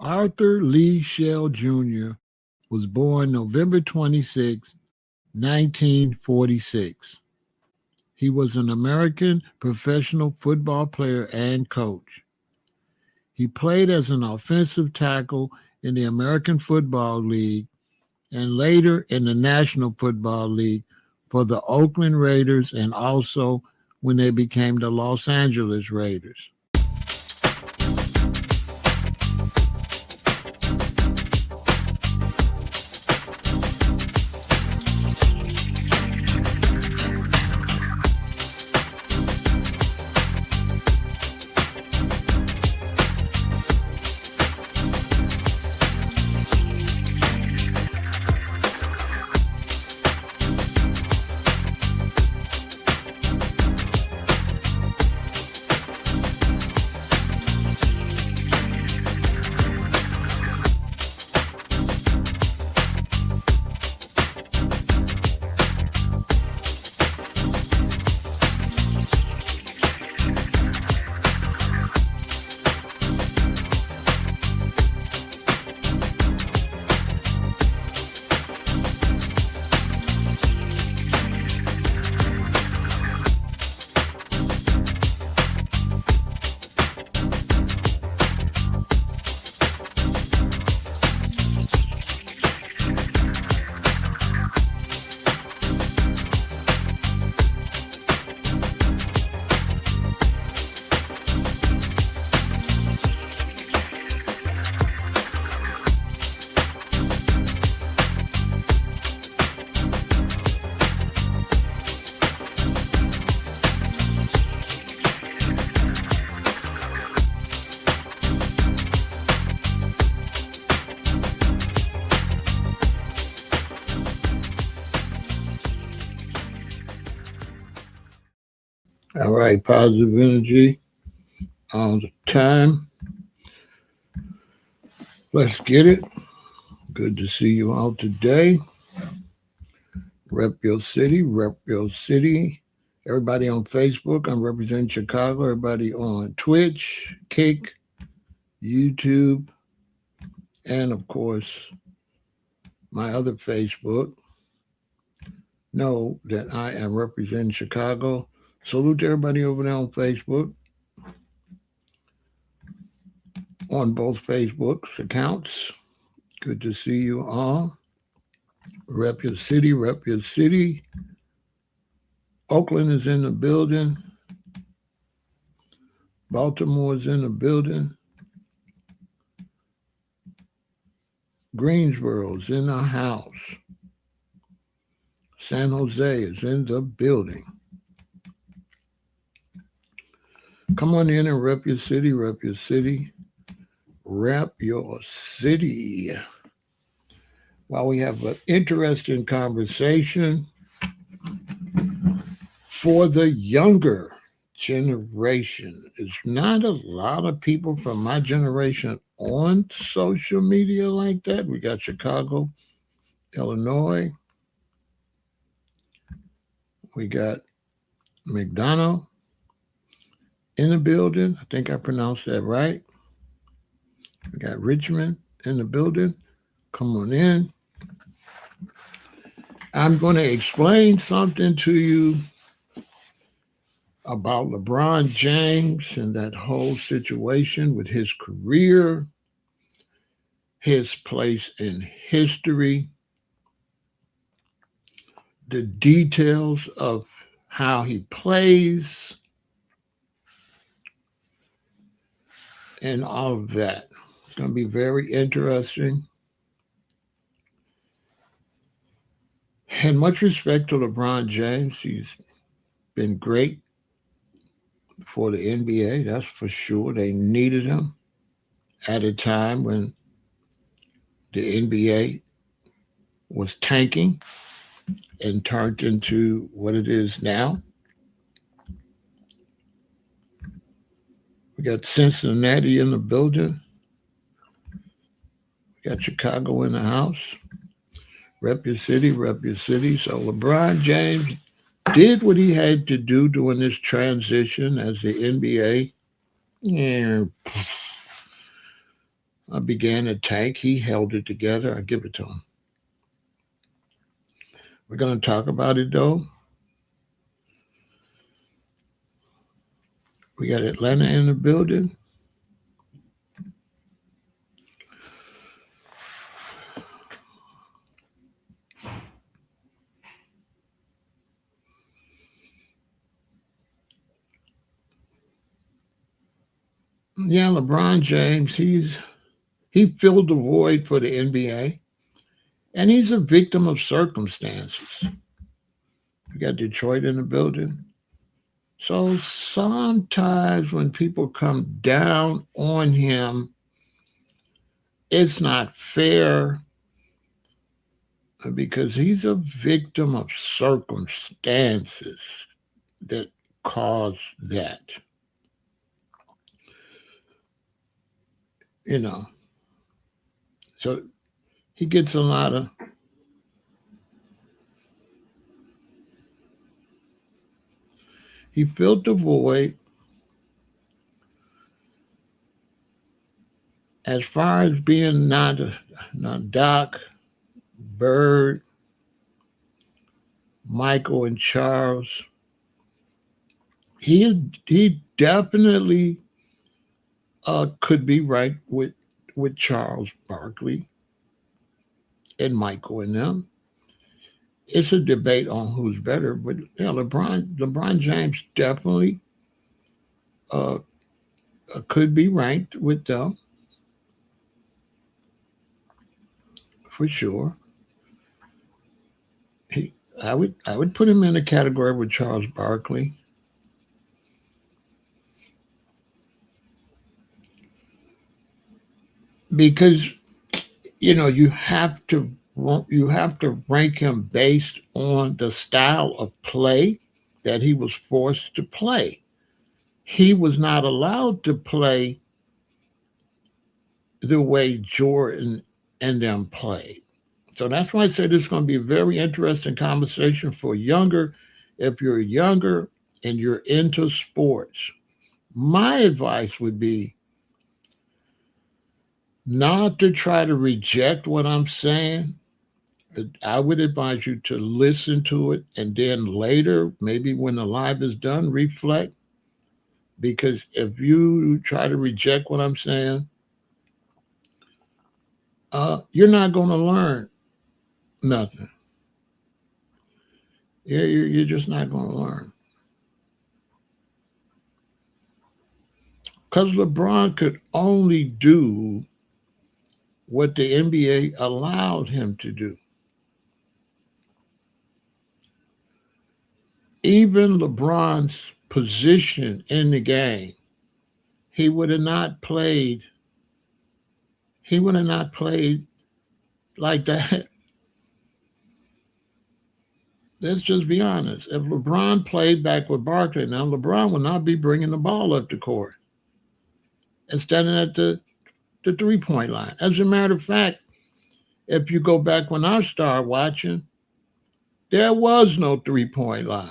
Arthur Lee Shell Jr. was born November 26, 1946. He was an American professional football player and coach. He played as an offensive tackle in the American Football League and later in the National Football League for the Oakland Raiders and also when they became the Los Angeles Raiders. All right, positive energy all the time. Let's get it. Good to see you all today. Rep your city, rep your city. Everybody on Facebook, I'm representing Chicago. Everybody on Twitch, Kick, YouTube, and of course, my other Facebook. Know that I am representing Chicago. Salute to everybody over there on Facebook, on both Facebook's accounts. Good to see you all. Rep your city, rep your city. Oakland is in the building. Baltimore is in the building. Greensboro is in the house. San Jose is in the building. Come on in and rep your city, rep your city, rep your city. While we have an interesting conversation for the younger generation. It's not a lot of people from my generation on social media like that. We got Chicago, Illinois. We got McDonough in the building. I think I pronounced that right. We got Richmond in the building. Come on in. I'm going to explain something to you about LeBron James and that whole situation with his career, his place in history, the details of how he plays, and all of that. It's going to be very interesting. And much respect to LeBron James. He's been great for the NBA, that's for sure. They needed him at a time when the NBA was tanking and turned into what it is now. We got Cincinnati in the building. We got Chicago in the house. Rep your city, rep your city. So LeBron James did what he had to do during this transition as the NBA. And began to tank, he held it together. I give it to him. We're going to talk about it though. We got Atlanta in the building. Yeah, LeBron James, he filled the void for the NBA, and he's a victim of circumstances. We got Detroit in the building. So sometimes when people come down on him, it's not fair because he's a victim of circumstances that cause that. You know, so he gets a lot of. He filled the void. As far as being not Doc, Bird, Michael, and Charles, he definitely could be right with Charles Barkley and Michael and them. It's a debate on who's better, but yeah, LeBron James definitely uh, could be ranked with them for sure. He, I would put him in a category with Charles Barkley because you have to rank him based on the style of play that he was forced to play. He was not allowed to play the way Jordan and them played. So that's why I said it's going to be a very interesting conversation for younger. If you're younger and you're into sports, my advice would be not to try to reject what I'm saying. I would advise you to listen to it and then later, maybe when the live is done, reflect. Because if you try to reject what I'm saying, you're not going to learn nothing. You're just not going to learn. Because LeBron could only do what the NBA allowed him to do. Even LeBron's position in the game, he would have not played. He would have not played like that. Let's just be honest. If LeBron played back with Barkley now, LeBron would not be bringing the ball up the court and standing at the 3 point line. As a matter of fact, if you go back when I started watching, there was no 3 point line.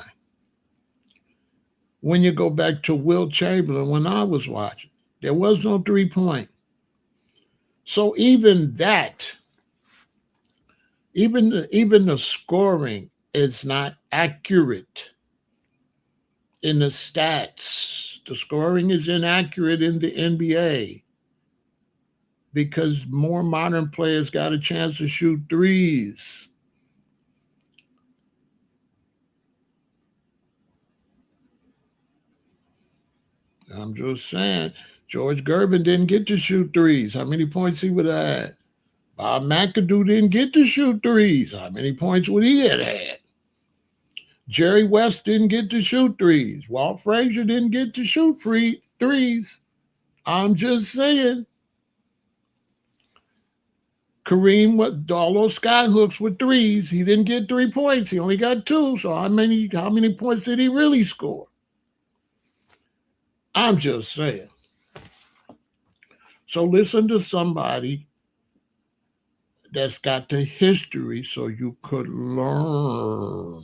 When you go back to Will Chamberlain when I was watching, there was no 3 point. So even that, even the scoring is not accurate in the stats. The scoring is inaccurate in the NBA because more modern players got a chance to shoot threes. I'm just saying, George Gervin didn't get to shoot threes. How many points he would have had? Bob McAdoo didn't get to shoot threes. How many points would he have had? Jerry West didn't get to shoot threes. Walt Frazier didn't get to shoot threes. I'm just saying. Kareem with all those sky hooks with threes. He didn't get 3 points. He only got two. So how many points did he really score? I'm just saying. So listen to somebody that's got the history so you could learn.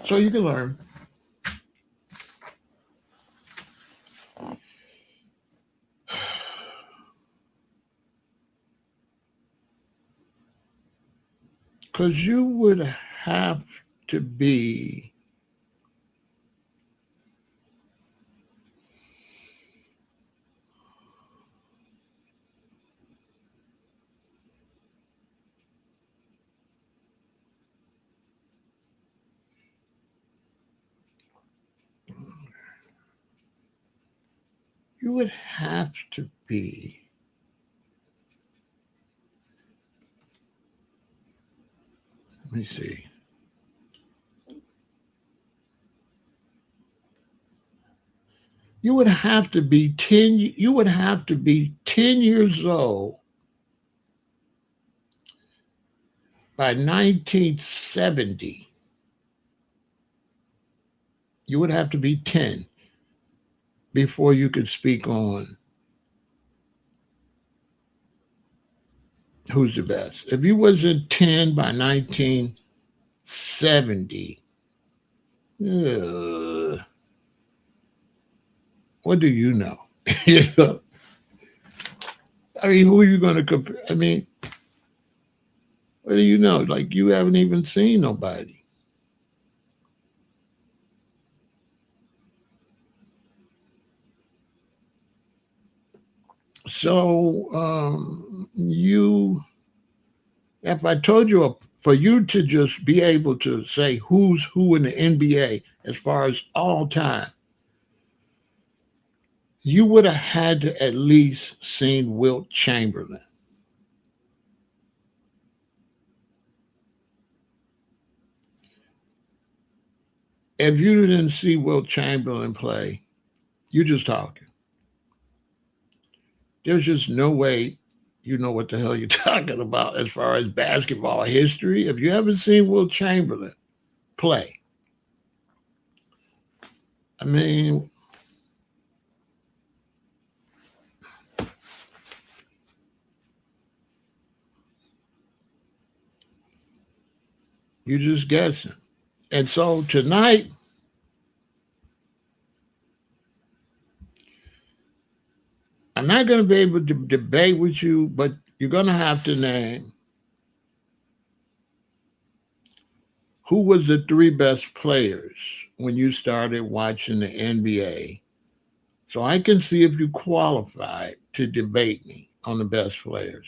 So you can learn. Because you would have to be, you would have to be, let me see. You would have to be 10, you would have to be 10 years old by 1970. You would have to be 10 before you could speak on who's the best. If you wasn't 10 by 1970, what do you know? You know? I mean, who are you going to compare? I mean, what do you know? Like, you haven't even seen nobody. So, if I told you for you to just be able to say who's who in the NBA as far as all time, you would have had to at least seen Wilt Chamberlain. If you didn't see Wilt Chamberlain play, you're just talking. There's just no way you know what the hell you're talking about as far as basketball history. If you haven't seen Wilt Chamberlain play, I mean, you're just guessing. And so tonight, I'm not going to be able to debate with you, but you're going to have to name who was the three best players when you started watching the NBA, so I can see if you qualify to debate me on the best players.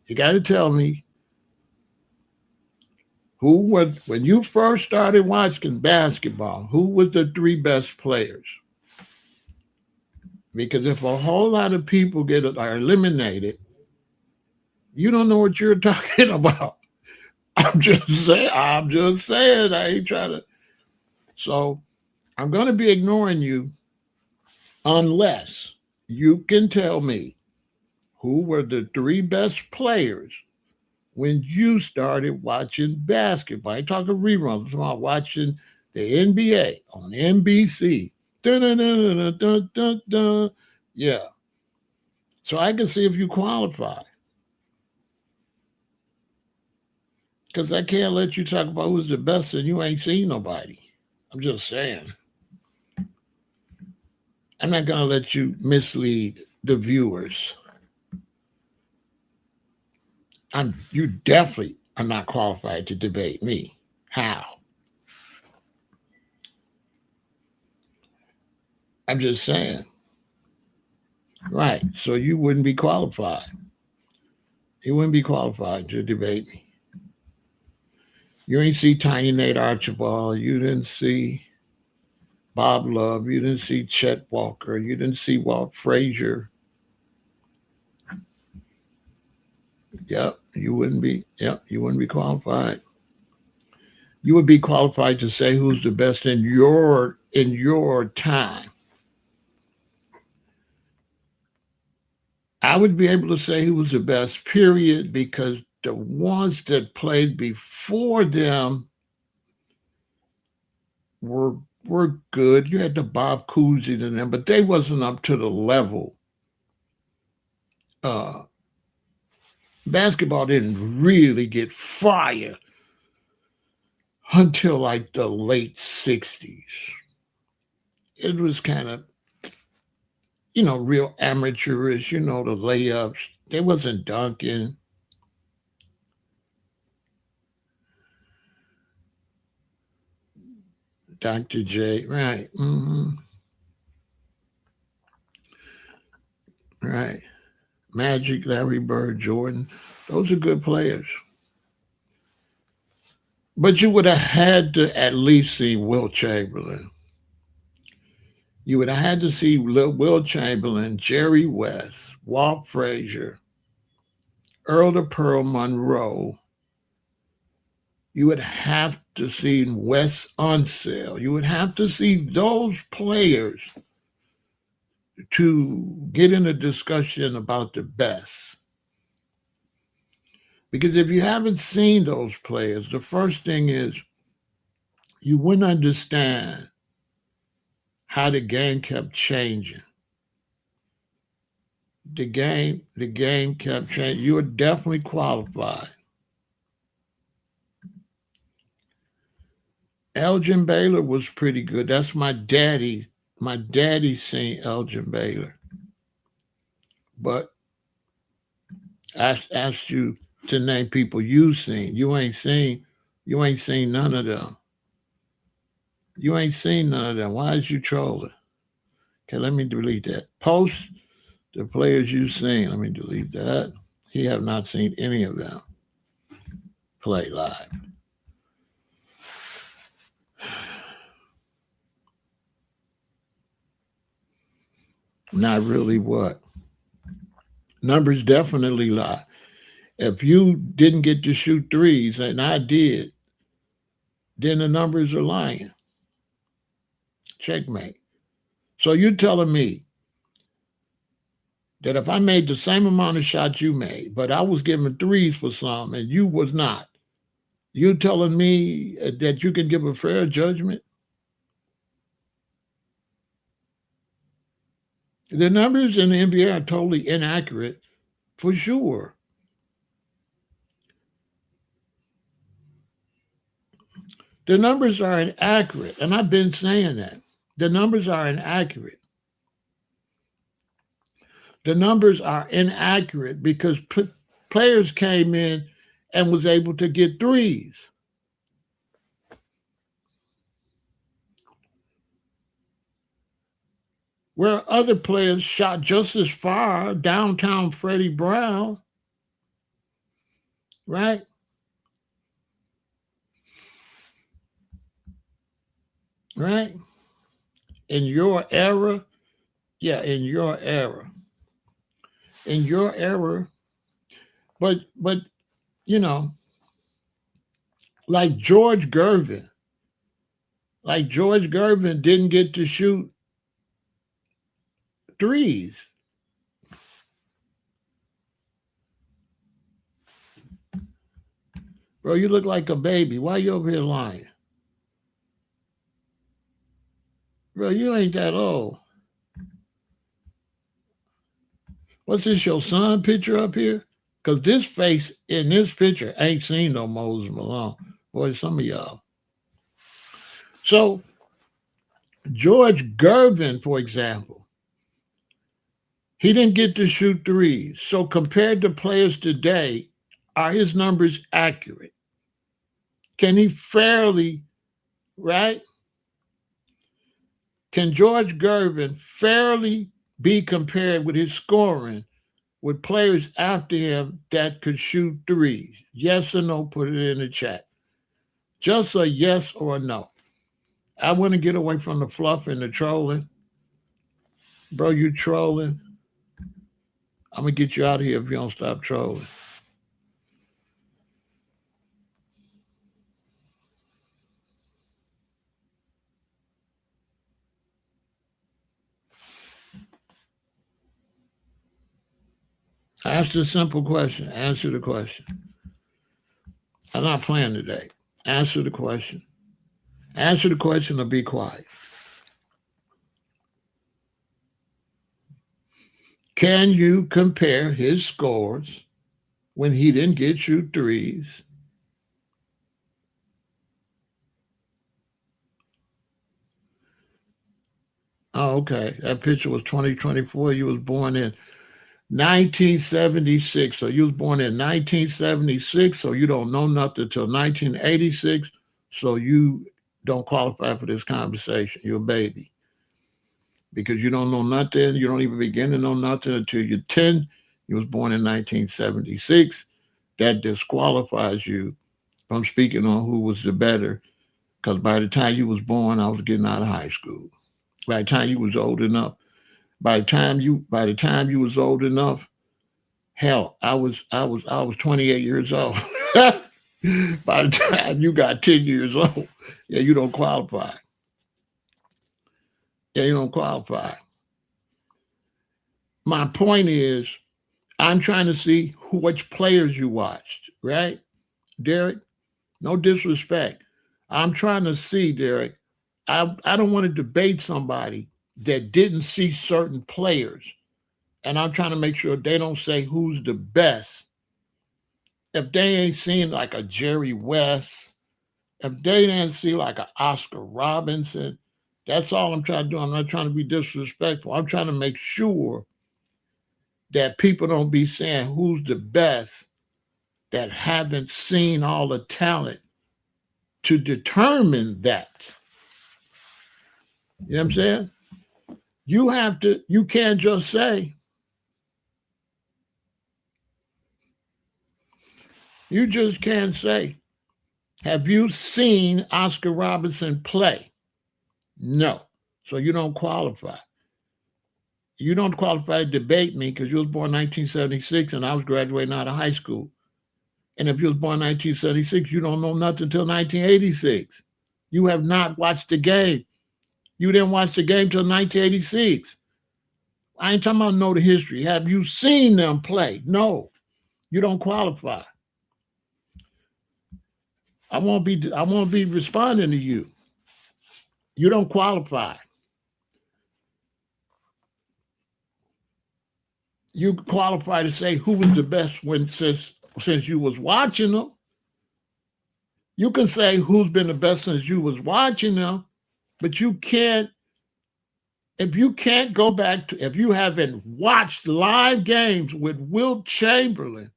You got to tell me who was, when you first started watching basketball, who was the three best players? Because if a whole lot of people are eliminated, you don't know what you're talking about. I'm just saying. I'm just saying. I ain't trying to. So I'm going to be ignoring you unless you can tell me who were the three best players when you started watching basketball. I talk of reruns. I'm talking about watching the NBA on NBC. Dun, dun, dun, dun, dun, dun, dun. Yeah. So I can see if you qualify. Because I can't let you talk about who's the best and you ain't seen nobody. I'm just saying. I'm not going to let you mislead the viewers. You definitely are not qualified to debate me. How? I'm just saying. Right. So you wouldn't be qualified. You wouldn't be qualified to debate me. You ain't see Tiny Nate Archibald. You didn't see Bob Love. You didn't see Chet Walker. You didn't see Walt Frazier. Yep, you wouldn't be. Yep, you wouldn't be qualified. You would be qualified to say who's the best in your time. I would be able to say who was the best, period, because the ones that played before them were good. You had the Bob Cousy and them, but they wasn't up to the level. Basketball didn't really get fire until like the late 60s. It was kind of, real amateurish, the layups. They wasn't dunking. Dr. J. Right. Right. Magic, Larry Bird, Jordan. Those are good players. But you would have had to at least see Wilt Chamberlain. You would have had to see Wilt Chamberlain, Jerry West, Walt Frazier, Earl the Pearl Monroe. You would have to see Wes Unseld. You would have to see those players to get in a discussion about the best. Because if you haven't seen those players, the first thing is you wouldn't understand how the game kept changing. The game kept changing. You were definitely qualified. Elgin Baylor was pretty good. That's my daddy. My daddy seen Elgin Baylor. But I asked you to name people you seen. You ain't seen none of them. You ain't seen none of them. Why is you trolling? Okay, let me delete that. Post the players you seen. Let me delete that. He have not seen any of them play live. Not really what? Numbers definitely lie. If you didn't get to shoot threes, and I did, then the numbers are lying. Checkmate. So you're telling me that if I made the same amount of shots you made, but I was giving threes for some and you was not, you telling me that you can give a fair judgment? The numbers in the NBA are totally inaccurate, for sure. The numbers are inaccurate, and I've been saying that. The numbers are inaccurate. The numbers are inaccurate because players came in and was able to get threes. Where other players shot just as far, downtown Freddie Brown, right? Right? In your era, yeah, in your era. In your era, but you know, like George Gervin didn't get to shoot threes. Bro, you look like a baby. Why you over here lying? Bro, you ain't that old. What's this, your son picture up here? Because this face in this picture ain't seen no Moses Malone. Boy, some of y'all. So, George Gervin, for example, he didn't get to shoot threes. So, compared to players today, are his numbers accurate? Can he fairly, right? Can George Gervin fairly be compared with his scoring with players after him that could shoot threes? Yes or no? Put it in the chat. Just a yes or a no. I want to get away from the fluff and the trolling. Bro, you trolling. I'm going to get you out of here if you don't stop trolling. Ask a simple question. Answer the question. I'm not playing today. Answer the question. Answer the question or be quiet. Can you compare his scores when he didn't get you threes? Oh, okay. That picture was 2024. You was born in 1976. So you was born in 1976. So you don't know nothing until 1986. So you don't qualify for this conversation. You're a baby because you don't know nothing. You don't even begin to know nothing until you're 10. You was born in 1976. That disqualifies you from speaking on who was the better. Because by the time you was born, I was getting out of high school. By the time you was old enough, by the time you was old enough, hell, I was 28 years old. By the time you got 10 years old, yeah, you don't qualify. Yeah, you don't qualify. My point is, I'm trying to see which players you watched, right? Derek, no disrespect. I'm trying to see, Derek. I don't want to debate somebody that didn't see certain players. And I'm trying to make sure they don't say who's the best. If they ain't seen like a Jerry West, if they didn't see like an Oscar Robinson, that's all I'm trying to do. I'm not trying to be disrespectful. I'm trying to make sure that people don't be saying who's the best that haven't seen all the talent to determine that. You know what I'm saying? You can't just say, you just can't say, have you seen Oscar Robinson play? No. So you don't qualify. You don't qualify to debate me because you was born 1976 and I was graduating out of high school. And if you was born 1976, you don't know nothing until 1986. You have not watched the game. You didn't watch the game till 1986. I ain't talking about know the history. Have you seen them play? No. You don't qualify. I won't be responding to you. You don't qualify. You qualify to say who was the best since you was watching them. You can say who's been the best since you was watching them, but you can't. If you can't go back to, if you haven't watched live games with Wilt Chamberlain,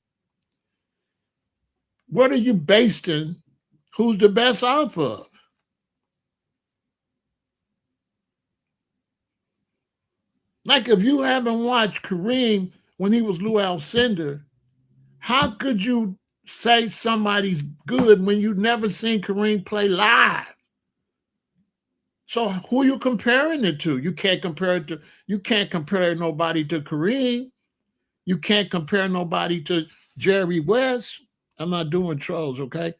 what are you basing who's the best off of? Like if you haven't watched Kareem when he was Lou Alcindor, how could you say somebody's good when you've never seen Kareem play live? So who are you comparing it to? You can't compare nobody to Kareem. You can't compare nobody to Jerry West. I'm not doing trolls, okay?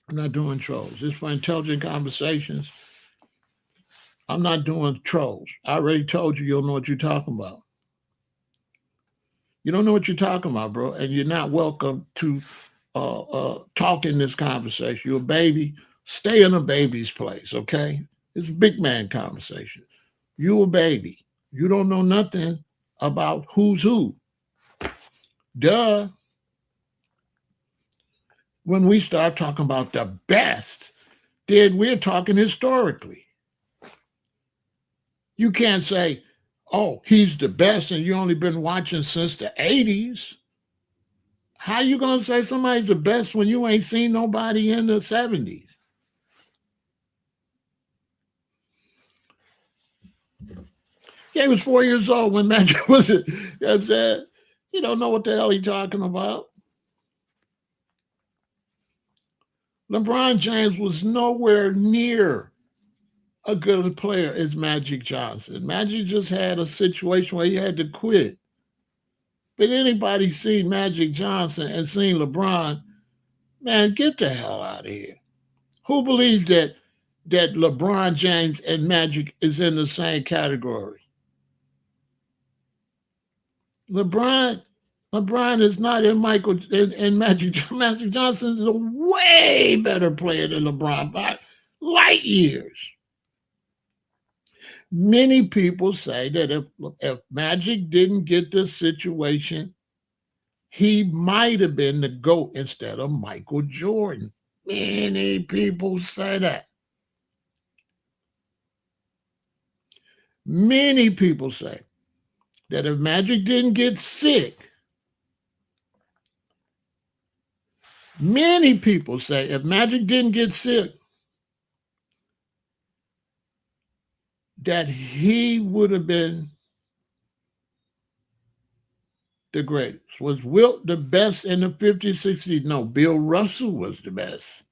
I'm not doing trolls. It's for intelligent conversations. I'm not doing trolls. I already told you don't know what you're talking about. You don't know what you're talking about, bro, and you're not welcome to talk in this conversation. You're a baby. Stay in a baby's place, okay? It's a big man conversation. You a baby. You don't know nothing about who's who. Duh. When we start talking about the best, then we're talking historically. You can't say, oh, he's the best and you only been watching since the 80s. How you going to say somebody's the best when you ain't seen nobody in the 70s? Yeah, he was 4 years old when Magic was it. You know what I'm saying? You don't know what the hell he's talking about. LeBron James was nowhere near a good player as Magic Johnson. Magic just had a situation where he had to quit. But anybody seen Magic Johnson and seen LeBron, man, get the hell out of here. Who believes that LeBron James and Magic is in the same category? LeBron is not in Magic. Magic Johnson is a way better player than LeBron by light years. Many people say that if Magic didn't get this situation, he might have been the GOAT instead of Michael Jordan. Many people say that. Many people say that if Magic didn't get sick, many people say if Magic didn't get sick, that he would have been the greatest. Was Wilt the best in the 50s, 60s? No, Bill Russell was the best.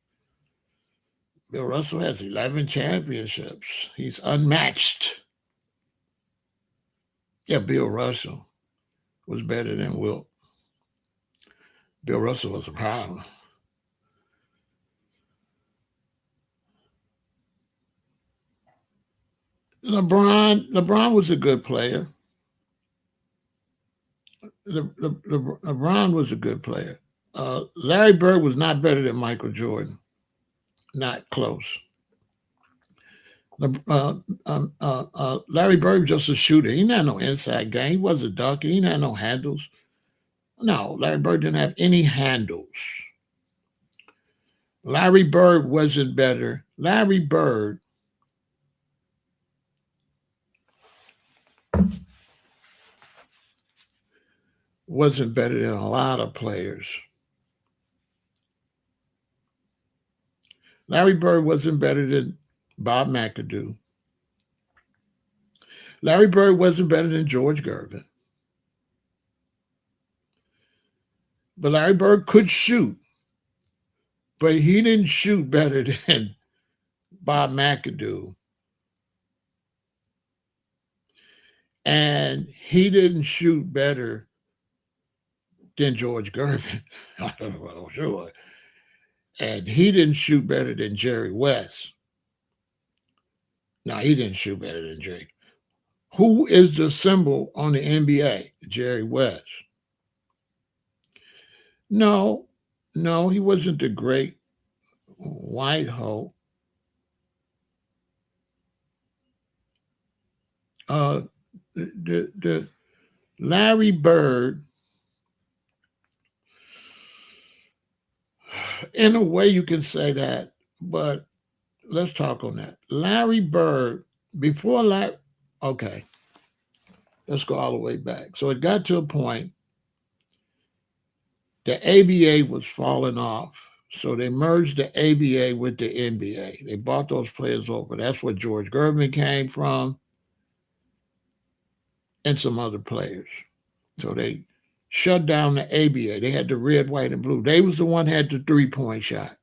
Bill Russell has 11 championships. He's unmatched. Yeah, Bill Russell was better than Wilt. Bill Russell was a problem. LeBron was a good player. LeBron was a good player. Larry Bird was not better than Michael Jordan. Not close. Larry Bird was just a shooter. He had no inside game. He was a dunker. He had no handles. No, Larry Bird didn't have any handles. Larry Bird wasn't better. Larry Bird wasn't better than a lot of players. Larry Bird wasn't better than Bob McAdoo. Larry Bird wasn't better than George Gervin. But Larry Bird could shoot. But he didn't shoot better than Bob McAdoo. And he didn't shoot better than George Gervin. I don't know, sure. And he didn't shoot better than Jerry West. No, he didn't shoot better than Jerry. Who is the symbol on the NBA? Jerry West. No, he wasn't the great white hope. The Larry Bird, in a way you can say that, but let's talk on that. Larry Bird, before Larry, okay, let's go all the way back. So it got to a point, the ABA was falling off. So they merged the ABA with the NBA. They bought those players over. That's where George Gervin came from and some other players. So they shut down the ABA. They had the red, white, and blue. They was the one that had the three-point shot.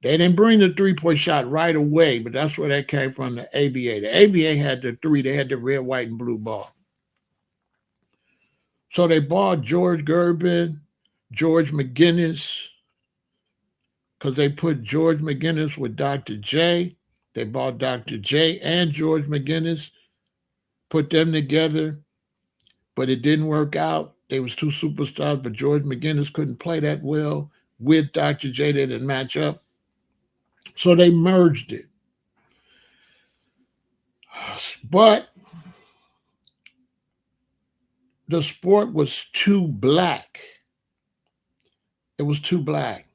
They didn't bring the three-point shot right away, but that's where that came from, the ABA. The ABA had the three. They had the red, white, and blue ball. So they bought George Gervin, George McGinnis, because they put George McGinnis with Dr. J. They bought Dr. J and George McGinnis, put them together, but it didn't work out. They was two superstars, but George McGinnis couldn't play that well with Dr. J. They didn't match up. So they merged it. But the sport was too black. It was too black.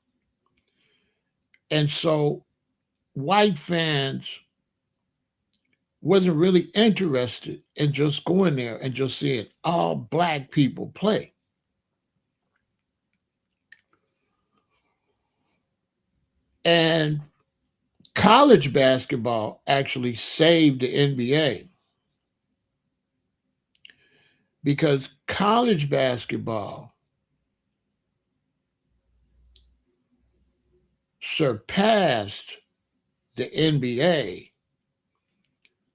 And so white fans wasn't really interested in just going there and just seeing all black people play. And college basketball actually saved the NBA because college basketball surpassed the NBA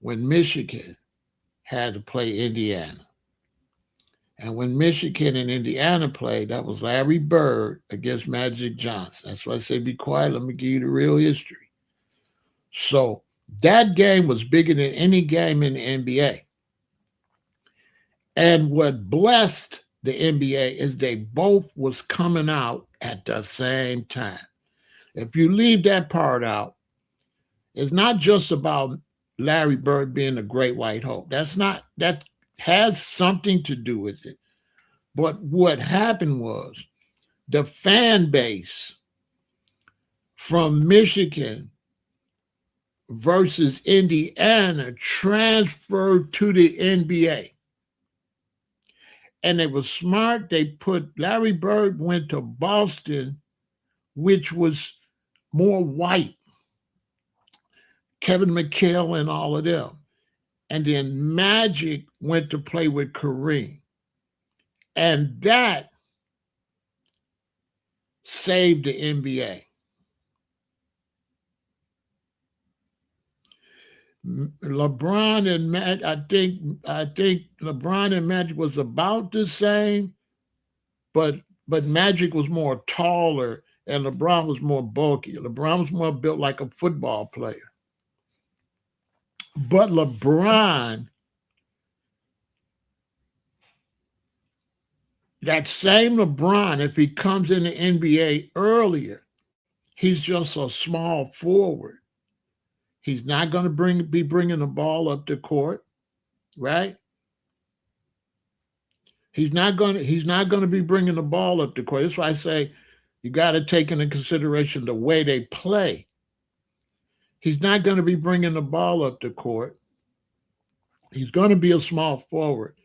when Michigan had to play Indiana. And when Michigan and Indiana played, that was Larry Bird against Magic Johnson. That's why I say be quiet. Let me give you the real history. So that game was bigger than any game in the NBA. And what blessed the NBA is they both was coming out at the same time. If you leave that part out, it's not just about Larry Bird being a great white hope. That has something to do with it. But what happened was the fan base from Michigan versus Indiana transferred to the NBA. And they were smart. They put Larry Bird went to Boston, which was more white. Kevin McHale and all of them. And then Magic went to play with Kareem. And that saved the NBA. LeBron and Magic, I think LeBron and Magic was about the same, but Magic was more taller and LeBron was more bulky. LeBron was more built like a football player. But LeBron, that same LeBron, if he comes in the NBA earlier, he's just a small forward. He's not going to be bringing the ball up the court, right? He's not going to be bringing the ball up the court. That's why I say you got to take into consideration the way they play. He's not going to be bringing the ball up the court. He's going to be a small forward.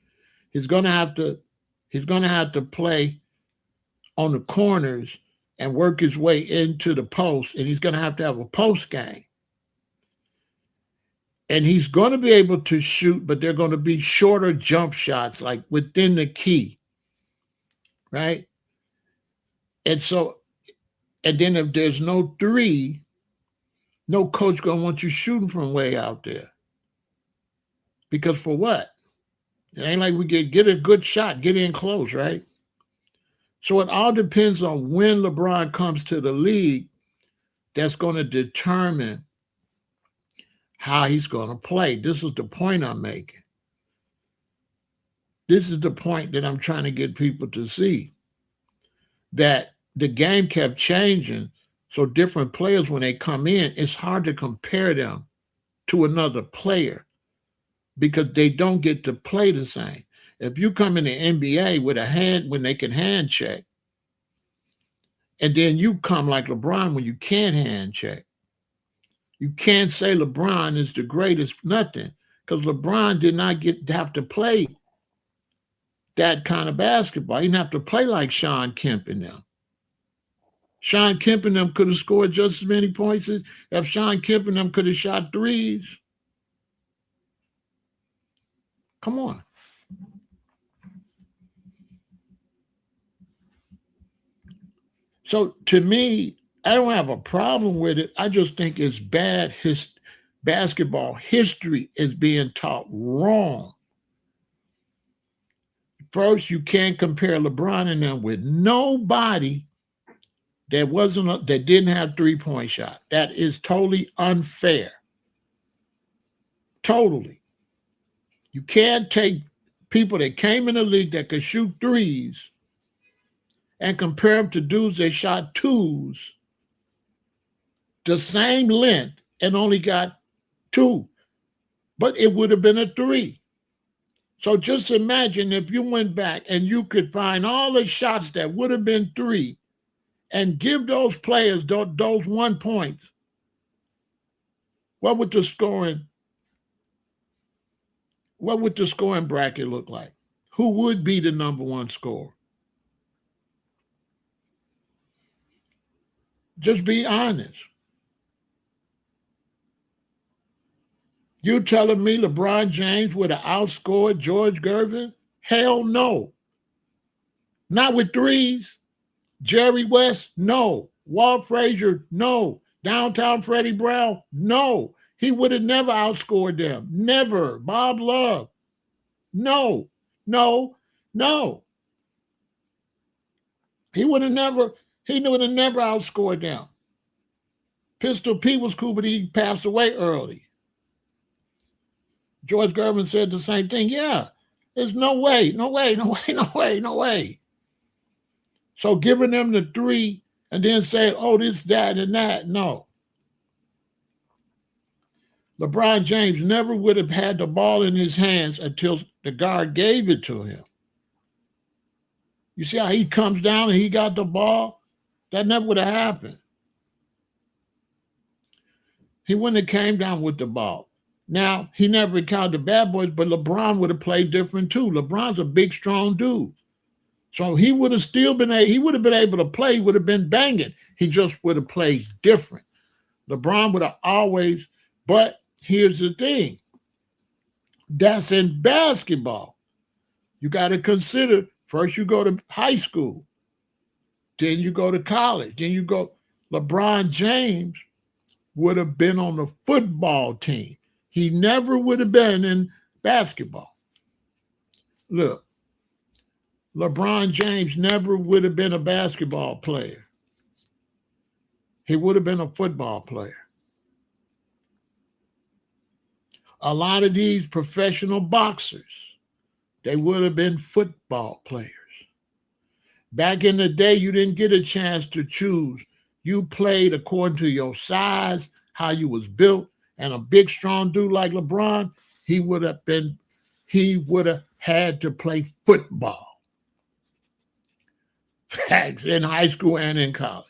He's going to have to play on the corners and work his way into the post, and he's going to have a post game. And he's going to be able to shoot, but they're going to be shorter jump shots, like within the key, right? And then if there's no three, no coach going to want you shooting from way out there. Because for what? It ain't like we get a good shot, get in close, right? So it all depends on when LeBron comes to the league. That's going to determine how he's going to play. This is the point I'm making. This is the point that I'm trying to get people to see, that the game kept changing. So different players, when they come in, it's hard to compare them to another player because they don't get to play the same. If you come in the NBA with a hand, when they can hand check, and then you come like LeBron when you can't hand check, you can't say LeBron is the greatest, nothing, because LeBron did not have to play that kind of basketball. He didn't have to play like Sean Kemp and them. Sean Kemp and them could have scored just as many points if Sean Kemp and them could have shot threes. Come on. So to me, I don't have a problem with it. I just think it's bad. His basketball history is being taught wrong. First, you can't compare LeBron and them with nobody that didn't have three-point shot. That is totally unfair. Totally. You can't take people that came in the league that could shoot threes and compare them to dudes that shot twos the same length and only got two, but it would have been a three. So just imagine if you went back and you could find all the shots that would have been three and give those players those 1 points. What would the scoring bracket look like? Who would be the number one scorer? Just be honest. You telling me LeBron James would have outscored George Gervin? Hell no. Not with threes. Jerry West? No. Walt Frazier? No. Downtown Freddie Brown? No. He would have never outscored them. Never. Bob Love? No. No. No. He would have never outscored them. Pistol Pete was cool, but he passed away early. George Gervin said the same thing. Yeah, there's no way. So giving them the three and then saying, oh, this, that, and that, no. LeBron James never would have had the ball in his hands until the guard gave it to him. You see how he comes down and he got the ball? That never would have happened. He wouldn't have came down with the ball. Now, he never encountered the bad boys, but LeBron would have played different too. LeBron's a big, strong dude. So he would have been able to play, he would have been banging. He just would have played different. LeBron would have always, but here's the thing. That's in basketball. You got to consider first you go to high school, then you go to college, then you go. LeBron James would have been on the football team. He never would have been in basketball. Look, LeBron James never would have been a basketball player. He would have been a football player. A lot of these professional boxers, they would have been football players. Back in the day, you didn't get a chance to choose. You played according to your size, how you was built, and a big, strong dude like LeBron, he would have had to play football. Facts, in high school and in college.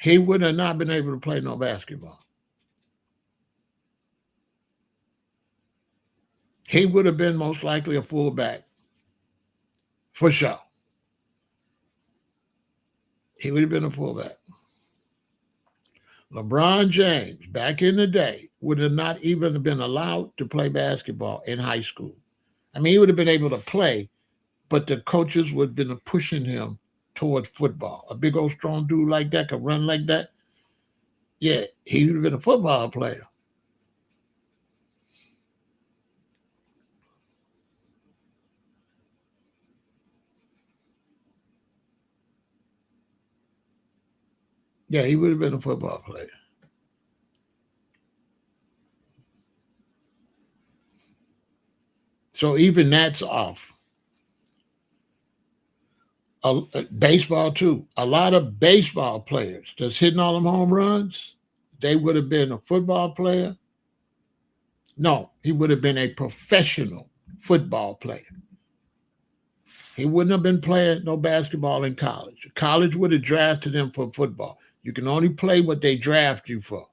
He would have not been able to play no basketball. He would have been most likely a fullback, for sure. He would have been a fullback. LeBron James, back in the day, would have not even been allowed to play basketball in high school. I mean, he would have been able to play, but the coaches would have been pushing him towards football. A big old strong dude like that could run like that. Yeah, he would have been a football player. Yeah, he would have been a football player. So even that's off. Baseball too. A lot of baseball players that's hitting all them home runs, they would have been a football player. No, he would have been a professional football player. He wouldn't have been playing no basketball in college. College would have drafted him for football. You can only play what they draft you for.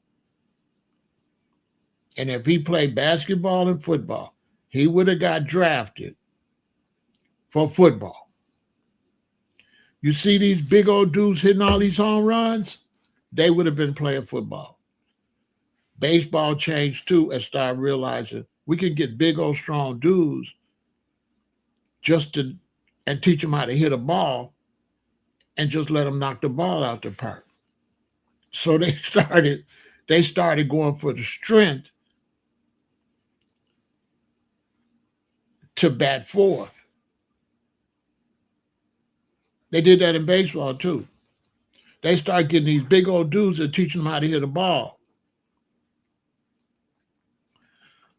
And if he played basketball and football, he would have got drafted for football. You see these big old dudes hitting all these home runs? They would have been playing football. Baseball changed too and started realizing we can get big old strong dudes and teach them how to hit a ball and just let them knock the ball out the park. So they started going for the strength to bat fourth. They did that in baseball too. They started getting these big old dudes and teaching them how to hit a ball.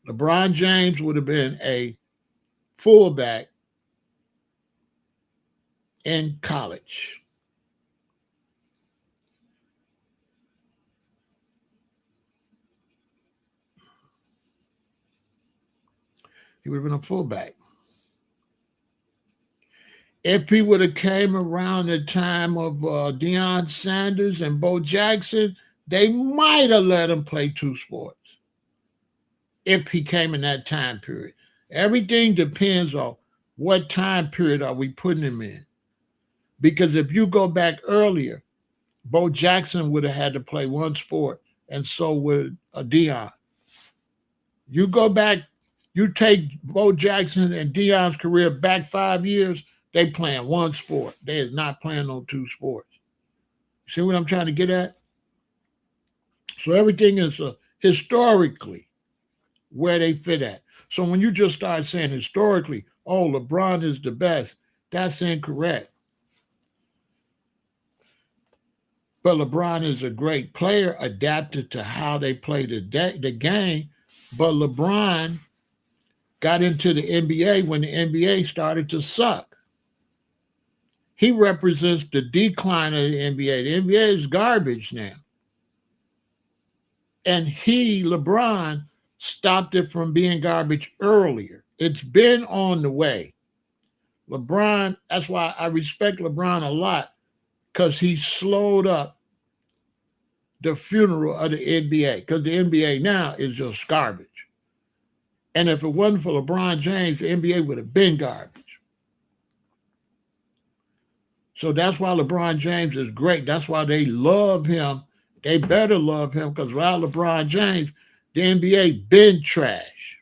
LeBron James would have been a fullback in college. He would have been a fullback. If he would have came around the time of Deion Sanders and Bo Jackson, they might have let him play two sports. If he came in that time period. Everything depends on what time period are we putting him in. Because if you go back earlier, Bo Jackson would have had to play one sport, and so would Deion. You go back, you take Bo Jackson and Deion's career back 5 years, they playing one sport. They is not playing on two sports. See what I'm trying to get at? So everything is historically where they fit at. So when you just start saying historically, oh, LeBron is the best, that's incorrect. But LeBron is a great player, adapted to how they play the game. But LeBron got into the NBA when the NBA started to suck. He represents the decline of the NBA. The NBA is garbage now. And LeBron, stopped it from being garbage earlier. It's been on the way. LeBron, that's why I respect LeBron a lot, because he slowed up the funeral of the NBA, because the NBA now is just garbage. And if it wasn't for LeBron James, the NBA would have been garbage. So that's why LeBron James is great. That's why they love him. They better love him, because without LeBron James, The NBA been trash.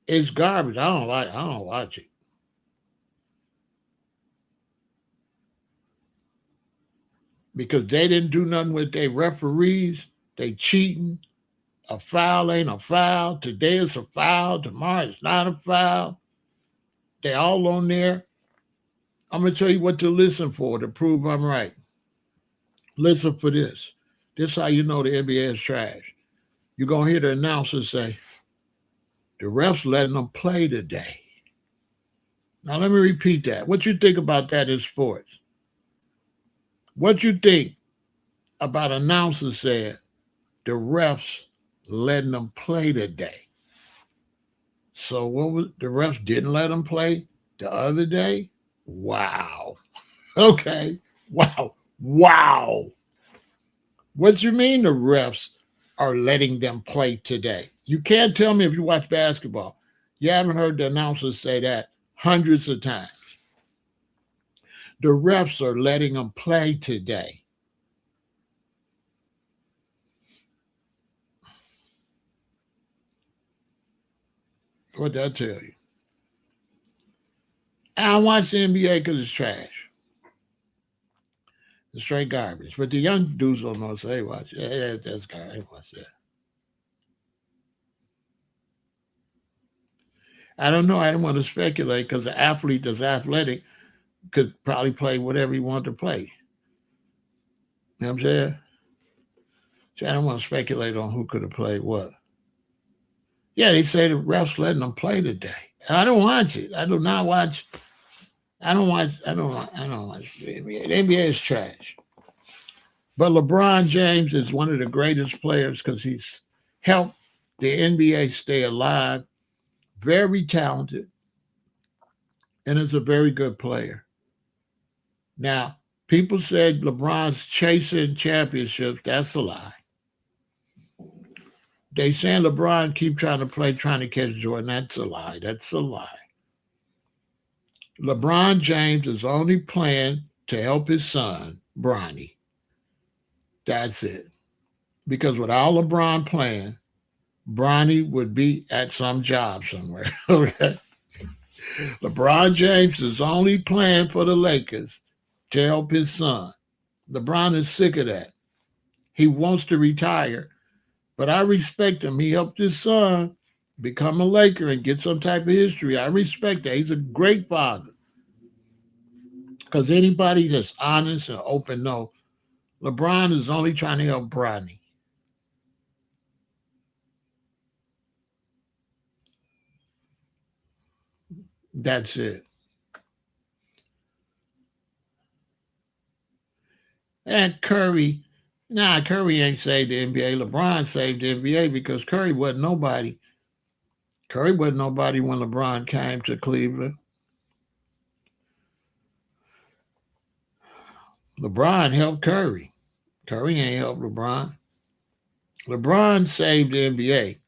It's garbage. I don't watch it. Because they didn't do nothing with their referees. They cheating. A foul ain't a foul. Today is a foul. Tomorrow it's not a foul. They all on there. I'm gonna tell you what to listen for to prove I'm right. Listen for this. This is how you know the NBA is trash. You're gonna hear the announcer say, the refs letting them play today. Now let me repeat that. What you think about that in sports? What you think about announcers saying the refs letting them play today? So what was the refs didn't let them play the other day? Wow. Okay. Wow. Wow. What you mean the refs are letting them play today? You can't tell me if you watch basketball. You haven't heard the announcers say that hundreds of times. The refs are letting them play today. What that tell you? I don't watch the NBA because it's trash. It's straight garbage. But the young dudes don't know, so they watch it. Yeah, that's garbage. They watch that. I don't know. I don't want to speculate because the athlete that's athletic could probably play whatever he wanted to play. You know what I'm saying? So I don't want to speculate on who could have played what. Yeah, they say the refs letting them play today. I don't watch it. I do not watch. I don't watch. I don't watch the NBA. The NBA is trash. But LeBron James is one of the greatest players because he's helped the NBA stay alive. Very talented, and is a very good player. Now, people said LeBron's chasing championships. That's a lie. They saying LeBron keep trying to play, trying to catch Jordan. That's a lie. That's a lie. LeBron James is only playing to help his son, Bronny. That's it. Because without LeBron playing, Bronny would be at some job somewhere. Okay. LeBron James is only playing for the Lakers to help his son. LeBron is sick of that. He wants to retire, but I respect him. He helped his son become a Laker and get some type of history. I respect that. He's a great father. Because anybody that's honest and open know LeBron is only trying to help Bronny. That's it. And Curry, Curry ain't saved the NBA. LeBron saved the NBA because Curry wasn't nobody. Curry wasn't nobody when LeBron came to Cleveland. LeBron helped Curry. Curry ain't helped LeBron. LeBron saved the NBA.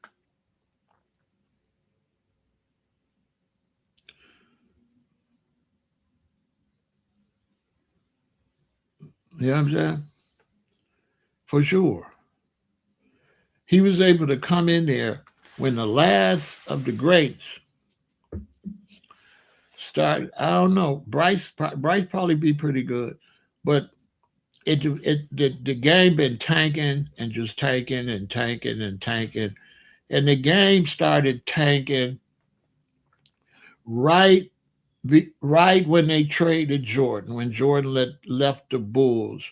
You know what I'm saying? For sure. He was able to come in there when the last of the greats started. I don't know. Bryce probably be pretty good, but the game been tanking and just tanking and tanking and tanking, and the game started tanking right right when they traded Jordan, when Jordan left the Bulls.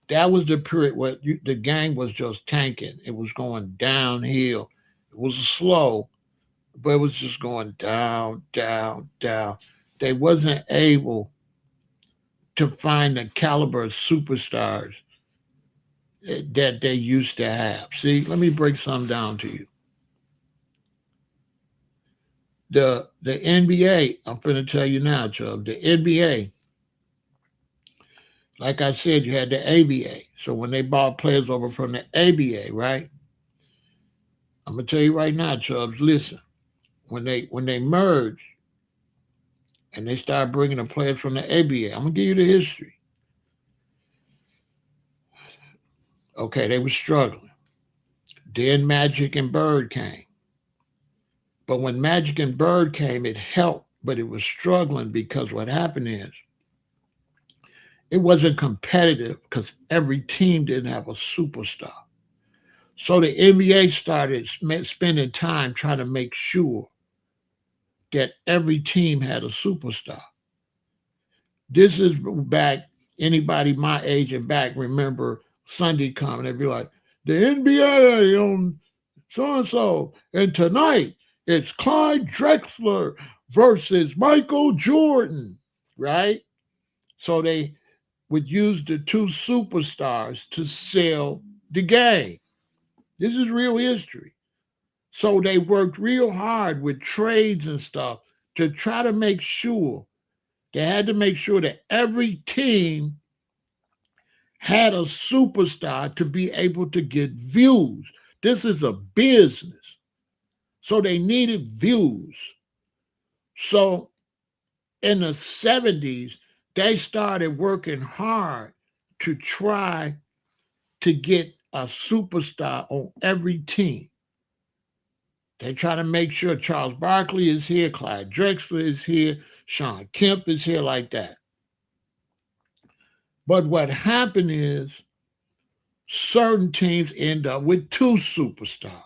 That was the period where the game was just tanking. It was going downhill. It was slow, but it was just going down, down, down. They wasn't able to find the caliber of superstars that they used to have. See, let me break some down to you. The NBA, I'm going to tell you now, Chubb, the NBA, like I said, you had the ABA. So when they bought players over from the ABA, right? I'm going to tell you right now, Chubbs, listen. When they merged and they started bringing the players from the ABA, I'm going to give you the history. Okay, they were struggling. Then Magic and Bird came. But when Magic and Bird came, it helped, but it was struggling because what happened is it wasn't competitive because every team didn't have a superstar. So the NBA started spending time trying to make sure that every team had a superstar. This is back, anybody my age and back remember Sunday coming, they'd be like, the NBA on so-and-so, and tonight it's Clyde Drexler versus Michael Jordan, right? So they would use the two superstars to sell the game. This is real history. So they worked real hard with trades and stuff to try to make sure, they had to make sure that every team had a superstar to be able to get views. This is a business. So they needed views. So in the 70s, they started working hard to try to get a superstar on every team. They try to make sure Charles Barkley is here, Clyde Drexler is here, Sean Kemp is here, like that. But what happened is certain teams end up with two superstars.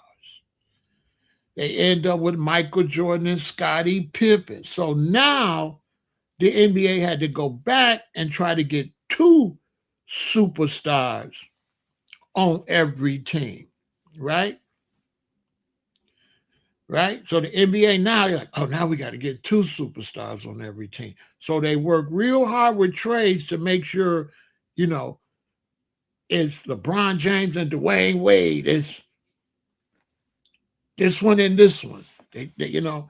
They end up with Michael Jordan and Scottie Pippen. So now the NBA had to go back and try to get two superstars on every team, right? Right? So the NBA now, you're like, oh, now we got to get two superstars on every team. So they work real hard with trades to make sure, you know, it's LeBron James and Dwayne Wade. It's this one and this one. You know,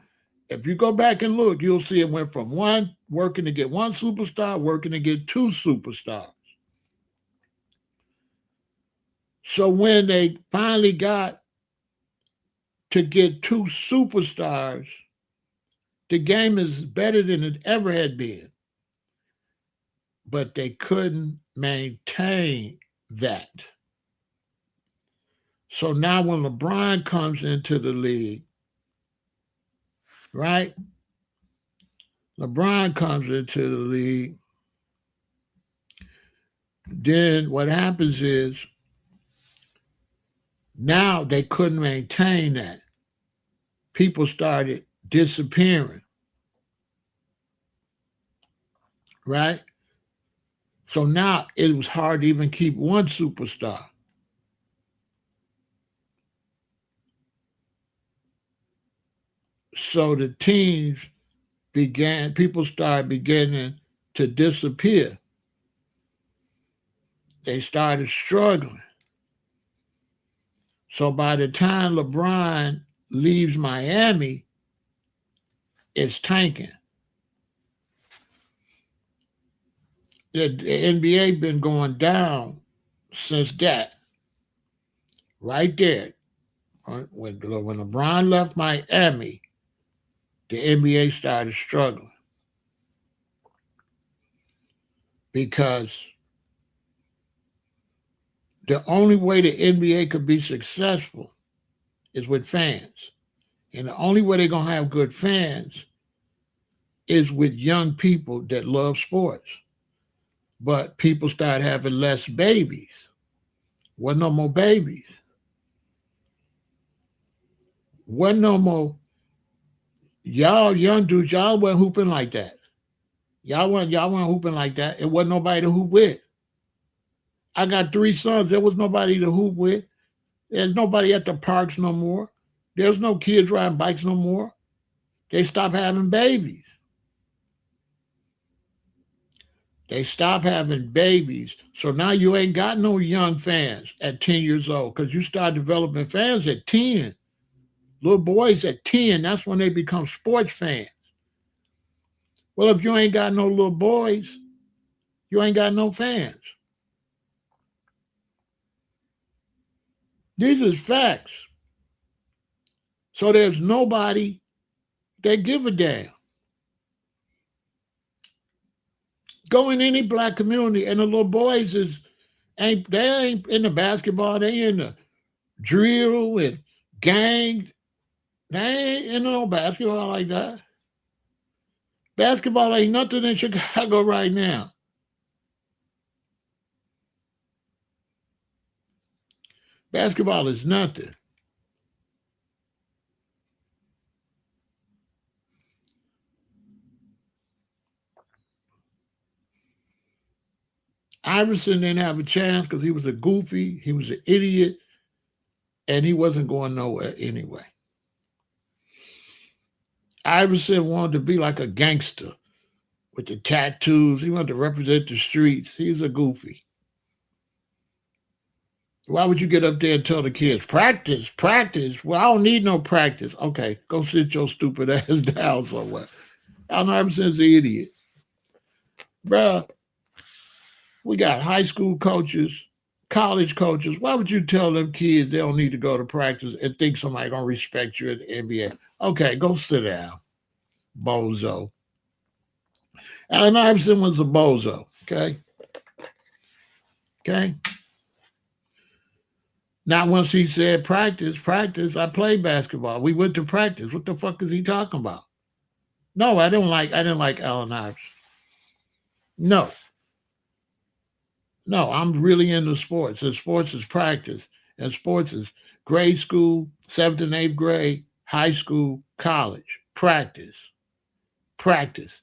if you go back and look, you'll see it went from one working to get one superstar, working to get two superstars. So when they finally got to get two superstars, the game is better than it ever had been. But they couldn't maintain that. So now when LeBron comes into the league, right? LeBron comes into the league, then what happens is now they couldn't maintain that. People started disappearing, right? So now it was hard to even keep one superstar. So the teams people started beginning to disappear. They started struggling. So by the time LeBron leaves Miami, it's tanking. The NBA been going down since that. Right there. When LeBron left Miami, the NBA started struggling. Because the only way the NBA could be successful is with fans. And the only way they're going to have good fans is with young people that love sports. But people start having less babies. Wasn't no more babies. Wasn't no more. Y'all young dudes, y'all weren't hooping like that. Y'all weren't hooping like that. It wasn't nobody to hoop with. I got 3 sons. There was nobody to hoop with. There's nobody at the parks no more. There's no kids riding bikes no more. They stopped having babies. They stopped having babies. So now you ain't got no young fans at 10 years old because you start developing fans at 10. Little boys at 10, that's when they become sports fans. Well, if you ain't got no little boys, you ain't got no fans. These are facts. So there's nobody that give a damn. Go in any black community and the little boys ain't in the basketball, they in the drill and gang. They ain't in no basketball like that. Basketball ain't nothing in Chicago right now. Basketball is nothing. Iverson didn't have a chance because he was a goofy, he was an idiot, and he wasn't going nowhere anyway. Iverson wanted to be like a gangster with the tattoos. He wanted to represent the streets. He's a goofy. Why would you get up there and tell the kids, practice, practice? Well, I don't need no practice. Okay, go sit your stupid ass down somewhere. Allen Iverson's an idiot. Bruh, we got high school coaches, college coaches. Why would you tell them kids they don't need to go to practice and think somebody gonna respect you at the NBA? Okay, go sit down, bozo. Allen Iverson was a bozo. Okay. Okay. Not once he said practice, practice. I played basketball. We went to practice. What the fuck is he talking about? No, I didn't like Allen Iverson. No. No, I'm really into sports. And sports is practice. And sports is grade school, seventh and eighth grade, high school, college. Practice. Practice.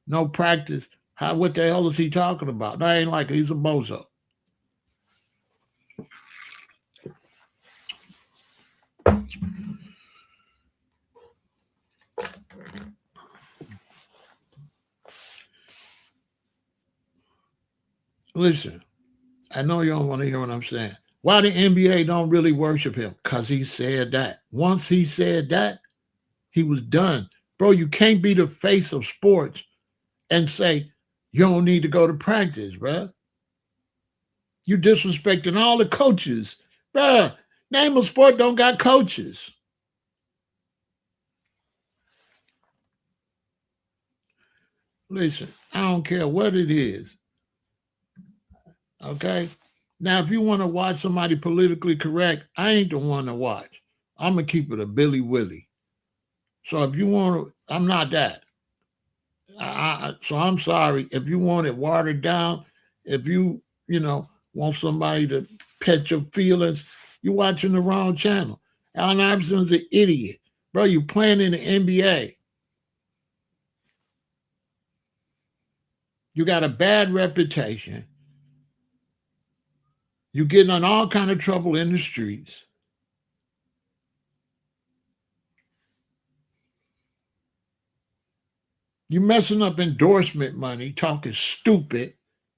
No practice. What the hell is he talking about? No, I ain't like it. He's a bozo. Listen, I know you don't want to hear what I'm saying. Why the NBA don't really worship him? Because he said that. Once he said that, he was done. Bro, you can't be the face of sports and say, you don't need to go to practice, bro. You disrespecting all the coaches. Bro, name a sport don't got coaches. Listen, I don't care what it is. Okay? Now, if you want to watch somebody politically correct, I ain't the one to watch. I'm going to keep it a Billy Willie. So if you want to, I'm not that. So I'm sorry. If you want it watered down, if want somebody to pet your feelings, you're watching the wrong channel. Allen Iverson's an idiot. Bro, you playing in the NBA. You got a bad reputation. You're getting in all kind of trouble in the streets. You're messing up endorsement money, talking stupid.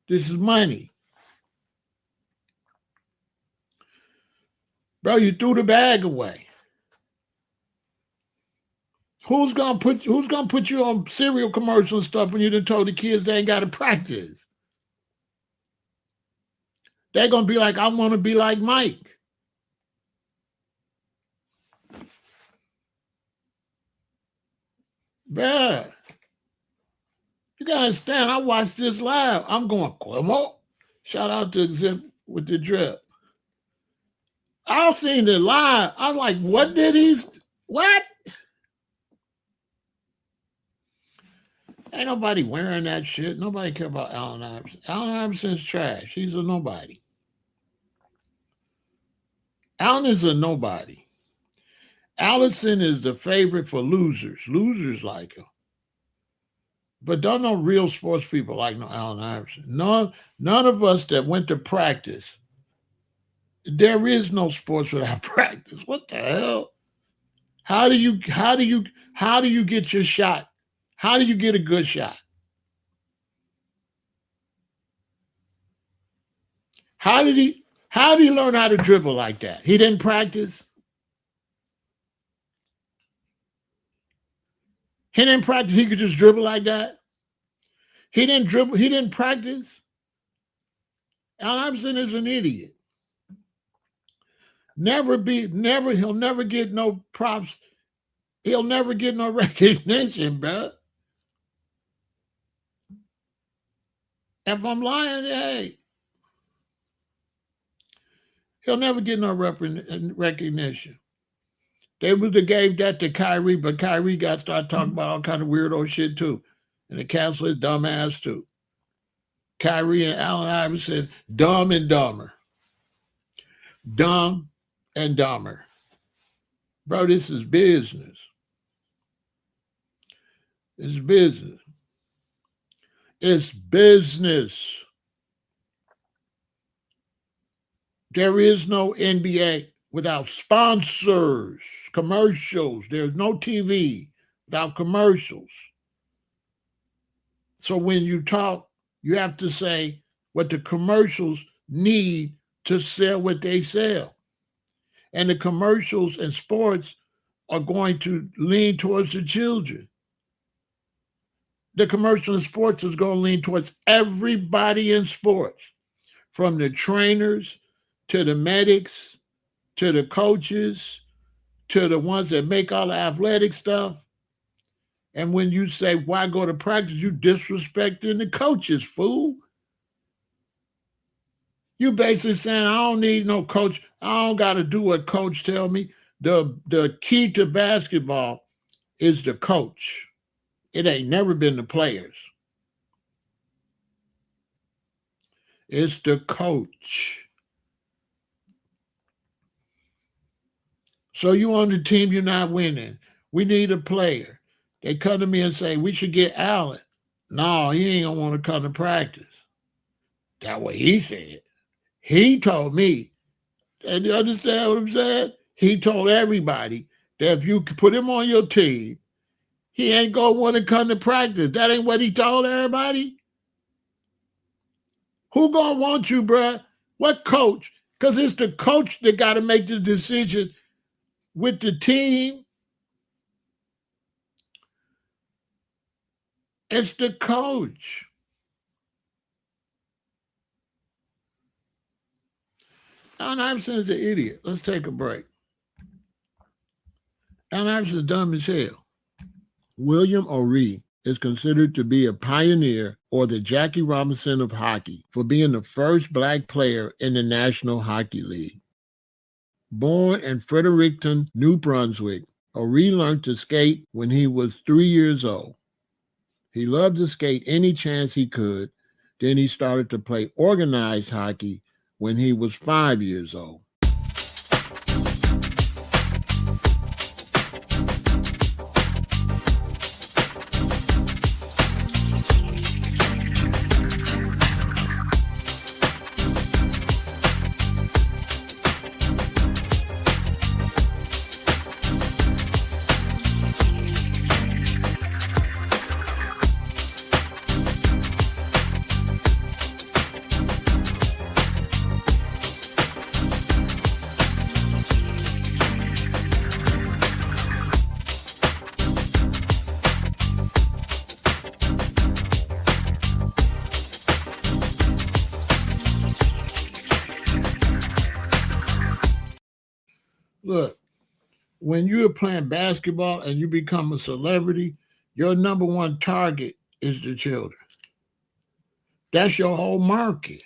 This is money. Bro, you threw the bag away. Who's gonna put you on cereal commercial and stuff when you done told the kids they ain't gotta practice? They're gonna be like, I want to be like Mike. Bruh. You gotta understand, I watched this live. I'm going, come on. Shout out to Zip with the drip. I seen it live. I'm like, what did he? What? Ain't nobody wearing that shit. Nobody care about Allen Iverson. Allen Iverson's trash. He's a nobody. Allen is a nobody. Allison is the favorite for losers. Losers like him. But don't know real sports people like no Allen Iverson. None of us that went to practice. There is no sports without practice. What the hell? How do you get your shot? How do you get a good shot? How did he learn how to dribble like that? He didn't practice. He didn't practice. He could just dribble like that. He didn't dribble. He didn't practice. Allen Iverson is an idiot. He'll never get no props. He'll never get no recognition, bro. If I'm lying, hey, He'll never get no recognition. They would have gave that to Kyrie, but Kyrie got started talking about all kind of weirdo shit too. And the canceled his dumb ass too. Kyrie and Allen Iverson, dumb and dumber. Dumb and dumber. Bro, this is business. It's business. It's business. There is no NBA without sponsors, commercials. There's no TV without commercials. So when you talk, you have to say what the commercials need to sell what they sell. And the commercials and sports are going to lean towards the children. The commercial in sports is going to lean towards everybody in sports, from the trainers to the medics to the coaches to the ones that make all the athletic stuff. And when you say, why go to practice, you disrespecting the coaches, fool. You basically saying, I don't need no coach. I don't got to do what coach tell me. The key to basketball is the coach. It ain't never been the players. It's the coach. So you on the team, you're not winning. We need a player. They come to me and say, we should get Allen. No, he ain't gonna want to come to practice. That's what he said. He told me. And you understand what I'm saying? He told everybody that if you put him on your team, he ain't gonna want to come to practice. That ain't what he told everybody. Who gonna want you, bruh? What coach? Because it's the coach that got to make the decision with the team. It's the coach. Allen Iverson is an idiot. Let's take a break. Allen Iverson is dumb as hell. William O'Ree is considered to be a pioneer, or the Jackie Robinson of hockey, for being the first black player in the National Hockey League. Born in Fredericton, New Brunswick, O'Ree learned to skate when he was 3 years old. He loved to skate any chance he could. Then he started to play organized hockey when he was 5 years old. Look, when you're playing basketball and you become a celebrity, your number one target is the children. That's your whole market.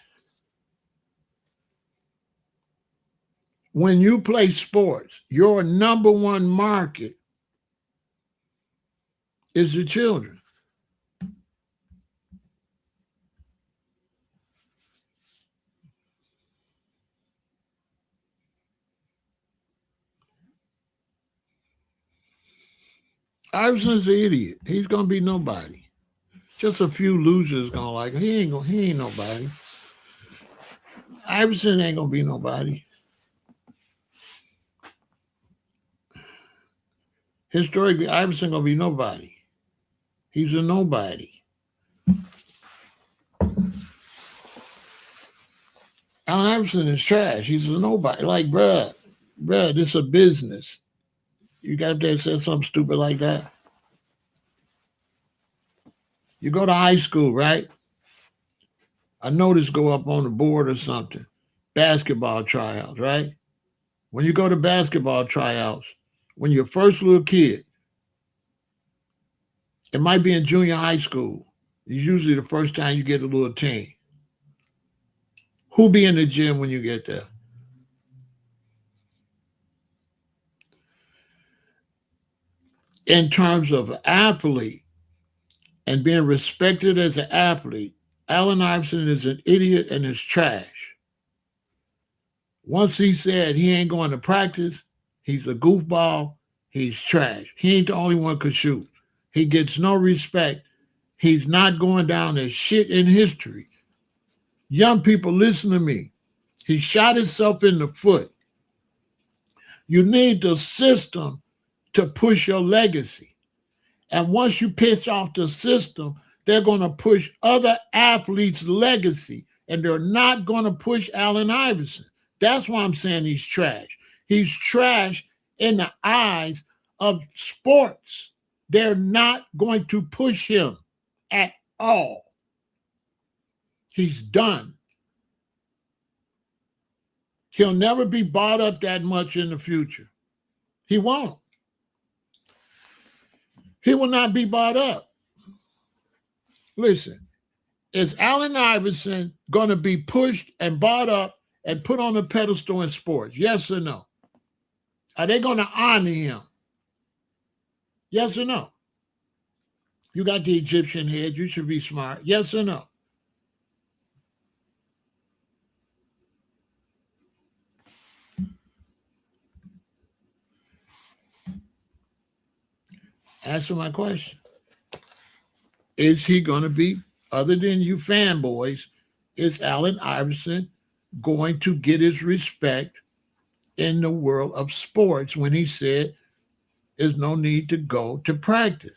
When you play sports, your number one market is the children. Iverson's an idiot. He's gonna be nobody. Just a few losers gonna like him. He ain't nobody. Iverson ain't gonna be nobody. Historically, Iverson gonna be nobody. He's a nobody. Allen Iverson is trash. He's a nobody. Like, bruh, this is a business. You got there and said something stupid like that. You go to high school, right? A notice go up on the board or something. Basketball tryouts, right? When you go to basketball tryouts, when you're first little kid, it might be in junior high school. It's usually the first time you get a little team. Who be in the gym when you get there? in terms of an athlete and being respected as an athlete, Allen Iverson is an idiot and is trash. Once he said he ain't going to practice, he's a goofball, he's trash. He ain't the only one could shoot. He gets no respect. He's not going down as shit in history. Young people, listen to me. He shot himself in the foot. You need the system to push your legacy. And once you piss off the system, they're going to push other athletes' legacy, and they're not going to push Allen Iverson. That's why I'm saying he's trash. He's trash in the eyes of sports. They're not going to push him at all. He's done. He'll never be bought up that much in the future. He won't. He will not be bought up. Listen, is Allen Iverson going to be pushed and bought up and put on a pedestal in sports? Yes or no? Are they going to honor him? Yes or no? You got the Egyptian head. You should be smart. Yes or no? Answer my question. Is he going to be, other than you fanboys, is Allen Iverson going to get his respect in the world of sports when he said there's no need to go to practice?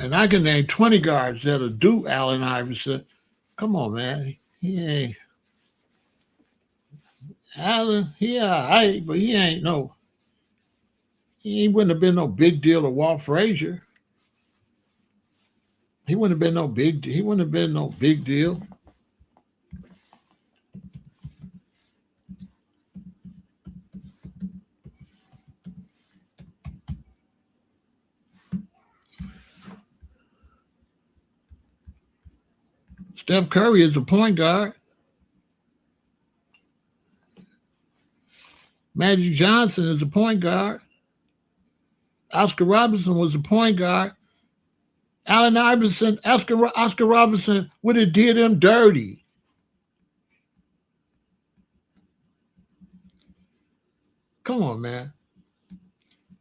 And I can name 20 guards that'll do Allen Iverson. Come on, man. He ain't. Allen, yeah, but he ain't no. He wouldn't have been no big deal to Walt Frazier. He wouldn't have been no big. He wouldn't have been no big deal. Steph Curry is a point guard. Magic Johnson is a point guard. Oscar Robertson was a point guard. Allen Iverson, Oscar Robertson would have did him dirty. Come on, man.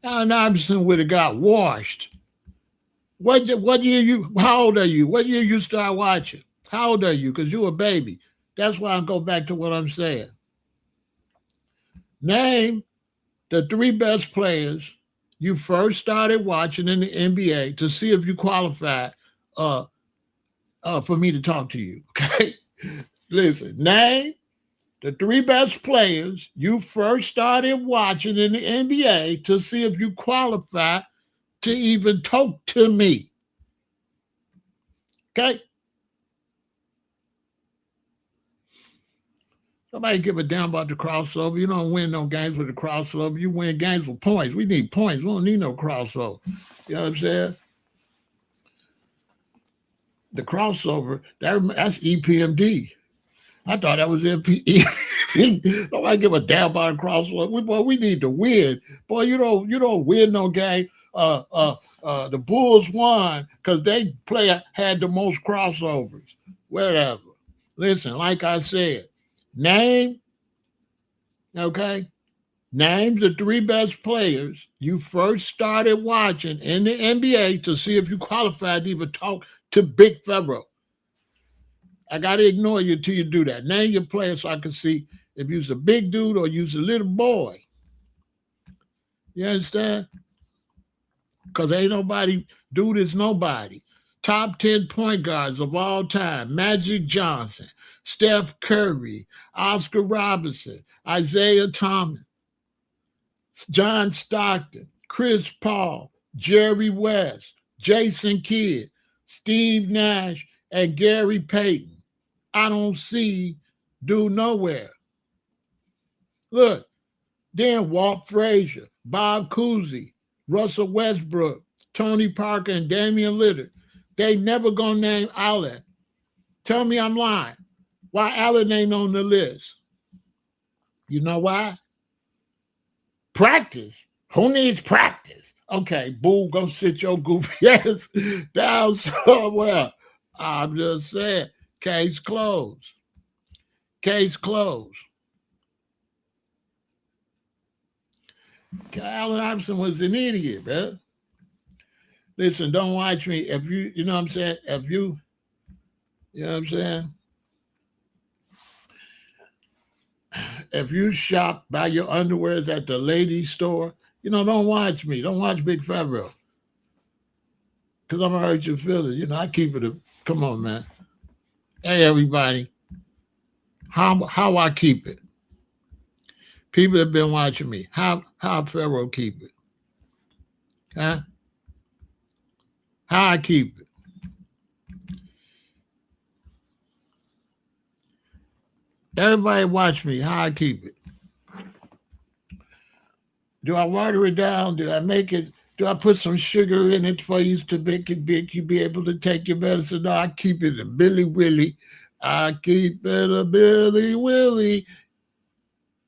Allen Iverson would have got washed. What year you? How old are you? What year you start watching? How old are you? Because you're a baby. That's why I go back to what I'm saying. Name the 3 best players you first started watching in the NBA to see if you qualified for me to talk to you. Okay? Listen, name the 3 best players you first started watching in the NBA to see if you qualify to even talk to me. Okay? Nobody give a damn about the crossover. You don't win no games with the crossover. You win games with points. We need points. We don't need no crossover. You know what I'm saying? The crossover, that's EPMD. I thought that was EPMD. Nobody give a damn about a crossover. We need to win. Boy, you don't win no game. The Bulls won because they had the most crossovers. Whatever. Listen, like I said, name the 3 best players you first started watching in the NBA to see if you qualified to even talk to Big Pharaoh. I got to ignore you till you do that. Name your players so I can see if you's a big dude or you's a little boy. You understand? Because ain't nobody, dude is nobody. Top 10 point guards of all time: Magic Johnson, Steph Curry, Oscar Robertson, Isaiah Thomas, John Stockton, Chris Paul, Jerry West, Jason Kidd, Steve Nash, and Gary Payton. I don't see dude nowhere. Look, then Walt Frazier, Bob Cousy, Russell Westbrook, Tony Parker, and Damian Lillard. They never gonna name Allen. Tell me I'm lying. Why Allen ain't on the list? You know why? Practice. Who needs practice? Okay, boo, go sit your goofy ass down somewhere. I'm just saying. Case closed. Case closed. Allen Iverson was an idiot, man. Listen, don't watch me. If you know what I'm saying? You know what I'm saying? If you shop, buy your underwear at the ladies' store, don't watch me. Don't watch Big Pharaoh. Because I'm going to hurt your feelings. I keep it come on, man. Hey, everybody. How I keep it. People have been watching me. How Pharaoh keep it. Huh? How I keep it. Everybody watch me. How I keep it. Do I water it down? Do I make it? Do I put some sugar in it for you to make it big? You be able to take your medicine? No, I keep it a Billy Willie. I keep it a Billy Willie.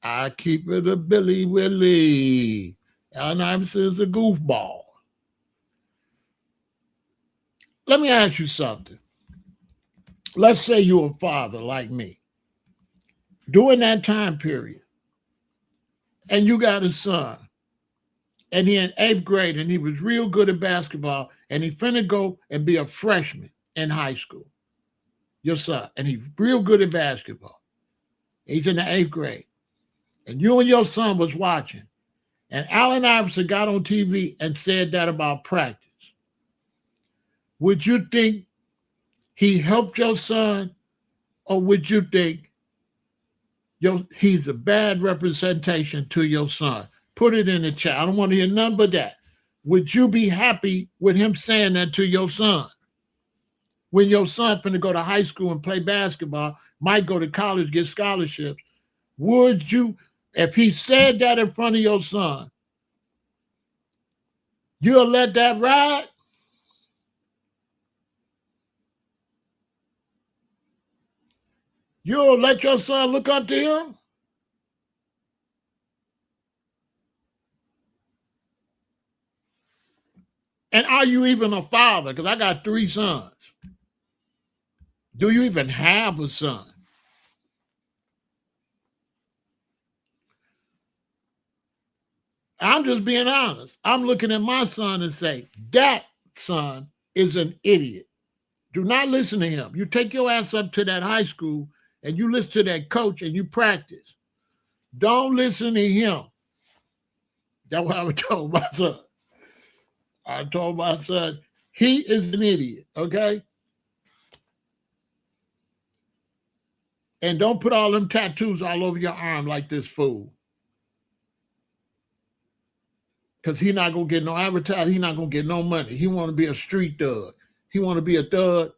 I keep it a Billy Willie. Allen Iverson is a goofball. Let me ask you something. Let's say you're a father like me. During that time period, and you got a son, and he in 8th grade, and he was real good at basketball, and he finna go and be a freshman in high school. Your son, and he's real good at basketball. He's in the 8th grade. And you and your son was watching, and Allen Iverson got on TV and said that about practice. Would you think he helped your son, or would you think he's a bad representation to your son? Put it in the chat. I don't want to hear none but that. Would you be happy with him saying that to your son? When your son finna go to high school and play basketball, might go to college, get scholarships, would you, if he said that in front of your son, you'll let that ride? You'll let your son look up to him? And are you even a father? Because I got 3 sons. Do you even have a son? I'm just being honest. I'm looking at my son and say, that son is an idiot. Do not listen to him. You take your ass up to that high school and you listen to that coach and you practice. Don't listen to him. That's what I told my son. I told my son, he is an idiot, okay? And don't put all them tattoos all over your arm like this fool. Because he's not going to get no advertising. He's not going to get no money. He want to be a street thug. He want to be a thug.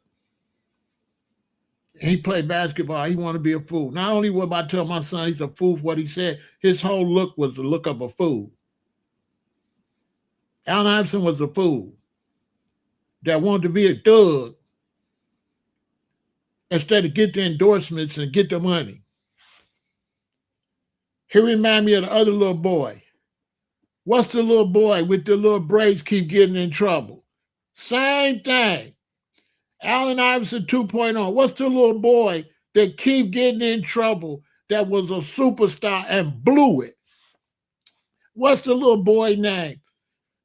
He played basketball. He want to be a fool. Not only would I tell my son he's a fool for what he said, his whole look was the look of a fool. Allen Iverson was a fool that wanted to be a thug instead of get the endorsements and get the money. He remind me of the other little boy. What's the little boy with the little braids keep getting in trouble? Same thing. Allen Iverson 2.0. What's the little boy that keep getting in trouble that was a superstar and blew it? What's the little boy name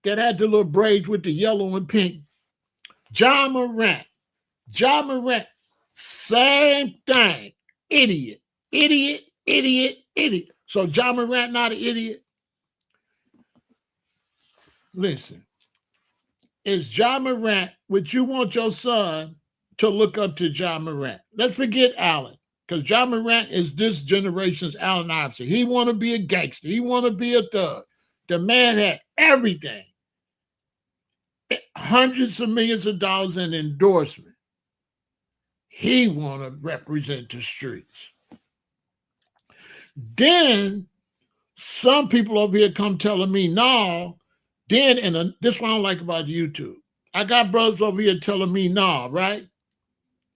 that had the little braids with the yellow and pink? John Morant. John Morant. Same thing. Idiot. Idiot. Idiot. Idiot. So John Morant not an idiot? Listen. Is John Morant, would you want your son to look up to John Morant? Let's forget Allen, because John Morant is this generation's Allen Iverson. He want to be a gangster. He want to be a thug. The man had everything. Hundreds of millions of dollars in endorsement. He want to represent the streets. Then some people over here come telling me, no. Then, this is what I don't like about YouTube. I got brothers over here telling me, no, right?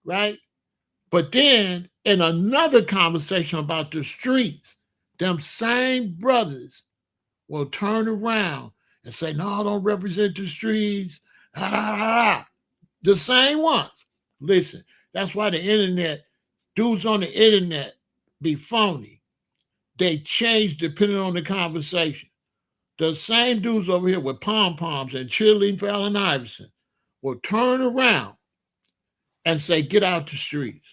Right? But then In another conversation about the streets, them same brothers will turn around and say, no, I don't represent the streets. Ah, ah, ah. The same ones. Listen, that's why the internet, dudes on the internet be phony. They change depending on the conversation. The same dudes over here with pom-poms and cheerleading for Allen Iverson will turn around and say, get out the streets.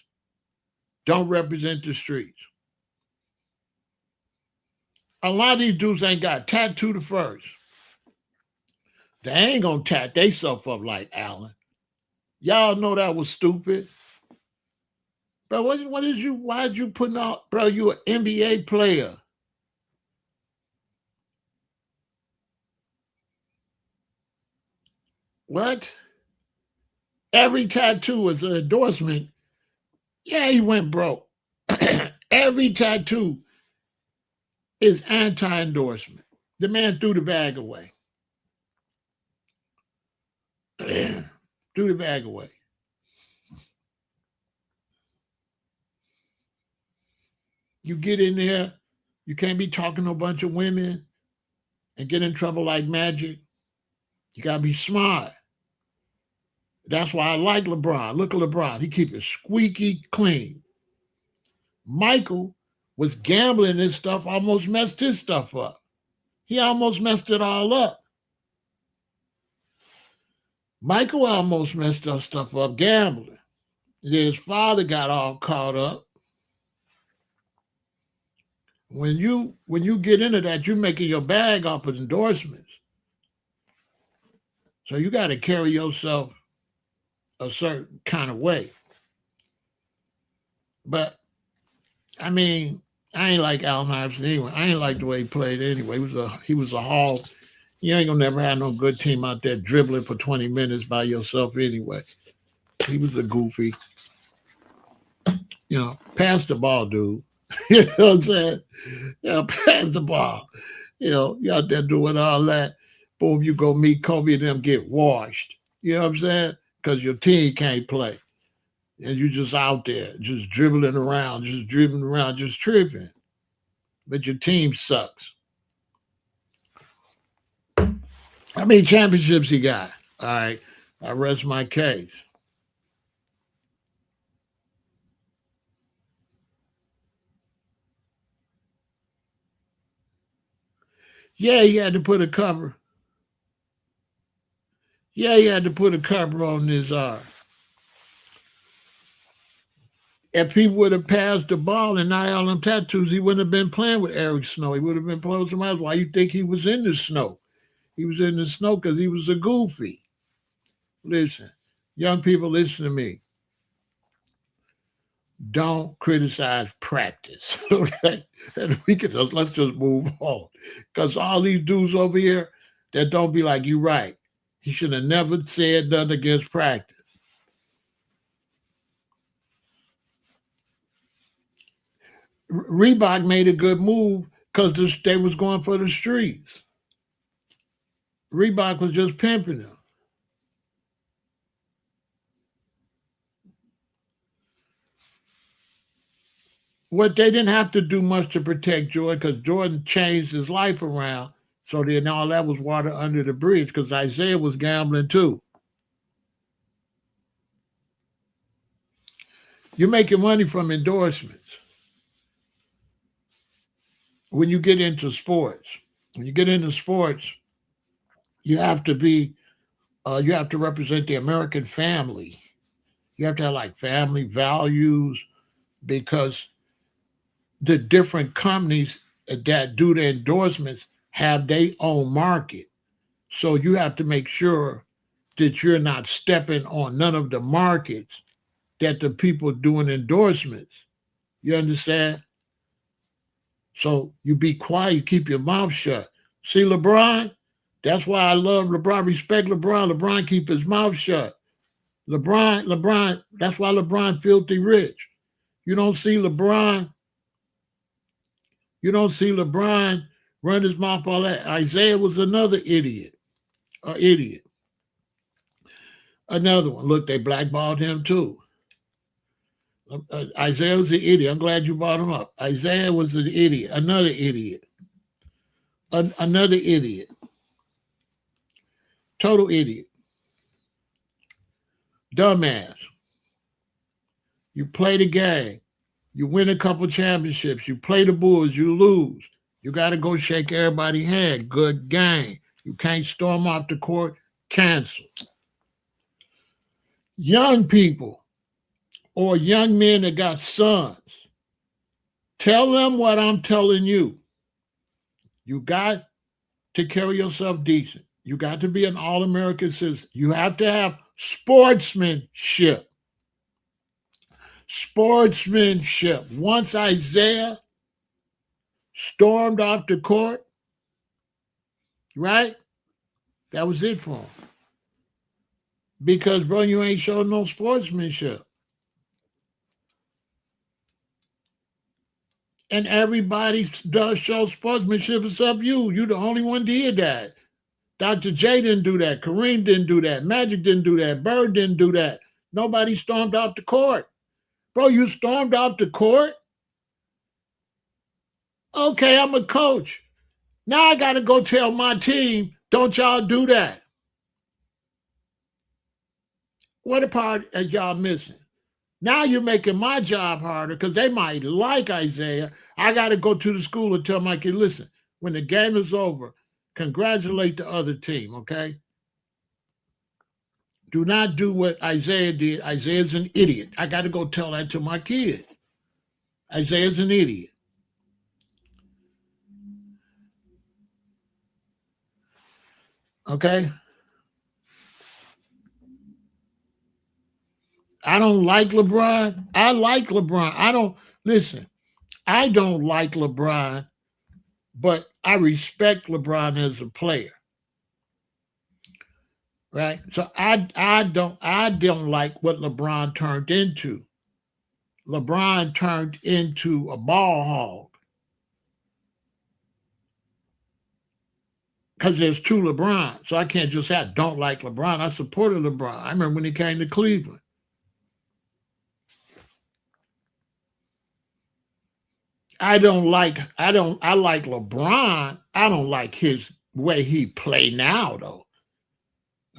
Don't represent the streets. A lot of these dudes ain't got tattoo the first. They ain't gonna tat theyself up like Allen. Y'all know that was stupid. Bro, why'd you putting out, bro, you an NBA player. What? Every tattoo is an endorsement. Yeah, he went broke. Every tattoo is anti-endorsement. The man threw the bag away. Threw the bag away. You get in there, you can't be talking to a bunch of women and get in trouble like Magic. You gotta be smart. That's why I like LeBron. Look at LeBron. He keep it squeaky clean. Michael was gambling and stuff, almost messed his stuff up. He almost messed it all up. Michael almost messed that stuff up gambling. His father got all caught up. When you get into that, you're making your bag off of endorsements. So you got to carry yourself a certain kind of way. But I mean, I ain't like Allen Iverson anyway. I ain't like the way he played anyway. He was a hog. You ain't gonna never have no good team out there dribbling for 20 minutes by yourself anyway. He was a goofy. Pass the ball, dude. You know what I'm saying? Pass the ball. You out there doing all that. Boom, you go meet Kobe and them get washed. You know what I'm saying? Because your team can't play. And you just out there, just dribbling around, just tripping. But your team sucks. How many championships he got? All right, I rest my case. Yeah, he had to put a cover. Yeah, he had to put a cover on his if he would have passed the ball and not all them tattoos, he wouldn't have been playing with Eric Snow. He would have been playing with somebody else. Why you think he was in the snow? He was in the snow because he was a goofy. Listen, young people, listen to me. Don't criticize practice. Okay? And let's just move on. Because all these dudes over here that don't be like, you right. He should have never said nothing against practice. Reebok made a good move because they was going for the streets. Reebok was just pimping them. What they didn't have to do much to protect Jordan because Jordan changed his life around. So then all that was water under the bridge because Isaiah was gambling too. You're making money from endorsements. When you get into sports, you have to you have to represent the American family. You have to have like family values because the different companies that do the endorsements have their own market. So you have to make sure that you're not stepping on none of the markets that the people doing endorsements. You understand? So you be quiet, you keep your mouth shut. See LeBron? That's why I love LeBron, respect LeBron. LeBron keep his mouth shut. LeBron, that's why LeBron filthy rich. You don't see LeBron, you don't see LeBron run his mouth all that. Isaiah was another idiot. An idiot. Another one. Look, they blackballed him too. Isaiah was an idiot. I'm glad you brought him up. Isaiah was an idiot. Another idiot. Another idiot. Total idiot. Dumbass. You play the game. You win a couple championships. You play the Bulls. You lose. You got to go shake everybody's hand. Good game. You can't storm off the court. Cancel. Young people or young men that got sons, tell them what I'm telling you. You got to carry yourself decent. You got to be an all-American citizen. You have to have sportsmanship. Sportsmanship. Once Isaiah stormed off the court, right? That was it for him. Because, bro, you ain't showing no sportsmanship. And everybody does show sportsmanship except you. You the only one did that. Dr. J didn't do that. Kareem didn't do that. Magic didn't do that. Bird didn't do that. Nobody stormed off the court. Bro, you stormed off the court? Okay, I'm a coach. Now I got to go tell my team, don't y'all do that. What part are y'all missing? Now you're making my job harder because they might like Isaiah. I got to go to the school and tell my kid, listen, when the game is over, congratulate the other team, okay? Do not do what Isaiah did. Isaiah's an idiot. I got to go tell that to my kid. Isaiah's an idiot. Okay? I don't like LeBron. I like LeBron. I don't like LeBron, but I respect LeBron as a player. Right? So I don't like what LeBron turned into. LeBron turned into a ball hog. Because there's two LeBron. So I can't just say I don't like LeBron. I supported LeBron. I remember when he came to Cleveland. I like LeBron. I don't like his way he play now, though.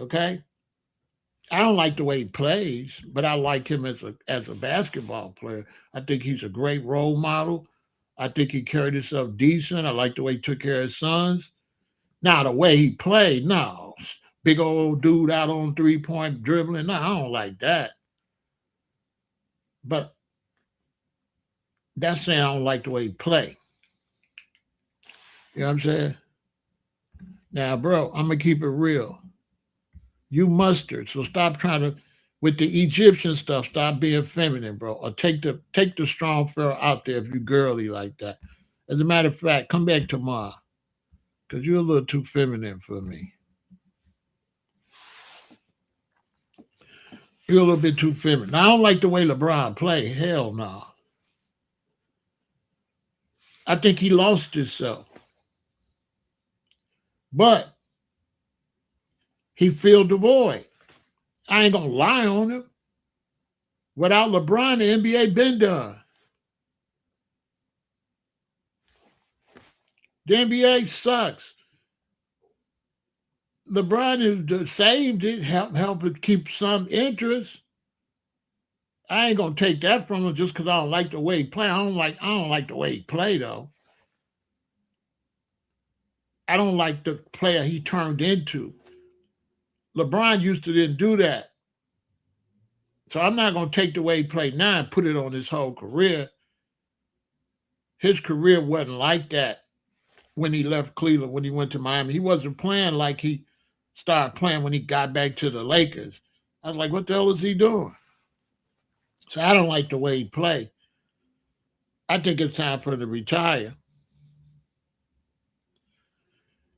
Okay? I don't like the way he plays, but I like him as a basketball player. I think he's a great role model. I think he carried himself decent. I like the way he took care of his sons. Now, the way he played, no. Big old dude out on three-point dribbling. No, I don't like that. But that's saying I don't like the way he play. You know what I'm saying? Now, bro, I'm going to keep it real. You mustard, so stop trying to, with the Egyptian stuff, stop being feminine, bro. Or take the strong Pharaoh out there if you girly like that. As a matter of fact, come back tomorrow. Because you're a little too feminine for me. You're a little bit too feminine. Now, I don't like the way LeBron play. Hell no. I think he lost himself. But he filled the void. I ain't going to lie on him. Without LeBron, the NBA been done. The NBA sucks. LeBron is saved it, help it keep some interest. I ain't gonna take that from him just because I don't like the way he play. I don't like the way he play though. I don't like the player he turned into. LeBron used to didn't do that. So I'm not gonna take the way he played now and put it on his whole career. His career wasn't like that when he left Cleveland, when he went to Miami. He wasn't playing like he started playing when he got back to the Lakers. I was like, what the hell is he doing? So I don't like the way he played. I think it's time for him to retire.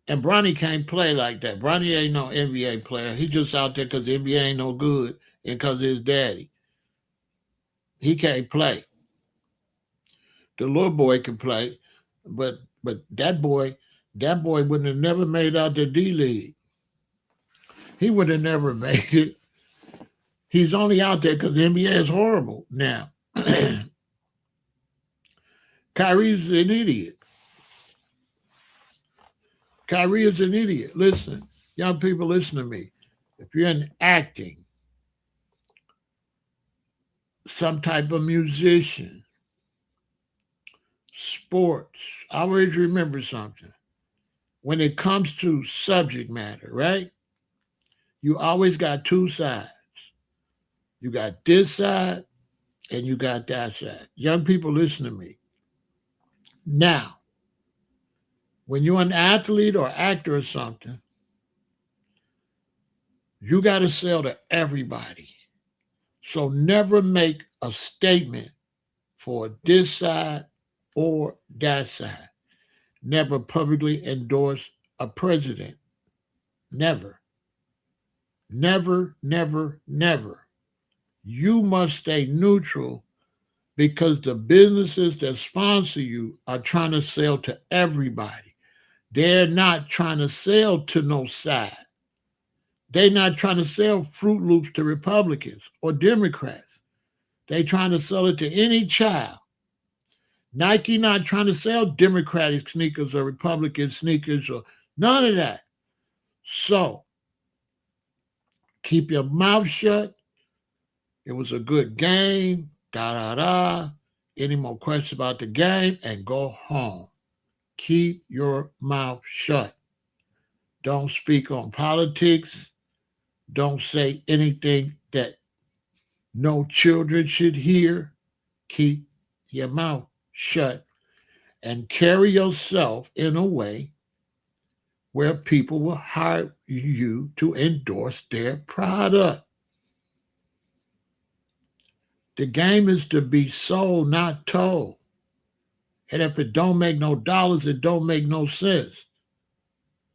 And Bronny can't play like that. Bronny ain't no NBA player. He just out there because the NBA ain't no good and because of his daddy. He can't play. The little boy can play, but that boy wouldn't have never made out the D-League. He would have never made it. He's only out there because the NBA is horrible now. Kyrie's an idiot. Kyrie is an idiot. Listen, young people, listen to me. If you're in acting, some type of musician, sports, always remember something. When it comes to subject matter, right? You always got two sides. You got this side and you got that side. Young people, listen to me. Now, when you're an athlete or actor or something, you got to sell to everybody. So never make a statement for this side or that side. Never publicly endorse a president. Never. Never, never, never. You must stay neutral because the businesses that sponsor you are trying to sell to everybody. They're not trying to sell to no side. They're not trying to sell Fruit Loops to Republicans or Democrats. They're trying to sell it to any child. Nike not trying to sell Democratic sneakers or Republican sneakers or none of that. So keep your mouth shut. It was a good game. Da da da. Any more questions about the game? And go home. Keep your mouth shut. Don't speak on politics. Don't say anything that no children should hear. Keep your mouth shut and carry yourself in a way where people will hire you to endorse their product. The game is to be sold, not told. And if it don't make no dollars, it don't make no sense.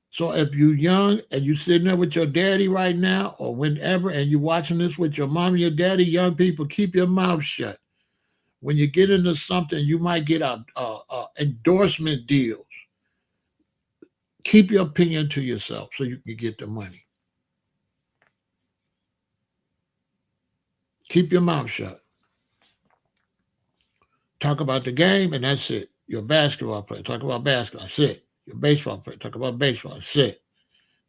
So if you're young and you sitting there with your daddy right now or whenever and you're watching this with your mom and your daddy, young people, keep your mouth shut. When you get into something, you might get a endorsement deals. Keep your opinion to yourself so you can get the money. Keep your mouth shut. Talk about the game, and that's it. You're a basketball player. Talk about basketball. That's it. You're a baseball player. Talk about baseball. That's it.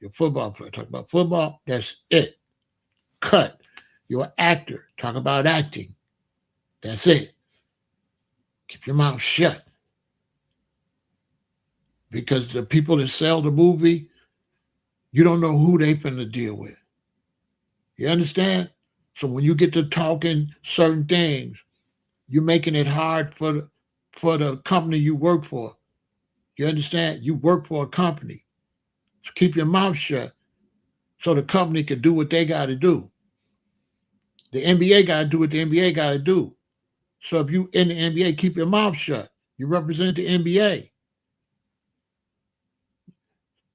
You're a football player. Talk about football. That's it. Cut. You're an actor. Talk about acting. That's it. Keep your mouth shut. Because the people that sell the movie, you don't know who they finna deal with. You understand? So when you get to talking certain things, you're making it hard for the company you work for. You understand? You work for a company. So keep your mouth shut so the company can do what they got to do. The NBA got to do what the NBA got to do. So if you in the NBA, keep your mouth shut. You represent the NBA.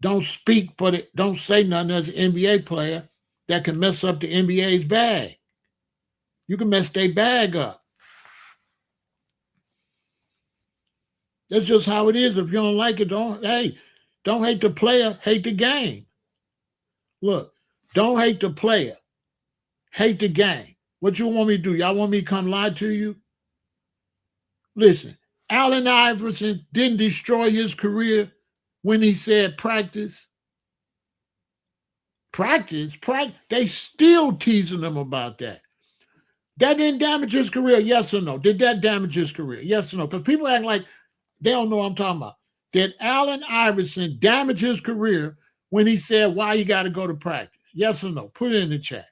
Don't speak for the, don't say nothing as an NBA player that can mess up the NBA's bag. You can mess their bag up. That's just how it is. If you don't like it, don't hate the player, hate the game. Look, don't hate the player, hate the game. What you want me to do? Y'all want me to come lie to you? Listen, Allen Iverson didn't destroy his career when he said practice. Practice. They still teasing him about that. That didn't damage his career, yes or no? Did that damage his career? Yes or no? Because people act like they don't know what I'm talking about. Did Allen Iverson damage his career when he said, why you got to go to practice? Yes or no? Put it in the chat.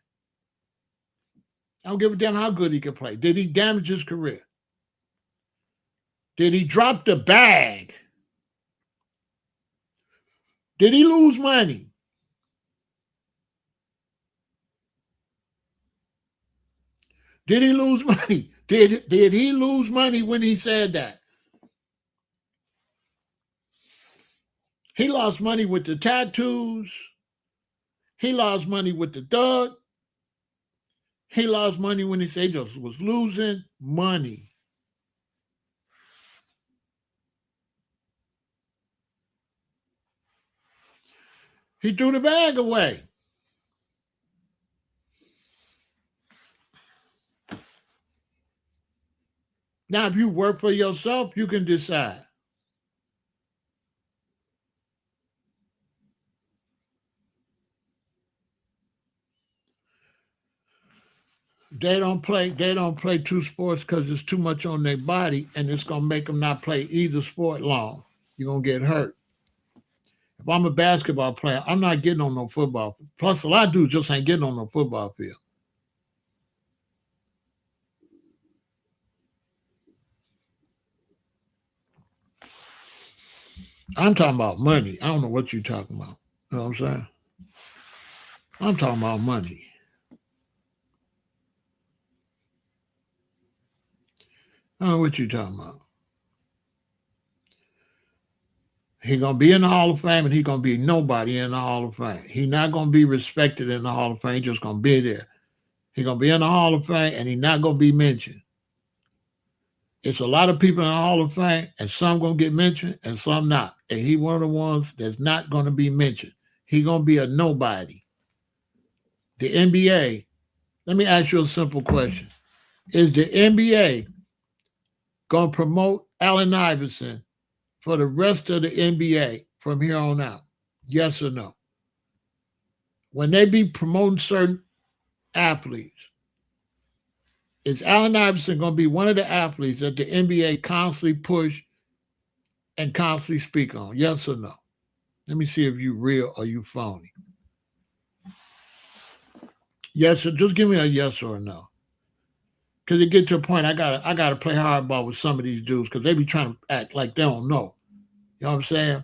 I don't give a damn how good he can play. Did he damage his career? Did he drop the bag? Did he lose money? Did he lose money? Did he lose money when he said that? He lost money with the tattoos. He lost money with the thug. He lost money when he said he just was losing money. He threw the bag away. Now, if you work for yourself, you can decide. They don't play two sports because it's too much on their body and it's gonna make them not play either sport long. You're gonna get hurt. If I'm a basketball player, I'm not getting on no football. Plus, a lot of dudes just ain't getting on no football field. I'm talking about money. I don't know what you're talking about. You know what I'm saying? I'm talking about money. I don't know what you're talking about. He gonna be in the Hall of Fame and he gonna be nobody in the Hall of Fame. He not gonna be respected in the Hall of Fame. He just gonna be there. He gonna be in the Hall of Fame and he not gonna be mentioned. It's a lot of people in the Hall of Fame, and some gonna get mentioned and some not. And he one of the ones that's not gonna be mentioned. He gonna be a nobody. The NBA. Let me ask you a simple question: is the NBA gonna promote Allen Iverson for the rest of the NBA from here on out? Yes or no? When they be promoting certain athletes, is Allen Iverson going to be one of the athletes that the NBA constantly push and constantly speak on? Yes or no? Let me see if you real or you phony. Yes, or just give me a yes or a no. Because it get to a point I gotta play hardball with some of these dudes because they be trying to act like they don't know. You know what I'm saying?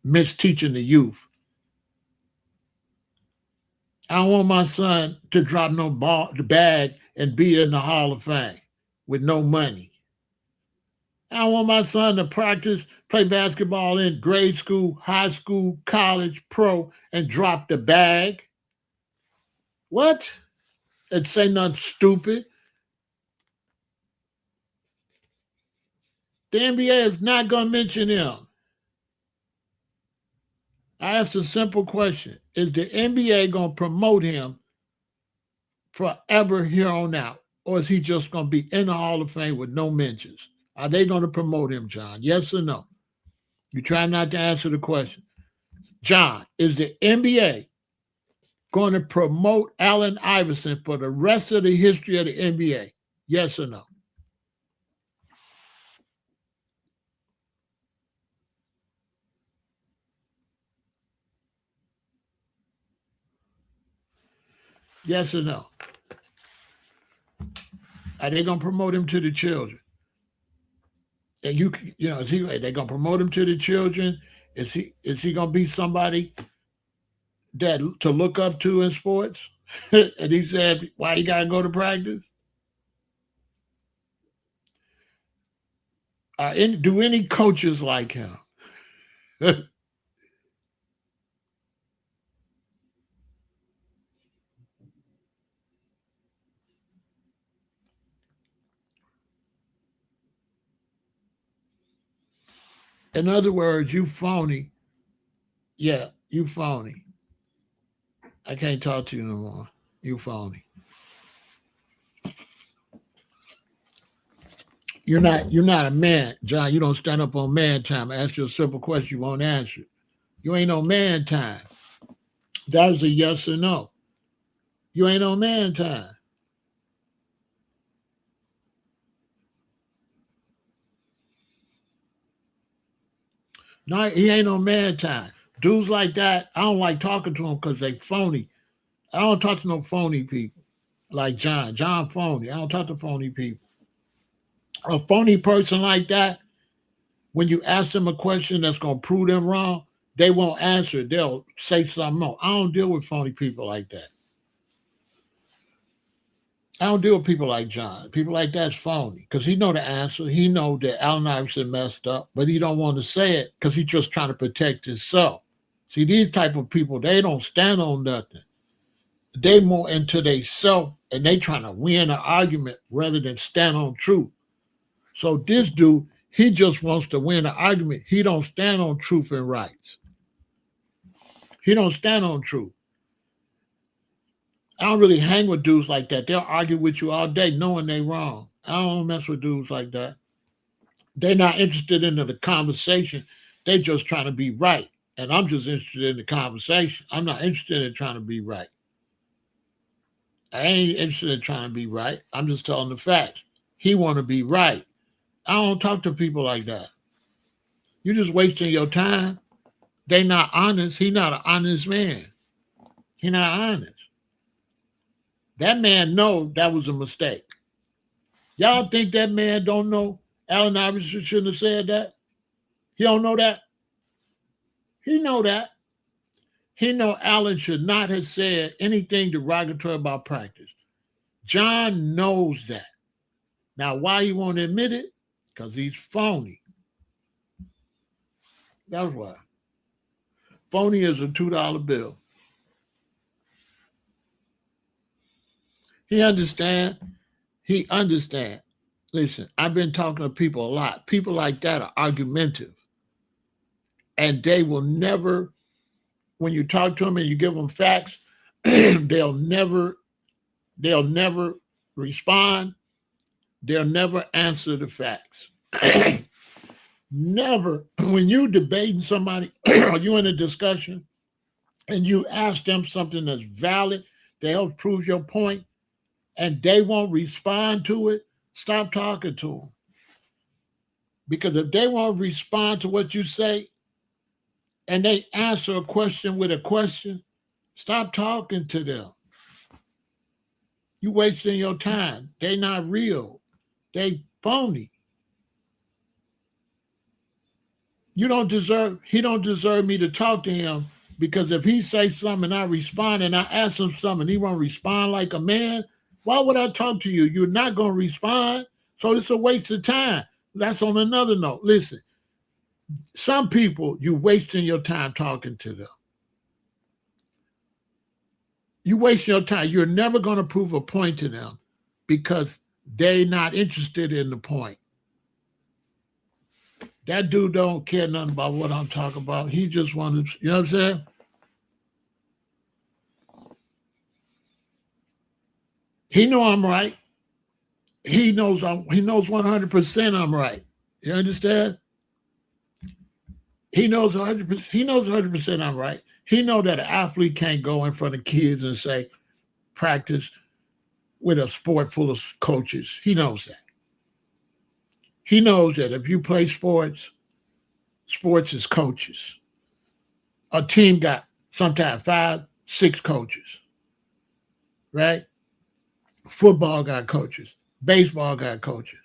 Misteaching the youth. I don't want my son to drop no ball, the bag, and be in the Hall of Fame with no money. I don't want my son to practice, play basketball in grade school, high school, college, pro, and drop the bag. What? And say nothing stupid. The NBA is not going to mention him. I asked a simple question: is the NBA going to promote him forever here on out? Or is he just going to be in the Hall of Fame with no mentions? Are they going to promote him, John? Yes or no? You try not to answer the question. John, is the NBA going to promote Allen Iverson for the rest of the history of the NBA? Yes or no? Yes or no? Are they going to promote him to the children? And you know, is he? Are they going to promote him to the children? Is he going to be somebody that to look up to in sports? And he said, "Why you got to go to practice?" Do any coaches like him? In other words, you phony. Yeah, you phony. I can't talk to you no more. You phony. You're not a man, John. You don't stand up on man time. I ask you a simple question, you won't answer. You ain't on man time. That is a yes or no. You ain't on man time. No, he ain't on man time. Dudes like that, I don't like talking to them because they phony. I don't talk to no phony people like John. John phony. I don't talk to phony people. A phony person like that, when you ask them a question that's gonna prove them wrong, they won't answer. They'll say something else. I don't deal with phony people like that. I don't deal with people like John. People like that's phony because he know the answer. He know that Allen Iverson messed up, but he don't want to say it because he's just trying to protect himself. See, these type of people, they don't stand on nothing. They more into they self and they trying to win an argument rather than stand on truth. So this dude, he just wants to win an argument. He don't stand on truth and rights. He don't stand on truth. I don't really hang with dudes like that. They'll argue with you all day knowing they wrong. I don't mess with dudes like that. They're not interested in the conversation. They just trying to be right. And I'm just interested in the conversation. I'm not interested in trying to be right. I ain't interested in trying to be right. I'm just telling the facts. He want to be right. I don't talk to people like that. You're just wasting your time. They not honest. He not an honest man. He not honest. That man know that was a mistake. Y'all think that man don't know Allen Iverson shouldn't have said that? He don't know that? He know that. He know Allen should not have said anything derogatory about practice. John knows that. Now, why he won't admit it? Because he's phony. That's why. Phony is a $2 bill. He understand. He understand. Listen, I've been talking to people a lot. People like that are argumentative. And they will never, when you talk to them and you give them facts, they'll never respond. They'll never answer the facts. Never. When you debating somebody or you in a discussion and you ask them something that's valid, they help prove your point, and they won't respond to it, stop talking to them. Because if they won't respond to what you say and they answer a question with a question, stop talking to them. You wasting your time. They not real. They phony. He don't deserve me to talk to him, because if he say something and I respond and I ask him something and he won't respond like a man, why would I talk to you? You're not going to respond. So it's a waste of time. That's on another note. Listen, some people, you're wasting your time talking to them. You waste your time. You're never going to prove a point to them because they're not interested in the point. That dude don't care nothing about what I'm talking about. He just wanted, you know what I'm saying? He know I'm right. He knows 100% I'm right. You understand? He knows 100%. He knows 100% I'm right. He know that an athlete can't go in front of kids and say practice with a sport full of coaches. He knows that. He knows that if you play sports, sports is coaches. A team got sometimes 5, 6 coaches, right? Football got coaches. Baseball got coaches.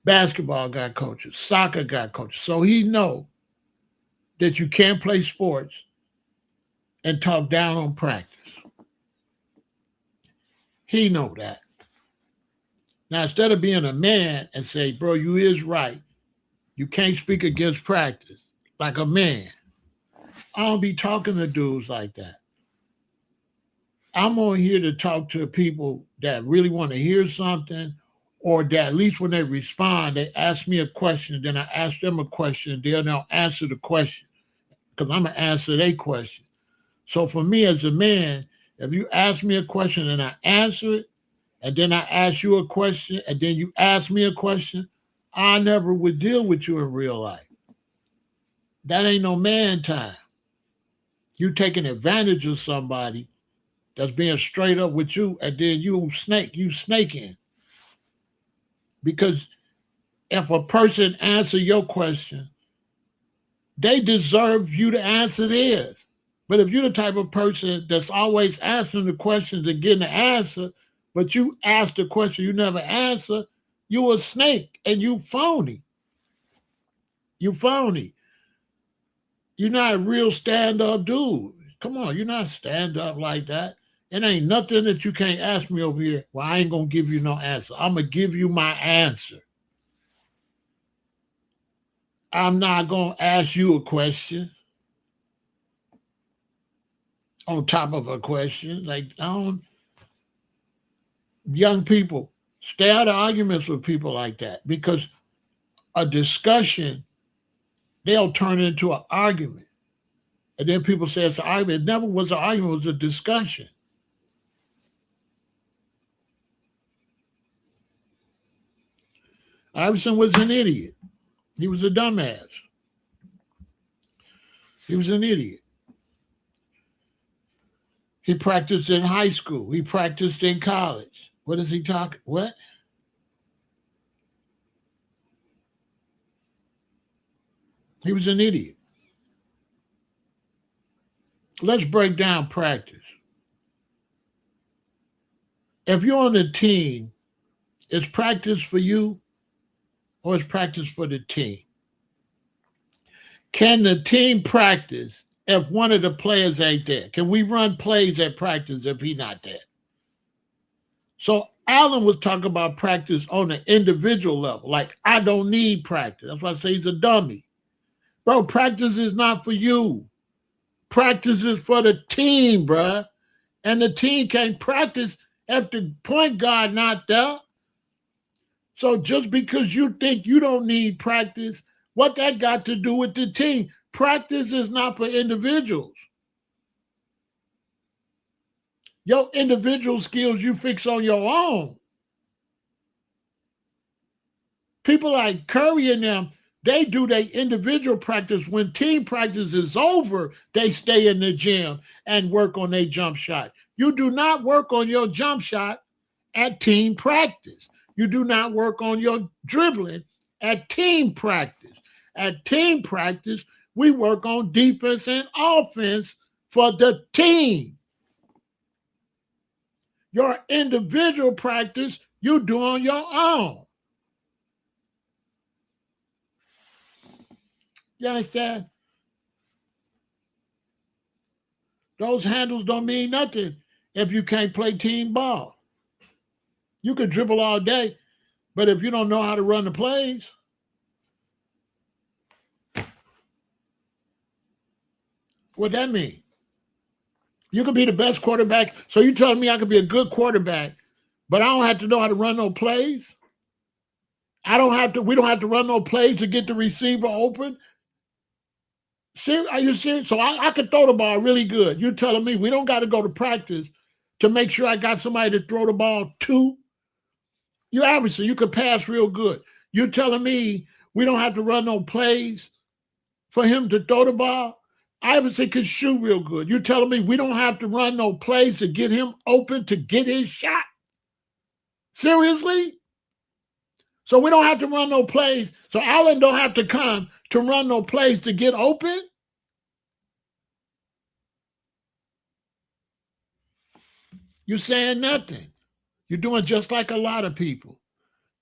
Basketball got coaches. Soccer got coaches. So he know that you can't play sports and talk down on practice. He know that. Now, instead of being a man and say, bro, you is right, you can't speak against practice like a man. I don't be talking to dudes like that. I'm on here to talk to people that really want to hear something, or that at least when they respond, they ask me a question, then I ask them a question, they'll now answer the question because I'm going to answer their question. So for me as a man, if you ask me a question and I answer it, and then I ask you a question, and then you ask me a question, I never would deal with you in real life. That ain't no man time. You taking advantage of somebody that's being straight up with you, and then you snaking. Because if a person answer your question, they deserve you to answer theirs. But if you're the type of person that's always asking the questions and getting the answer, but you ask the question, you never answer, you a snake and you phony. You phony. You're not a real stand-up dude. Come on, you're not stand-up like that. It ain't nothing that you can't ask me over here. Well, I ain't going to give you no answer. I'm going to give you my answer. I'm not going to ask you a question on top of a question. Like, young people, stay out of arguments with people like that, because a discussion, they'll turn it into an argument. And then people say it's an argument. It never was an argument, it was a discussion. Iverson was an idiot. He was a dumbass. He was an idiot. He practiced in high school. He practiced in college. What is he talking? What? He was an idiot. Let's break down practice. If you're on a team, is practice for you or is practice for the team? Can the team practice if one of the players ain't there? Can we run plays at practice if he's not there? So Allen was talking about practice on an individual level. Like, I don't need practice. That's why I say he's a dummy. Bro, practice is not for you. Practice is for the team, bruh. And the team can't practice if the point guard not there. So just because you think you don't need practice, what that got to do with the team? Practice is not for individuals. Your individual skills you fix on your own. People like Curry and them, they do their individual practice. When team practice is over, they stay in the gym and work on their jump shot. You do not work on your jump shot at team practice. You do not work on your dribbling at team practice. At team practice, we work on defense and offense for the team. Your individual practice, you do on your own. You understand? Those handles don't mean nothing if you can't play team ball. You could dribble all day, but if you don't know how to run the plays, what that mean? You could be the best quarterback. So you telling me I could be a good quarterback, but I don't have to know how to run no plays? We don't have to run no plays to get the receiver open? Are you serious? So I could throw the ball really good. You're telling me we don't got to go to practice to make sure I got somebody to throw the ball to? You obviously, you could pass real good. You're telling me we don't have to run no plays for him to throw the ball? Iverson could shoot real good. You're telling me we don't have to run no plays to get him open to get his shot? Seriously? So we don't have to run no plays. So Allen don't have to come to run no plays to get open? You're saying nothing. You're doing just like a lot of people.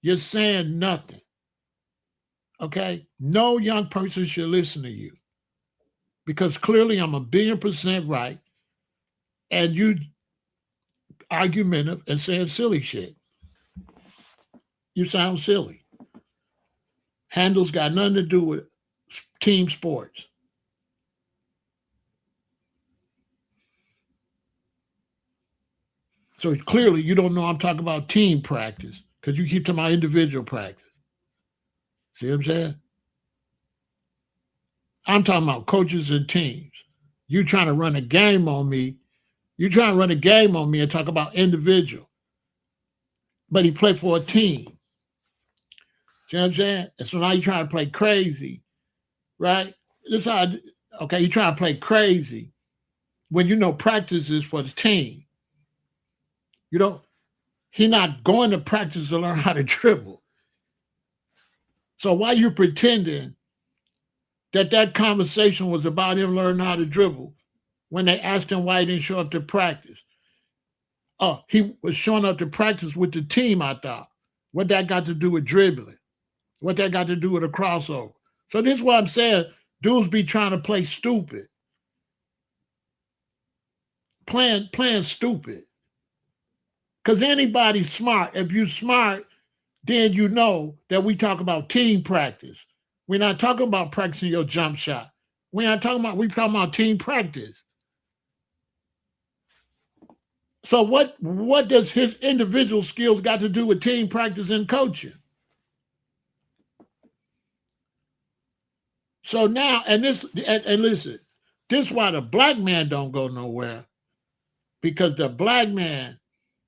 You're saying nothing. Okay? No young person should listen to you because clearly I'm 1,000,000,000% right and you argumentative and saying silly shit. You sound silly. Handles got nothing to do with team sports. So clearly you don't know I'm talking about team practice because you keep talking about individual practice. See what I'm saying? I'm talking about coaches and teams. You trying to run a game on me. You trying to run a game on me and talk about individual. But he played for a team. See what I'm saying? And so now you're trying to play crazy, right? This how okay, you're trying to play crazy when you know practice is for the team. You know, he's not going to practice to learn how to dribble. So why you pretending that conversation was about him learning how to dribble when they asked him why he didn't show up to practice? Oh, he was showing up to practice with the team, I thought. What that got to do with dribbling? What that got to do with a crossover? So this is what I'm saying. Dudes be trying to play stupid. Playing stupid. Because anybody's smart. If you smart, then you know that we talk about team practice. We're not talking about practicing your jump shot. We're talking about team practice. So what does his individual skills got to do with team practice and coaching? So now, and listen, this is why the black man don't go nowhere, because the black man,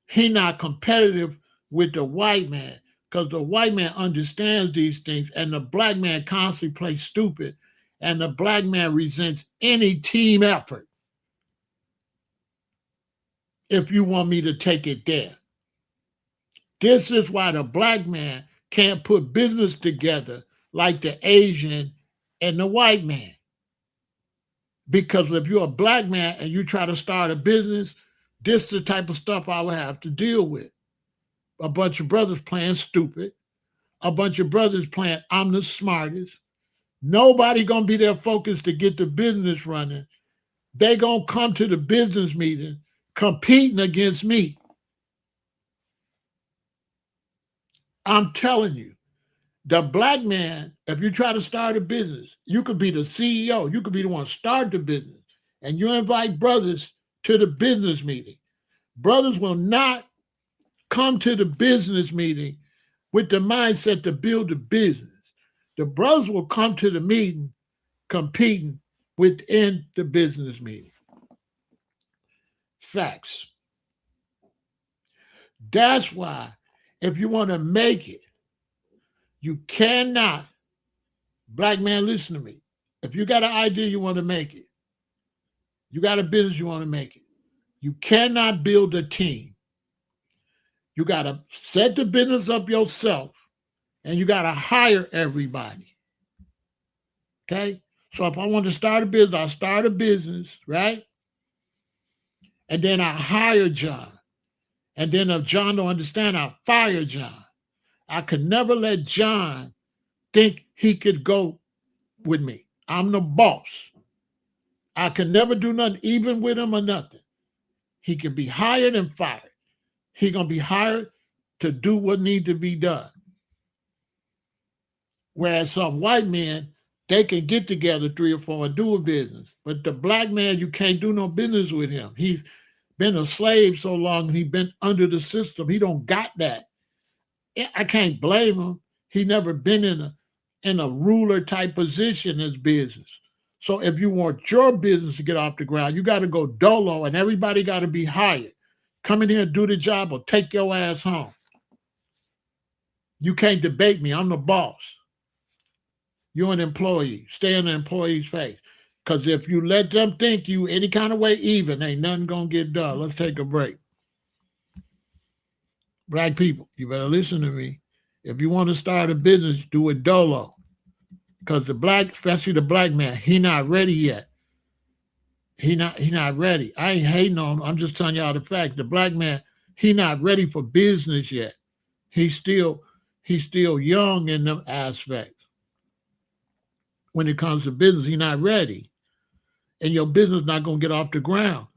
he not competitive with the white man. because the white man understands these things and the black man constantly plays stupid, and the black man resents any team effort. If you want me to take it there, this is why the black man can't put business together like the Asian and the white man. Because if you're a black man and you try to start a business, this is the type of stuff I would have to deal with. A bunch of brothers playing stupid, a bunch of brothers playing I'm the smartest. Nobody gonna be there focused to get the business running. They gonna come to the business meeting competing against me. I'm telling you, the black man, if you try to start a business, you could be the CEO, you could be the one to start the business, and you invite brothers to the business meeting. Brothers will not come to the business meeting with the mindset to build a business. The brothers will come to the meeting competing within the business meeting. Facts. That's why if you want to make it, you cannot, black man, listen to me. If you got an idea you want to make it, you got a business you want to make it, you cannot build a team. You got to set the business up yourself, and you got to hire everybody. Okay? So if I want to start a business, I'll start a business, right? And then I hire John. And then if John don't understand, I'll fire John. I could never let John think he could go with me. I'm the boss. I could never do nothing even with him or nothing. He could be hired and fired. He gonna be hired to do what need to be done. Whereas some white men, they can get together 3 or 4 and do a business. But the black man, you can't do no business with him. He's been a slave so long, he's been under the system. He don't got that. I can't blame him. He never been in a ruler type position as business. So if you want your business to get off the ground, you got to go dolo, and everybody got to be hired. Come in here and do the job or take your ass home. You can't debate me. I'm the boss. You're an employee. Stay in the employee's face. Because if you let them think you any kind of way even, ain't nothing going to get done. Let's take a break. Black people, you better listen to me. If you want to start a business, do it dolo. Because the black, especially the black man, he not ready yet. He not ready. I ain't hating on him. I'm just telling y'all the fact. The black man, he not ready for business yet. He's still young in them aspects. When it comes to business, he not ready. And your business not going to get off the ground.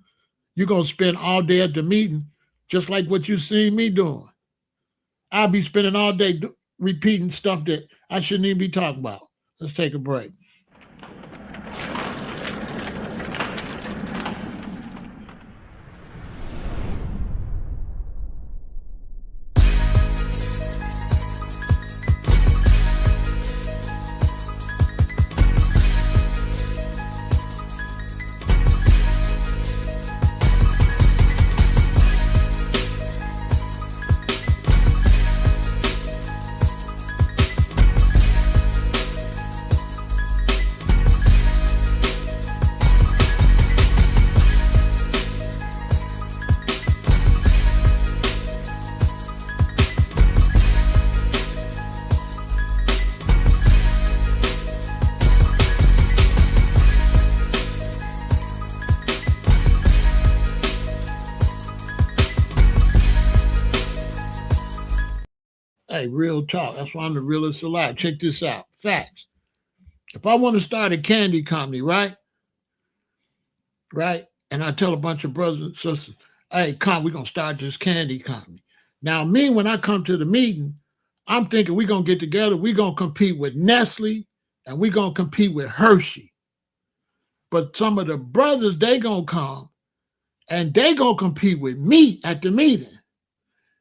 You're going to spend all day at the meeting, just like what you seen me doing. I'll be spending all day repeating stuff that I shouldn't even be talking about. Let's take a break. Hey, real talk. That's why I'm the realest alive. Check this out. Facts. If I want to start a candy company, right? And I tell a bunch of brothers and sisters, hey, come, we're going to start this candy company. Now, me, when I come to the meeting, I'm thinking we're going to get together. We're going to compete with Nestle and we're going to compete with Hershey. But some of the brothers, they going to come and they going to compete with me at the meeting.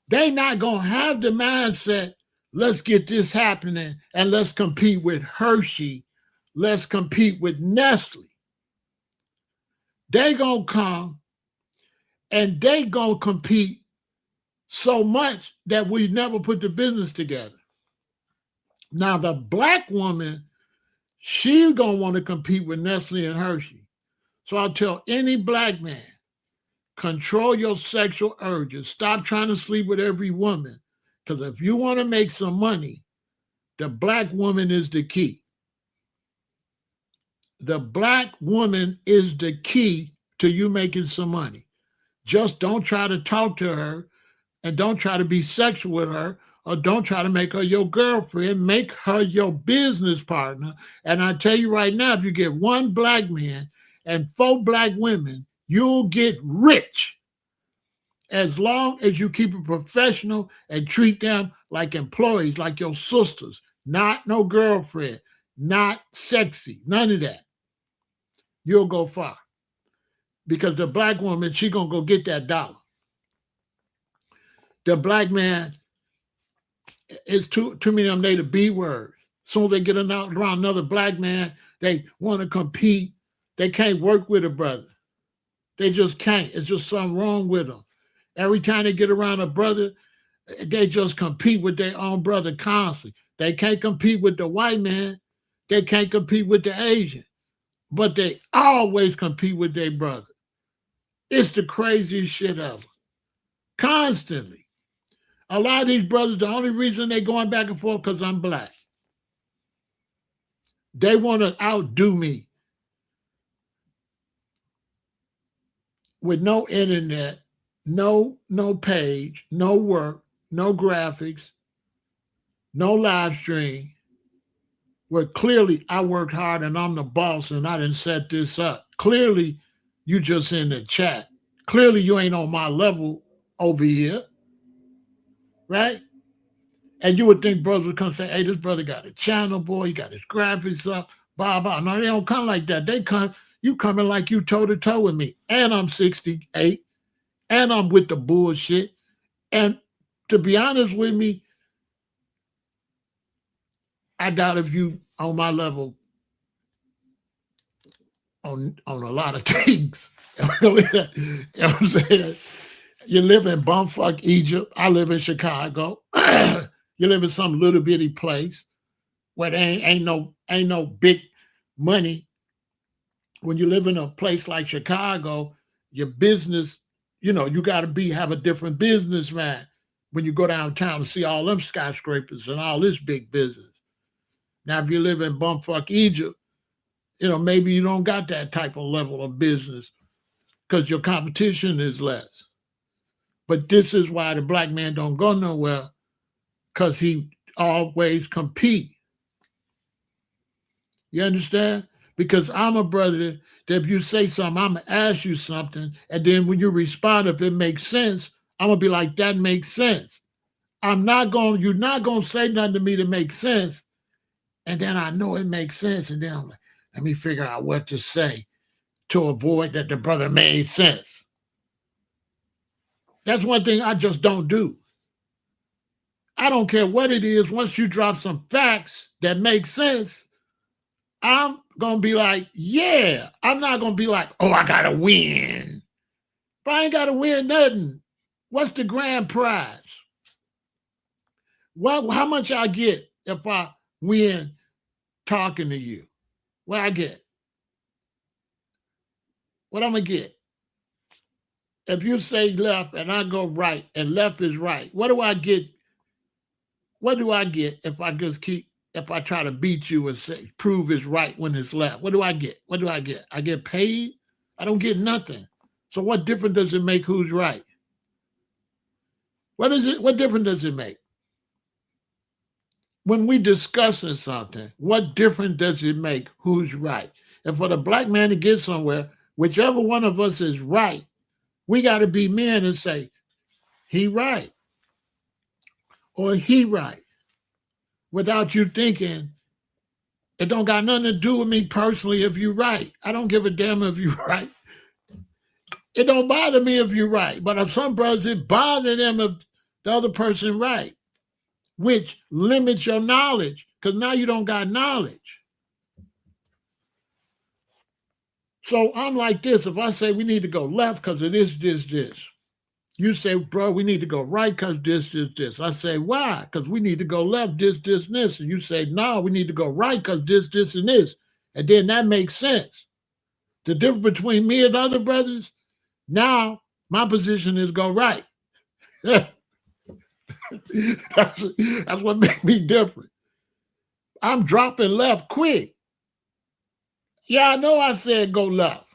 They not going to have the mindset, let's get this happening and let's compete with Hershey. Let's compete with Nestle. They going to come and they going to compete so much that we never put the business together. Now, the black woman, she's going to want to compete with Nestle and Hershey. So I'll tell any black man, control your sexual urges. Stop trying to sleep with every woman. Because if you want to make some money, the black woman is the key. The black woman is the key to you making some money. Just don't try to talk to her and don't try to be sexual with her or don't try to make her your girlfriend. Make her your business partner. And I tell you right now, if you get one black man and 4 black women, you'll get rich as long as you keep it professional and treat them like employees, like your sisters, not no girlfriend, not sexy, none of that. You'll go far. Because the black woman, she gonna go get that dollar. The black man, it's too many of them, they the B word. As soon as they get around another black man, they want to compete. They can't work with a brother. They just can't. It's just something wrong with them. Every time they get around a brother, they just compete with their own brother constantly. They can't compete with the white man. They can't compete with the Asian. But they always compete with their brother. It's the craziest shit ever. Constantly. A lot of these brothers, the only reason they're going back and forth because I'm black. They want to outdo me. With no internet, no page, no work, no graphics, no live stream. Where clearly I worked hard and I'm the boss and I didn't set this up. Clearly you just in the chat. Clearly you ain't on my level over here. Right? And you would think brothers would come say, hey, this brother got a channel, boy. He got his graphics up, blah, blah. No, they don't come like that. They come, you coming like you toe-to-toe with me. And I'm 68. And I'm with the bullshit. And to be honest with me, I doubt if you on my level on a lot of things. You know what I'm saying? You live in bumfuck Egypt. I live in Chicago. You live in some little bitty place where there ain't no big money. When you live in a place like Chicago, your business, you know, you got to have a different business, man. When you go downtown and see all them skyscrapers and all this big business. Now, if you live in bumfuck Egypt, you know, maybe you don't got that type of level of business because your competition is less. But this is why the black man don't go nowhere, because he always compete. You understand? Because I'm a brother that if you say something, I'm going to ask you something. And then when you respond, if it makes sense, I'm going to be like, that makes sense. You're not going to say nothing to me that makes sense. And then I know it makes sense. And then I'm like, let me figure out what to say to avoid that the brother made sense. That's one thing I just don't do. I don't care what it is. Once you drop some facts that make sense, I'm going to be like, yeah. I'm not going to be like, oh, I got to win. But I ain't got to win nothing. What's the grand prize? How much I get if I win talking to you? What I get? What I'm going to get? If you say left and I go right and left is right, what do I get? What do I get if I try to beat you and say, prove it's right when it's left? What do I get? What do I get? I get paid? I don't get nothing. So what difference does it make who's right? What difference does it make? When we discussing something, what difference does it make who's right? And for the black man to get somewhere, whichever one of us is right, we got to be men and say, he right. Or he right. Without you thinking, it don't got nothing to do with me personally if you right. I don't give a damn if you right. It don't bother me if you right. But if some brothers, it bothers them if the other person right, which limits your knowledge because now you don't got knowledge. So I'm like this. If I say we need to go left because of this, You say, bro, we need to go right because this. I say, why? Because we need to go left, this, and this. And you say, no, we need to go right because this, and this. And then that makes sense. The difference between me and other brothers, now my position is go right. that's, that's what makes me different. I'm dropping left quick. Yeah, I know I said go left.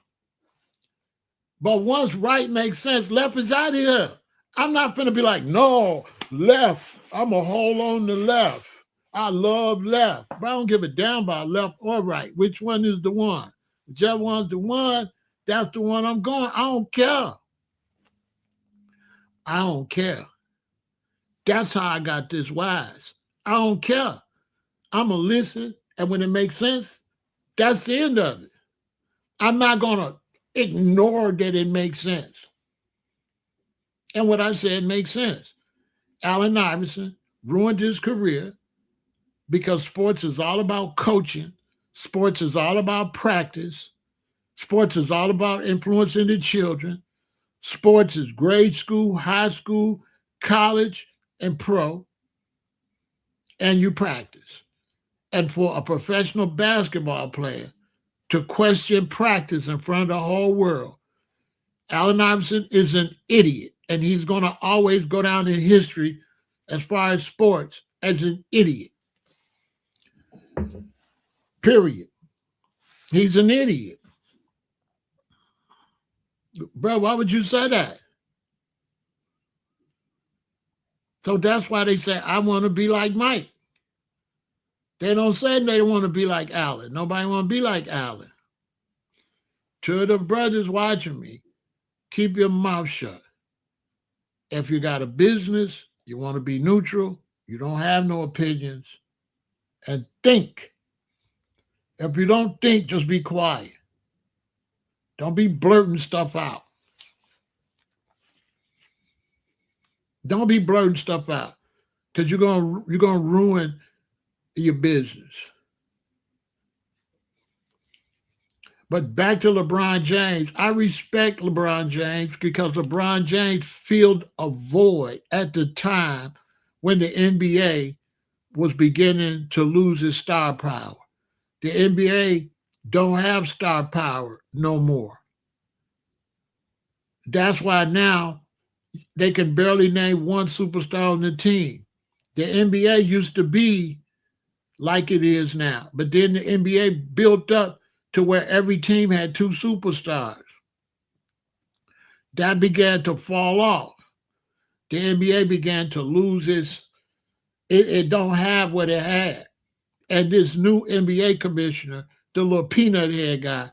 But once right makes sense, left is out of here. I'm not going to be like, no, left. I'm going to hold on to left. I love left. But I don't give a damn about left or right. Which one is the one? Whichever one's the one, that's the one I'm going. I don't care. I don't care. That's how I got this wise. I don't care. I'm going to listen. And when it makes sense, that's the end of it. I'm not going to ignore that it makes sense. And what I said makes sense. Allen Iverson ruined his career because sports is all about coaching. Sports is all about practice. Sports is all about influencing the children. Sports is grade school, high school, college, and pro. And you practice. And for a professional basketball player to question practice in front of the whole world, Allen Iverson is an idiot. And he's going to always go down in history as far as sports as an idiot. Period. He's an idiot. Bro, why would you say that? So that's why they say, I want to be like Mike. They don't say they want to be like Allen. Nobody want to be like Allen. To the brothers watching me, keep your mouth shut. If you got a business, you want to be neutral, you don't have no opinions, and think. If you don't think, just be quiet. Don't be blurting stuff out. Don't be blurting stuff out because you're gonna ruin your business. But back to LeBron James, I respect LeBron James because LeBron James filled a void at the time when the NBA was beginning to lose its star power. The NBA don't have star power no more. That's why now they can barely name one superstar on the team. The NBA used to be like it is now, but then the NBA built up to where every team had two superstars. That began to fall off. The NBA began to lose it don't have what it had. And this new NBA commissioner, the little peanut head guy,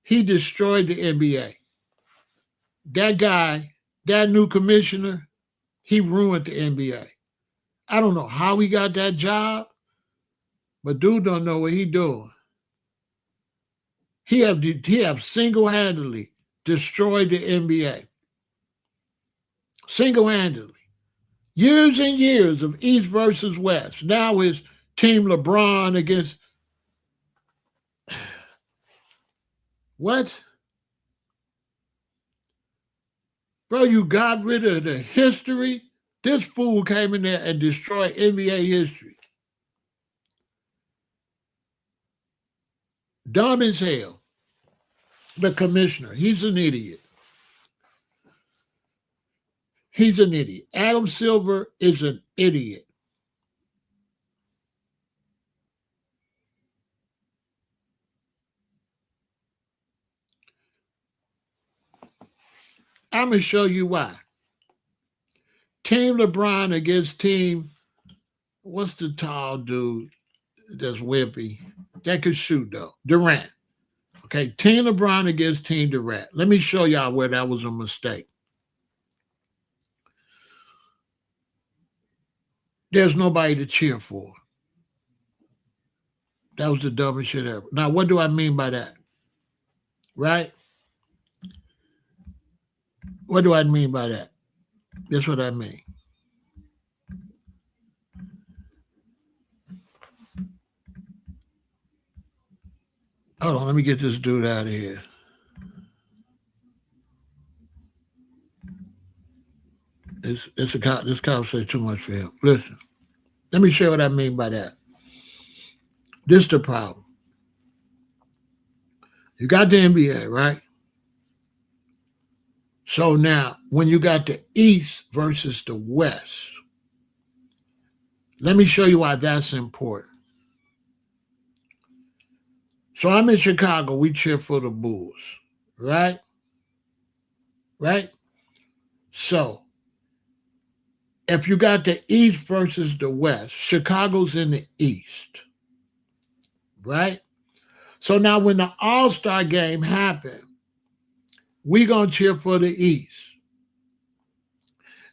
he destroyed the NBA. That guy, that new commissioner, he ruined the NBA. I don't know how he got that job, but dude don't know what he doing. He have single-handedly destroyed the NBA. Single-handedly. Years and years of East versus West. Now it's Team LeBron against what? Bro, you got rid of the history. This fool came in there and destroyed NBA history. Dumb as hell. The commissioner, he's an idiot. He's an idiot. Adam Silver is an idiot. I'm going to show you why. Team LeBron against team, what's the tall dude that's wimpy? That could shoot, though. Durant. Okay, Team LeBron against Team Durant. Let me show y'all where that was a mistake. There's nobody to cheer for. That was the dumbest shit ever. Now, what do I mean by that? Right? What do I mean by that? That's what I mean. Hold on, let me get this dude out of here. This conversation too much for him. Listen, let me show you what I mean by that. This is the problem. You got the NBA, right? So now, when you got the East versus the West, let me show you why that's important. So I'm in Chicago. We cheer for the Bulls, right? Right? So if you got the East versus the West, Chicago's in the East, right? So now when the All-Star game happened, we going to cheer for the East.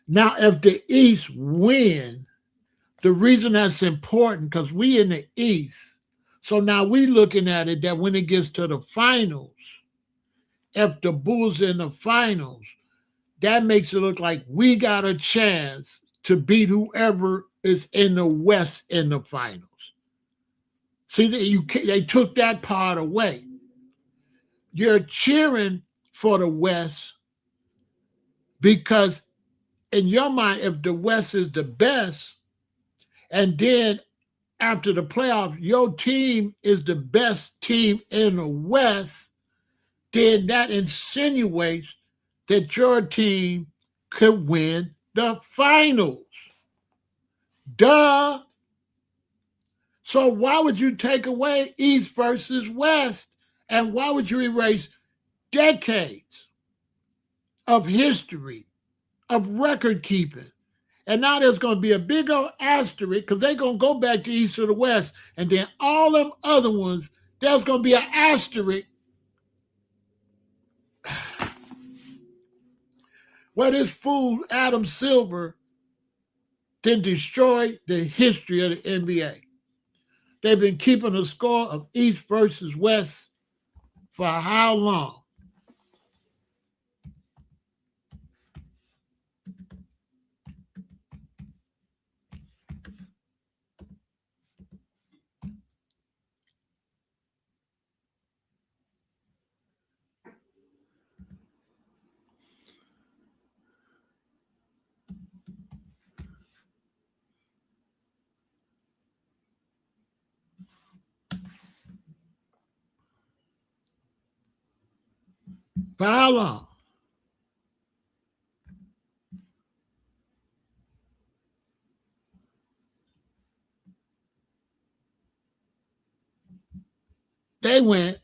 Now, if the East win, the reason that's important, because we in the East, so now we looking at it that when it gets to the finals, if the Bulls in the finals, that makes it look like we got a chance to beat whoever is in the West in the finals. See, they took that part away. You're cheering for the West because in your mind, if the West is the best, and then after the playoffs, your team is the best team in the West, then that insinuates that your team could win the finals. Duh. So why would you take away East versus West? And why would you erase decades of history, of record keeping? And now there's going to be a big old asterisk because they're going to go back to East or the West. And then all them other ones, there's going to be an asterisk where this fool Adam Silver then destroyed the history of the NBA. They've been keeping a score of East versus West for how long? For how long? They went,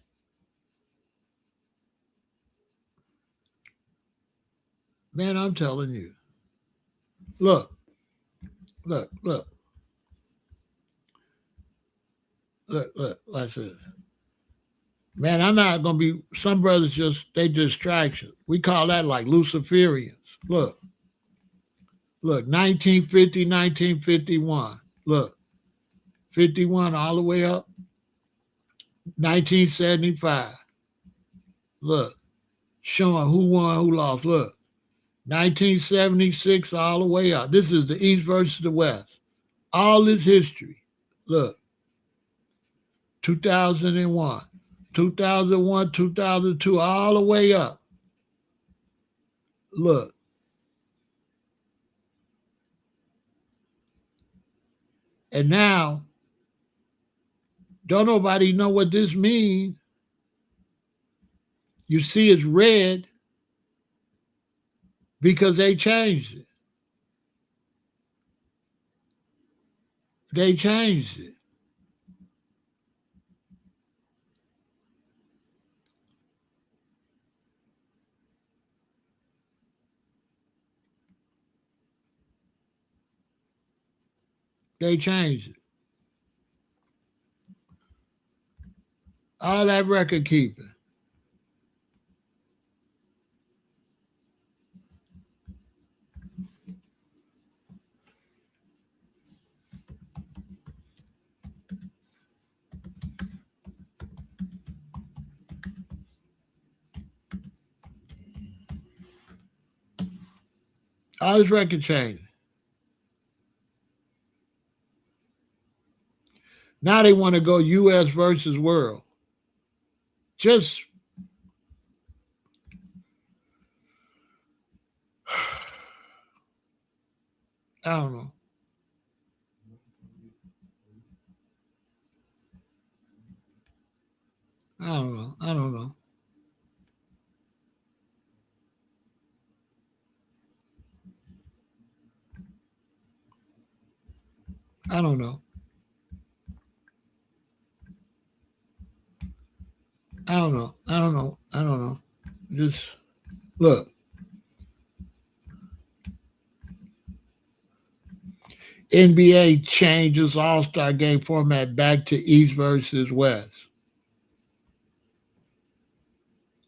man, I'm telling you. Look, look, look, look, like this. Man, I'm not going to be, some brothers they distractions. We call that like Luciferians. Look, 1950, 1951. Look, 51 all the way up. 1975. Look, showing who won, who lost. Look, 1976 all the way up. This is the East versus the West. All this history. Look, 2001, 2001, 2002, all the way up. Look. And now, don't nobody know what this means. You see it's red because they changed it. They changed it. They changed it. All that record keeping. All this record changing. Now they want to go U.S. versus world. Just I don't know. I don't know. I don't know. I don't know. I don't know. I don't know. I don't know. Just look. NBA changes All-Star game format back to East versus West.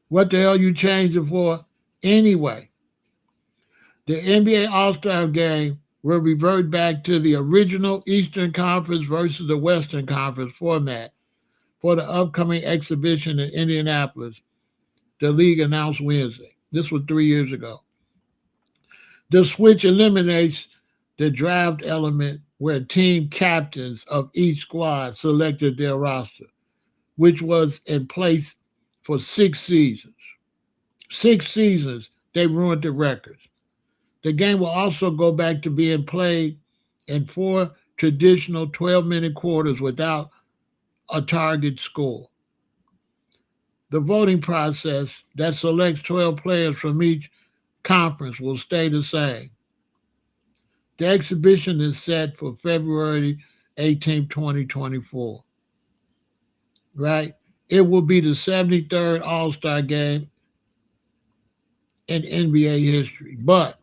What the hell you change it for anyway? The NBA All-Star game will revert back to the original Eastern Conference versus the Western Conference format for the upcoming exhibition in Indianapolis, the league announced Wednesday. This was 3 years ago. The switch eliminates the draft element where team captains of each squad selected their roster, which was in place for 6 seasons. 6 seasons, they ruined the records. The game will also go back to being played in 4 traditional 12-minute quarters without a target score. The voting process that selects 12 players from each conference will stay the same. The exhibition is set for February 18, 2024. Right? It will be the 73rd All-Star game in NBA history. But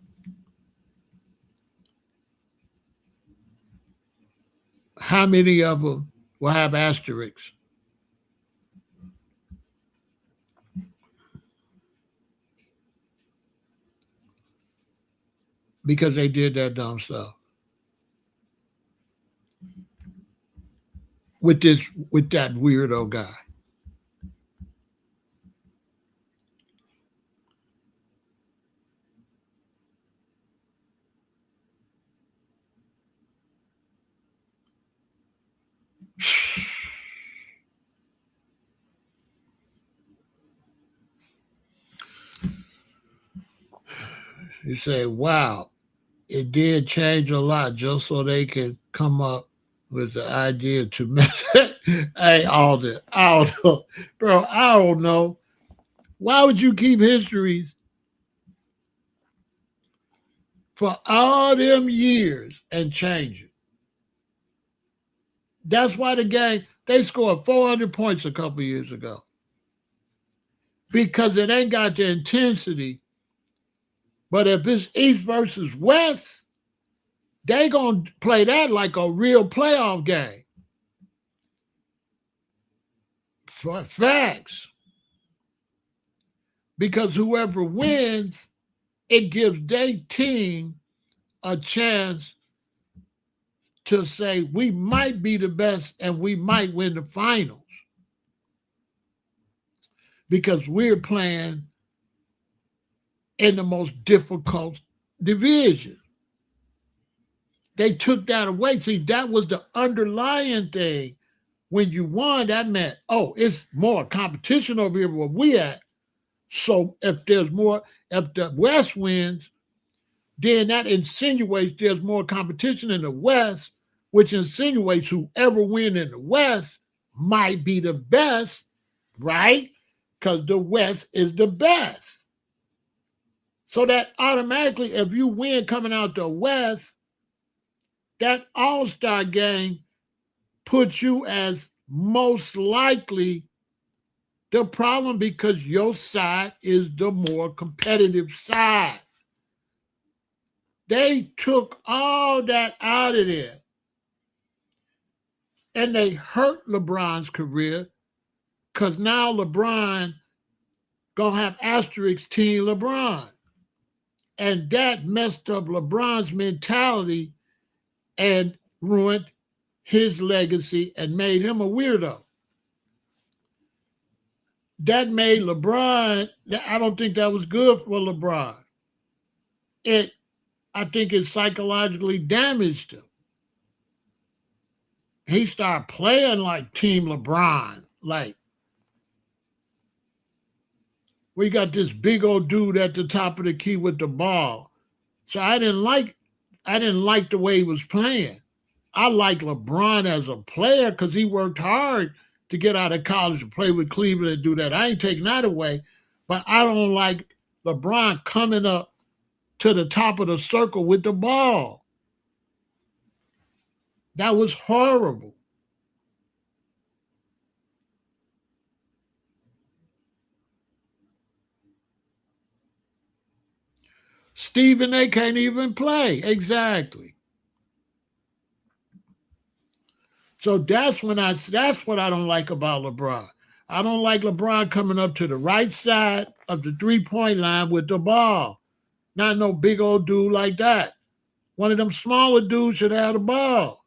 how many of them will have asterisks? Because they did that dumb stuff with that weirdo guy. You say, wow, it did change a lot just so they can come up with the idea to mess. Hey, Alden, bro, I don't know. Why would you keep histories for all them years and change it? That's why the game, they scored 400 points a couple years ago. Because it ain't got the intensity. But if it's East versus West, they going to play that like a real playoff game. For facts. Because whoever wins, it gives their team a chance to say, we might be the best and we might win the finals. Because we're playing in the most difficult division. They took that away. See, that was the underlying thing. When you won, that meant, oh, it's more competition over here where we at. So if the West wins, then that insinuates there's more competition in the West, which insinuates whoever wins in the West might be the best, right? Because the West is the best. So that automatically, if you win coming out the West, that All-Star game puts you as most likely the problem because your side is the more competitive side. They took all that out of there. And they hurt LeBron's career because now LeBron gonna have asterisk team LeBron. And that messed up LeBron's mentality and ruined his legacy and made him a weirdo. That made LeBron, I don't think that was good for LeBron. I think it psychologically damaged him. He started playing like Team LeBron. Like, we got this big old dude at the top of the key with the ball. So I didn't like I didn't like the way he was playing. I like LeBron as a player because he worked hard to get out of college to play with Cleveland and do that. I ain't taking that away, but I don't like LeBron coming up to the top of the circle with the ball. That was horrible. Stephen A can't even play. Exactly. So that's what I don't like about LeBron. I don't like LeBron coming up to the right side of the 3-point line with the ball. Not no big old dude like that. One of them smaller dudes should have the ball.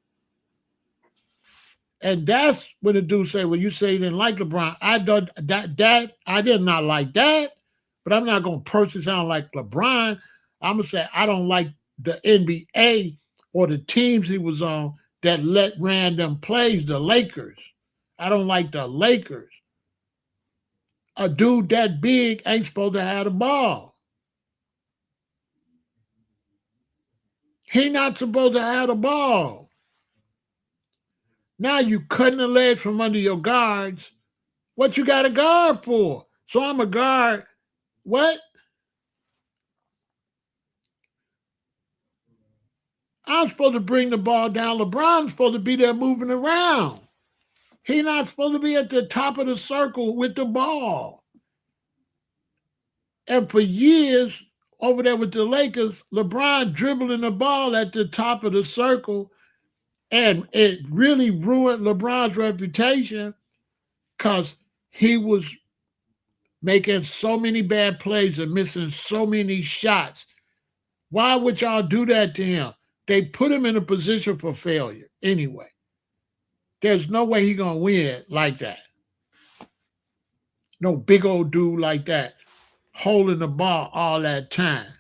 And that's when the dude say, well, you say you didn't like LeBron. I don't that I did not like that, but I'm not gonna personally sound like LeBron. I'm gonna say I don't like the NBA or the teams he was on that let random plays, the Lakers. I don't like the Lakers. A dude that big ain't supposed to have the ball. He not supposed to have the ball. Now you cutting the legs from under your guards. What you got a guard for? So I'm a guard. What? I'm supposed to bring the ball down. LeBron's supposed to be there moving around. He's not supposed to be at the top of the circle with the ball. And for years over there with the Lakers, LeBron dribbling the ball at the top of the circle, and it really ruined LeBron's reputation because he was making so many bad plays and missing so many shots. Why would y'all do that to him? They put him in a position for failure anyway. There's no way he's going to win like that. No big old dude like that holding the ball all that time.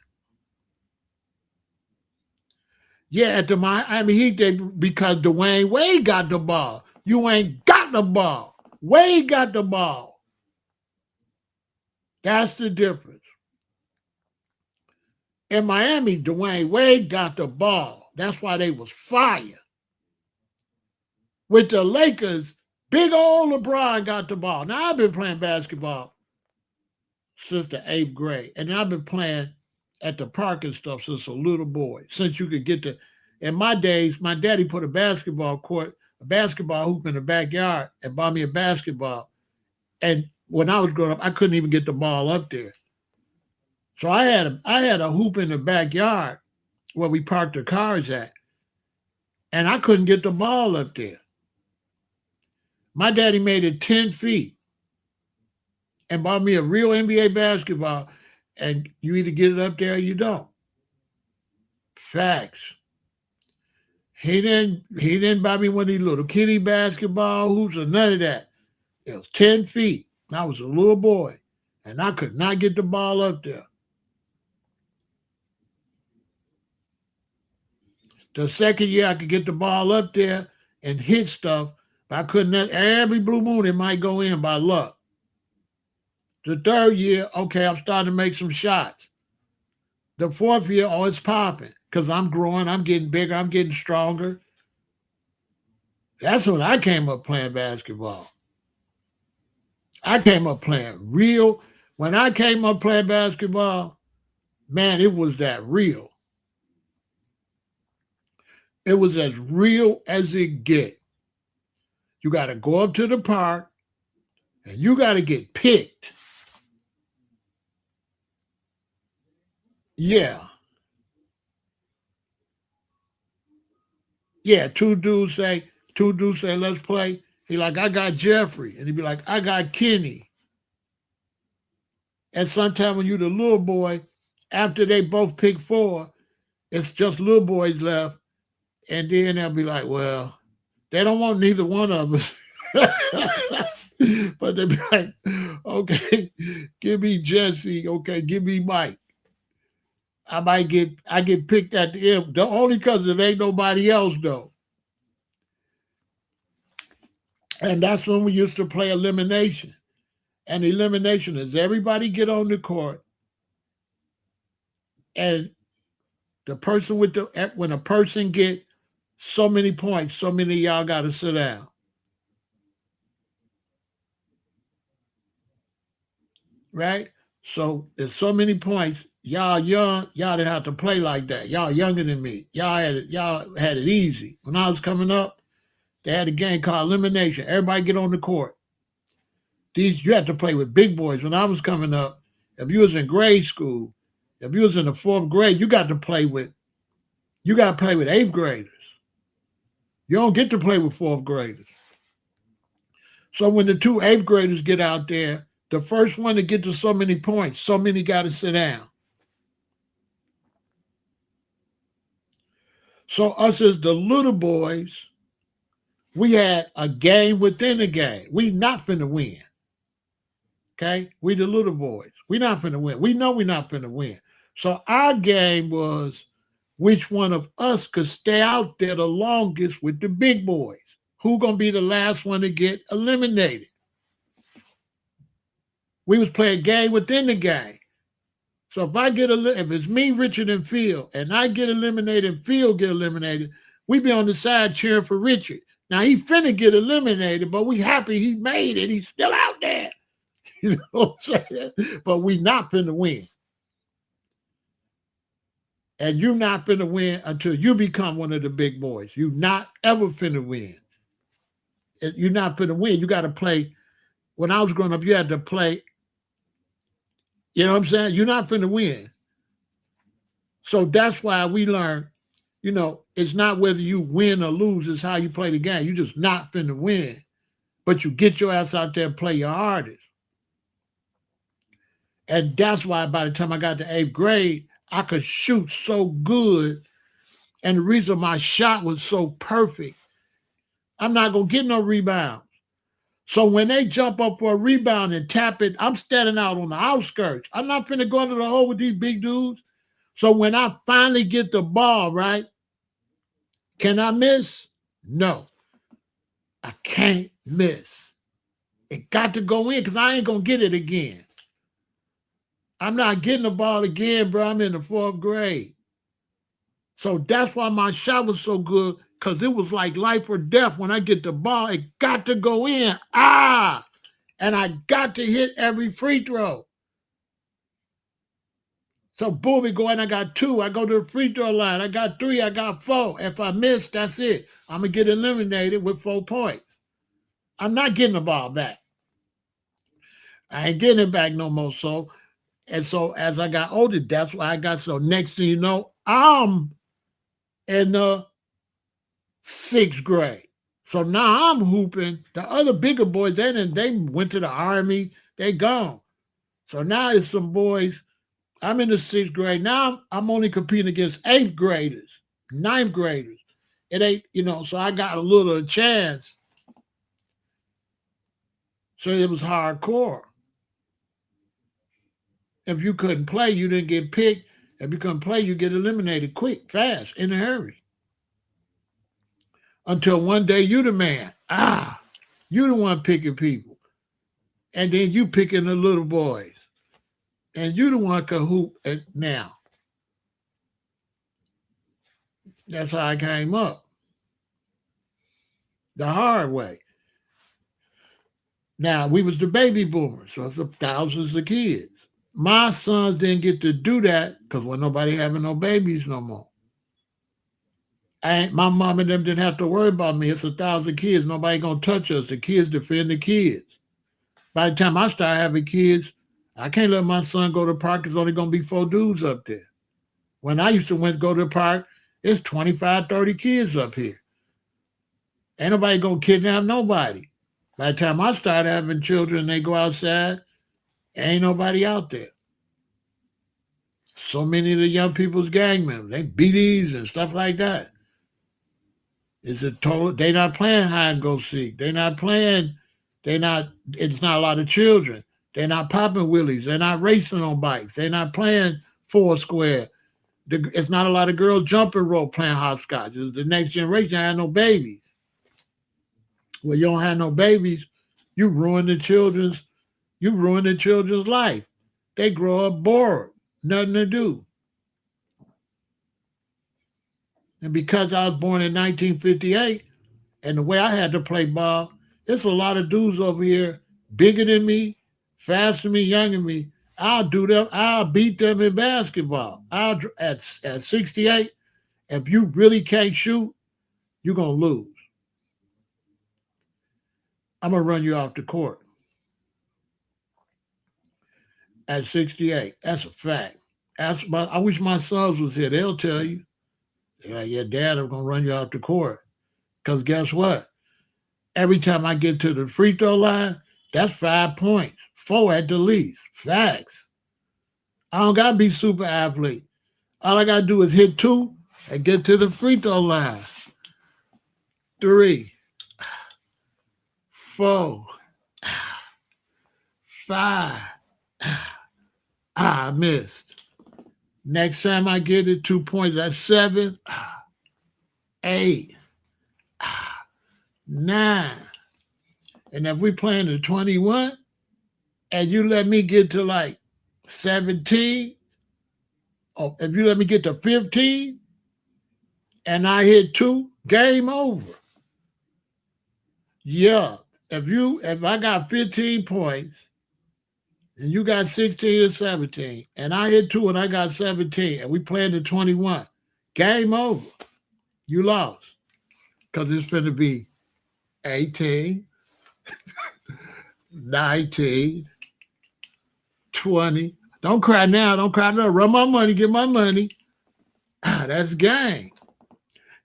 Yeah, at the Miami Heat, because Dwayne Wade got the ball. You ain't got the ball. Wade got the ball. That's the difference. In Miami, Dwayne Wade got the ball. That's why they was fire. With the Lakers, big old LeBron got the ball. Now, I've been playing basketball since the 8th grade. And I've been playing at the park and stuff since a little boy. Since you could get to, in my days, my daddy put a basketball court, a basketball hoop in the backyard and bought me a basketball. And when I was growing up, I couldn't even get the ball up there. So I had a hoop in the backyard where we parked the cars at. And I couldn't get the ball up there. My daddy made it 10 feet and bought me a real NBA basketball, and you either get it up there or you don't. Facts. He didn't buy me one of these little kiddie basketball hoops or none of that. It was 10 feet. I was a little boy, and I could not get the ball up there. The second year, I could get the ball up there and hit stuff, but I couldn't. Every blue moon, it might go in by luck. The third year, okay, I'm starting to make some shots. The fourth year, oh, it's popping because I'm growing, I'm getting bigger, I'm getting stronger. That's when I came up playing basketball. I came up playing real. When I came up playing basketball, man, it was that real. It was as real as it get. You got to go up to the park and you got to get picked. Yeah. Yeah, two dudes say, let's play. He like, I got Jeffrey. And he'd be like, I got Kenny. And sometimes when you're the little boy, after they both pick 4, it's just little boys left. And then they'll be like, well, they don't want neither one of us. But they'll be like, okay, give me Jesse. Okay, give me Mike. I get picked at the end. The only because it ain't nobody else though. And that's when we used to play elimination. And elimination is everybody get on the court and The person with the when a person get so many points, so many of y'all got to sit down. Right? So there's so many points. Y'all young, y'all didn't have to play like that. Y'all younger than me. Y'all had it easy. When I was coming up, they had a game called elimination. Everybody get on the court. You had to play with big boys. When I was coming up, if you was in grade school, if you was in the 4th grade, you got to play with 8th graders. You don't get to play with 4th graders. So when the 2 8th graders get out there, the first one to get to so many points, so many got to sit down. So us as the little boys, we had a game within a game. We not finna win. Okay? We the little boys. We not finna win. We know we not finna win. So our game was which one of us could stay out there the longest with the big boys. Who gonna be the last one to get eliminated? We was playing game within the game. So if it's me, Richard, and Phil, and I get eliminated and Phil get eliminated, we be on the side cheering for Richard. Now he finna get eliminated, but we happy he made it. He's still out there. You know what I'm saying? But we not finna win. And you're not finna win until you become one of the big boys. You're not ever finna win. You're not finna win. You got to play. When I was growing up, you had to play. You know what I'm saying? You're not finna win. So that's why we learn, it's not whether you win or lose, it's how you play the game. You just not finna win. But you get your ass out there and play your hardest. And that's why by the time I got to 8th grade, I could shoot so good. And the reason my shot was so perfect, I'm not going to get no rebounds. So when they jump up for a rebound and tap it, I'm standing out on the outskirts. I'm not finna go into the hole with these big dudes. So when I finally get the ball, right, can I miss? No. I can't miss. It got to go in because I ain't going to get it again. I'm not getting the ball again, bro. I'm in the 4th grade. So that's why my shot was so good, because it was like life or death. When I get the ball, it got to go in. And I got to hit every free throw. So boom, we go in, I got 2. I go to the free throw line. I got 3, I got 4. If I miss, that's it. I'm going to get eliminated with 4 points. I'm not getting the ball back. I ain't getting it back no more. So as I got older, that's why I got, so next thing you know, I'm in the 6th grade. So now I'm hooping. The other bigger boys, they went to the Army. They gone. So now it's some boys. I'm in the 6th grade. Now I'm only competing against 8th graders, 9th graders. It ain't, so I got a little chance. So it was hardcore. If you couldn't play, you didn't get picked. If you couldn't play, you get eliminated quick, fast, in a hurry. Until one day you the man. You the one picking people. And then you picking the little boys. And you the one can hoop now. That's how I came up. The hard way. Now, we was the baby boomers, so it's thousands of kids. My sons didn't get to do that because wasn't nobody having no babies no more. My mom and them didn't have to worry about me. It's 1,000 kids. Nobody gonna touch us. The kids defend the kids. By the time I start having kids, I can't let my son go to the park. There's only gonna be 4 dudes up there. When I used to go to the park, it's 25, 30 kids up here. Ain't nobody gonna kidnap nobody. By the time I start having children and they go outside, ain't nobody out there. So many of the young people's gang members, they BDs and stuff like that. They not playing hide and go seek. It's not a lot of children. They're not popping wheelies. They're not racing on bikes. They're not playing Foursquare. It's not a lot of girls jumping rope playing hopscotch. The next generation had no babies. Well, you don't have no babies, you ruin the children's life. They grow up bored, nothing to do. And because I was born in 1958, and the way I had to play ball, it's a lot of dudes over here bigger than me, faster than me, younger than me. I'll do them. I'll beat them in basketball. At 68, if you really can't shoot, you're gonna lose. I'm gonna run you off the court at 68. That's a fact. I wish my sons was here. They'll tell you. They're like, yeah, Dad, I'm gonna run you off the court. Because guess what? Every time I get to the free throw line, that's 5 points. 4 at the least. Facts. I don't gotta be super athlete. All I gotta do is hit 2 and get to the free throw line. 3, 4, 5. I missed. Next time I get it, 2 points. That's 7, 8, 9. And if we playing the 21 and you let me get to like 17, or if you let me get to 15 and I hit 2, game over. Yeah. If I got 15 points and you got 16 or 17, and I hit 2 and I got 17, and we playing the 21, game over. You lost. Because it's going to be 18, 19, 20. Don't cry now. Don't cry now. Run my money. Get my money. That's game.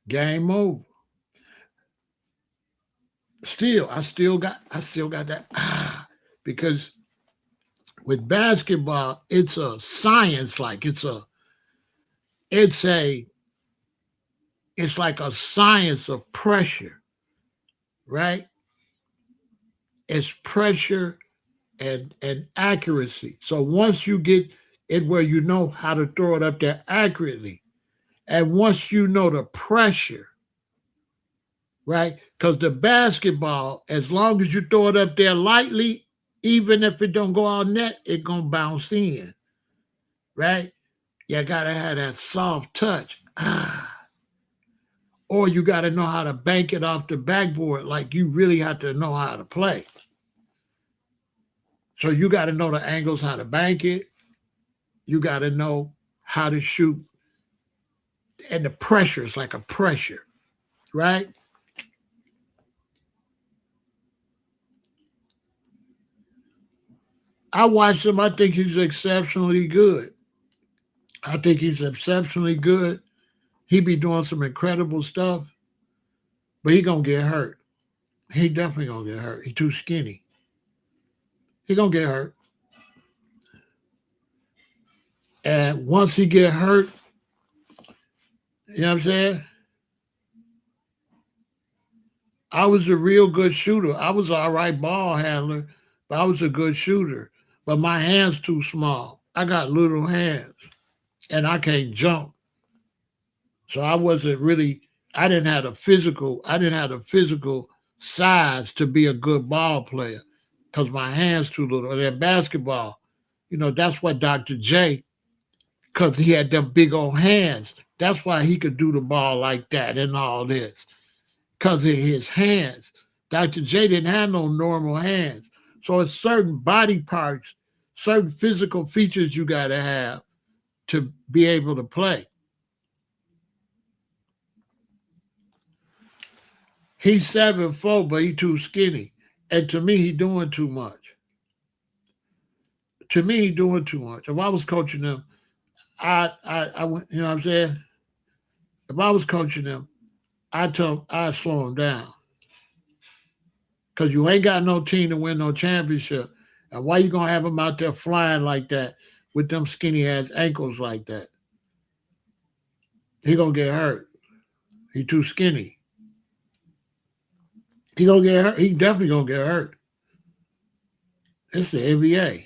Game over. I still got that. Because with basketball, it's a science. It's like a science of pressure, right? It's pressure and accuracy. So once you get it where you know how to throw it up there accurately, and once you know the pressure, right? Because the basketball, as long as you throw it up there lightly, even if it don't go on net, it gonna bounce in, right? You gotta have that soft touch. Or you gotta know how to bank it off the backboard. Like you really have to know how to play. So you got to know the angles, how to bank it. You got to know how to shoot. And the pressure is like a pressure, right? I watched him. I think he's exceptionally good. He be doing some incredible stuff, but he going to get hurt. He definitely going to get hurt. He too skinny. He going to get hurt. And once he get hurt, you know what I'm saying? I was a real good shooter. I was an all right ball handler, but I was a good shooter. But my hands too small. I got little hands, and I can't jump. So I didn't have the physical size to be a good ball player because my hands too little. And in basketball, that's what Dr. J, because he had them big old hands. That's why he could do the ball like that and all this. Because of his hands. Dr. J didn't have no normal hands. So it's certain body parts, certain physical features you got to have to be able to play. He's 7'4", but he's too skinny. And to me, he's doing too much. If I was coaching him, I went, you know what I'm saying? If I was coaching him, I'd slow him down. Because you ain't got no team to win no championship. And why you going to have him out there flying like that with them skinny ass ankles like that? He going to get hurt. He too skinny. He going to get hurt. He definitely going to get hurt. It's the NBA.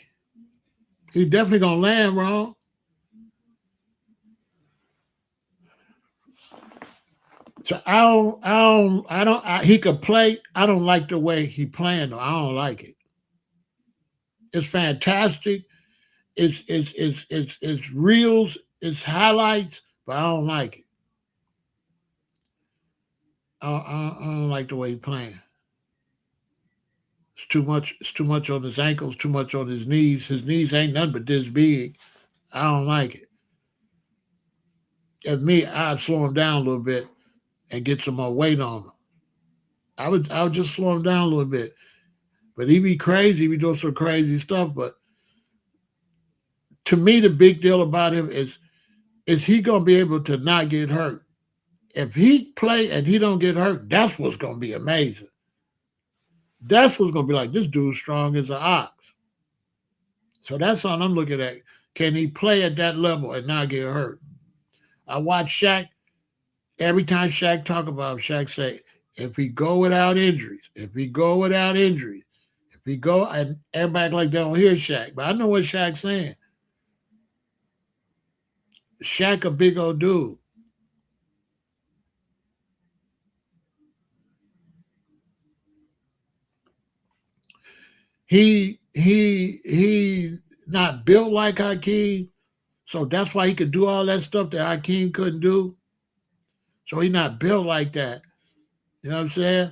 He definitely going to land wrong. So he could play. I don't like the way he playing though. I don't like it. It's fantastic. It's reels, it's highlights, but I don't like it. I don't like the way he's playing. It's too much. It's too much on his ankles. Too much on his knees. His knees ain't nothing but this big. I don't like it. As me, I'd slow him down a little bit and get some more weight on him. I would just slow him down a little bit. But he be crazy. He be doing some crazy stuff. But to me, the big deal about him is he gonna be able to not get hurt. If he play and he don't get hurt, that's what's gonna be amazing. That's what's gonna be like, this dude's strong as an ox. So that's all I'm looking at. Can he play at that level and not get hurt? I watch Shaq. Every time Shaq talk about him, Shaq say, if he go without injuries, if he go without injuries, if he go, and everybody like they don't hear Shaq, but I know what Shaq's saying. Shaq a big old dude. He not built like Hakeem, so that's why he could do all that stuff that Hakeem couldn't do. So he not built like that. You know what I'm saying?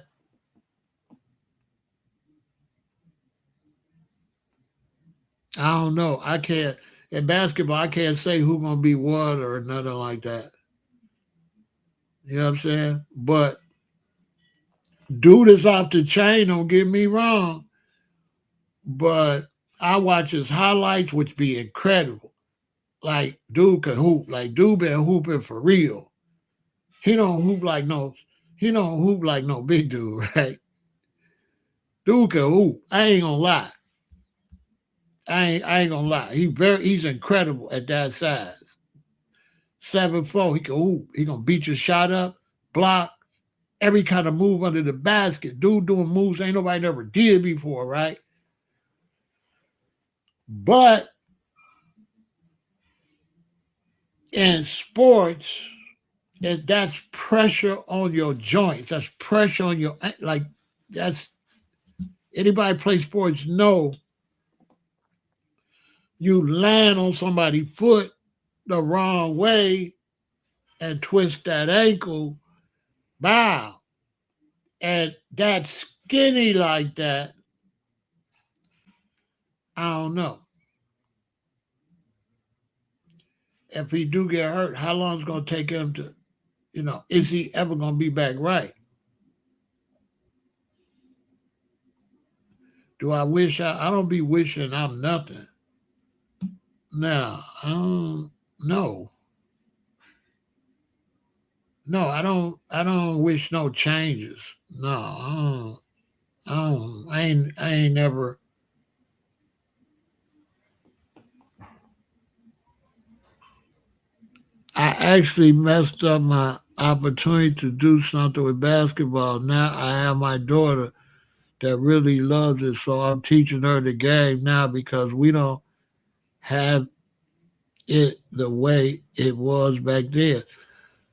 I don't know. I can't in basketball. I can't say who gonna be what or nothing like that. You know what I'm saying? But dude is off the chain. Don't get me wrong. But I watch his highlights, which be incredible. Like dude can hoop. Like dude been hooping for real. He don't hoop like no. He don't hoop like no big dude, right? Dude can hoop. I ain't gonna lie. I ain't gonna lie. He's incredible at that size. 7'4". He can hoop. He gonna beat your shot up, block, every kind of move under the basket. Dude doing moves ain't nobody never did before, right? But in sports, that's pressure on your joints. That's pressure on your like. That's anybody play sports know you land on somebody's foot the wrong way and twist that ankle, bow. And that skinny like that, I don't know. If he do get hurt, how long is it gonna take him to, is he ever gonna be back right? Do I wish I don't be wishing I'm nothing. No, no. No, I don't wish no changes. No, I ain't never. I actually messed up my opportunity to do something with basketball. Now I have my daughter that really loves it, so I'm teaching her the game now because we don't have it the way it was back then.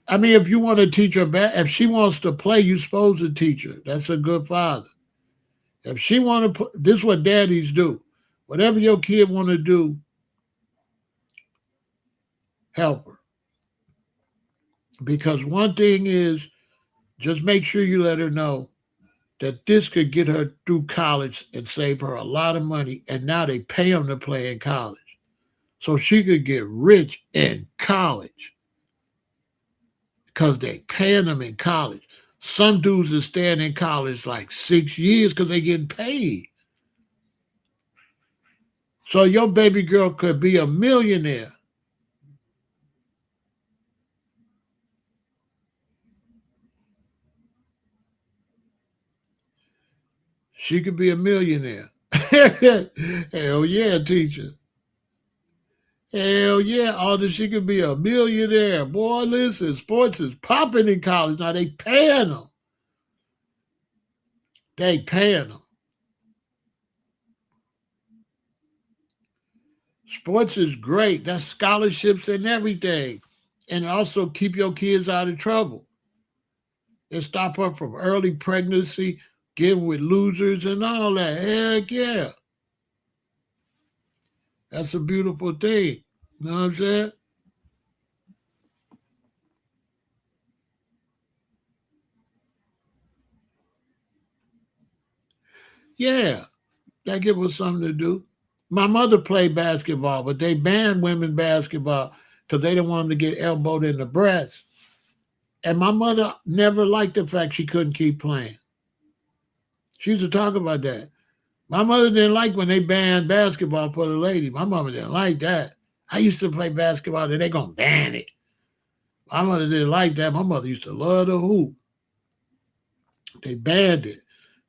I mean, if you want to teach her, if she wants to play, you're supposed to teach her. That's a good father. If she want to, this is what daddies do. Whatever your kid want to do, help her. Because one thing is, just make sure you let her know that this could get her through college and save her a lot of money. And now they pay them to play in college. So she could get rich in college because they paying them in college. Some dudes are staying in college like 6 years because they getting paid. So your baby girl could be a millionaire. She could be a millionaire. Hell yeah, teacher. Hell yeah, Alder, she could be a millionaire. Boy, listen, sports is popping in college. Now they paying them. They paying them. Sports is great. That's scholarships and everything. And also keep your kids out of trouble. And stop her from early pregnancy, getting with losers and all that. Heck yeah. That's a beautiful thing. You know what I'm saying? Yeah, that give us something to do. My mother played basketball, but they banned women basketball because they didn't want them to get elbowed in the breast. And my mother never liked the fact she couldn't keep playing. She used to talk about that. My mother didn't like when they banned basketball for the lady. My mother didn't like that. I used to play basketball, and they gonna ban it. My mother didn't like that. My mother used to love the hoop. They banned it.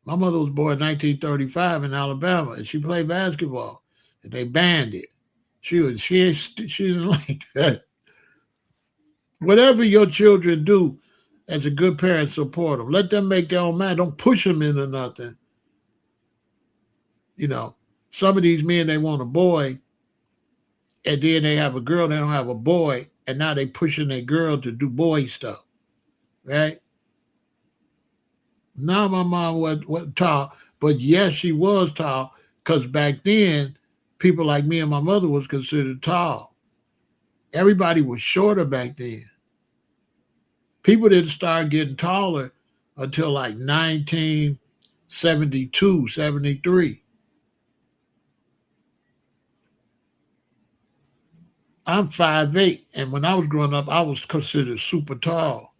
My mother was born in 1935 in Alabama, and she played basketball, and they banned it. She didn't like that. Whatever your children do, as a good parent, support them. Let them make their own mind. Don't push them into nothing. You know, some of these men they want a boy, and then they have a girl. They don't have a boy, and now they pushing their girl to do boy stuff. Right? Now my mom was tall, but yes, she was tall because back then people like me and my mother was considered tall. Everybody was shorter back then. People didn't start getting taller until like 1972, 73. I'm 5'8", and when I was growing up, I was considered super tall.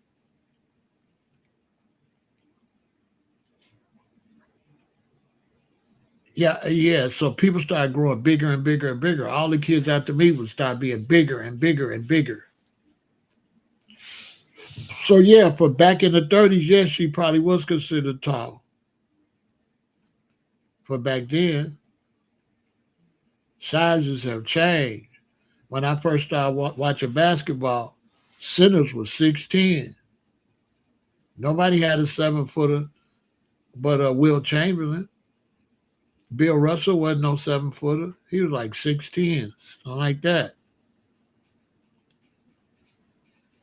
Yeah, yeah. So people started growing bigger and bigger and bigger. All the kids after me would start being bigger and bigger and bigger. So yeah, for back in the 30s, yes, she probably was considered tall. For back then, sizes have changed. When I first started watching basketball, centers was 6'10". Nobody had a 7 footer but Will Chamberlain. Bill Russell wasn't no 7 footer. He was like 6'10", something like that.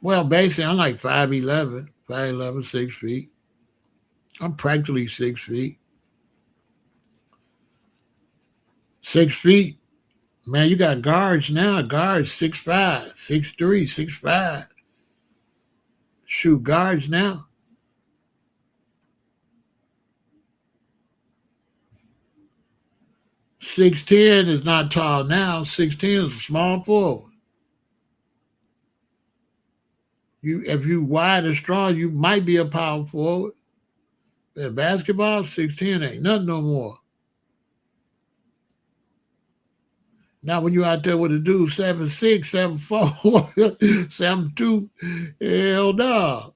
Well, basically, I'm like 5'11", 5'11", 6 feet. I'm practically 6 feet. 6 feet. Man, you got guards now. Guards 6'5", 6'3", 6'5". Shoot, guards now. 6'10" is not tall now. 6'10" is a small forward. If you wide and strong, you might be a power forward. But basketball, 6'10" ain't nothing no more. Now when you out there with a dude 7'6", 7'4", 7'2", hell no.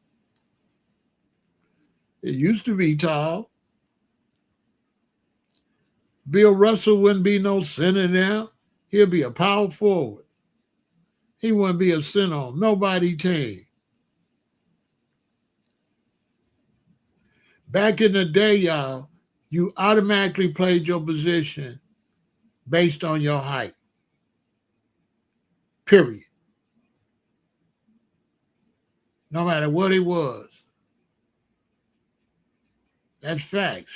It used to be tall. Bill Russell wouldn't be no center now. He'll be a power forward. He wouldn't be a center on nobody team. Back in the day, y'all, you automatically played your position based on your height. Period. No matter what it was. That's facts.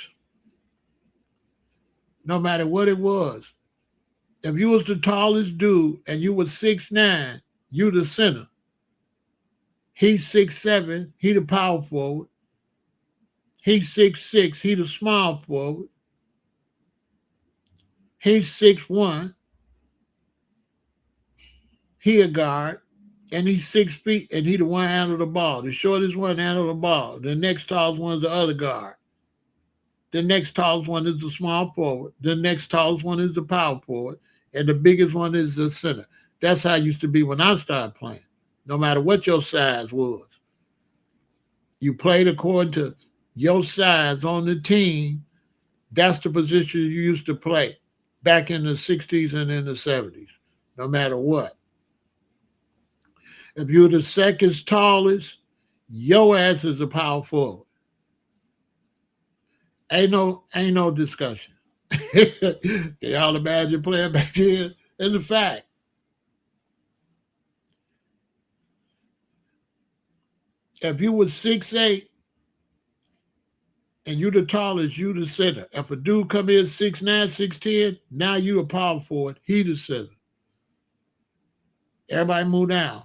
No matter what it was. If you was the tallest dude and you was 6'9", you the center. He's 6'7", he the power forward. He's 6'6", he the small forward. He's 6'1", he a guard. And he's 6 feet and he the one handle the ball. The shortest one handle the ball. The next tallest one is the other guard. The next tallest one is the small forward. The next tallest one is the power forward. And the biggest one is the center. That's how it used to be when I started playing. No matter what your size was. You played according to your size on the team. That's the position you used to play back in the 60s and in the 70s. No matter what. If you're the second tallest, your ass is a power forward. Ain't no discussion. Can y'all imagine playing back then? It's a fact. If you was 6'8" and you the tallest, you the center. If a dude come in 6'9", 6'10", now you a power forward, he the center. Everybody move down.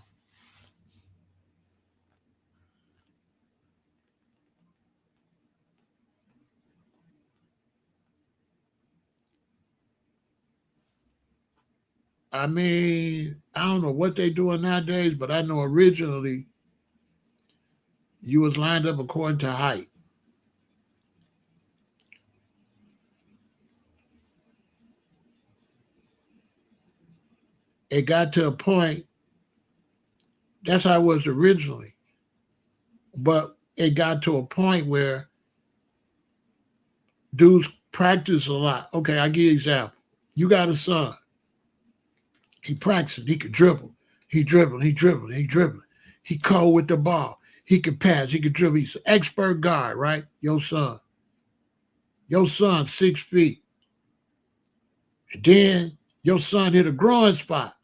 I mean, I don't know what they doing nowadays, but I know originally you was lined up according to height. It got to a point, that's how it was originally. But it got to a point where dudes practice a lot. Okay, I'll give you an example. You got a son. He practiced. He could dribble. He dribbling. He dribbling. He dribbling. He cold with the ball. He could pass. He could dribble. He's an expert guard, right? Your son. Your son, 6 feet. And then your son hit a growing spot.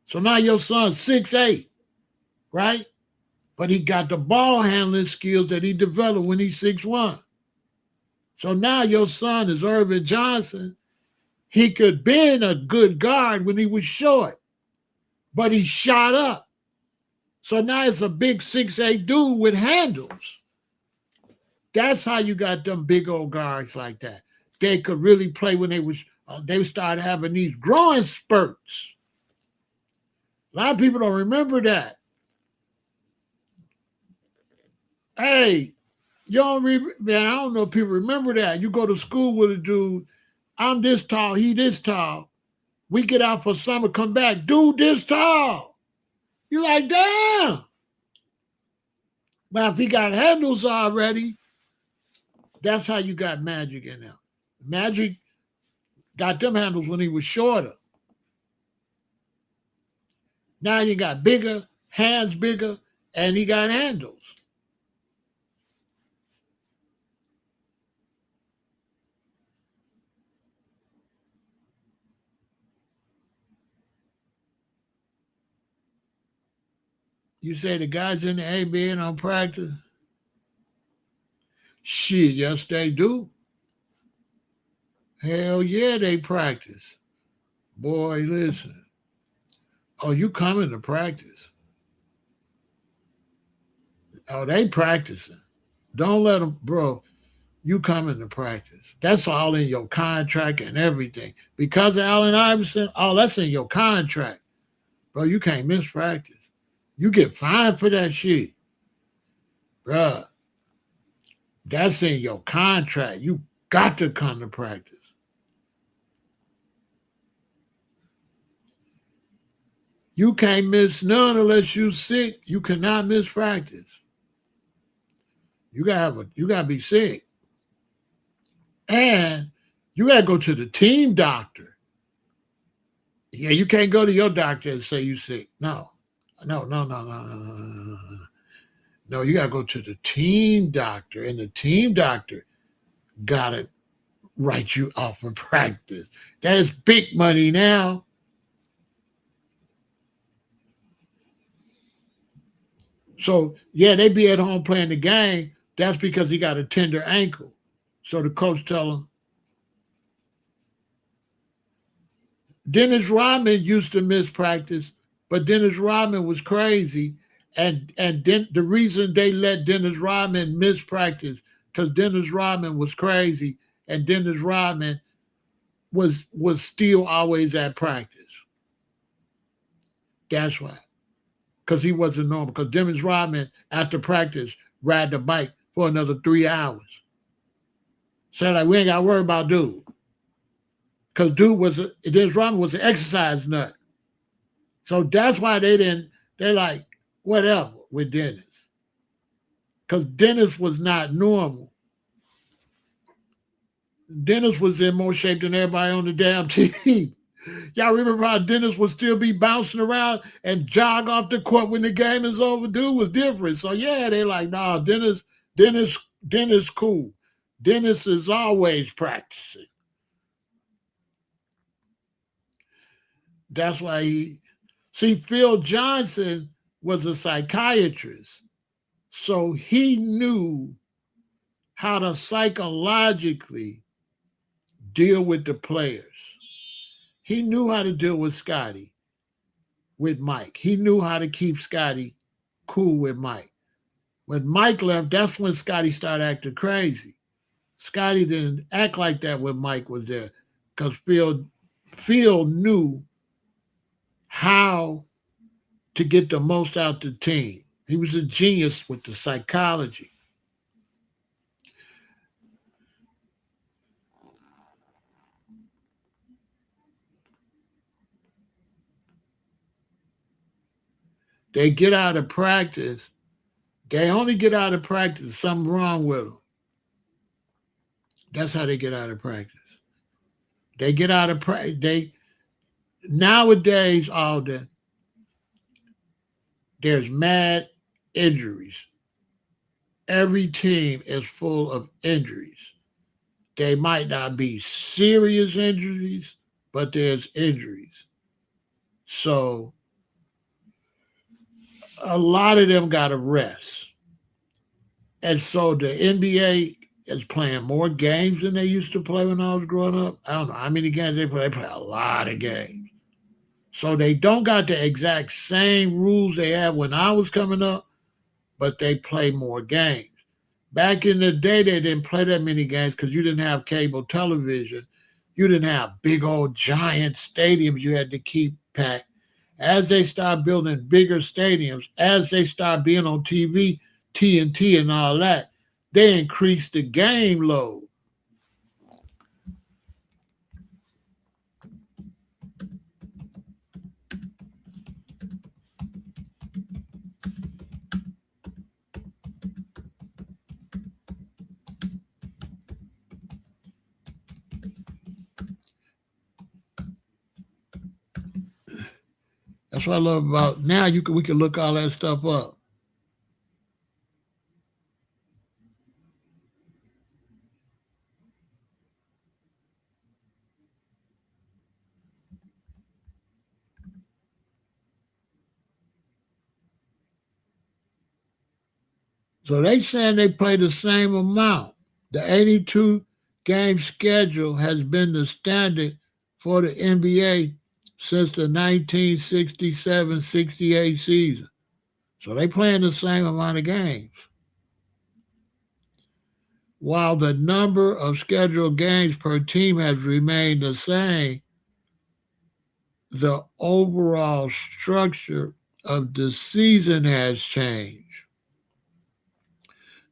So now your son's 6'8", right? But he got the ball handling skills that he developed when he's 6'1". So now your son is Irvin Johnson. He could been a good guard when he was short, but he shot up. So now it's a big 6'8" dude with handles. That's how you got them big old guards like that. They could really play when they started having these growing spurts. A lot of people don't remember that. Hey, man, I don't know if people remember that. You go to school with a dude, I'm this tall, he this tall. We get out for summer, come back, dude this tall. You're like, damn. But if he got handles already, that's how you got Magic in there. Magic got them handles when he was shorter. Now you got bigger, hands bigger, and he got handles. You say the guys in the NBA don't practice? Shit, yes they do. Hell yeah, they practice. Boy, listen. Oh, you coming to practice? Oh, they practicing. Don't let them, bro. You coming to practice. That's all in your contract and everything. Because of Allen Iverson, oh, that's in your contract. Bro, you can't miss practice. You get fined for that shit. Bruh, that's in your contract. You got to come to practice. You can't miss none unless you sick. You cannot miss practice. You gotta be sick. And you gotta go to the team doctor. Yeah, you can't go to your doctor and say you sick. No. No, no, no, no, no, no, no, no. No, you gotta go to the team doctor, and the team doctor gotta write you off for practice. That's big money now. So yeah, they be at home playing the game. That's because he got a tender ankle. So the coach tell him. Dennis Rodman used to miss practice, but Dennis Rodman was crazy, and the reason they let Dennis Rodman miss practice because Dennis Rodman was crazy, and Dennis Rodman was still always at practice. That's why, because he wasn't normal. Because Dennis Rodman after practice ride the bike for another 3 hours. So like we ain't got to worry about dude, because Dennis Rodman was an exercise nut. So that's why they like, whatever with Dennis. Because Dennis was not normal. Dennis was in more shape than everybody on the damn team. Y'all remember how Dennis would still be bouncing around and jog off the court when the game is over? Dude was different. So yeah, they like, nah, Dennis cool. Dennis is always practicing. That's why Phil Johnson was a psychiatrist. So he knew how to psychologically deal with the players. He knew how to deal with Scotty, with Mike. He knew how to keep Scotty cool with Mike. When Mike left, that's when Scotty started acting crazy. Scotty didn't act like that when Mike was there because Phil knew how to get the most out the team. He was a genius with the psychology. They get out of practice. They only get out of practice. Something wrong with them. That's how they get out of practice. They get out of practice. They nowadays all there's mad injuries. Every team is full of injuries. They might not be serious injuries, but there's injuries. So a lot of them got to rest. And so the NBA is playing more games than they used to play when I was growing up. I don't know how many games they play. They play a lot of games. So they don't got the exact same rules they had when I was coming up, but they play more games. Back in the day, they didn't play that many games because you didn't have cable television. You didn't have big old giant stadiums you had to keep packed. As they start building bigger stadiums, as they start being on TV, TNT and all that, they increase the game load. That's what I love about now. We can look all that stuff up. So they saying they play the same amount. The 82 game schedule has been the standard for the NBA since the 1967-68 season. So they playing the same amount of games. While the number of scheduled games per team has remained the same, the overall structure of the season has changed.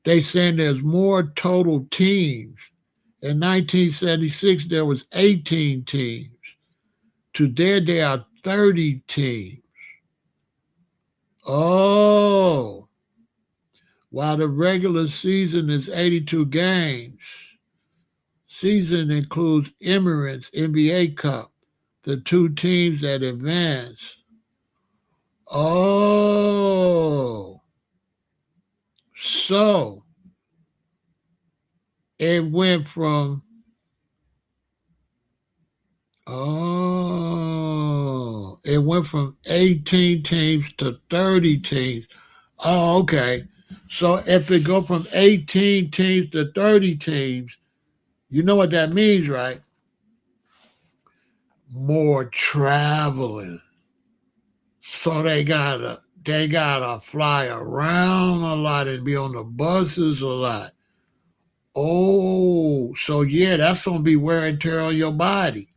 They saying there's more total teams. In 1976, there was 18 teams. Today, there are 30 teams. Oh, while the regular season is 82 games, season includes Emirates NBA Cup, the two teams that advance. Oh, so it went from it went from 18 teams to 30 teams. Oh, okay. So if it go from 18 teams to 30 teams, you know what that means, right? More traveling. So they gotta fly around a lot and be on the buses a lot. Oh, so yeah, that's gonna be wear and tear on your body.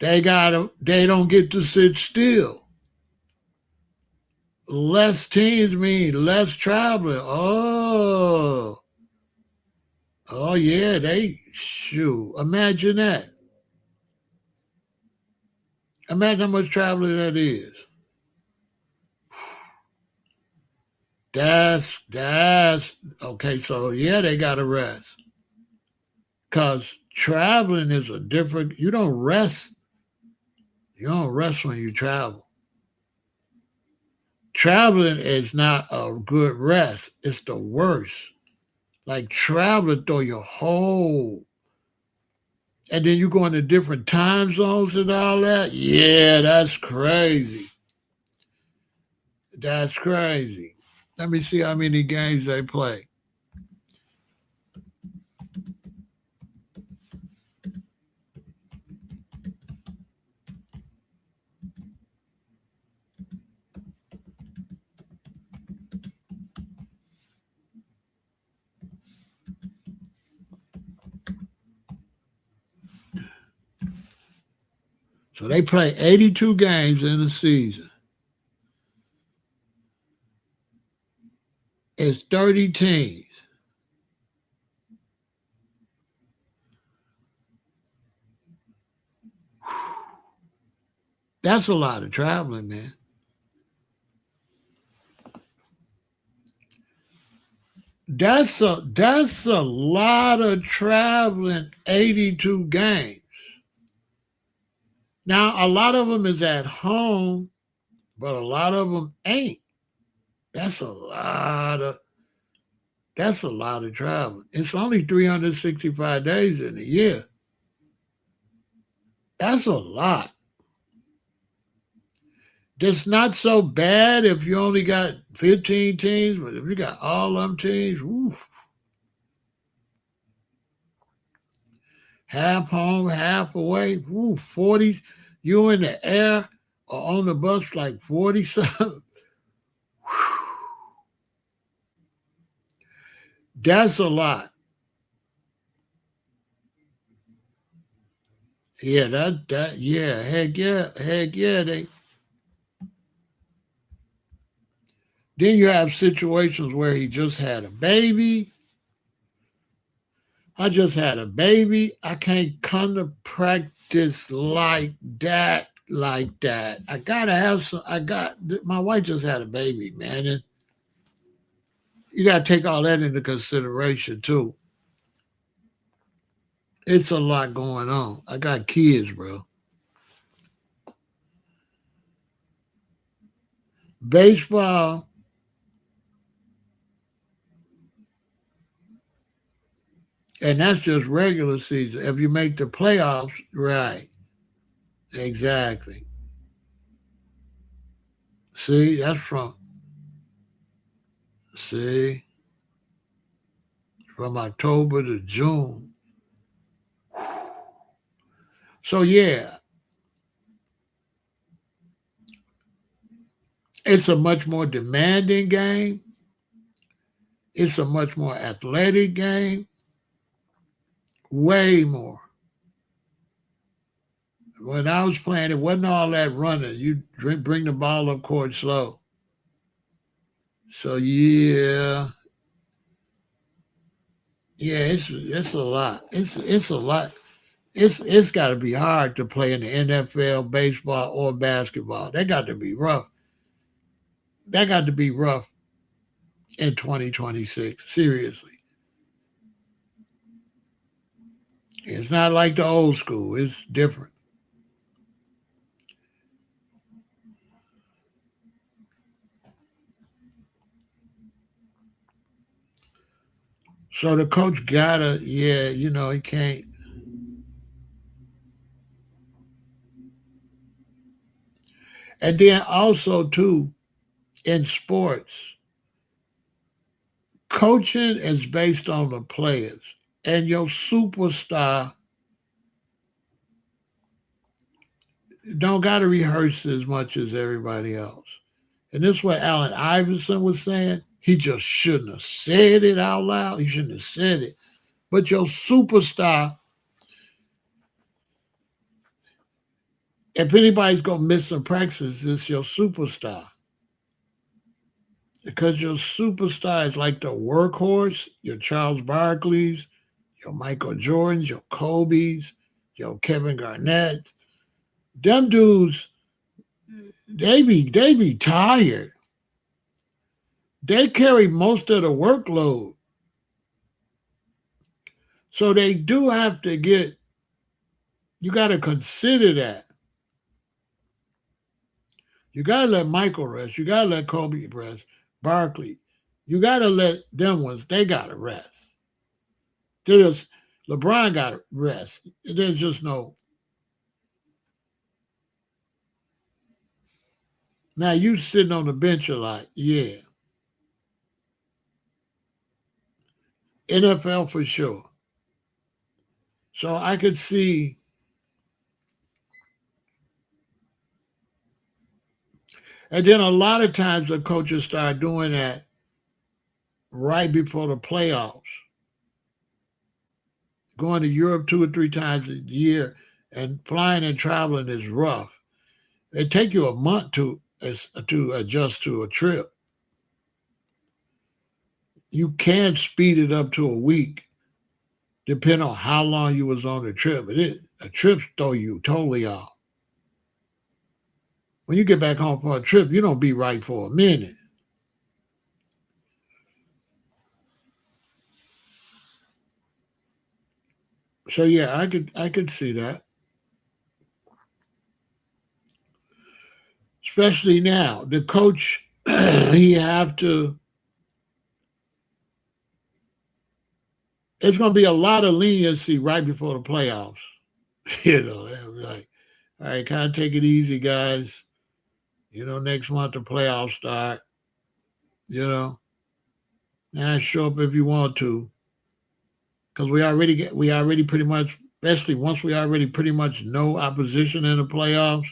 They don't get to sit still. Less teams mean less traveling. Oh yeah, they shoot. Imagine that. Imagine how much traveling that is. That's okay. So yeah, they got to rest because traveling is a different. You don't rest. You don't rest when you travel. Traveling is not a good rest. It's the worst. Like traveling through your whole, and then you go into different time zones and all that. Yeah, that's crazy. That's crazy. Let me see how many games they play. So they play 82 games in a season. It's 30 teams. That's a lot of traveling, man. That's a lot of traveling, 82 games. Now, a lot of them is at home, but a lot of them ain't. That's a lot of that's a lot of traveling. It's only 365 days in a year. That's a lot. That's not so bad if you only got 15 teams, but if you got all them teams, oof, half home, half away, oof, 40, you in the air or on the bus like 40 something. That's a lot. Yeah, yeah, heck yeah. Then you have situations where he just had a baby. I just had a baby. I can't come to practice like that, like that. I gotta have some. My wife just had a baby, man, and you gotta take all that into consideration too. It's a lot going on. I got kids, bro. Baseball, and that's just regular season. If you make the playoffs, right? Exactly. See, that's from see from October to June. So yeah, it's a much more demanding game. It's a much more athletic game. Way more. When I was playing, it wasn't all that running. You bring the ball up court slow. So yeah, yeah, it's a lot. It's a lot. It's got to be hard to play in the NFL, baseball, or basketball. That got to be rough. That got to be rough in 2026. Seriously, it's not like the old school. It's different. So the coach gotta, yeah, he can't. And then also too in sports, coaching is based on the players, and your superstar don't got to rehearse as much as everybody else. And this is what Allen Iverson was saying. He just shouldn't have said it out loud. He shouldn't have said it. But your superstar, if anybody's gonna miss some practice, it's your superstar. Because your superstar is like the workhorse, your Charles Barkley's, your Michael Jordans, your Kobe's, your Kevin Garnett. Them dudes, they be tired. They carry most of the workload. So they do have to get, you got to consider that. You got to let Michael rest. You got to let Kobe rest. Barkley. You got to let them ones, they got to rest. There's, LeBron got to rest. There's just no. Now you sitting on the bench a lot. Yeah. NFL for sure. So I could see, and then a lot of times the coaches start doing that right before the playoffs, going to Europe 2 or 3 times a year And flying and traveling is rough. It take you a month to adjust to a trip. You can speed it up to a week, depending on how long you was on the trip. A trip throw you totally off. When you get back home for a trip, you don't be right for a minute. So yeah, I could see that. Especially now. The coach he have to it's gonna be a lot of leniency right before the playoffs. They'll be like, all right, kind of take it easy, guys. Next month the playoffs start. You know, now show up if you want to, because we already pretty much, especially once we already pretty much know our position in the playoffs.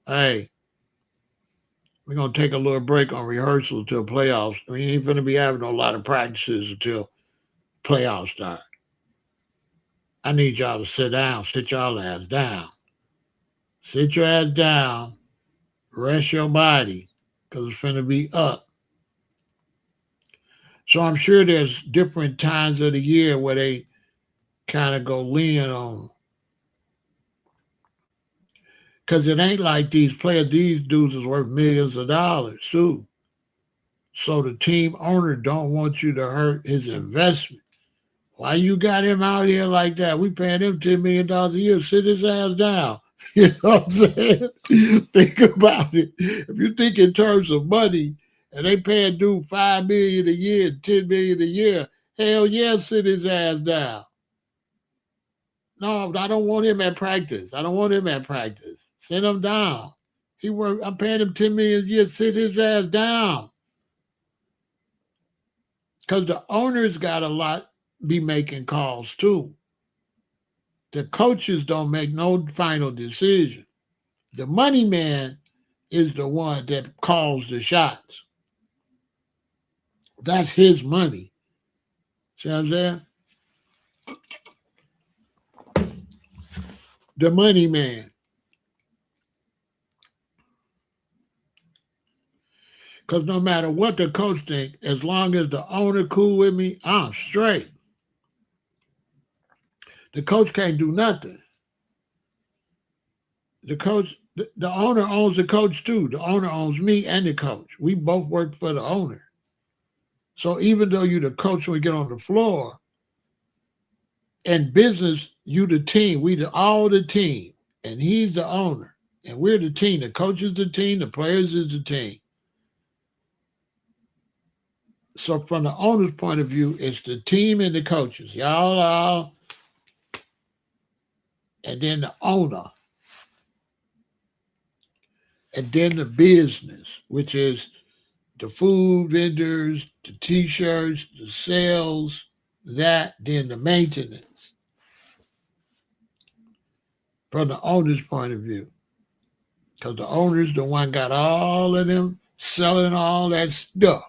Hey, we're gonna take a little break on rehearsal until playoffs. We ain't gonna be having a lot of practices until playoffs start. I need y'all to sit down, sit y'all ass down, sit your ass down, rest your body, because it's gonna be up. So I'm sure there's different times of the year where they kind of go lean on, because it ain't like these players, these dudes is worth millions of dollars too. So the team owner don't want you to hurt his investment. Why you got him out here like that? We paying him $10 million a year. Sit his ass down. You know what I'm saying? Think about it. If you think in terms of money, and they paying dude $5 million a year, $10 million a year, hell yeah, sit his ass down. No, I don't want him at practice. I don't want him at practice. Sit him down. I'm paying him $10 million a year. Sit his ass down. Because the owners got a lot be making calls too. The coaches don't make no final decision. The money man is the one that calls the shots. That's his money. See what I'm saying? The money man. Because no matter what the coach think, as long as the owner cool with me, I'm straight. The coach can't do nothing. The owner owns the coach too. The owner owns me and the coach. We both work for the owner. So even though you're the coach when we get on the floor, in business, you the team. All the team. And he's the owner. And we're the team. The coach is the team. The players is the team. So from the owner's point of view, it's the team and the coaches. Y'all are, and then the owner. And then the business, which is the food vendors, the t-shirts, the sales, then the maintenance. From the owner's point of view. Because the owner's the one got all of them selling all that stuff.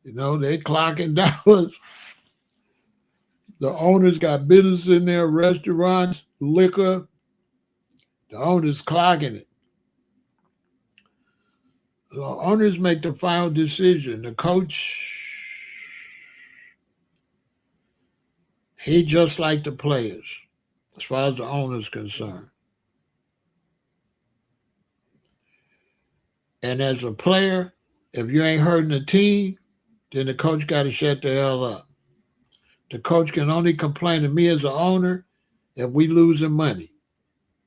They clocking dollars. The owners got business in there, restaurants, liquor. The owners clocking it. The owners make the final decision. The coach, he just like the players, as far as the owner's concerned. And as a player, if you ain't hurting the team, then the coach got to shut the hell up. The coach can only complain to me as an owner if we losing money.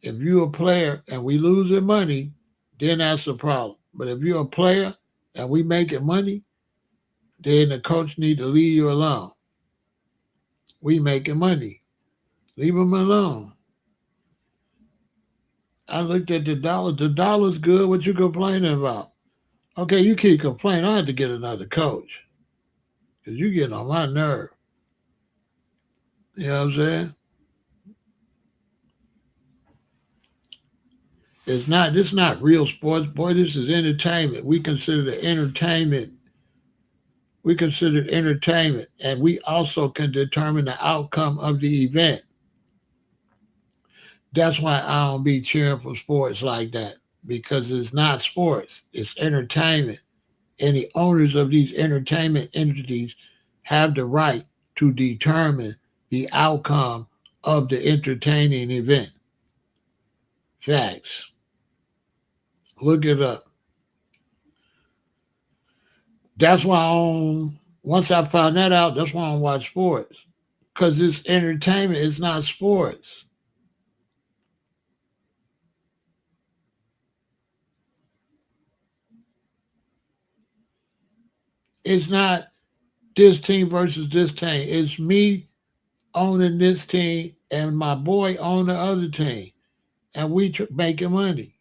If you're a player and we losing money, then that's a problem. But if you're a player and we making money, then the coach need to leave you alone. We making money. Leave them alone. I looked at the dollar. The dollar's good. What you complaining about? Okay, you keep complaining. I have to get another coach because you getting on my nerve. You know what I'm saying? This is not real sports. Boy, this is entertainment. We consider it entertainment. We consider it entertainment. And we also can determine the outcome of the event. That's why I don't be cheering for sports like that, because it's not sports, it's entertainment. And the owners of these entertainment entities have the right to determine the outcome of the entertaining event. Facts. Look it up. That's why once I found that out, that's why I don't watch sports. Because it's entertainment, it's not sports. It's not this team versus this team. It's me owning this team and my boy own the other team. And we making money.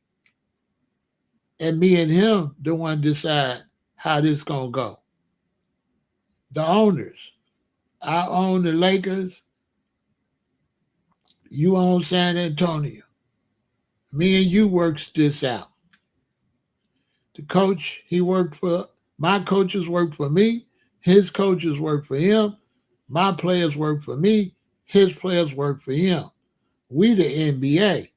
And me and him the one decide how this gonna go. The owners. I own the Lakers. You own San Antonio. Me and you works this out. The coach, he worked for my coaches work for me. His coaches work for him. My players work for me. His players work for him. We the NBA.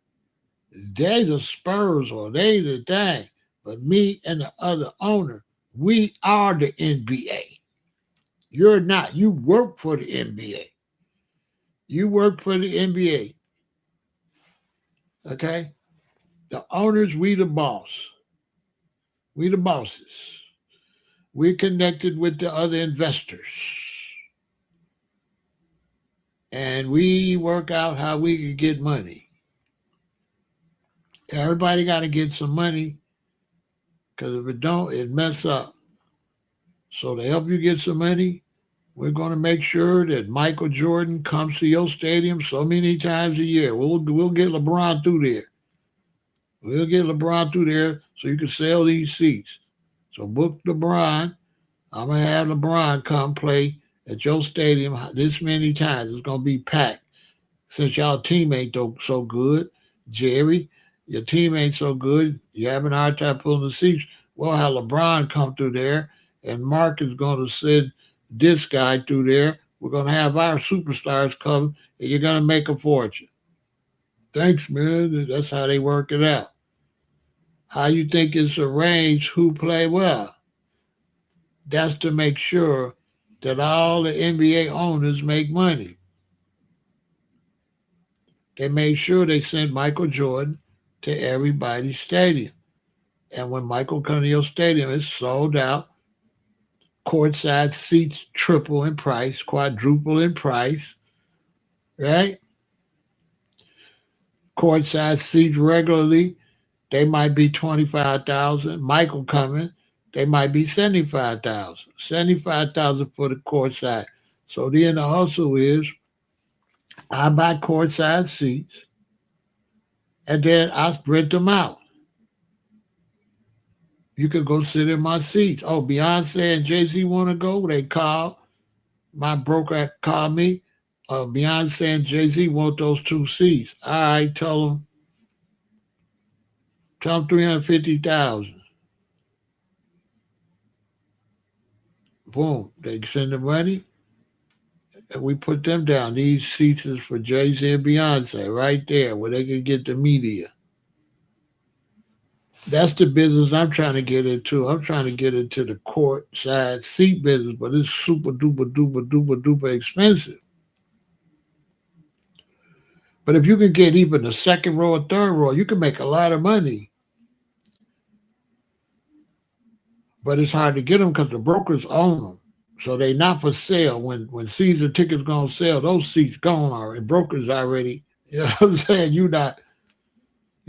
They the Spurs or they the thing. But me and the other owner, we are the NBA. You're not. You work for the NBA. You work for the NBA. Okay? The owners, we the boss. We the bosses. We're connected with the other investors. And we work out how we can get money. Everybody got to get some money, because if it don't, it mess up. So to help you get some money, we're going to make sure that Michael Jordan comes to your stadium so many times a year. We'll get LeBron through there. We'll get LeBron through there so you can sell these seats. So book LeBron. I'm going to have LeBron come play at your stadium this many times. It's going to be packed. Since y'all team ain't so good, Jerry, your team ain't so good, you're having a hard time pulling the seats. We'll have LeBron come through there, and Mark is going to send this guy through there. We're going to have our superstars come, and you're going to make a fortune. Thanks, man. That's how they work it out. How you think it's arranged who play well? That's to make sure that all the NBA owners make money. They made sure they sent Michael Jordan to everybody's stadium. And when Michael comes to your stadium, it's sold out. Courtside seats triple in price, quadruple in price, right? Courtside seats regularly, they might be 25,000. Michael coming, they might be 75,000. 75,000 for the courtside. So then the hustle is I buy courtside seats and then I rent them out. You could go sit in my seats. Oh, Beyonce and Jay-Z want to go? They call. My broker called me. Beyonce and Jay-Z want those two seats. All right, tell them 350,000. Boom. They send the money and we put them down. These seats is for Jay-Z and Beyonce right there where they can get the media. That's the business I'm trying to get into. I'm trying to get into the court side seat business, but it's super duper duper duper duper expensive. But if you can get even the second row or third row, you can make a lot of money. But it's hard to get them because the brokers own them. So they not for sale. When season tickets gonna sell, those seats gone already. Brokers already, you know what I'm saying? You know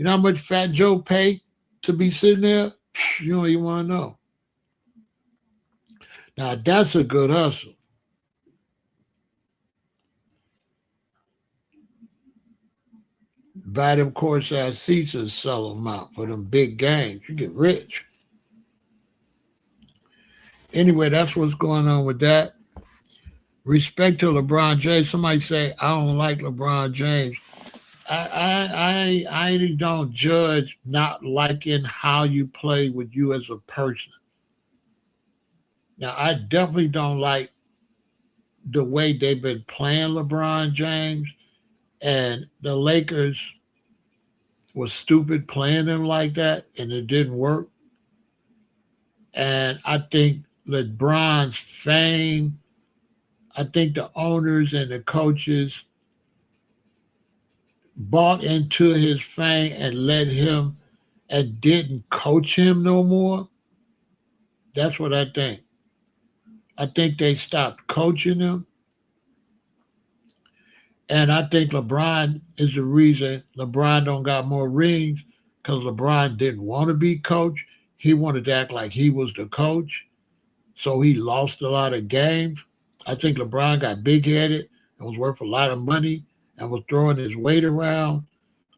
how much Fat Joe pay to be sitting there? You don't even want to know. Now that's a good hustle. Buy them courtside seats and sell them out for them big games. You get rich. Anyway, that's what's going on with that. Respect to LeBron James. Somebody say I don't like LeBron James. I don't judge not liking how you play with you as a person. Now I definitely don't like the way they've been playing LeBron James and the Lakers. was stupid playing him like that, and it didn't work. And I think LeBron's fame, I think the owners and the coaches bought into his fame and let him and didn't coach him no more. That's what I think. I think they stopped coaching him. And I think LeBron is the reason LeBron don't got more rings because LeBron didn't want to be coach. He wanted to act like he was the coach. So he lost a lot of games. I think LeBron got big headed and was worth a lot of money and was throwing his weight around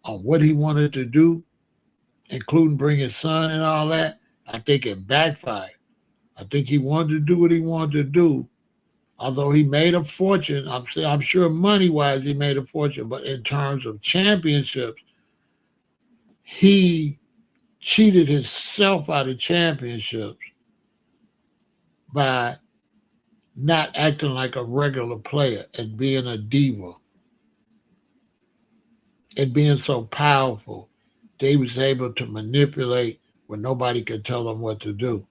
on what he wanted to do, including bring his son and all that. I think it backfired. I think he wanted to do what he wanted to do. Although he made a fortune, I'm sure money wise he made a fortune, but in terms of championships, he cheated himself out of championships by not acting like a regular player and being a diva and being so powerful. They was able to manipulate when nobody could tell them what to do.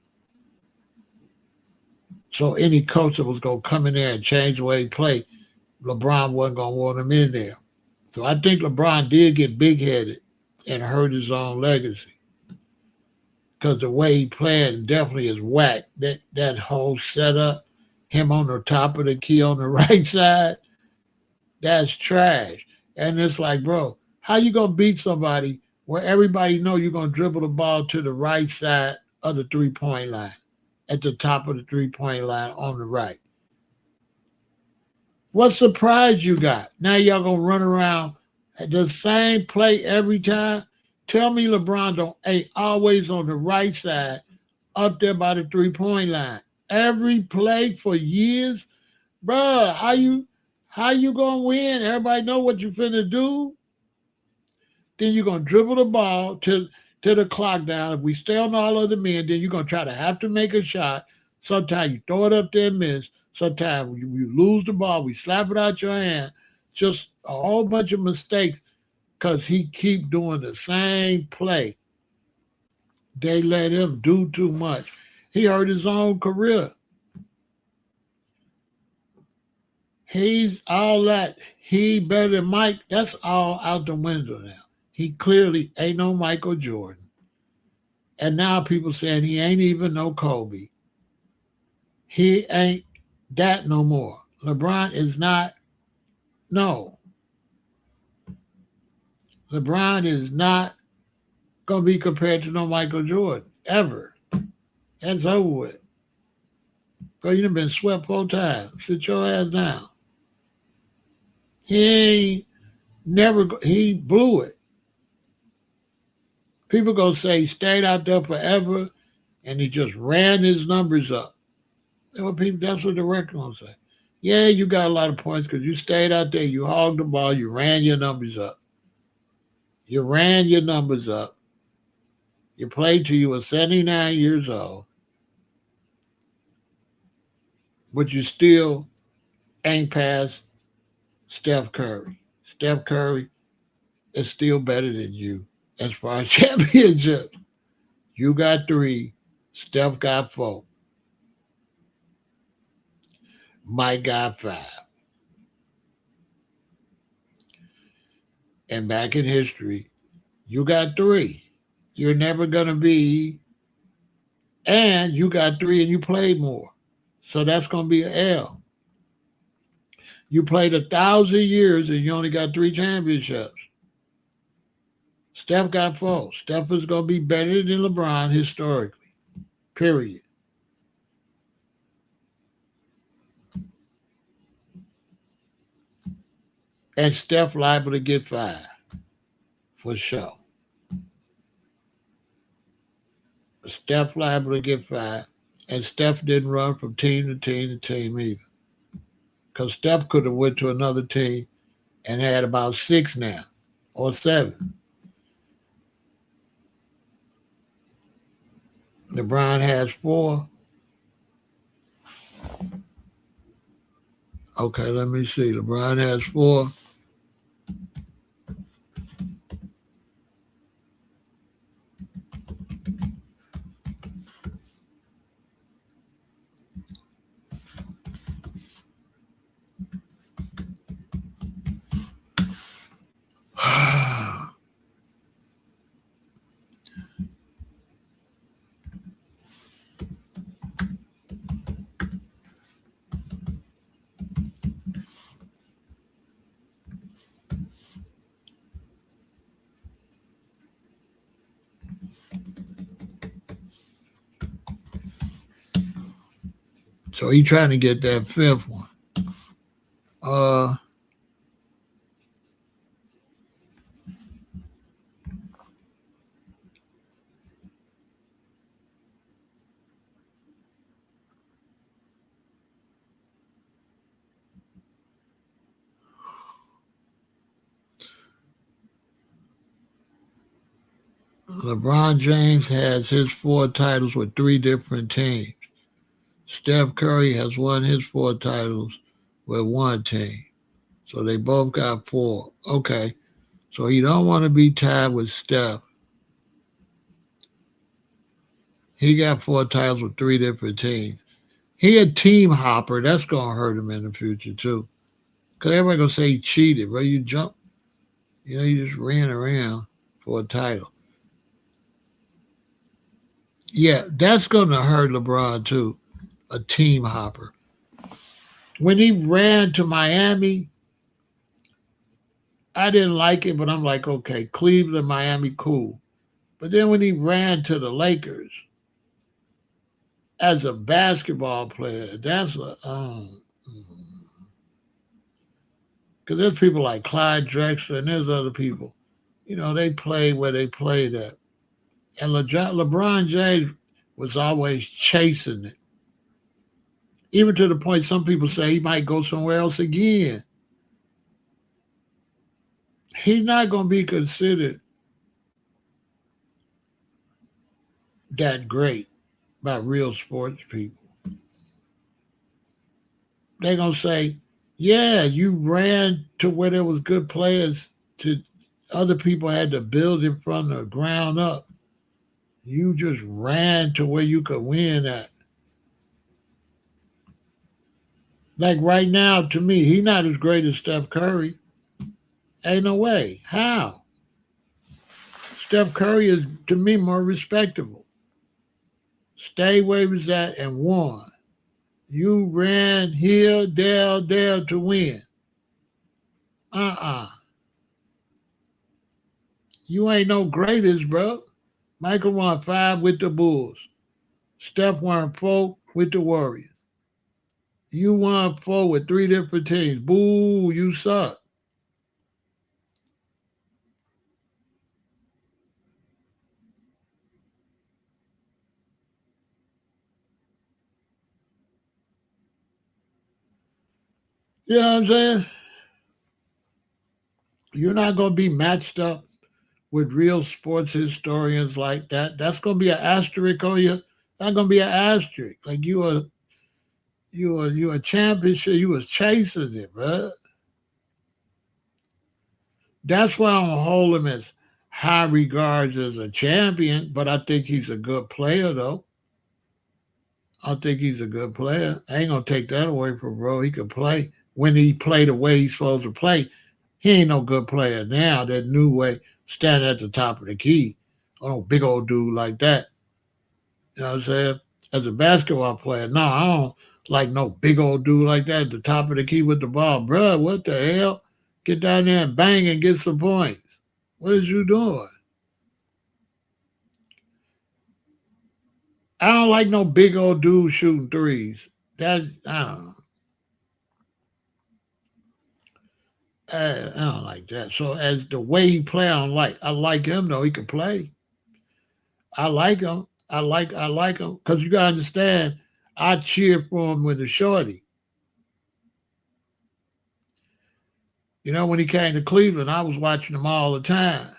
So any coach that was going to come in there and change the way he played, LeBron wasn't going to want him in there. So I think LeBron did get big headed and hurt his own legacy because the way he played definitely is whack. That whole setup, him on the top of the key on the right side, that's trash. And it's like, bro, how you gonna beat somebody where everybody know you're gonna dribble the ball to the right side of the 3-point line, at the top of the 3-point line on the right? What surprise you got? Now y'all gonna run around at the same play every time? Tell me LeBron don't ain't always on the right side up there by the 3-point line. Every play for years? Bruh, how you gonna win? Everybody know what you finna do. Then you're gonna dribble the ball to the clock down. If we stay on all other men, then you're gonna try to have to make a shot. Sometimes you throw it up there and miss. Sometimes you lose the ball. We slap it out your hand. Just a whole bunch of mistakes because he keep doing the same play. They let him do too much. He hurt his own career. He's all that. He better than Mike. That's all out the window now. He clearly ain't no Michael Jordan. And now people saying he ain't even no Kobe. He ain't that no more. LeBron is not, no. LeBron is not going to be compared to no Michael Jordan, ever. That's over with. Bro, you done been swept 4 times. Sit your ass down. He blew it. People going to say he stayed out there forever and he just ran his numbers up. That's what the record going to say. Yeah, you got a lot of points because you stayed out there, you hogged the ball, you ran your numbers up. You ran your numbers up. You played till you were 79 years old, but you still ain't past Steph Curry. Steph Curry is still better than you as far as championships. You got 3, Steph got 4, Mike got 5. And back in history, you got 3. You're never going to be, and you got 3 and you played more. So that's going to be an L. You played 1,000 years and you only got 3 championships. Steph got 4. Steph is going to be better than LeBron historically, period. And Steph liable to get 5, for sure. Steph liable to get 5. And Steph didn't run from team to team to team either. Because Steph could have went to another team and had about 6 now, or 7. LeBron has 4. Okay, let me see. LeBron has 4. So he trying to get that fifth one. Uh, LeBron James has his four titles with three different teams. Steph Curry has won his four titles with one team. So they both got four. Okay. So he don't want to be tied with Steph. He got four titles with three different teams. He a team hopper. That's gonna hurt him in the future too. Cause everybody gonna say he cheated, bro. You jump, you just ran around for a title. Yeah, that's gonna hurt LeBron too. A team hopper. When he ran to Miami, I didn't like it, but I'm like, okay, Cleveland, Miami, cool. But then when he ran to the Lakers as a basketball player, that's a because there's people like Clyde Drexler and there's other people. They play where they played at. And LeBron James was always chasing it, even to the point some people say he might go somewhere else again. He's not going to be considered that great by real sports people. They're going to say, yeah, you ran to where there was good players to other people had to build it from the ground up. You just ran to where you could win at. Like right now, to me, he's not as great as Steph Curry. Ain't no way. How? Steph Curry is, to me, more respectable. Stay where he was at and won. You ran here, there to win. Uh-uh. You ain't no greatest, bro. Michael won 5 with the Bulls. Steph won 4 with the Warriors. You won 4 with 3 different teams. Boo, you suck. You know what I'm saying? You're not going to be matched up with real sports historians like that. That's going to be an asterisk on you. That's going to be an asterisk. Like you a championship. You was chasing it, bro. That's why I don't hold him as high regards as a champion. But I think he's a good player, though. I think he's a good player. I ain't gonna take that away from bro. He could play when he played the way he's supposed to play. He ain't no good player now. That new way, standing at the top of the key. Oh, big old dude like that. You know what I'm saying? As a basketball player, no, I don't like no big old dude like that at the top of the key with the ball. Bruh, what the hell? Get down there and bang and get some points. What is you doing? I don't like no big old dude shooting threes. That I don't know. I don't like that. So as the way he play, I don't like. I like him though. He can play. I like him. I like him because you gotta understand. I cheered for him with the shorty. When he came to Cleveland, I was watching him all the time.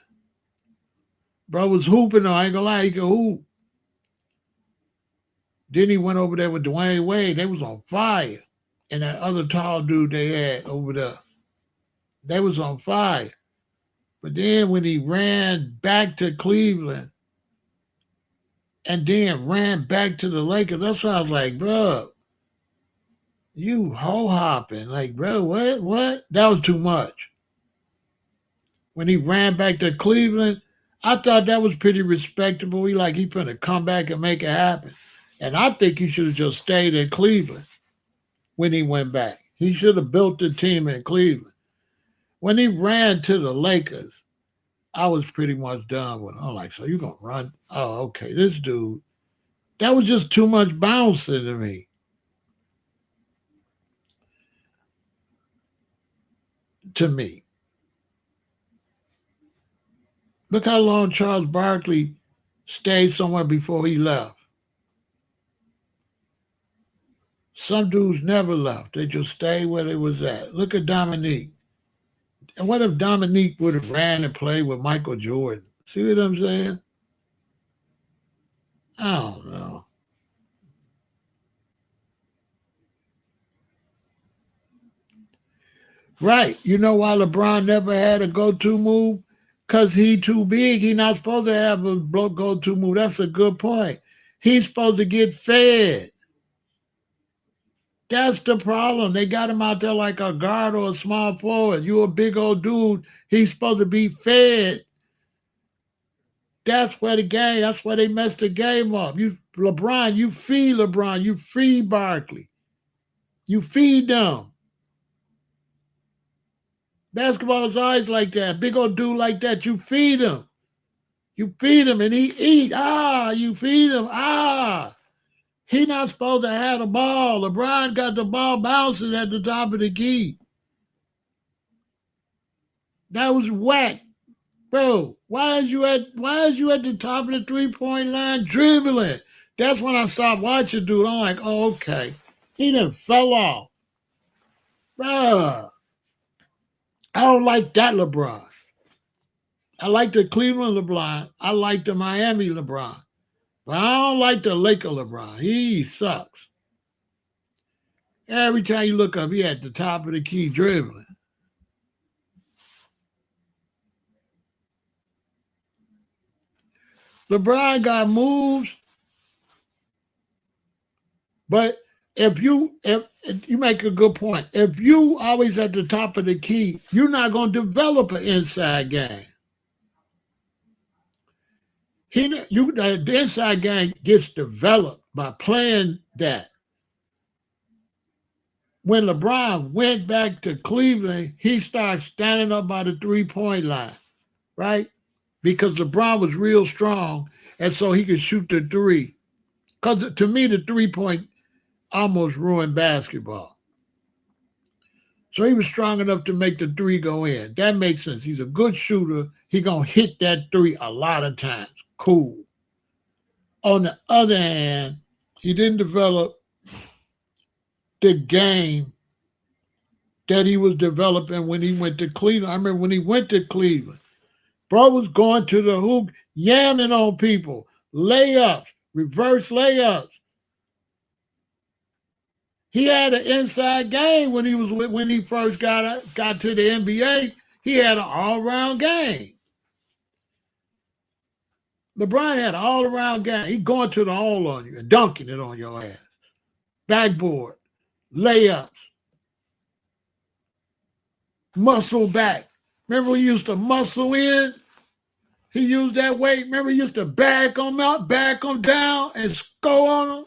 Bro was hooping though. I ain't gonna lie, he could hoop. Then he went over there with Dwayne Wade. They was on fire. And that other tall dude they had over there, they was on fire. But then when he ran back to Cleveland and then ran back to the Lakers, that's why I was like, bro, you ho hopping. Like, bro, what? What? That was too much. When he ran back to Cleveland, I thought that was pretty respectable. He finna come back and make it happen. And I think he should have just stayed in Cleveland when he went back. He should have built the team in Cleveland. When he ran to the Lakers, I was pretty much done with him. I'm like, so you gonna run? Oh, okay. This dude, that was just too much bouncing to me. to me. Look how long Charles Barkley stayed somewhere before he left. Some dudes never left. They just stayed where they was at. Look at Dominique. And what if Dominique would have ran and played with Michael Jordan? See what I'm saying? I don't know. Right. You know why LeBron never had a go-to move? Because he too big. He not supposed to have a go-to move. That's a good point. He's supposed to get fed. That's the problem. They got him out there like a guard or a small forward. You a big old dude. He's supposed to be fed. That's where that's where they messed the game up. You LeBron, you feed Barkley. You feed them. Basketball is always like that. Big old dude like that, you feed him. You feed him and he eat. You feed him. He not supposed to have the ball. LeBron got the ball bouncing at the top of the key. That was whack. Bro, why is you at the top of the 3-point line dribbling? That's when I stopped watching, dude. I'm like, oh, okay. He done fell off. Bruh. I don't like that LeBron. I like the Cleveland LeBron. I like the Miami LeBron. But I don't like the Laker LeBron. He sucks. Every time you look up, he at the top of the key dribbling. LeBron got moves, but if you make a good point, if you always at the top of the key, you're not going to develop an inside game. The inside game gets developed by playing that. When LeBron went back to Cleveland, he started standing up by the 3-point line, right? Because LeBron was real strong, and so he could shoot the three. Because to me, the 3-point almost ruined basketball. So he was strong enough to make the three go in. That makes sense. He's a good shooter. He's going to hit that three a lot of times. Cool. On the other hand, he didn't develop the game that he was developing when he went to Cleveland. I remember when he went to Cleveland, bro was going to the hoop, yamming on people, layups, reverse layups. He had an inside game when he first got to the NBA. He had an all-around game. LeBron had an all-around game. He going to the hole on you and dunking it on your ass. Backboard, layups, muscle back. Remember we used to muscle in? He used that weight. Remember he used to back him up, back him down, and score on him?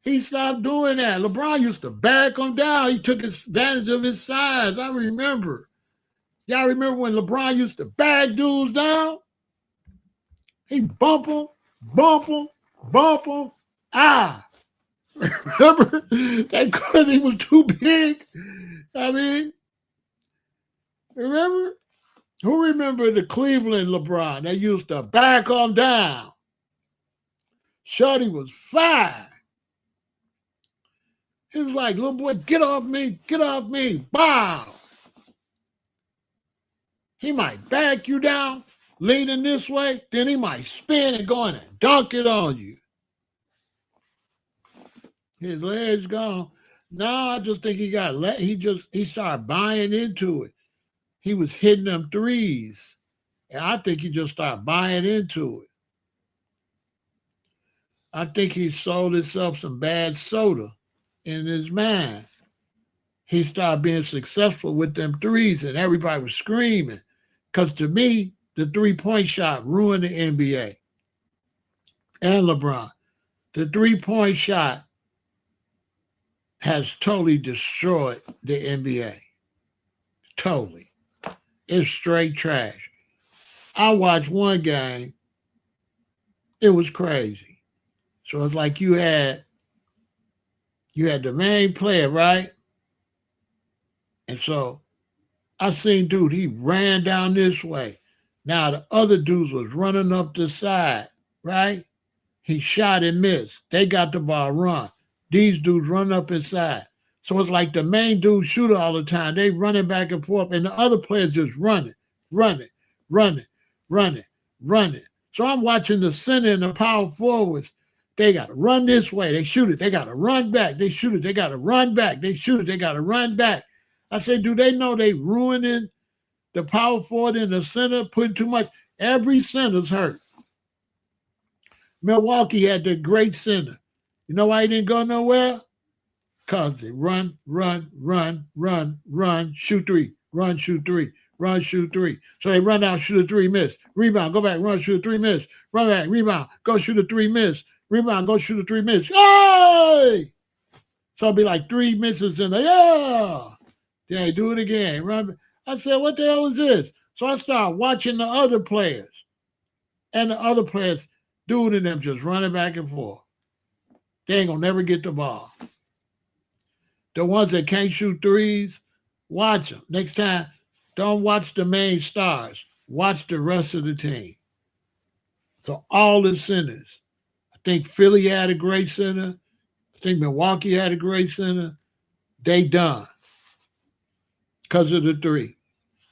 He stopped doing that. LeBron used to back him down. He took advantage of his size. I remember. Y'all remember when LeBron used to back dudes down? He bump them. Remember? That because he was too big. I mean, remember? Who remember the Cleveland LeBron? They used to back him down. Shorty was fine. He was like, little boy, get off me. Wow. He might back you down, leaning this way, then he might spin and go in and dunk it on you. His legs gone. No, I just think he started buying into it. He was hitting them threes. And I think he just started buying into it. I think he sold himself some bad soda in his mind. He started being successful with them threes, and everybody was screaming. Because to me, the 3-point shot ruined the NBA. And LeBron. The 3-point shot has totally destroyed the NBA. Totally. It's straight trash. I watched one game. It was crazy. So it's like you had the main player, right? And so I seen dude, he ran down this way. Now the other dudes was running up the side, right? He shot and missed. They got the ball, run. These dudes run up inside. So it's like the main dude shooter all the time. They running back and forth, and the other players just running, running, running, running, running. So I'm watching the center and the power forwards. They got to run this way. They shoot it. They got to run back. They shoot it. They got to run back. They shoot it. They got to run back. I said, do they know they ruining the power forward in the center, putting too much? Every center's hurt. Milwaukee had the great center. You know why he didn't go nowhere? Because they run, run, run, run, run, shoot three, run, shoot three, run, shoot three. So they run out, shoot a three, miss. Rebound, go back, run, shoot a three, miss. Run back, rebound, go shoot a three, miss. Rebound, go shoot a three, miss. Hey! So it'll be like three misses in the, yeah! Then do it again. Run. I said, what the hell is this? So I started watching the other players. And the other players, dude and them just running back and forth. They ain't gonna never get the ball. The ones that can't shoot threes, watch them. Next time, don't watch the main stars. Watch the rest of the team. So all the centers. I think Philly had a great center. I think Milwaukee had a great center. They done because of the three.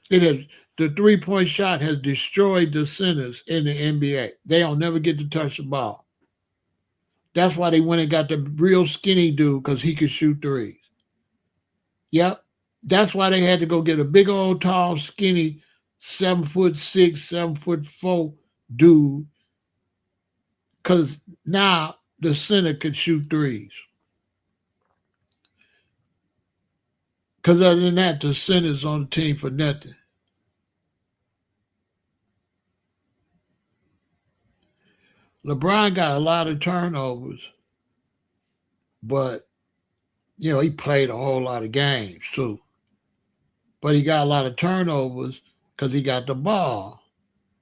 It has the three-point shot has destroyed the centers in the NBA. They don't never get to touch the ball. That's why they went and got the real skinny dude because he could shoot threes. Yep. That's why they had to go get a big old tall, skinny, 7'6", 7'4" dude. Because now the center could shoot threes. Because other than that, the center's on the team for nothing. LeBron got a lot of turnovers, but, you know, he played a whole lot of games too. But he got a lot of turnovers because he got the ball.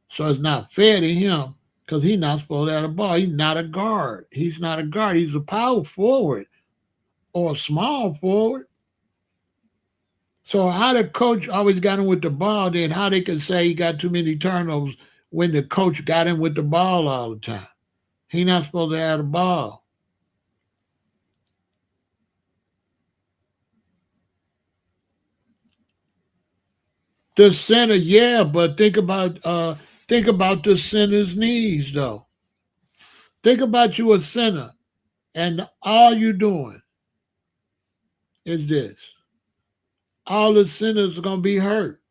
So it's not fair to him because he's not supposed to have the ball. He's not a guard. He's not a guard. He's a power forward or a small forward. So how the coach always got him with the ball, then how they could say he got too many turnovers when the coach got him with the ball all the time? He's not supposed to have the ball. The center, yeah, but think about the center's knees, though. Think about you a center, and all you doing is this. All the centers are gonna be hurt.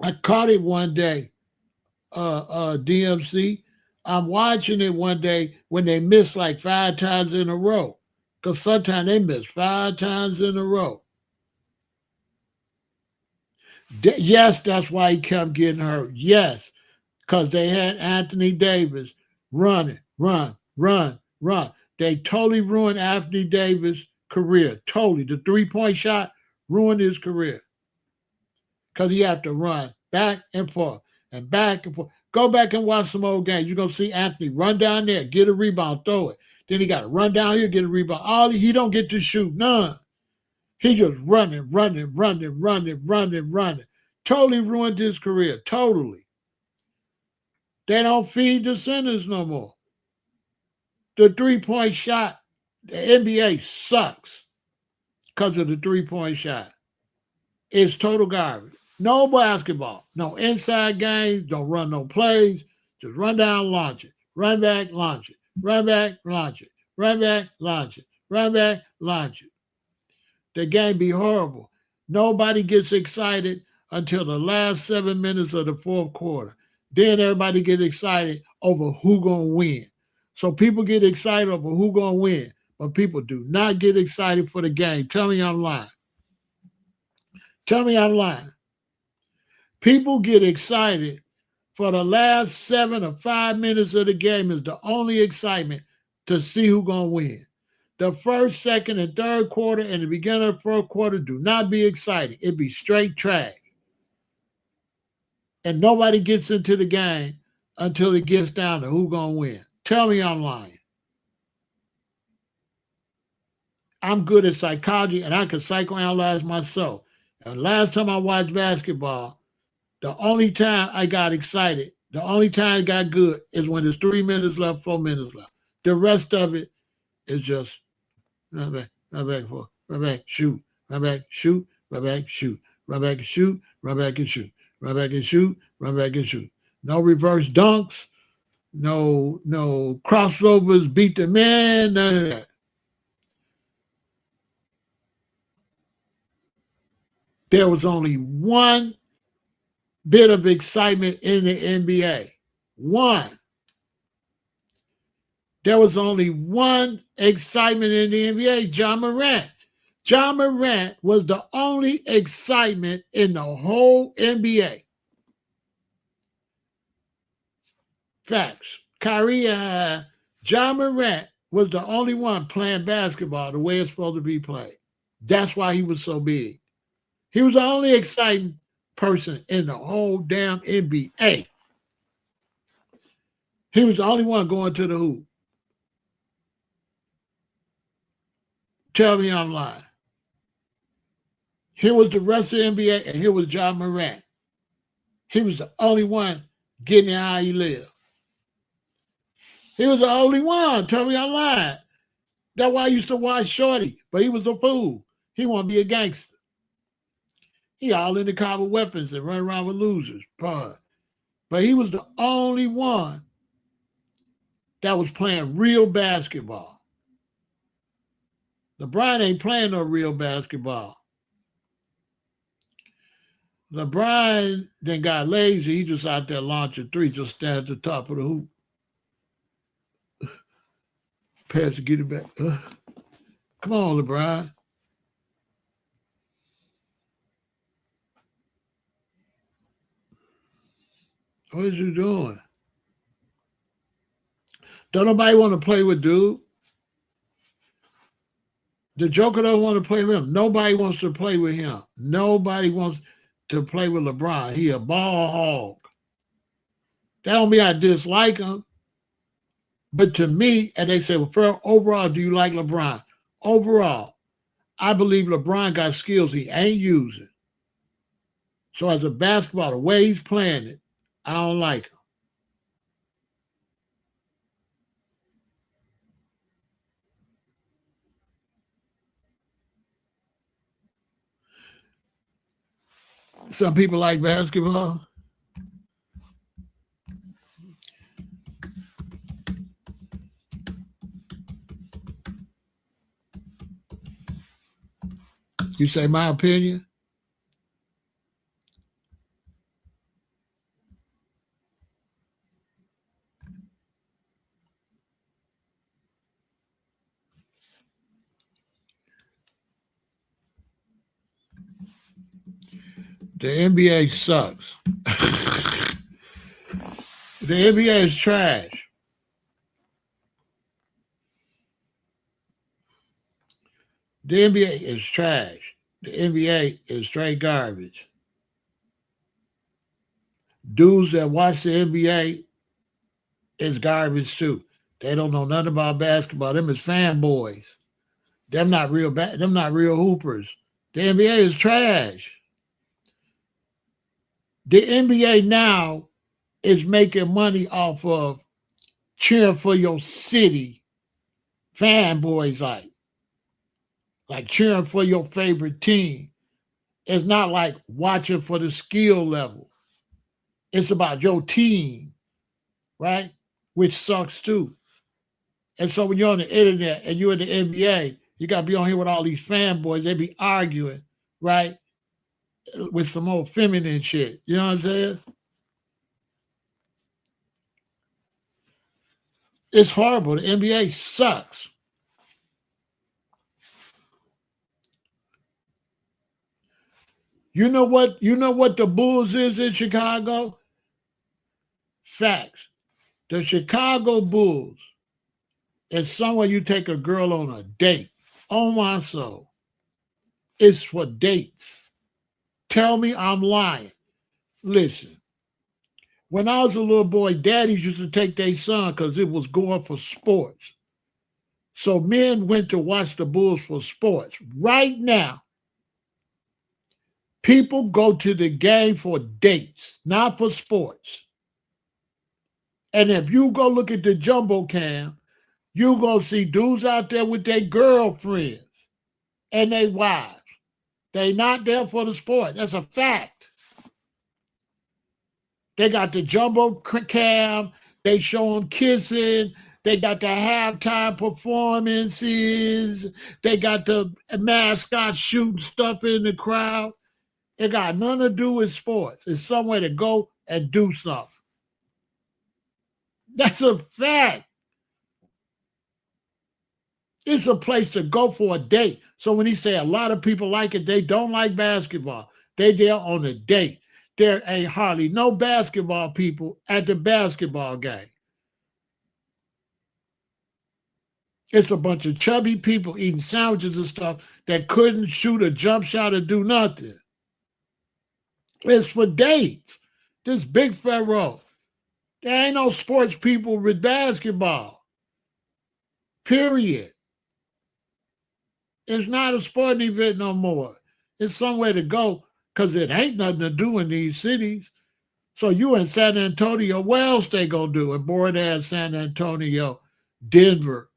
I caught it one day, DMC. I'm watching it one day when they miss like 5 times in a row. Because sometimes they miss 5 times in a row. Yes, that's why he kept getting hurt. Yes, because they had Anthony Davis running, run. They totally ruined Anthony Davis' career. Totally. The three-point shot ruined his career. Because he had to run back and forth and back and forth. Go back and watch some old games. You're going to see Anthony run down there, get a rebound, throw it. Then he got to run down here, get a rebound. He don't get to shoot none. He just running. Totally ruined his career. Totally. They don't feed the centers no more. The three-point shot, the NBA sucks because of the three-point shot. It's total garbage. No basketball. No inside games. Don't run no plays. Just run down, launch it. Run back, launch it. Run back, launch it. Run back, launch it. Run back, launch it. The game be horrible. Nobody gets excited until the last 7 minutes of the fourth quarter. Then everybody gets excited over who gonna win. So people get excited over who gonna win, but people do not get excited for the game. Tell me I'm lying. Tell me I'm lying. People get excited for the last 7 or 5 minutes of the game is the only excitement to see who's going to win. The first, second, and third quarter and the beginning of the fourth quarter do not be exciting. It be straight trash. And nobody gets into the game until it gets down to who's going to win. Tell me I'm lying. I'm good at psychology and I can psychoanalyze myself. And last time I watched basketball, the only time I got excited, the only time it got good is when there's 3 minutes left, 4 minutes left. The rest of it is just run back, forth, run back, shoot, run back, shoot, run back, shoot, run back and shoot, run back and shoot, run back and shoot, run back and shoot. No reverse dunks, no crossovers, beat the man, none of that. There was only one bit of excitement in the NBA. One. There was only one excitement in the NBA, John Morant. John Morant was the only excitement in the whole NBA. Facts. Kyrie, John Morant was the only one playing basketball the way it's supposed to be played. That's why he was so big. He was the only exciting person in the whole damn NBA. He was the only one going to the hoop. Tell me I'm lying. Here was the rest of the NBA, and here was John Morant. He was the only one getting how he lived. He was the only one. Tell me I'm lying. That's why I used to watch Shorty, but he was a fool. He wanted to be a gangster. He all in the car with weapons and run around with losers. But he was the only one that was playing real basketball. LeBron ain't playing no real basketball. LeBron then got lazy. He just out there launching three, just stand at the top of the hoop. Pass to get it back. Come on, LeBron. What is you doing? Don't nobody want to play with dude. The Joker don't want to play with him. Nobody wants to play with him. Nobody wants to play with LeBron. He a ball hog. That don't mean I dislike him. But to me, and they say, well, Pharaoh, overall, do you like LeBron? Overall, I believe LeBron got skills he ain't using. So as a basketball, the way he's playing it, I don't like him. Some people like basketball. You say my opinion? The NBA sucks. The NBA is trash. The NBA is trash. The NBA is straight garbage. Dudes that watch the NBA is garbage too. They don't know nothing about basketball. Them is fanboys. Them not real hoopers. The NBA is trash. The NBA now is making money off of cheering for your city. Fanboys like cheering for your favorite team. It's not like watching for the skill level. It's about your team, right? Which sucks too. And so when you're on the internet and you're in the NBA, you got to be on here with all these fanboys. They be arguing, right? With some old feminine shit. You know what I'm saying? It's horrible. The NBA sucks. You know what the Bulls is in Chicago? Facts. The Chicago Bulls is somewhere you take a girl on a date. On my soul. It's for dates. Tell me I'm lying. Listen. When I was a little boy, daddies used to take their son because it was going for sports. So men went to watch the Bulls for sports. Right now, People go to the game for dates, not for sports. And if you go look at the jumbo cam, you're going to see dudes out there with their girlfriends and their wives. They not there for the sport. That's a fact. They got the jumbo cam. They show them kissing. They got the halftime performances. They got the mascot shooting stuff in the crowd. It got nothing to do with sports. It's somewhere to go and do something. That's a fact. It's a place to go for a date. So when he say a lot of people like it, they don't like basketball. They there on a date. There ain't hardly no basketball people at the basketball game. It's a bunch of chubby people eating sandwiches and stuff that couldn't shoot a jump shot or do nothing. It's for dates. This big Pharaoh. There ain't no sports people with basketball. Period. It's not a sporting event no more. It's somewhere to go because it ain't nothing to do in these cities. So you in San Antonio, what else they gonna do in boring-ass San Antonio, Denver?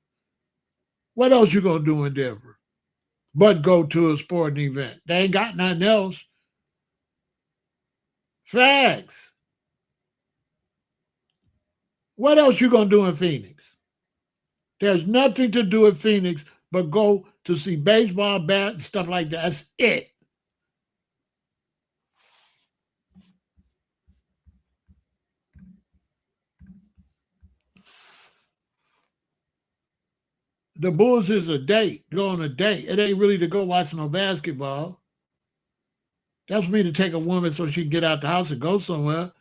What else you gonna do in Denver but go to a sporting event? They ain't got nothing else. Facts. What else you gonna do in Phoenix? There's nothing to do in Phoenix but go to see baseball, bat, and stuff like that. That's it. The Bulls is a date, go on a date. It ain't really to go watch no basketball. That's for me to take a woman so she can get out the house and go somewhere.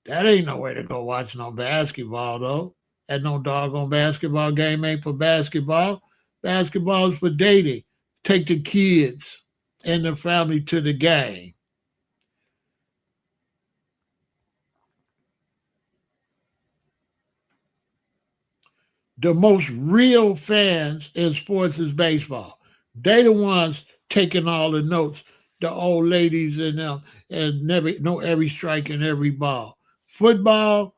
That ain't no way to go watch no basketball, though. And no doggone basketball game ain't for basketball. Basketball is for dating. Take the kids and the family to the game. The most real fans in sports is baseball. They the ones taking all the notes, the old ladies and them, and know every strike and every ball. Football,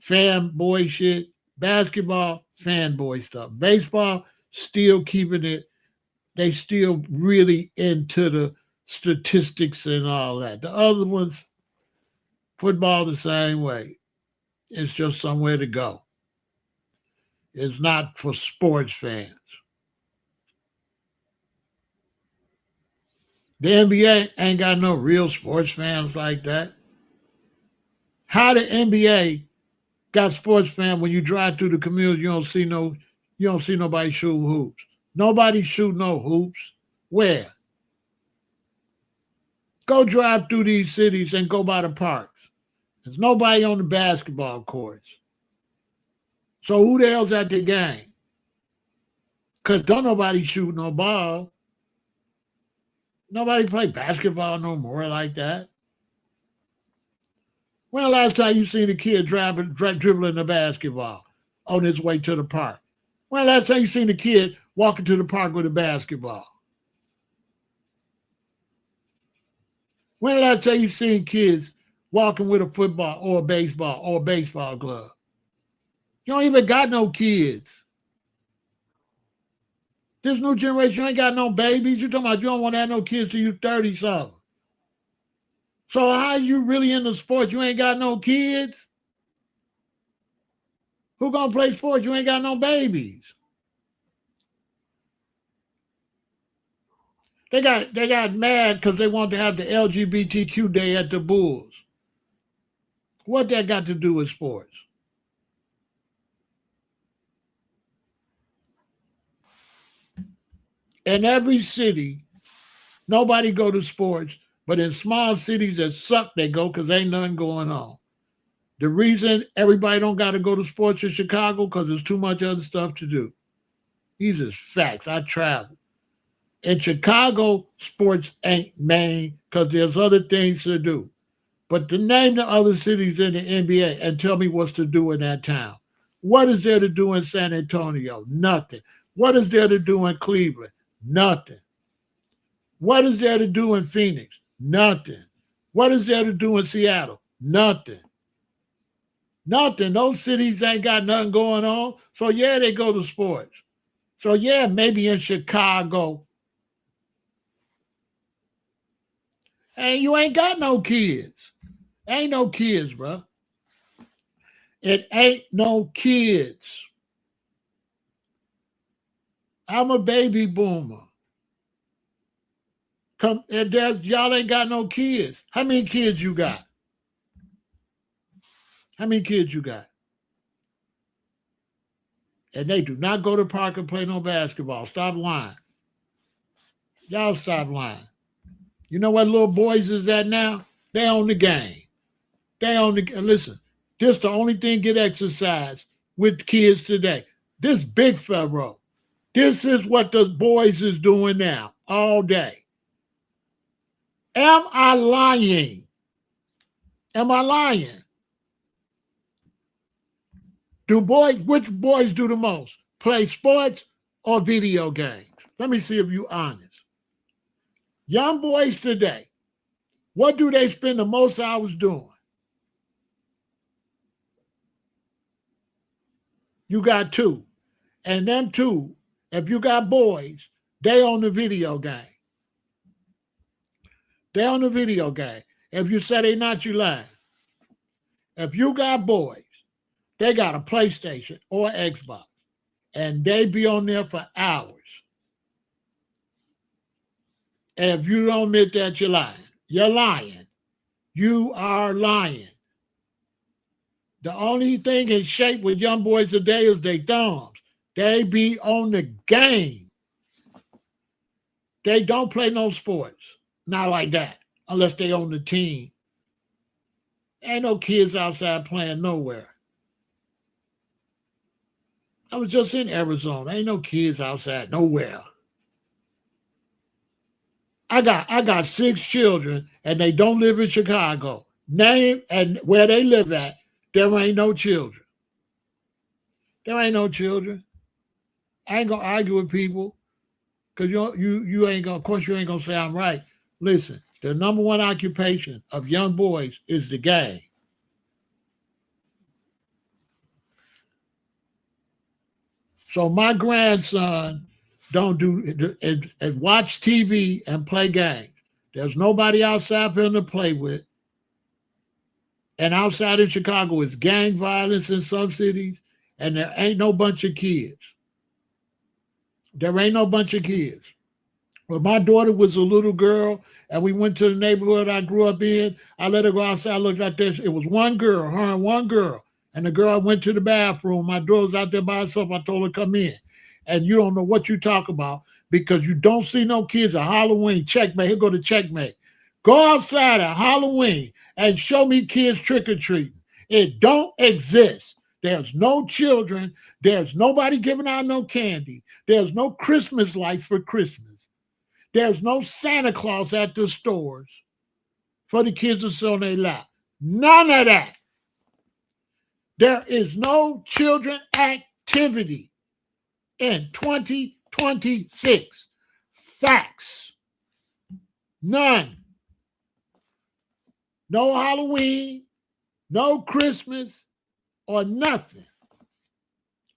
fanboy shit. Basketball, fanboy stuff. Baseball, still keeping it. They still really into the statistics and all that. The other ones, football the same way. It's just somewhere to go. It's not for sports fans. The NBA ain't got no real sports fans like that. How the NBA got sports fans when you drive through the community, you don't see nobody shooting hoops. Nobody shoot no hoops. Where? Go drive through these cities and go by the parks. There's nobody on the basketball courts. So who the hell's at the game? Because don't nobody shoot no ball. Nobody play basketball no more like that. When the last time you seen a kid dribbling the basketball on his way to the park? When the last time you seen a kid walking to the park with a basketball? When the last time you seen kids walking with a football or a baseball glove? You don't even got no kids. This new generation, you ain't got no babies. You talking about you don't want to have no kids till you 30-something. So how you really into sports? You ain't got no kids? Who gonna play sports? You ain't got no babies. They got mad because they wanted to have the LGBTQ day at the Bulls. What that got to do with sports? In every city, nobody go to sports, but in small cities that suck, they go because ain't nothing going on. The reason everybody don't got to go to sports in Chicago because there's too much other stuff to do. These is facts. I travel. In Chicago, sports ain't main because there's other things to do. But to name the other cities in the NBA and tell me what's to do in that town. What is there to do in San Antonio? Nothing. What is there to do in Cleveland? Nothing. What is there to do in Phoenix? Nothing. What is there to do in Seattle? Nothing. Nothing. Those cities ain't got nothing going on. So, yeah, they go to sports. So, yeah, maybe in Chicago. And you ain't got no kids. Ain't no kids, bro. It ain't no kids. I'm a baby boomer. Come, and y'all ain't got no kids. How many kids you got? How many kids you got? And they do not go to the park and play no basketball. Stop lying. Y'all stop lying. You know what little boys is at now? They on the game. They on the listen. This the only thing get exercise with kids today. This big Pharaoh. This is what the boys is doing now all day. Am I lying? Am I lying? Which boys do the most? Play sports or video games? Let me see if you're honest. Young boys today, what do they spend the most hours doing? You got two. And them two, if you got boys, they on the video game. They on the video game. If you say they not, you lying. If you got boys, they got a PlayStation or Xbox, and they be on there for hours. And if you don't admit that, you're lying. You're lying. You are lying. The only thing in shape with young boys today is their thumbs. They be on the game. They don't play no sports. Not like that, unless they on the team. Ain't no kids outside playing nowhere. I was just in Arizona. Ain't no kids outside nowhere. I got 6 children, and they don't live in Chicago. Name and where they live at, there ain't no children. There ain't no children. I ain't gonna argue with people because you ain't gonna. Of course, you ain't gonna say I'm right. Listen, the number one occupation of young boys is the game. So my grandson don't do and watch TV and play games. There's nobody outside for him to play with. And outside in Chicago is gang violence in some cities, and there ain't no bunch of kids. There ain't no bunch of kids. When my daughter was a little girl and we went to the neighborhood I grew up in, I let her go outside, looked like this. It was one girl, her and one girl. And the girl went to the bathroom. My daughter was out there by herself. I told her, come in. And you don't know what you talk about because you don't see no kids at Halloween. Checkmate. Here go to checkmate. Go outside at Halloween and show me kids trick-or-treating. It don't exist. There's no children. There's nobody giving out no candy. There's no Christmas lights for Christmas. There's no Santa Claus at the stores for the kids to sit on their lap. None of that. There is no children activity in 2026. Facts. None. No Halloween, no Christmas, or nothing.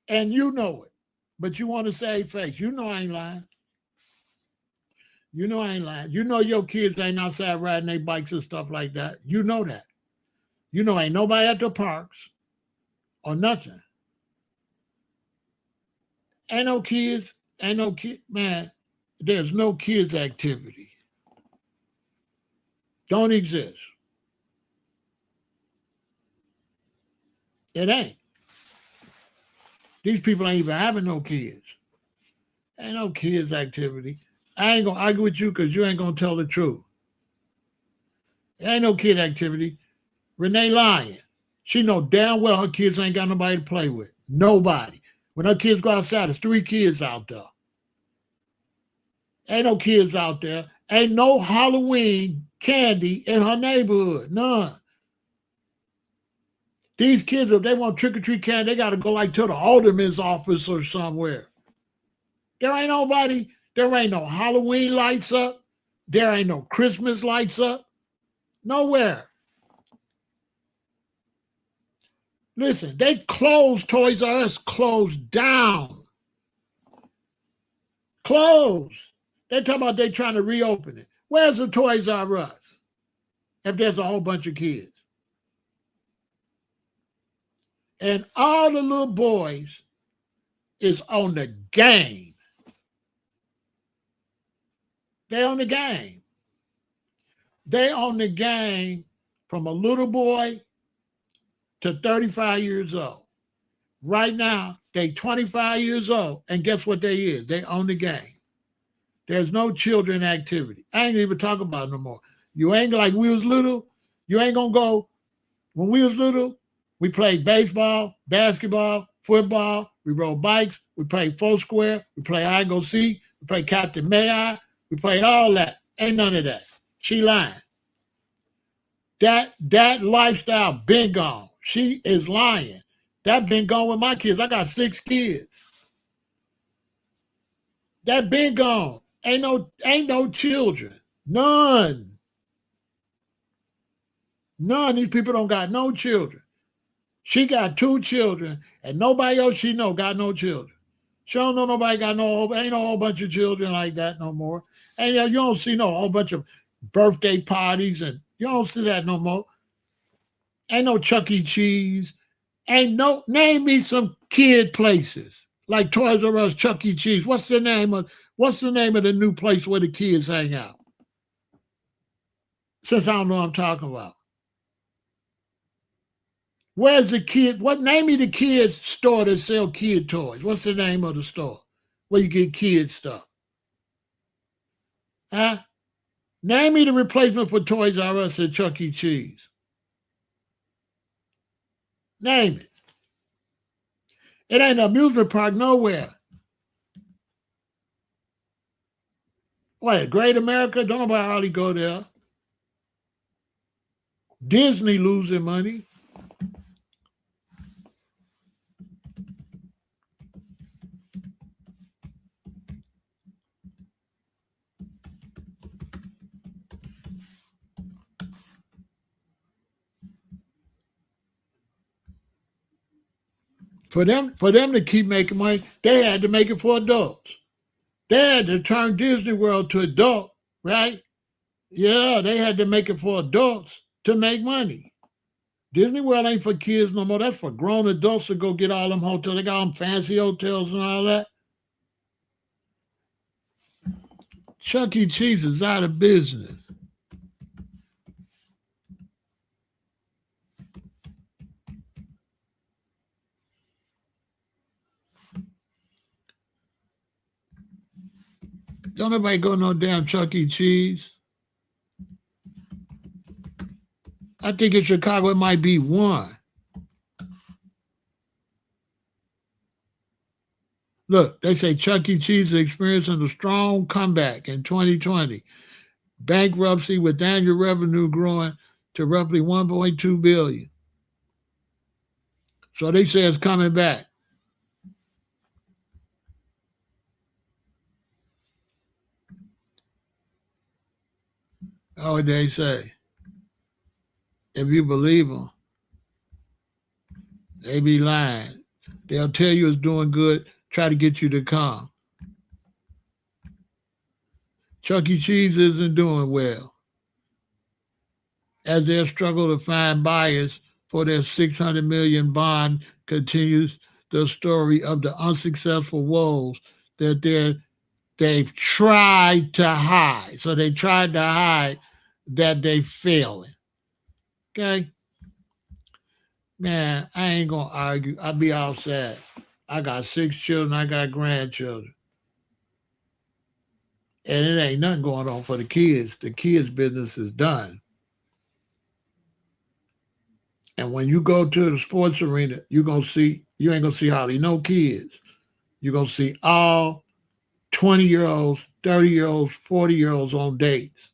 And you know it. But you want to save face. You know I ain't lying. You know I ain't lying. You know your kids ain't outside riding their bikes and stuff like that. You know that. You know ain't nobody at the parks or nothing. Ain't no kids. Ain't no kid. Man, there's no kids activity. Don't exist. It ain't. These people ain't even having no kids. Ain't no kids activity. I ain't gonna argue with you because you ain't gonna tell the truth. Ain't no kid activity. Renee lying. She know damn well her kids ain't got nobody to play with. Nobody. When her kids go outside, there's 3 kids out there. Ain't no kids out there. Ain't no Halloween candy in her neighborhood. None. These kids, if they want trick-or-treat candy, they got to go like to the alderman's office or somewhere. There ain't nobody. There ain't no Halloween lights up. There ain't no Christmas lights up. Nowhere. Listen, they closed Toys R Us, closed down. Closed. They talking about they trying to reopen it. Where's the Toys R Us? If there's a whole bunch of kids. And all the little boys is on the game. They on the game. They on the game from a little boy to 35 years old. Right now, they 25 years old, and guess what they is? They own the game. There's no children activity. I ain't even talking about it no more. You ain't like we was little. You ain't gonna go. When we was little, we played baseball, basketball, football. We rode bikes. We played Foursquare. We played hide go seek. We played Captain May I. We played all that. Ain't none of that. She lying. That lifestyle been gone. She is lying. That been gone with my kids. I got 6 kids. That been gone. Ain't no children. None. None. These people don't got no children. She got 2 children, and nobody else she know got no children. She don't know nobody got ain't no whole bunch of children like that no more. And you don't see no whole bunch of birthday parties, and you don't see that no more. Ain't no Chuck E. Cheese. Name me some kid places like Toys R Us, Chuck E. Cheese. What's the name of the new place where the kids hang out? Since I don't know what I'm talking about. Where's the kid? Name me the kids store that sell kid toys. What's the name of the store where you get kid stuff? Huh? Name me the replacement for Toys R Us and Chuck E. Cheese. Name it. It ain't an amusement park nowhere. What, Great America? Don't nobody hardly go there. Disney losing money. For them to keep making money, they had to make it for adults. They had to turn Disney World to adult, right? Yeah, they had to make it for adults to make money. Disney World ain't for kids no more. That's for grown adults to go get all them hotels. They got them fancy hotels and all that. Chuck E. Cheese is out of business. Don't nobody go no damn Chuck E. Cheese. I think in Chicago it might be one. Look, they say Chuck E. Cheese is experiencing a strong comeback in 2020. Bankruptcy with annual revenue growing to roughly $1.2 billion. So they say it's coming back. Oh, they say. If you believe them, they be lying. They'll tell you it's doing good, try to get you to come. Chuck E. Cheese isn't doing well, as their struggle to find buyers for their $600 million bond continues the story of the unsuccessful woes that they've tried to hide. So they tried to hide that they failing. Okay? Man, I ain't going to argue. I'll be all sad. I got 6 children. I got grandchildren. And it ain't nothing going on for the kids. The kids' business is done. And when you go to the sports arena, you ain't gonna see hardly no kids. You're gonna see all 20-year-olds, 30-year-olds, 40-year-olds on dates.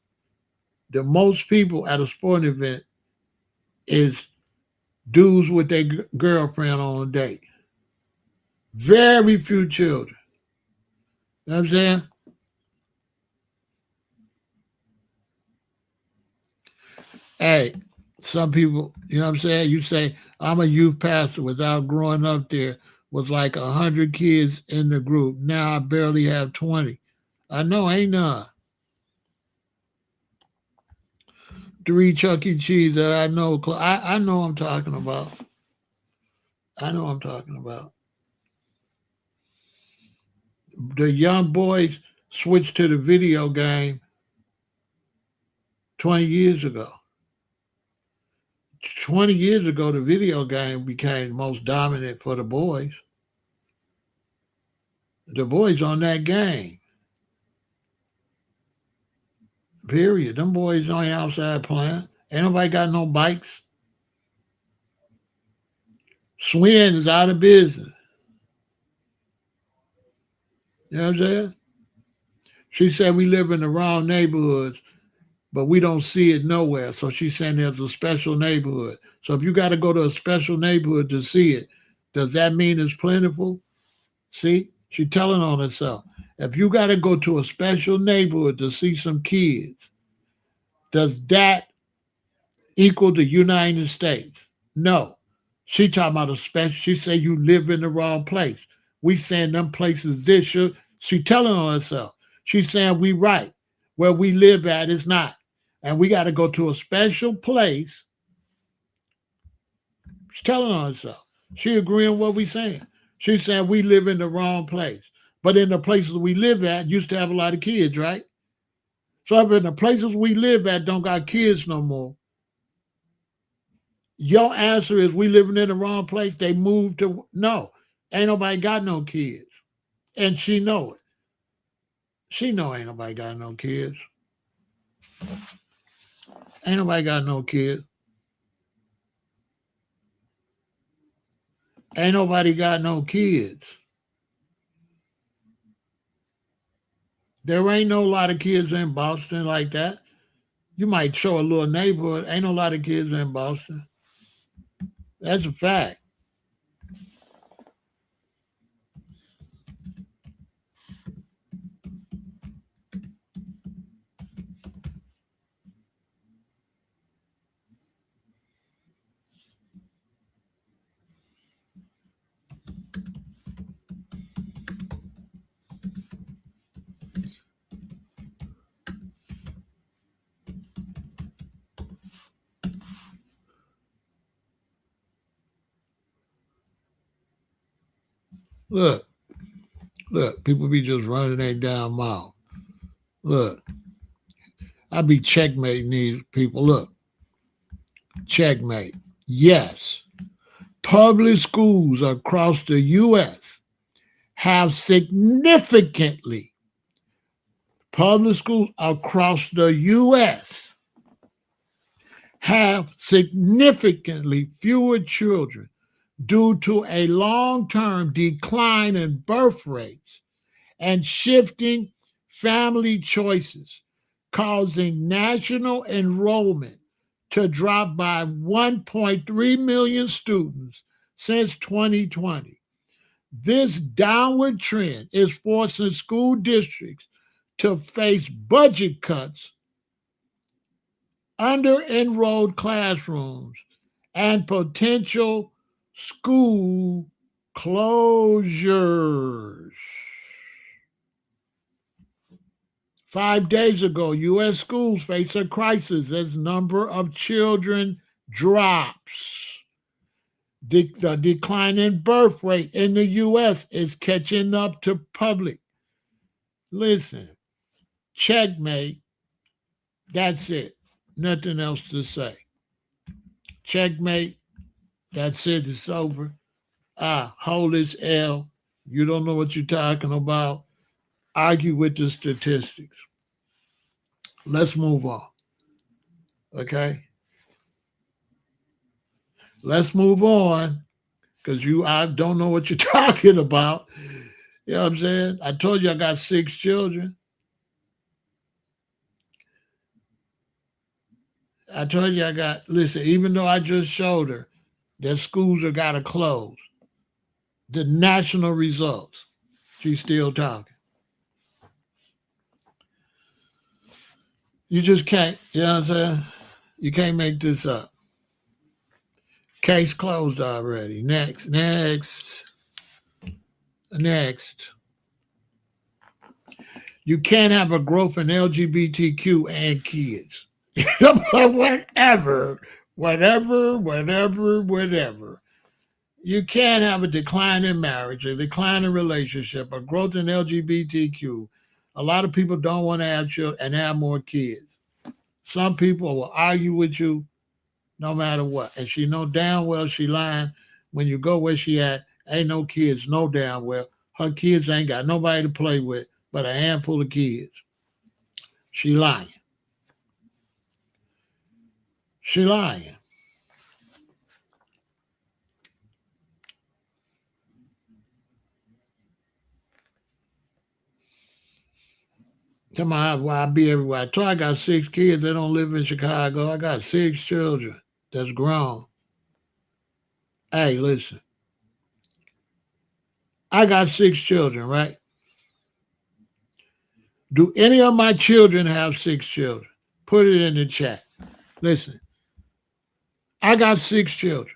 The most people at a sporting event is dudes with their girlfriend on a date. Very few children. You know what I'm saying? Hey, some people, you know what I'm saying? You say, I'm a youth pastor without growing up there with like 100 kids in the group. Now I barely have 20. I know, ain't none. 3 Chuck E. Cheese that I know. I know what I'm talking about. I know what I'm talking about. The young boys switched to the video game 20 years ago. 20 years ago, the video game became most dominant for the boys. The boys on that game. Period. Them boys on the outside playing. Ain't nobody got no bikes. Swin is out of business. You know what I'm saying? She said we live in the wrong neighborhoods, but we don't see it nowhere. So she's saying there's a special neighborhood. So if you got to go to a special neighborhood to see it, does that mean it's plentiful? See, she's telling on herself. If you got to go to a special neighborhood to see some kids, does that equal the United States? No. She talking about a special. She say you live in the wrong place. We saying them places this year. She telling on herself. She's saying we right. Where we live at is not. And we got to go to a special place. She's telling on herself. She agreeing with what we saying. She's saying we live in the wrong place. But in the places we live at, used to have a lot of kids, right? So if in the places we live at don't got kids no more, your answer is we living in the wrong place. They moved to no. Ain't nobody got no kids. And she know it. She know ain't nobody got no kids. Ain't nobody got no kids. Ain't nobody got no kids. There ain't no lot of kids in Boston like that. You might show a little neighborhood. Ain't no lot of kids in Boston. That's a fact. Look, look, people be just running their damn mouth. Look, I be checkmating these people. Look, checkmate. Yes, public schools across the U.S. have significantly, public schools across the U.S. have significantly fewer children due to a long-term decline in birth rates and shifting family choices, causing national enrollment to drop by 1.3 million students since 2020. This downward trend is forcing school districts to face budget cuts, under enrolled classrooms, and potential school closures. 5 days ago, U.S. schools face a crisis as number of children drops. The decline in birth rate in the U.S. is catching up to public. Listen, checkmate. That's it. Nothing else to say. Checkmate. That's it. It's over. Hold this L. You don't know what you're talking about. Argue with the statistics. Let's move on. Okay? Let's move on because I don't know what you're talking about. You know what I'm saying? I told you I got 6 children. I told you listen, even though I just showed her that schools are got to close, the national results, she's still talking. You just can't, you know what I'm saying? You can't make this up. Case closed already. Next. You can't have a growth in LGBTQ and kids. Whatever. You can't have a decline in marriage, a decline in relationship, a growth in LGBTQ. A lot of people don't want to have children and have more kids. Some people will argue with you no matter what. And she know damn well she lying. When you go where she at, ain't no kids, no damn well. Her kids ain't got nobody to play with but a handful of kids. She lying. She lying. Tell me why I be everywhere. I told I got 6 kids. They don't live in Chicago. I got 6 children that's grown. Hey, listen. I got 6 children, right? Do any of my children have 6 children? Put it in the chat. Listen. I got 6 children.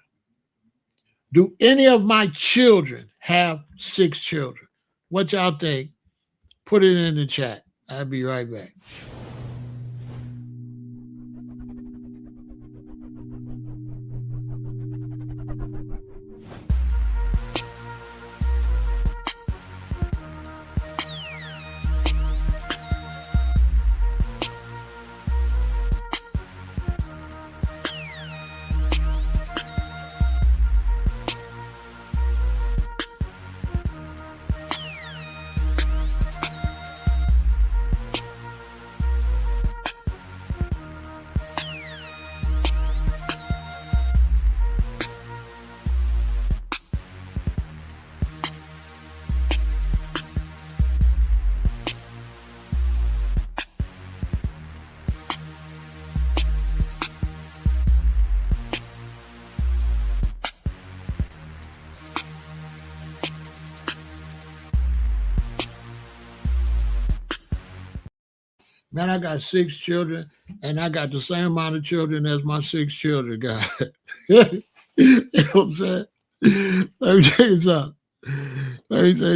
Do any of my children have 6 children? What y'all think? Put it in the chat. I'll be right back. Man, I got 6 children, and I got the same amount of children as my 6 children got. You know what I'm saying? Let me tell you something. Let me tell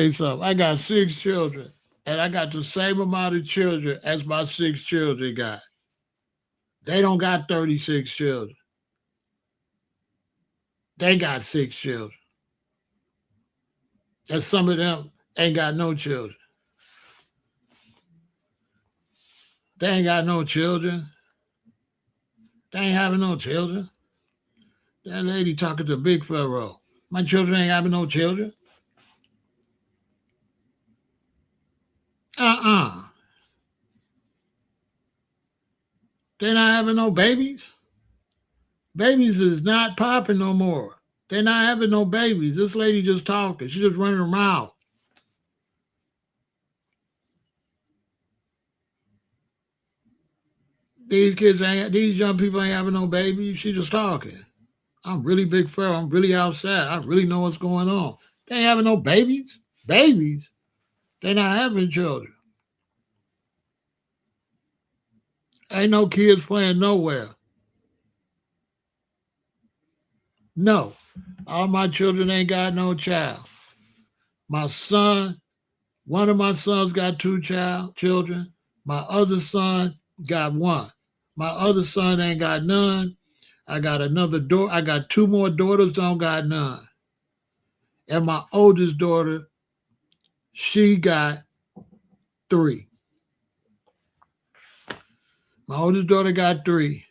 you something. I got 6 children, and I got the same amount of children as my 6 children got. They don't got 36 children. They got 6 children. And some of them ain't got no children. They ain't got no children. They ain't having no children. That lady talking to Big Pharaoh. My children ain't having no children. They're not having no babies. Babies is not popping no more. They're not having no babies. This lady just talking. She's just running her mouth. These young people ain't having no babies. She just talking. I'm really Big Pharaoh. I'm really outside. I really know what's going on. They ain't having no babies. Babies. They're not having children. Ain't no kids playing nowhere. No. All my children ain't got no child. My son, one of my sons got 2 children. My other son got 1. My other son ain't got none. I got another daughter. I got 2 more daughters, don't got none. And my oldest daughter, she got 3. My oldest daughter got 3.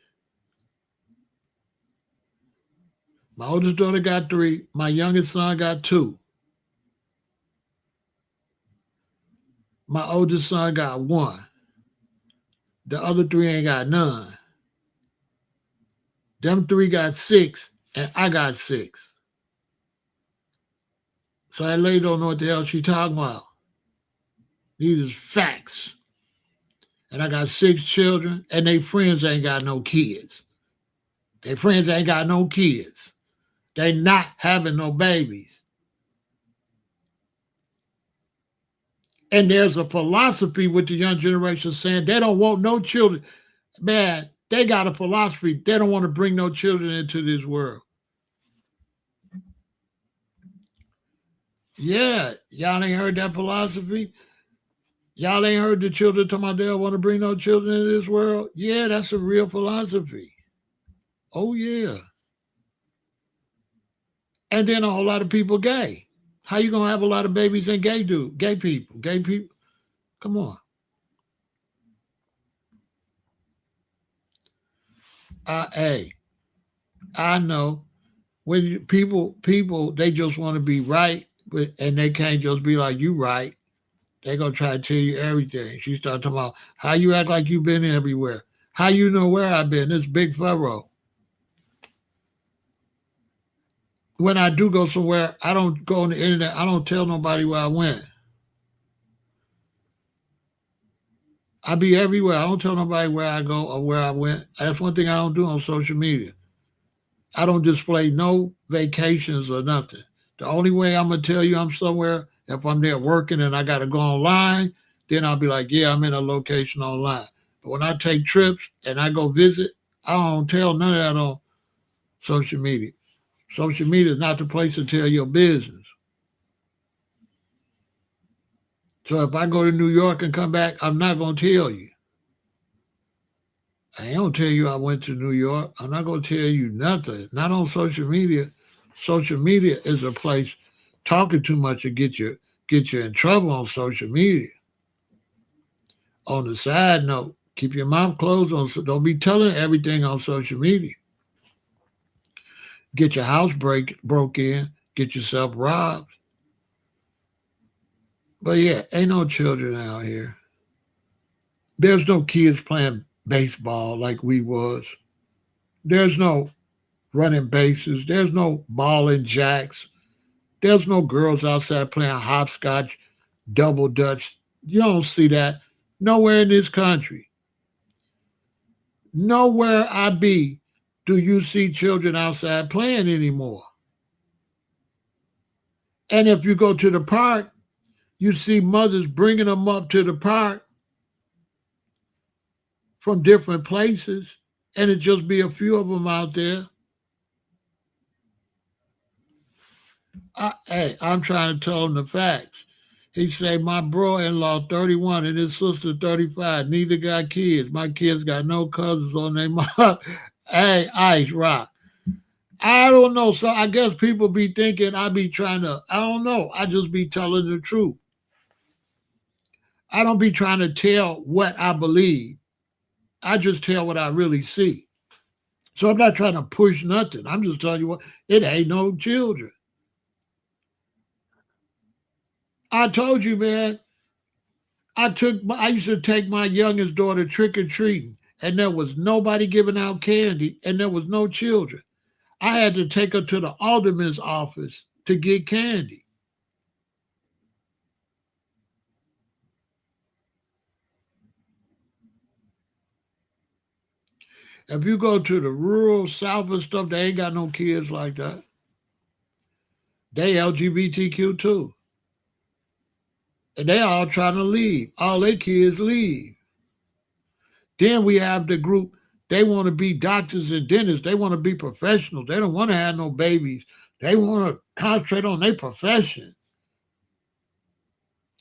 My oldest daughter got 3. My youngest son got 2. My oldest son got 1. The other 3 ain't got none. Them 3 got 6, and I got 6. So that lady don't know what the hell she talking about. These is facts. And I got 6 children, and they friends ain't got no kids. Their friends ain't got no kids. They not having no babies. And there's a philosophy with the young generation saying they don't want no children. Man, they got a philosophy. They don't want to bring no children into this world. Yeah, y'all ain't heard that philosophy? Y'all ain't heard the children talking about they don't want to bring no children into this world? Yeah, that's a real philosophy. Oh, yeah. And then a whole lot of people gay. How you gonna have a lot of babies and gay people? Gay people? Come on. Hey, I know when people they just want to be right, but and they can't just be like you right. They gonna try to tell you everything. She start talking about how you act like you been everywhere. How you know where I've been? This big Pharaoh. When I do go somewhere, I don't go on the internet. I don't tell nobody where I went. I be everywhere. I don't tell nobody where I go or where I went. That's one thing I don't do on social media. I don't display no vacations or nothing. The only way I'm gonna tell you I'm somewhere if I'm there working and I gotta go online, then I'll be like, yeah, I'm in a location online. But when I take trips and I go visit, I don't tell none of that on social media. Social media is not the place to tell your business. So if I go to New York and come back, I'm not gonna tell you. I ain't gonna tell you I went to New York. I'm not gonna tell you nothing. Not on social media. Social media is a place talking too much to get you in trouble on social media. On the side note, keep your mouth closed on. Don't be telling everything on social media. Get your house broke in. Get yourself robbed. But yeah, ain't no children out here. There's no kids playing baseball like we was. There's no running bases. There's no balling jacks. There's no girls outside playing hopscotch, double dutch. You don't see that nowhere in this country. Nowhere I be do you see children outside playing anymore. And if you go to the park, you see mothers bringing them up to the park from different places, and it just be a few of them out there. Hey, I'm trying to tell him the facts. He say my bro-in-law 31 and his sister 35. Neither got kids. My kids got no cousins on their mom. Hey, Ice Rock. I don't know. So I guess people be thinking I be trying to. I don't know. I just be telling the truth. I don't be trying to tell what I believe. I just tell what I really see. So I'm not trying to push nothing. I'm just telling you what. It ain't no children. I told you, man. I used to take my youngest daughter trick or treating, and there was nobody giving out candy, and there was no children. I had to take her to the alderman's office to get candy. If you go to the rural South and stuff, they ain't got no kids like that. They LGBTQ too. And they all trying to leave. All their kids leave. Then we have the group, they want to be doctors and dentists. They want to be professionals. They don't want to have no babies. They want to concentrate on their profession.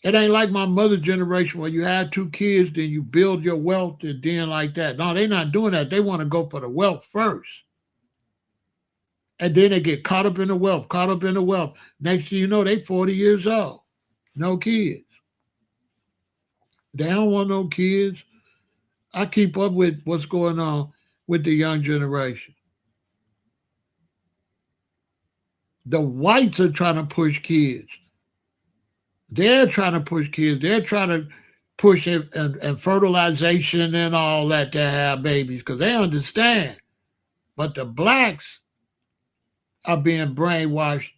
It ain't like my mother's generation where you have two kids, then you build your wealth and then like that. No, they're not doing that. They want to go for the wealth first. And then they get caught up in the wealth, caught up in the wealth. Next thing you know, they 40 years old. No kids. They don't want no kids. I keep up with what's going on with the young generation. The whites are trying to push kids. They're trying to push kids. They're trying to push it and fertilization and all that to have babies because they understand. But the blacks are being brainwashed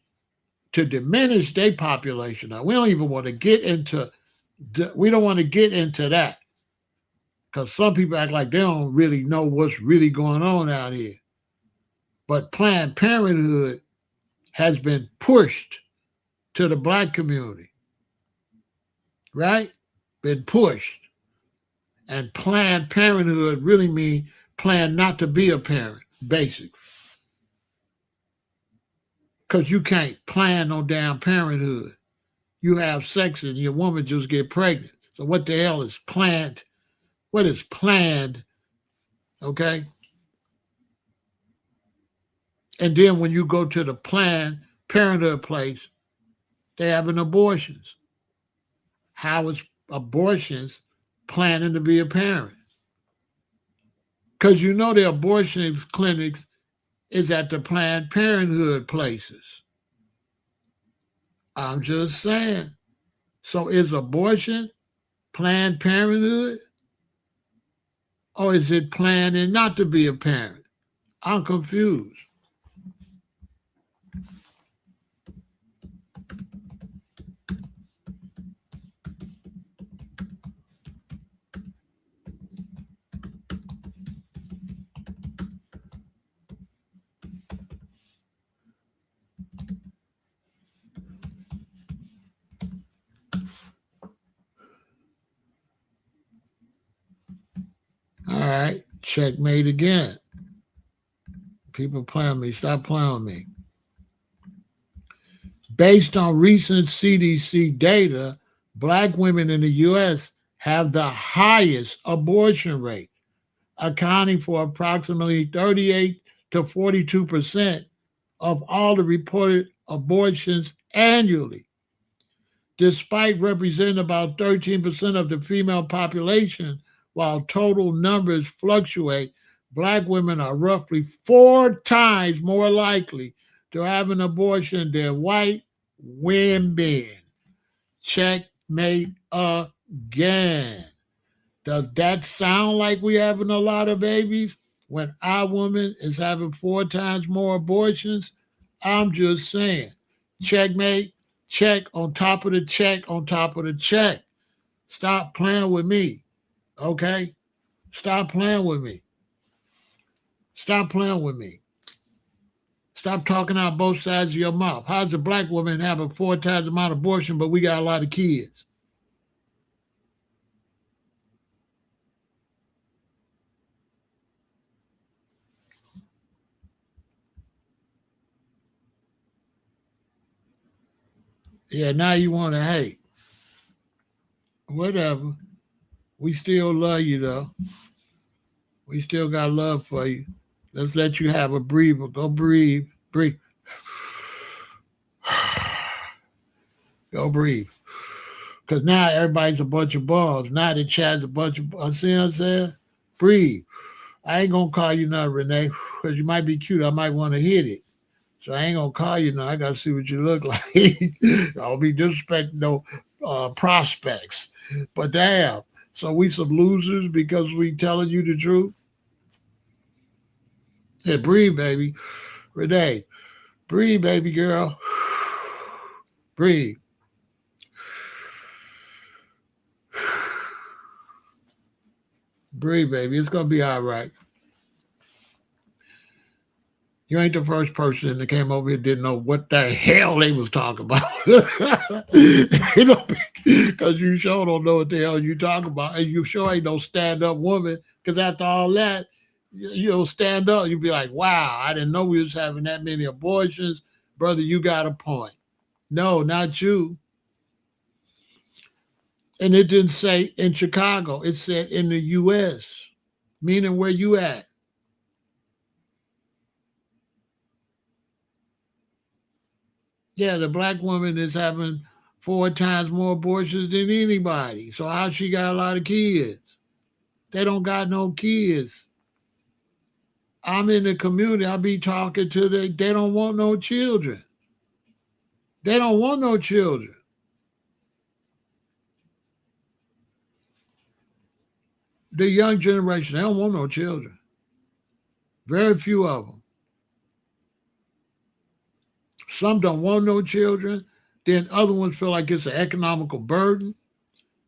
to diminish their population. Now we don't even want to get into we don't want to get into that because some people act like they don't really know what's really going on out here. But Planned Parenthood has been pushed to the black community. right? Been pushed. And Planned Parenthood really means plan not to be a parent, basically. Because you can't plan no damn parenthood. You have sex and your woman just get pregnant. So what the hell is planned? What is planned? Okay. And then when you go to the Planned Parenthood place, they having abortions. How is abortions planning to be a parent? Because you know the abortion clinics is at the Planned Parenthood places. I'm just saying. So is abortion Planned Parenthood? Or is it planning not to be a parent? I'm confused. All right, checkmate again. People playing me. Stop playing me. Based on recent CDC data, black women in the U.S. have the highest abortion rate, accounting for approximately 38 to 42% of all the reported abortions annually. Despite representing about 13% of the female population, while total numbers fluctuate, black women are roughly 4 times more likely to have an abortion than white women. Checkmate again. Does that sound like we having a lot of babies when our woman is having 4 times more abortions? I'm just saying. Checkmate, check on top of the check on top of the check. Stop playing with me. Okay? Stop playing with me. Stop playing with me. Stop talking out both sides of your mouth. How's a black woman having 4 times the amount of abortion, but we got a lot of kids? Yeah, now you want to hate. Whatever. We still love you, though. We still got love for you. Let's let you have a breather. Go breathe. Breathe. Go breathe. Because now everybody's a bunch of balls. Now the chat's a bunch of, see what I'm saying? Breathe. I ain't going to call you now, Renee, because you might be cute. I might want to hit it. So I ain't going to call you now. I got to see what you look like. I'll be disrespecting no prospects. But damn. So we some losers because we telling you the truth? Hey, breathe, baby. Renee, breathe, baby girl. Breathe. Breathe, baby. It's going to be all right. You ain't the first person that came over here didn't know what the hell they was talking about. You know, because you sure don't know what the hell you talking about. And you sure ain't no stand-up woman. Because after all that, you know, stand up, you'd be like, wow, I didn't know we was having that many abortions. Brother, you got a point. No, not you. And it didn't say in Chicago. It said in the U.S., meaning where you at. Yeah, the black woman is having 4 times more abortions than anybody. So how she got a lot of kids? They don't got no kids. I'm in the community. I be talking to them. They don't want no children. They don't want no children. The young generation, they don't want no children. Very few of them. Some don't want no children. Then other ones feel like it's an economical burden.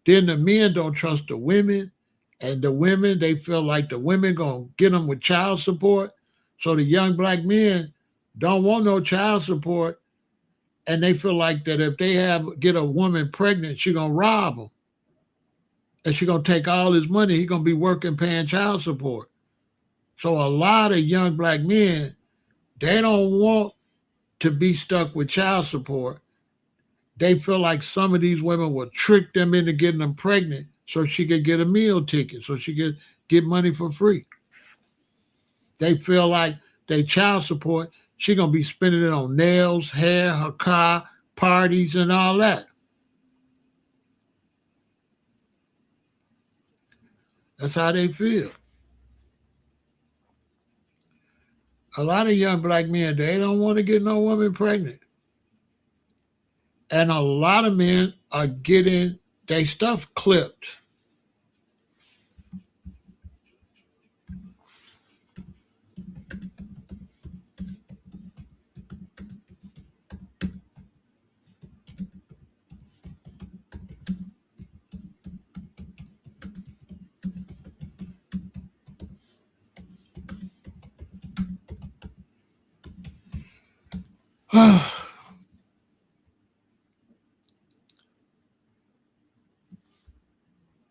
Then the men don't trust the women. And the women, they feel like the women going to get them with child support. So the young black men don't want no child support. And they feel like that if they get a woman pregnant, she going to rob them. and she's going to take all his money. He's going to be working paying child support. So a lot of young black men, they don't want to be stuck with child support. They feel like some of these women will trick them into getting them pregnant so she could get a meal ticket, so she could get money for free. They feel like they child support, she going to be spending it on nails, hair, her car, parties, and all that. That's how they feel. A lot of young black men, they don't want to get no woman pregnant. And a lot of men are getting their stuff clipped.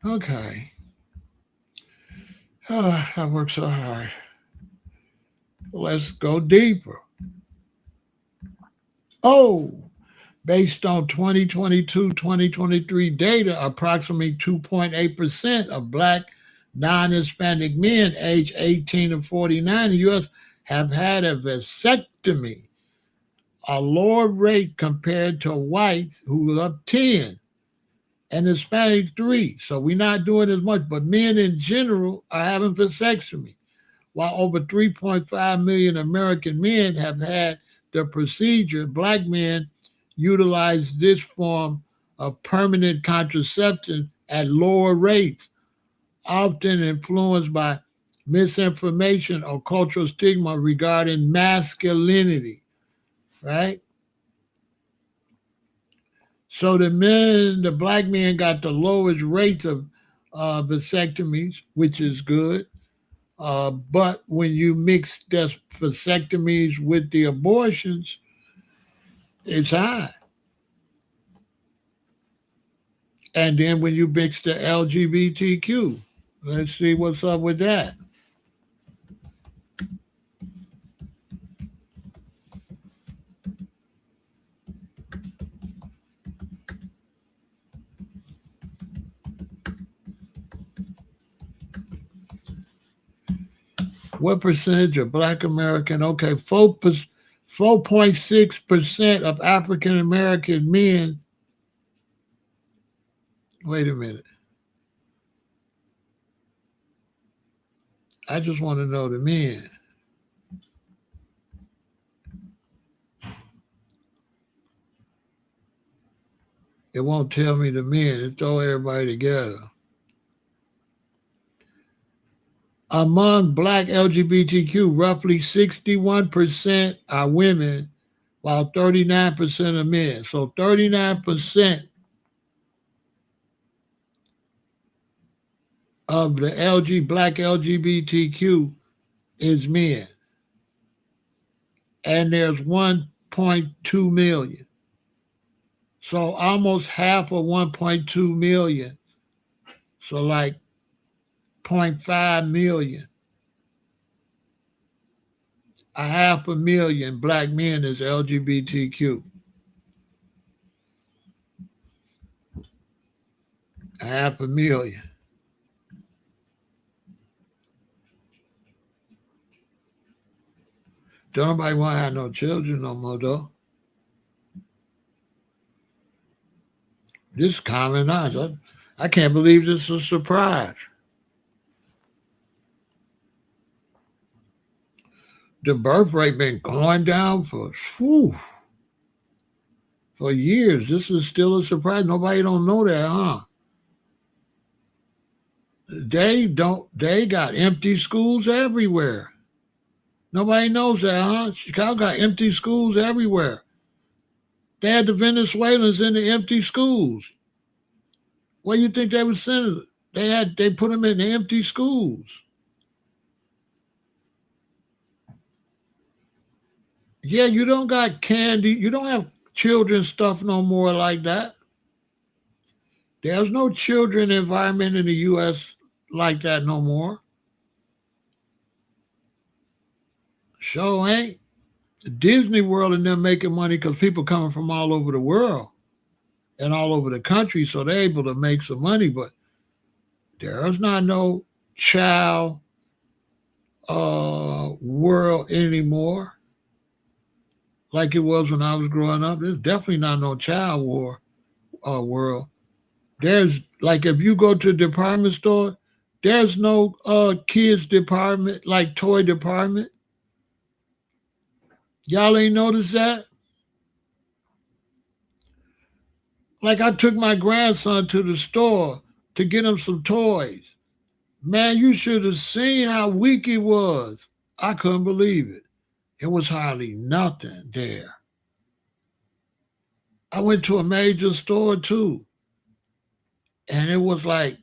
Okay. I work so hard. Let's go deeper. Oh, based on 2022-2023 data, approximately 2.8% of black non-Hispanic men aged 18 to 49 in the U.S. have had a vasectomy, a lower rate compared to whites who are up 10 and Hispanic 3. So we're not doing as much, but men in general are having vasectomy, while over 3.5 million American men have had the procedure. Black men utilize this form of permanent contraception at lower rates, often influenced by misinformation or cultural stigma regarding masculinity, right? So the black men got the lowest rates of vasectomies, which is good. But when you mix the vasectomies with the abortions, it's high. And then when you mix the LGBTQ, let's see what's up with that. What percentage of Black American? Okay, 4.6% of African American men. Wait a minute. I just want to know the men. It won't tell me the men. It throw everybody together. Among Black LGBTQ, roughly 61% are women, while 39% are men. So 39% of the Black LGBTQ is men. And there's 1.2 million. So almost half of 1.2 million. So like 0.5 million. A half a million black men is LGBTQ. A half a million. Don't nobody want to have no children no more, though. This is common knowledge. I can't believe this is a surprise. The birth rate been going down for years. This is still a surprise. Nobody don't know that, huh? They got empty schools everywhere. Nobody knows that, huh? Chicago got empty schools everywhere. They had the Venezuelans in the empty schools. Where you think they were sending? They put them in the empty schools. Yeah, you don't got candy. You don't have children's stuff no more like that. There's no children environment in the U.S. like that no more. Sure ain't. Disney World and them making money because people coming from all over the world and all over the country, so they're able to make some money. But there's not no child world anymore like it was when I was growing up. There's definitely not no child world. There's like if you go to a department store, there's no kids department like toy department. Y'all ain't noticed that? Like I took my grandson to the store to get him some toys. Man, you should have seen how weak he was. I couldn't believe it. It was hardly nothing there. I went to a major store too, and it was like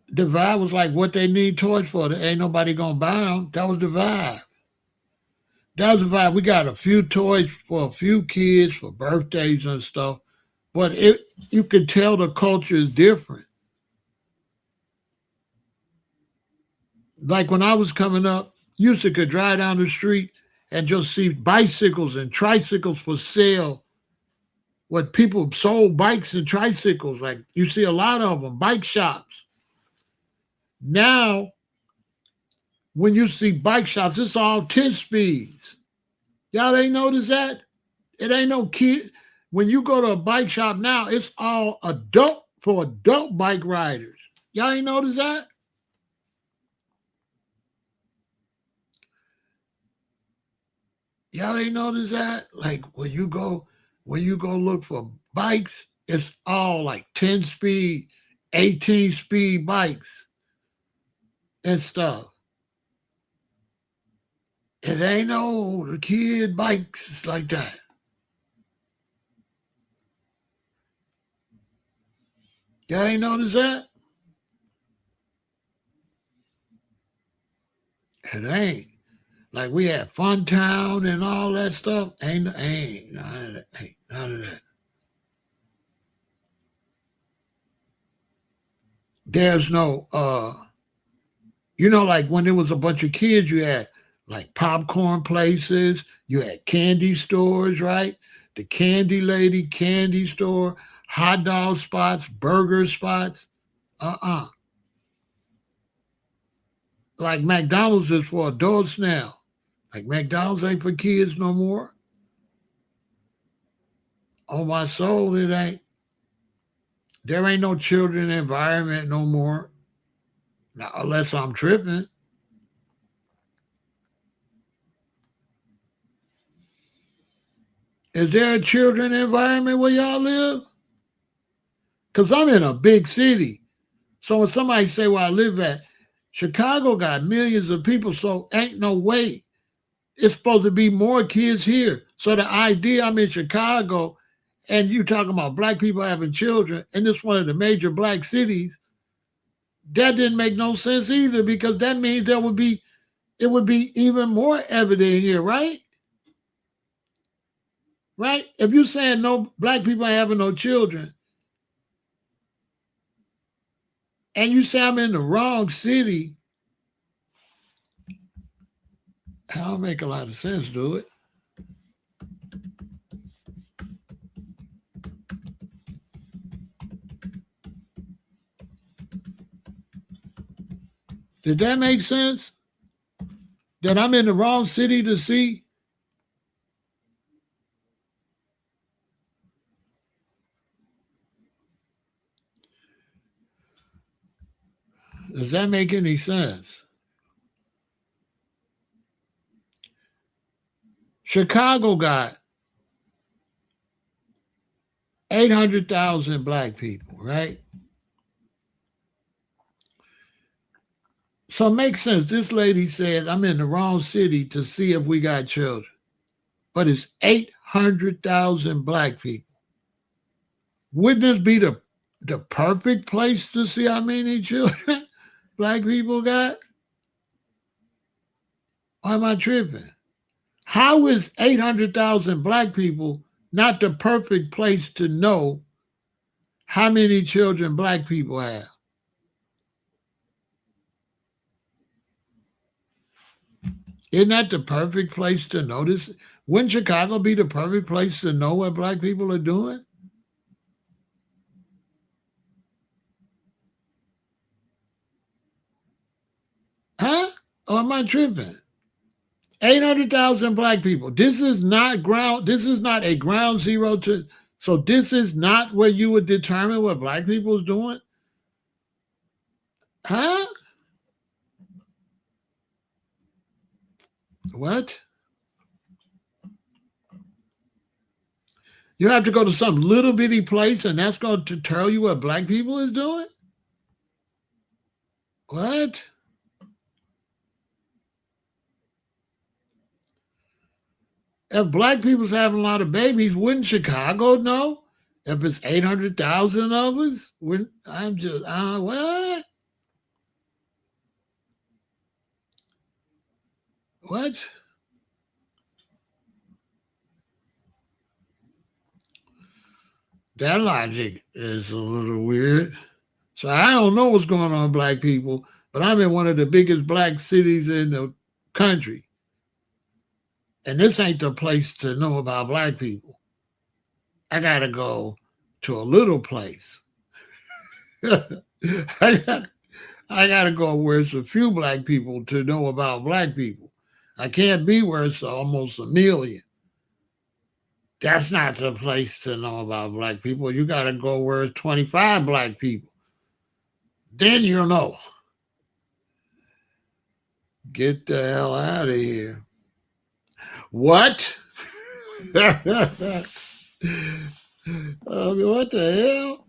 the vibe was like what they need toys for. There ain't nobody gonna buy them. That was the vibe. That was the vibe. We got a few toys for a few kids for birthdays and stuff, but you could tell the culture is different. Like when I was coming up, you used to could drive down the street and just see bicycles and tricycles for sale. What people sold bikes and tricycles, like you see a lot of them, bike shops. Now, when you see bike shops, it's all 10 speeds. Y'all ain't notice that? It ain't no kid. When you go to a bike shop now, it's all adult for adult bike riders. Y'all ain't notice that? Y'all ain't notice that? Like when you go look for bikes, it's all like 10 speed, 18 speed bikes and stuff. It ain't no kid bikes like that. Y'all ain't notice that? It ain't. Like we had Fun Town and all that stuff. Ain't none of that. Ain't none of that. There's no like when there was a bunch of kids, you had like popcorn places, you had candy stores, right? The candy lady, candy store, hot dog spots, burger spots. Uh-uh. Like McDonald's is for adults now. Like McDonald's ain't for kids no more. On my soul, it ain't. There ain't no children environment no more. Now, unless I'm tripping. Is there a children environment where y'all live? Because I'm in a big city. So when somebody say where I live at, Chicago got millions of people, so ain't no way. It's supposed to be more kids here. So the idea I'm in Chicago and you talking about black people having children in this one of the major black cities, that didn't make no sense either because that means it would be even more evident here, right? Right? If you're saying no black people ain't having no children, and you say I'm in the wrong city, that don't make a lot of sense, do it? Did that make sense? That I'm in the wrong city to see? Does that make any sense? Chicago got 800,000 black people, right? So it makes sense. This lady said, I'm in the wrong city to see if we got children. But it's 800,000 black people. Wouldn't this be the perfect place to see how many children black people got? Or am I tripping? How is 800,000 black people not the perfect place to know how many children black people have. Isn't that the perfect place to notice? Wouldn't Chicago be the perfect place to know what black people are doing? Huh? Or am I tripping? 800,000 black people. This is not ground. This is not a ground zero to. So this is not where you would determine what black people is doing. Huh? What? You have to go to some little bitty place, and that's going to tell you what black people is doing. What? If black people's having a lot of babies, wouldn't Chicago know? If it's 800,000 of us, when I'm just what? What? That logic is a little weird. So I don't know what's going on with black people, but I'm in one of the biggest black cities in the country. And this ain't the place to know about black people. I gotta go to a little place. I got I gotta go where it's a few black people to know about black people. I can't be where it's almost a million. That's not the place to know about black people. You gotta go where it's 25 black people. Then you'll know. Get the hell out of here. What? What the hell?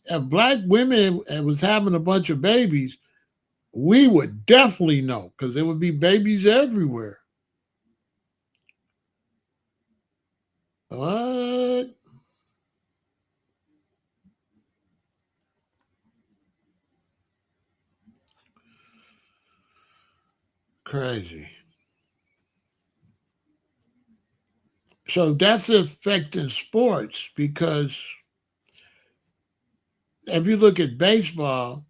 If black women was having a bunch of babies, we would definitely know because there would be babies everywhere. What? Crazy. So that's affecting sports because if you look at baseball,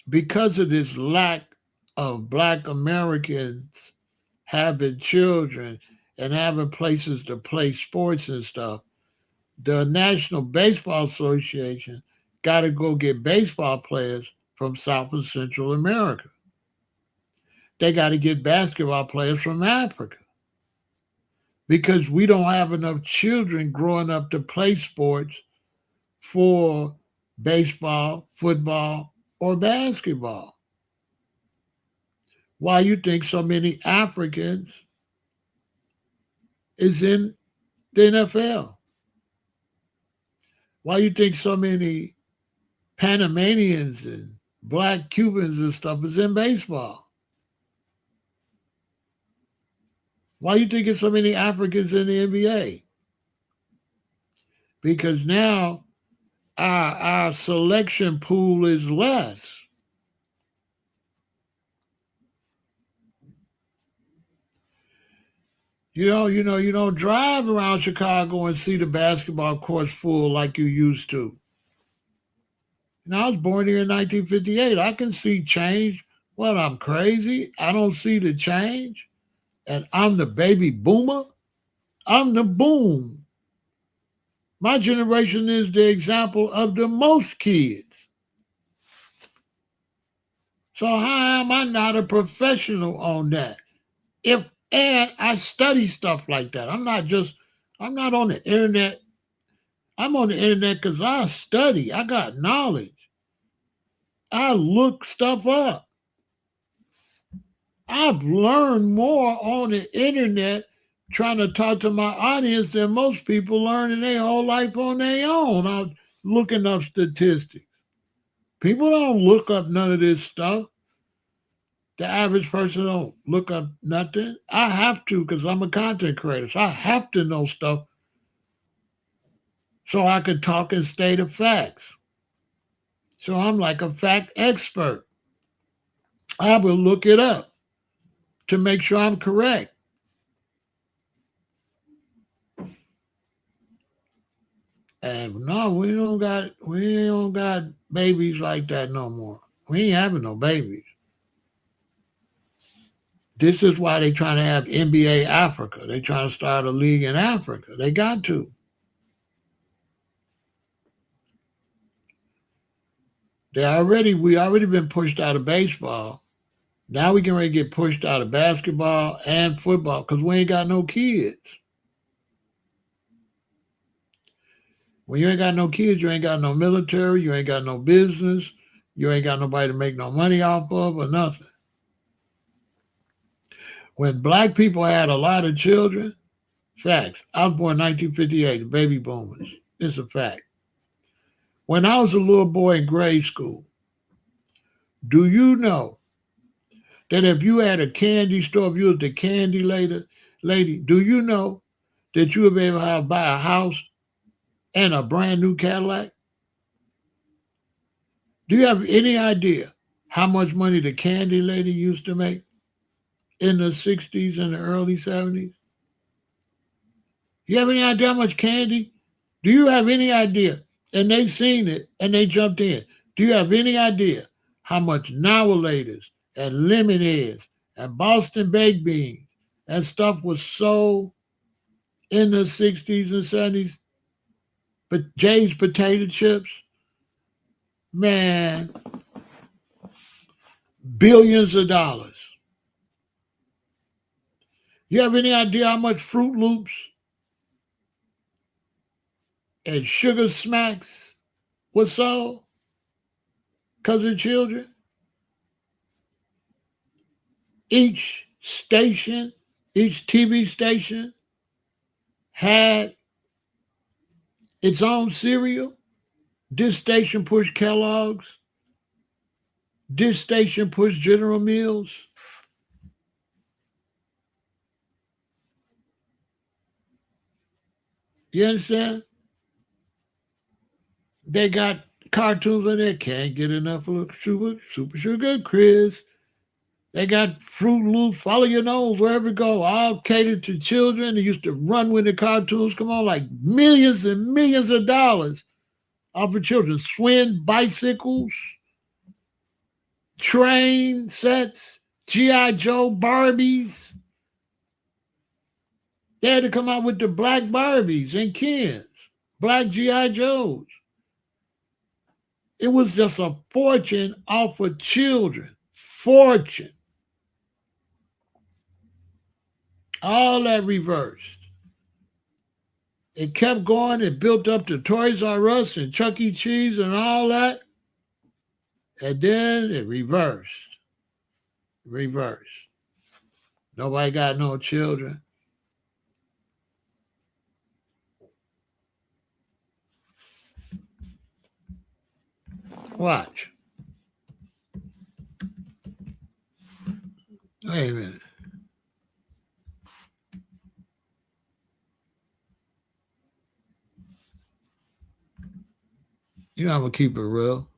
because of this lack of black Americans having children and having places to play sports and stuff, the National Baseball Association got to go get baseball players from South and Central America. They got to get basketball players from Africa because we don't have enough children growing up to play sports for baseball, football, or basketball. Why you think so many Africans is in the NFL? Why you think so many Panamanians and black Cubans and stuff is in baseball? Why you think it's so many Africans in the NBA? Because now our selection pool is less. You don't drive around Chicago and see the basketball courts full like you used to. Now I was born here in 1958. I can see change. What, I'm crazy? I don't see the change. And I'm the baby boomer. I'm the boom. My generation is the example of the most kids. So how am I not a professional on that? If and I study stuff like that. I'm not on the internet. I'm on the internet because I study. I got knowledge. I look stuff up. I've learned more on the internet trying to talk to my audience than most people learn in their whole life on their own. I'm looking up statistics. People don't look up none of this stuff. The average person don't look up nothing. I have to because I'm a content creator. So I have to know stuff so I can talk and state the facts. So I'm like a fact expert. I will look it up to make sure I'm correct. And no, we don't got babies like that no more. We ain't having no babies. This is why they trying to have NBA Africa. They trying to start a league in Africa. They got to. We already been pushed out of baseball. Now we can ready to get pushed out of basketball and football because we ain't got no kids. When you ain't got no kids, you ain't got no military, you ain't got no business, you ain't got nobody to make no money off of or nothing. When black people had a lot of children, facts. I was born in 1958, the baby boomers. It's a fact. When I was a little boy in grade school, do you know that if you had a candy store, if you was the candy lady, do you know that you would be able to buy a house and a brand new Cadillac? Do you have any idea how much money the candy lady used to make in the 60s and the early 70s? You have any idea how much candy? Do you have any idea? And they seen it and they jumped in. Do you have any idea how much Nowalators and Lemonheads and Boston baked beans and stuff was sold in the 60s and 70s? But Jay's potato chips, man, billions of dollars. You have any idea how much Fruit Loops and Sugar Smacks was sold because of children? Each station, each TV station had its own cereal. This station pushed Kellogg's. This station pushed General Mills. You understand? They got cartoons on there. Can't get enough of Super Sugar Chris. They got Fruit Loops, Follow Your Nose, wherever it go, all catered to children. They used to run when the cartoons come on, like millions and millions of dollars off of children. Swing bicycles, train sets, G.I. Joe Barbies. They had to come out with the black Barbies and Kens, black G.I. Joes. It was just a fortune off of children. Fortune. All that reversed. It kept going. It built up to Toys R Us and Chuck E. Cheese and all that. And then it reversed. Reversed. Nobody got no children. Watch. Wait a minute. You know I'm going to keep it real.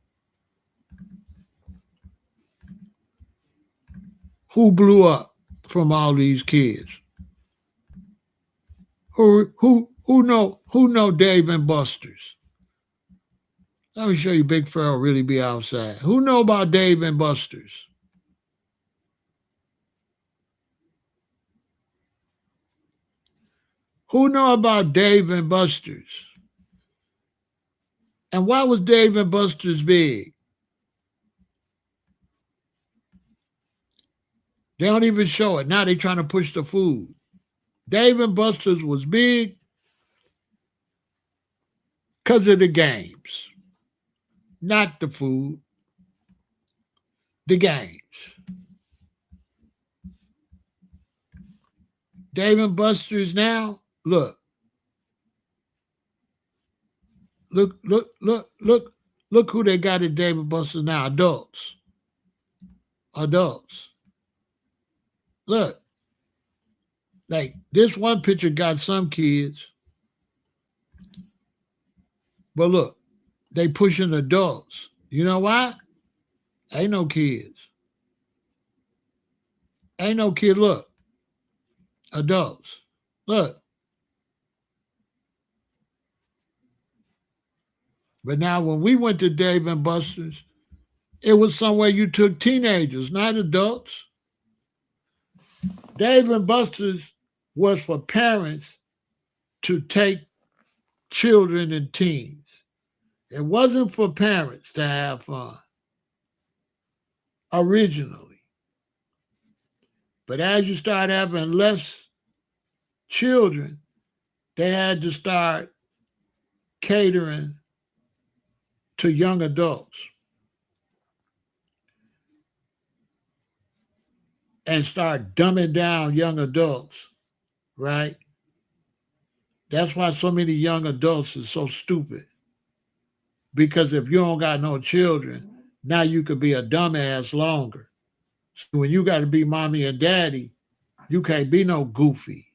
Who blew up from all these kids? Who know Dave and Buster's? Let me show you Big Pharaoh really be outside. Who know about Dave and Buster's? Who know about Dave and Buster's? And why was Dave and Buster's big? They don't even show it. Now they trying to push the food. Dave and Buster's was big because of the games, not the food, the games. Dave and Buster's now, look who they got at Dave and Buster's now, adults. Look, like this one picture got some kids, but look, they pushing adults. You know why? Ain't no kids. Ain't no kid. Look, adults. Look. But now when we went to Dave and Buster's, it was somewhere you took teenagers, not adults. Dave and Buster's was for parents to take children and teens. It wasn't for parents to have fun originally. But as you start having less children, they had to start catering to young adults and start dumbing down young adults, right? That's why so many young adults are so stupid. Because if you don't got no children, now you could be a dumbass longer. So when you got to be mommy and daddy, you can't be no goofy.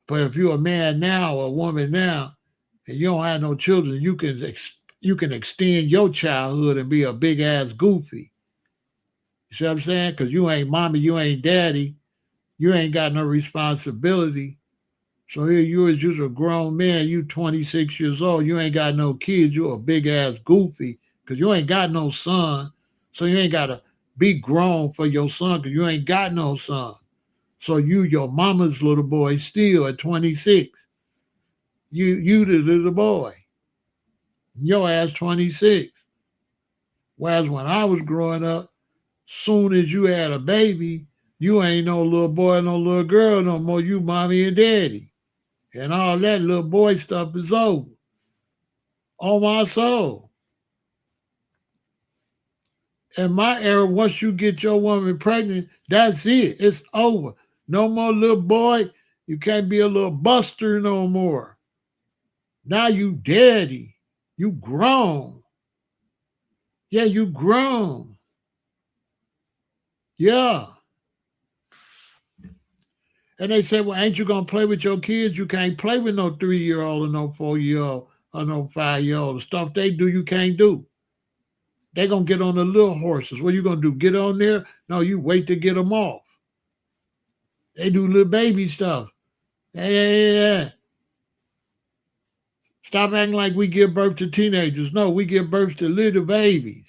But if you're a man now or a woman now, and you don't have no children, you can extend your childhood and be a big ass goofy. You see what I'm saying? Because you ain't mommy, you ain't daddy, you ain't got no responsibility. So here you is, you're a grown man, you 26 years old, you ain't got no kids, you a big ass goofy, because you ain't got no son. So you ain't got to be grown for your son, because you ain't got no son. So you, your mama's little boy, still at 26. You the little boy. Your ass 26. Whereas when I was growing up, soon as you had a baby, you ain't no little boy, no little girl no more. You mommy and daddy. And all that little boy stuff is over. On my soul. In my era, once you get your woman pregnant, that's it. It's over. No more little boy. You can't be a little buster no more. Now you daddy. You grown. Yeah, you grown. Yeah. And they say, well, ain't you going to play with your kids? You can't play with no 3-year-old or no 4-year-old or no 5-year-old. The stuff they do, you can't do. They're going to get on the little horses. What are you going to do? Get on there? No, you wait to get them off. They do little baby stuff. Yeah. Stop acting like we give birth to teenagers. No, we give birth to little babies.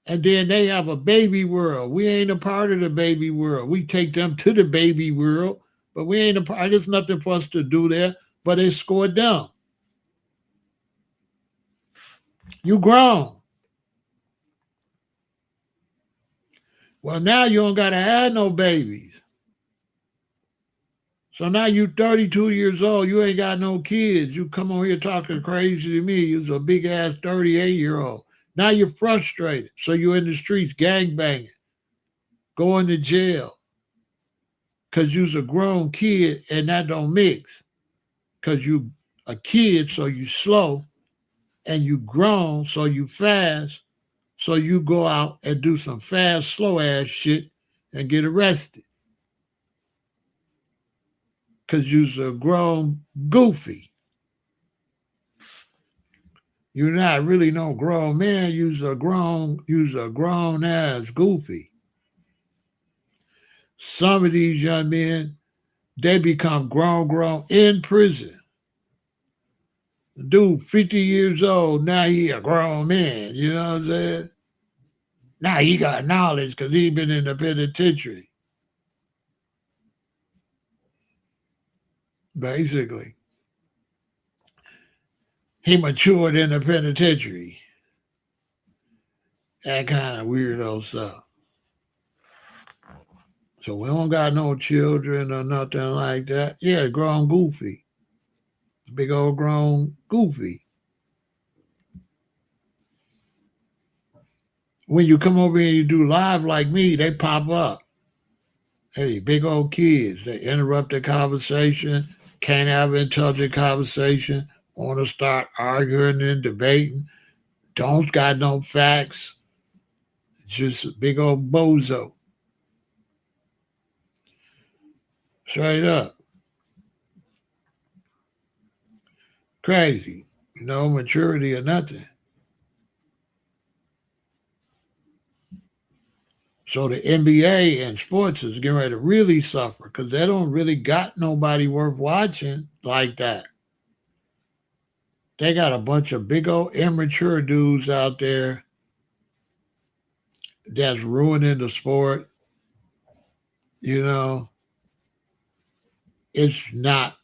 And then they have a baby world. We ain't a part of the baby world. We take them to the baby world, but we ain't a part. There's nothing for us to do there, but it's scored down. You grown. Well, now you don't got to have no babies. So now you 32 years old. You ain't got no kids. You come on here talking crazy to me. You're a big-ass 38-year-old. Now you're frustrated. So you're in the streets gangbanging, going to jail. Because you's a grown kid and that don't mix. Because you a kid, so you slow. And you grown, so you fast. So you go out and do some fast, slow-ass shit and get arrested. Because you's a grown goofy. You're not really no grown man. You's a grown ass goofy. Some of these young men, they become grown in prison. Dude, 50 years old, now he a grown man. You know what I'm saying? Now he got knowledge because he been in the penitentiary. Basically. He matured in the penitentiary. That kind of weirdo stuff. So we don't got no children or nothing like that. Yeah, grown goofy. Big old grown goofy. When you come over here and you do live like me, they pop up. Hey, big old kids. They interrupt the conversation, can't have an intelligent conversation, want to start arguing and debating, don't got no facts. Just a big old bozo. Straight up. Crazy. No maturity or nothing. So the NBA and sports is getting ready to really suffer because they don't really got nobody worth watching like that. They got a bunch of big old immature dudes out there that's ruining the sport. You know, it's not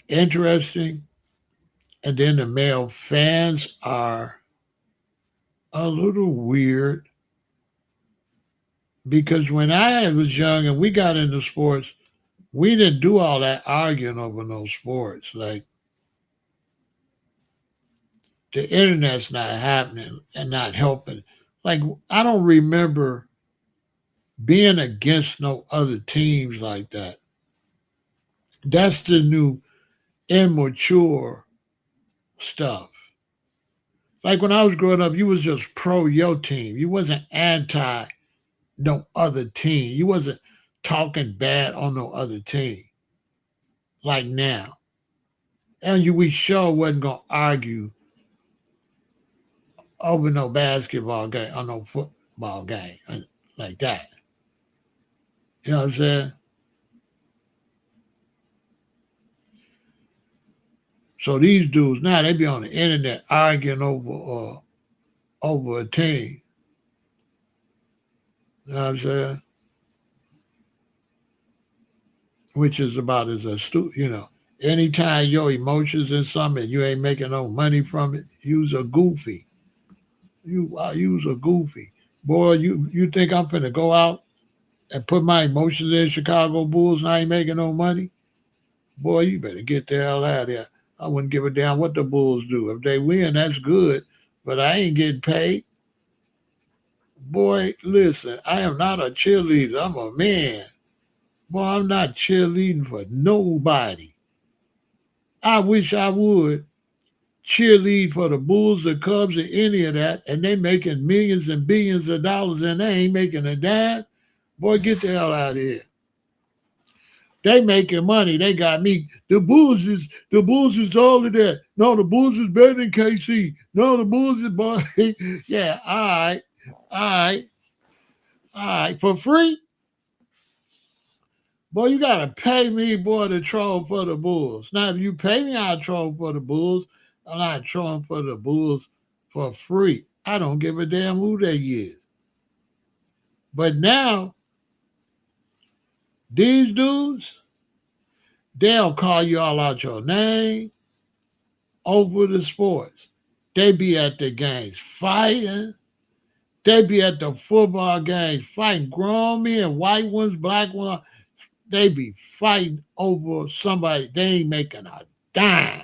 interesting. And then the male fans are a little weird because when I was young and we got into sports, we didn't do all that arguing over no sports. Like the internet's not happening and not helping. Like I don't remember being against no other teams like that. That's the new immature stuff. Like when I was growing up, you was just pro your team. You wasn't anti no other team. You wasn't talking bad on no other team like now. And we sure wasn't gonna argue over no basketball game or no football game like that. You know what I'm saying? So these dudes now they be on the internet arguing over a team. You know what I'm saying? Which is about as astute, Anytime your emotions in something you ain't making no money from it, you's a goofy. You's a goofy. Boy, you think I'm finna go out and put my emotions in Chicago Bulls and I ain't making no money? Boy, you better get the hell out of there. I wouldn't give a damn what the Bulls do. If they win, that's good. But I ain't getting paid. Boy, listen, I am not a cheerleader. I'm a man. Boy, I'm not cheerleading for nobody. I wish I would cheerlead for the Bulls, the Cubs, or any of that, and they making millions and billions of dollars and they ain't making a dime. Boy, get the hell out of here. They making money. They got me. The Bulls is all of that. No, the Bulls is better than KC. No, the Bulls is boy. Yeah, all right. All right. All right. For free? Boy, you gotta pay me, boy, to troll for the Bulls. Now, if you pay me, I'll troll for the Bulls. I'm not trolling for the Bulls for free. I don't give a damn who they is. But now, these dudes, they'll call you all out your name over the sports. They be at the games fighting. They be at the football games fighting. Grown men, white ones, black ones, they be fighting over somebody. They ain't making a dime.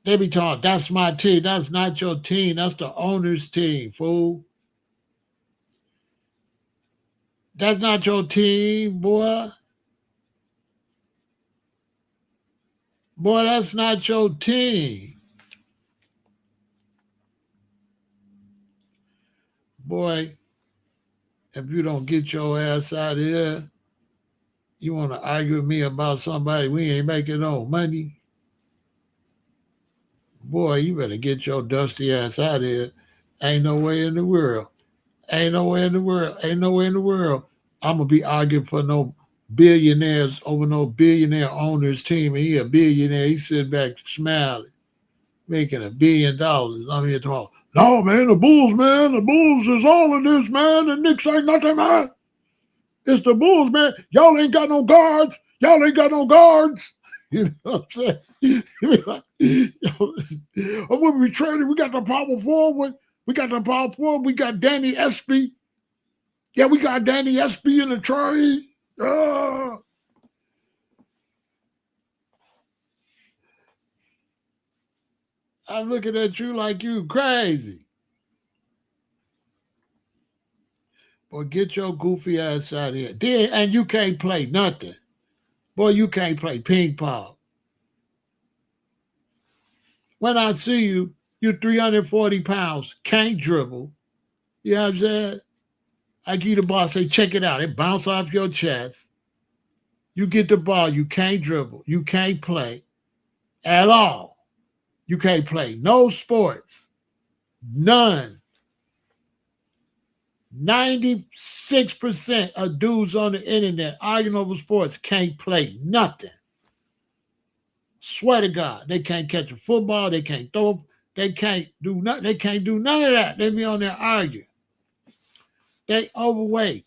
They be talking, that's my team. That's not your team. That's the owner's team, fool. That's not your team, boy. Boy, that's not your team. Boy, if you don't get your ass out of here, you want to argue with me about somebody we ain't making no money? Boy, you better get your dusty ass out of here. Ain't no way in the world. Ain't no way in the world. Ain't no way in the world. I'm going to be arguing for no billionaires over no billionaire owner's team. And he a billionaire. He sitting back smiling, making $1 billion. I'm here talking, no, man, the Bulls, man. The Bulls is all of this, man. The Knicks ain't nothing, man. It's the Bulls, man. Y'all ain't got no guards. Y'all ain't got no guards. You know what I'm saying? I'm going to be trading. We got the power forward. We got the power forward. We got Danny Espy. Yeah, we got Danny Espy in the trade. I'm looking at you like you crazy. Boy, get your goofy ass out of here. And you can't play nothing. Boy, you can't play ping pong. When I see you, you're 340 pounds, can't dribble. You know what I'm saying? I give you the ball, say, check it out. It bounce off your chest. You get the ball, you can't dribble. You can't play at all. You can't play no sports. None. 96% of dudes on the internet arguing over sports can't play nothing. Swear to God, they can't catch a football, they can't throw, they can't do nothing, they can't do none of that. They be on there arguing. They overweight.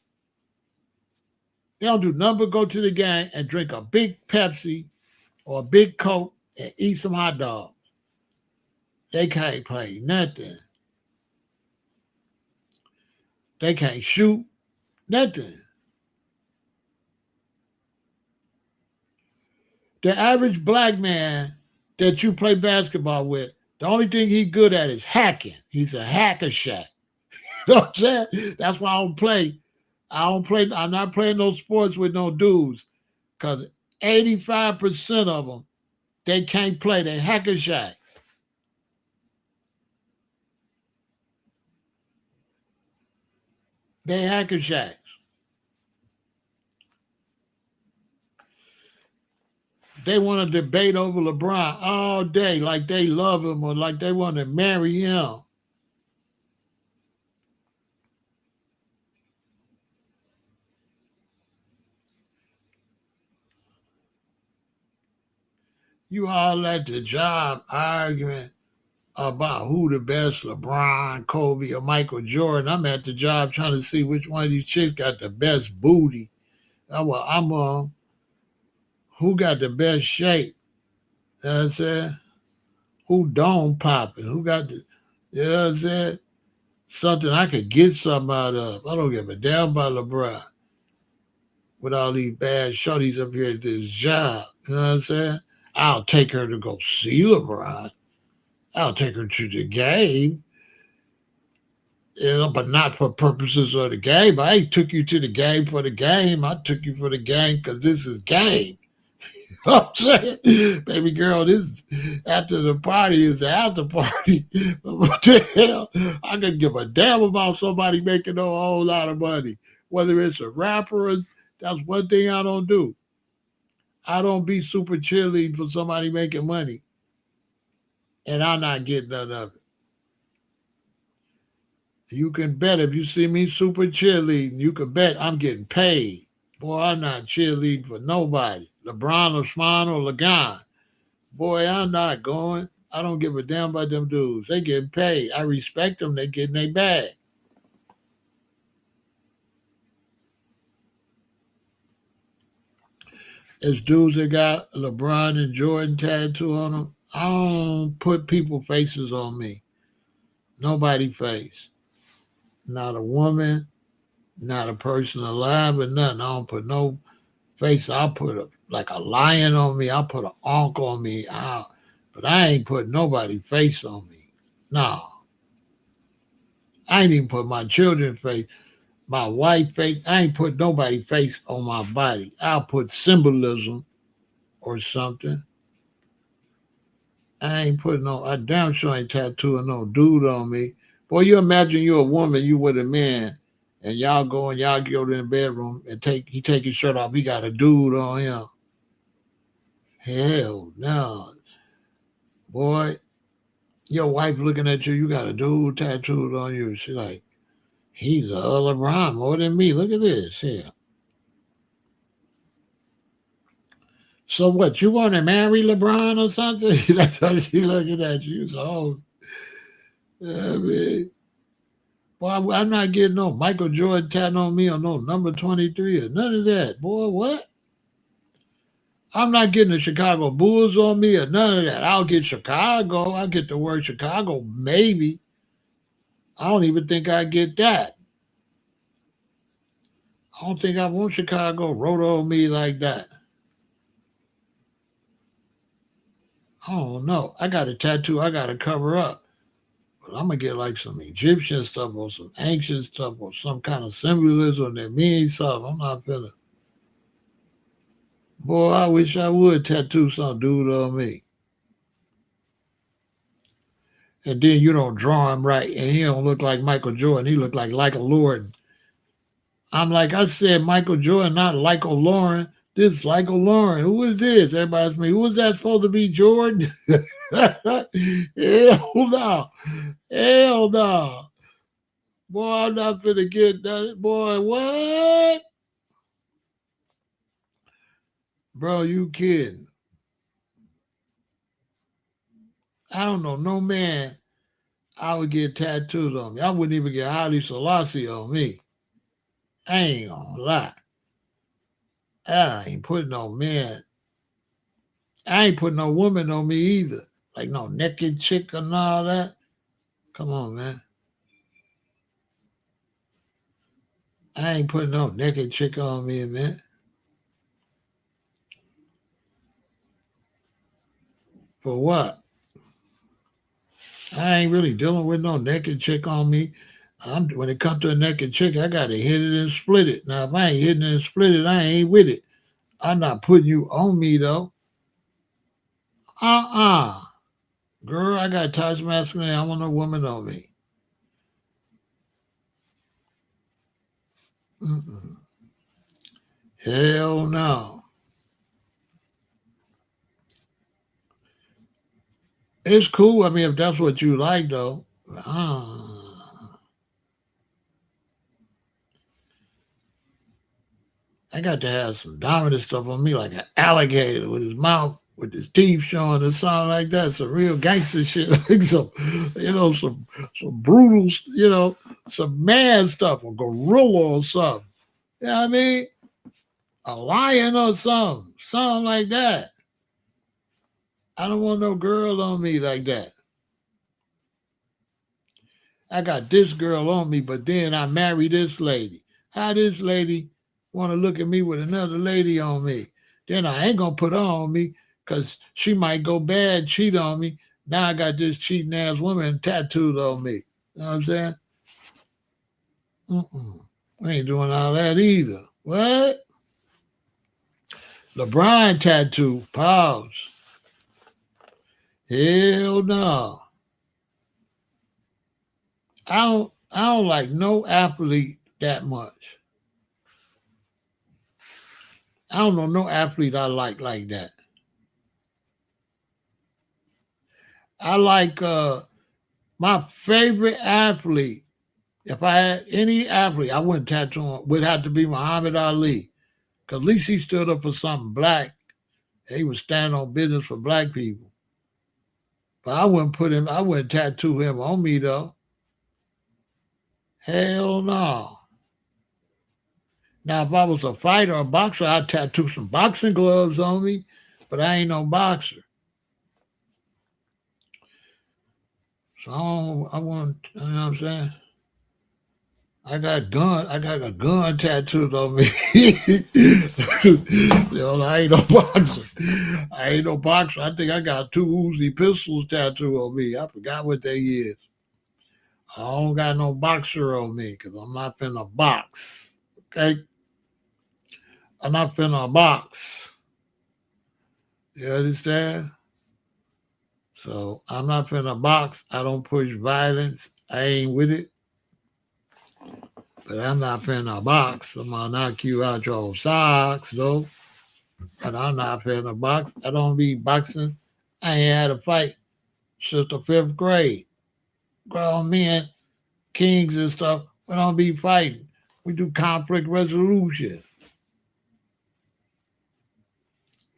They don't do nothing but go to the game and drink a big Pepsi or a big Coke and eat some hot dogs. They can't play nothing. They can't shoot nothing. The average black man that you play basketball with, the only thing he's good at is hacking. He's a hacker shack. You know what I'm saying? That's why I don't play. I'm not playing no sports with no dudes. Because 85% of them, they can't play. They hacker shack. They hacker shacks. They want to debate over LeBron all day like they love him or like they want to marry him. You all at the job arguing about who the best, LeBron, Kobe, or Michael Jordan. I'm at the job trying to see which one of these chicks got the best booty. I'm who got the best shape? You know what I'm saying? Who dome popping? Who got the, you know what I'm saying? Something I could get something out of. I don't give a damn about LeBron. With all these bad shorties up here at this job. You know what I'm saying? I'll take her to go see LeBron. I'll take her to the game. You know, but not for purposes of the game. I ain't took you to the game for the game. I took you for the game because this is game. You know what I'm saying? Baby girl, this after the party is the after party. What the hell? I can give a damn about somebody making a whole lot of money. Whether it's a rapper, or, that's one thing I don't do. I don't be super cheerleading for somebody making money. And I'm not getting none of it. You can bet if you see me super cheerleading, you can bet I'm getting paid. Boy, I'm not cheerleading for nobody. LeBron or Swan or Lagan. Boy, I'm not going. I don't give a damn about them dudes. They getting paid. I respect them. They getting their bag. There's dudes that got LeBron and Jordan tattoo on them. I don't put people faces on me. Nobody face. Not a woman, not a person alive or nothing. I don't put no face. I'll put like a lion on me. I'll put an ankh on me. But I ain't put nobody face on me. No. I ain't even put my children's face, my wife face. I ain't put nobody face on my body. I'll put symbolism or something. I ain't putting no, I damn sure ain't tattooing no dude on me. Boy, you imagine you're a woman, you with a man, and y'all go to the bedroom and he take his shirt off. He got a dude on him. Hell no. Boy, your wife looking at you, you got a dude tattooed on you. She's like, he's a LeBron more than me. Look at this here. So what, you want to marry LeBron or something? That's how she looking at you. So, I mean, boy, I'm not getting no Michael Jordan tatting on me or no number 23 or none of that. Boy, what? I'm not getting the Chicago Bulls on me or none of that. I'll get Chicago. I'll get the word Chicago, maybe. I don't even think I get that. I don't think I want Chicago wrote on me like that. I don't know. I got a tattoo I got to cover up. But I'm going to get like some Egyptian stuff or some ancient stuff or some kind of symbolism that means something. I'm not feeling. Boy, I wish I would tattoo some dude on me. And then you don't draw him right, and he don't look like Michael Jordan. He look like Lauren. I'm like, I said Michael Jordan, not Lyco Lauren. This is Lyco Lauren. Who is this? Everybody's me. Who is that supposed to be, Jordan? Hell no. Hell no. Boy, I'm not finna get that. Boy, what? Bro, you kidding. I don't know no man I would get tattooed on me. I wouldn't even get Haile Selassie on me. I ain't gonna lie. I ain't putting no man. I ain't putting no woman on me either. Like no naked chick and all that. Come on, man. I ain't putting no naked chick on me, man. For what? I ain't really dealing with no naked chick on me. When it comes to a naked chick, I gotta hit it and split it. Now, if I ain't hitting it and split it, I ain't with it. I'm not putting you on me though. Uh-uh. Girl, I got touch masculine. I want a woman on me. Mm-mm. Hell no. It's cool. I mean, if that's what you like, though. I got to have some dominant stuff on me, like an alligator with his mouth, with his teeth showing, or something like that. Some real gangster shit, like some brutal, some man stuff, a gorilla or something. You know what I mean? A lion or something like that. I don't want no girl on me like that. I got this girl on me, but then I marry this lady. How this lady want to look at me with another lady on me? Then I ain't gonna put her on me because she might go bad, cheat on me. Now I got this cheating ass woman tattooed on me. You know what I'm saying? Mm-mm. I ain't doing all that either. What? LeBron tattoo. Pause. Hell no. I don't like no athlete that much. I don't know no athlete I like that. I like my favorite athlete. If I had any athlete, I wouldn't tattoo him. Would have to be Muhammad Ali, because at least he stood up for something black. He was standing on business for black people. But I wouldn't put him. I wouldn't tattoo him on me though. Hell no. Now, if I was a fighter or a boxer, I'd tattoo some boxing gloves on me. But I ain't no boxer. So I want, you know what I'm saying? I got a gun tattooed on me. I ain't no boxer. I ain't no boxer. I think I got two Uzi pistols tattooed on me. I forgot what they is. I don't got no boxer on me because I'm not finna box. Okay? I'm not finna box. You understand? So I'm not finna box. I don't push violence. I ain't with it. But I'm not finna box. I'm gonna knock you out your socks, though. But I'm not finna box. I don't be boxing. I ain't had a fight since the fifth grade. Grown men, kings and stuff, we don't be fighting. We do conflict resolution.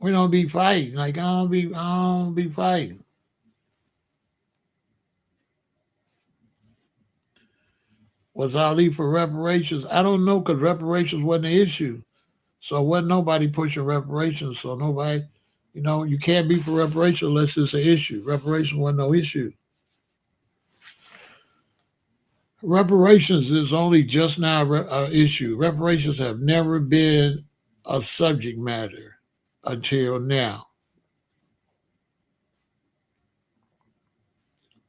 We don't be fighting. Like I don't be fighting. Was Ali for reparations? I don't know because reparations wasn't an issue. So wasn't nobody pushing reparations. So nobody, you can't be for reparations unless it's an issue. Reparations wasn't no issue. Reparations is only just now an issue. Reparations have never been a subject matter until now.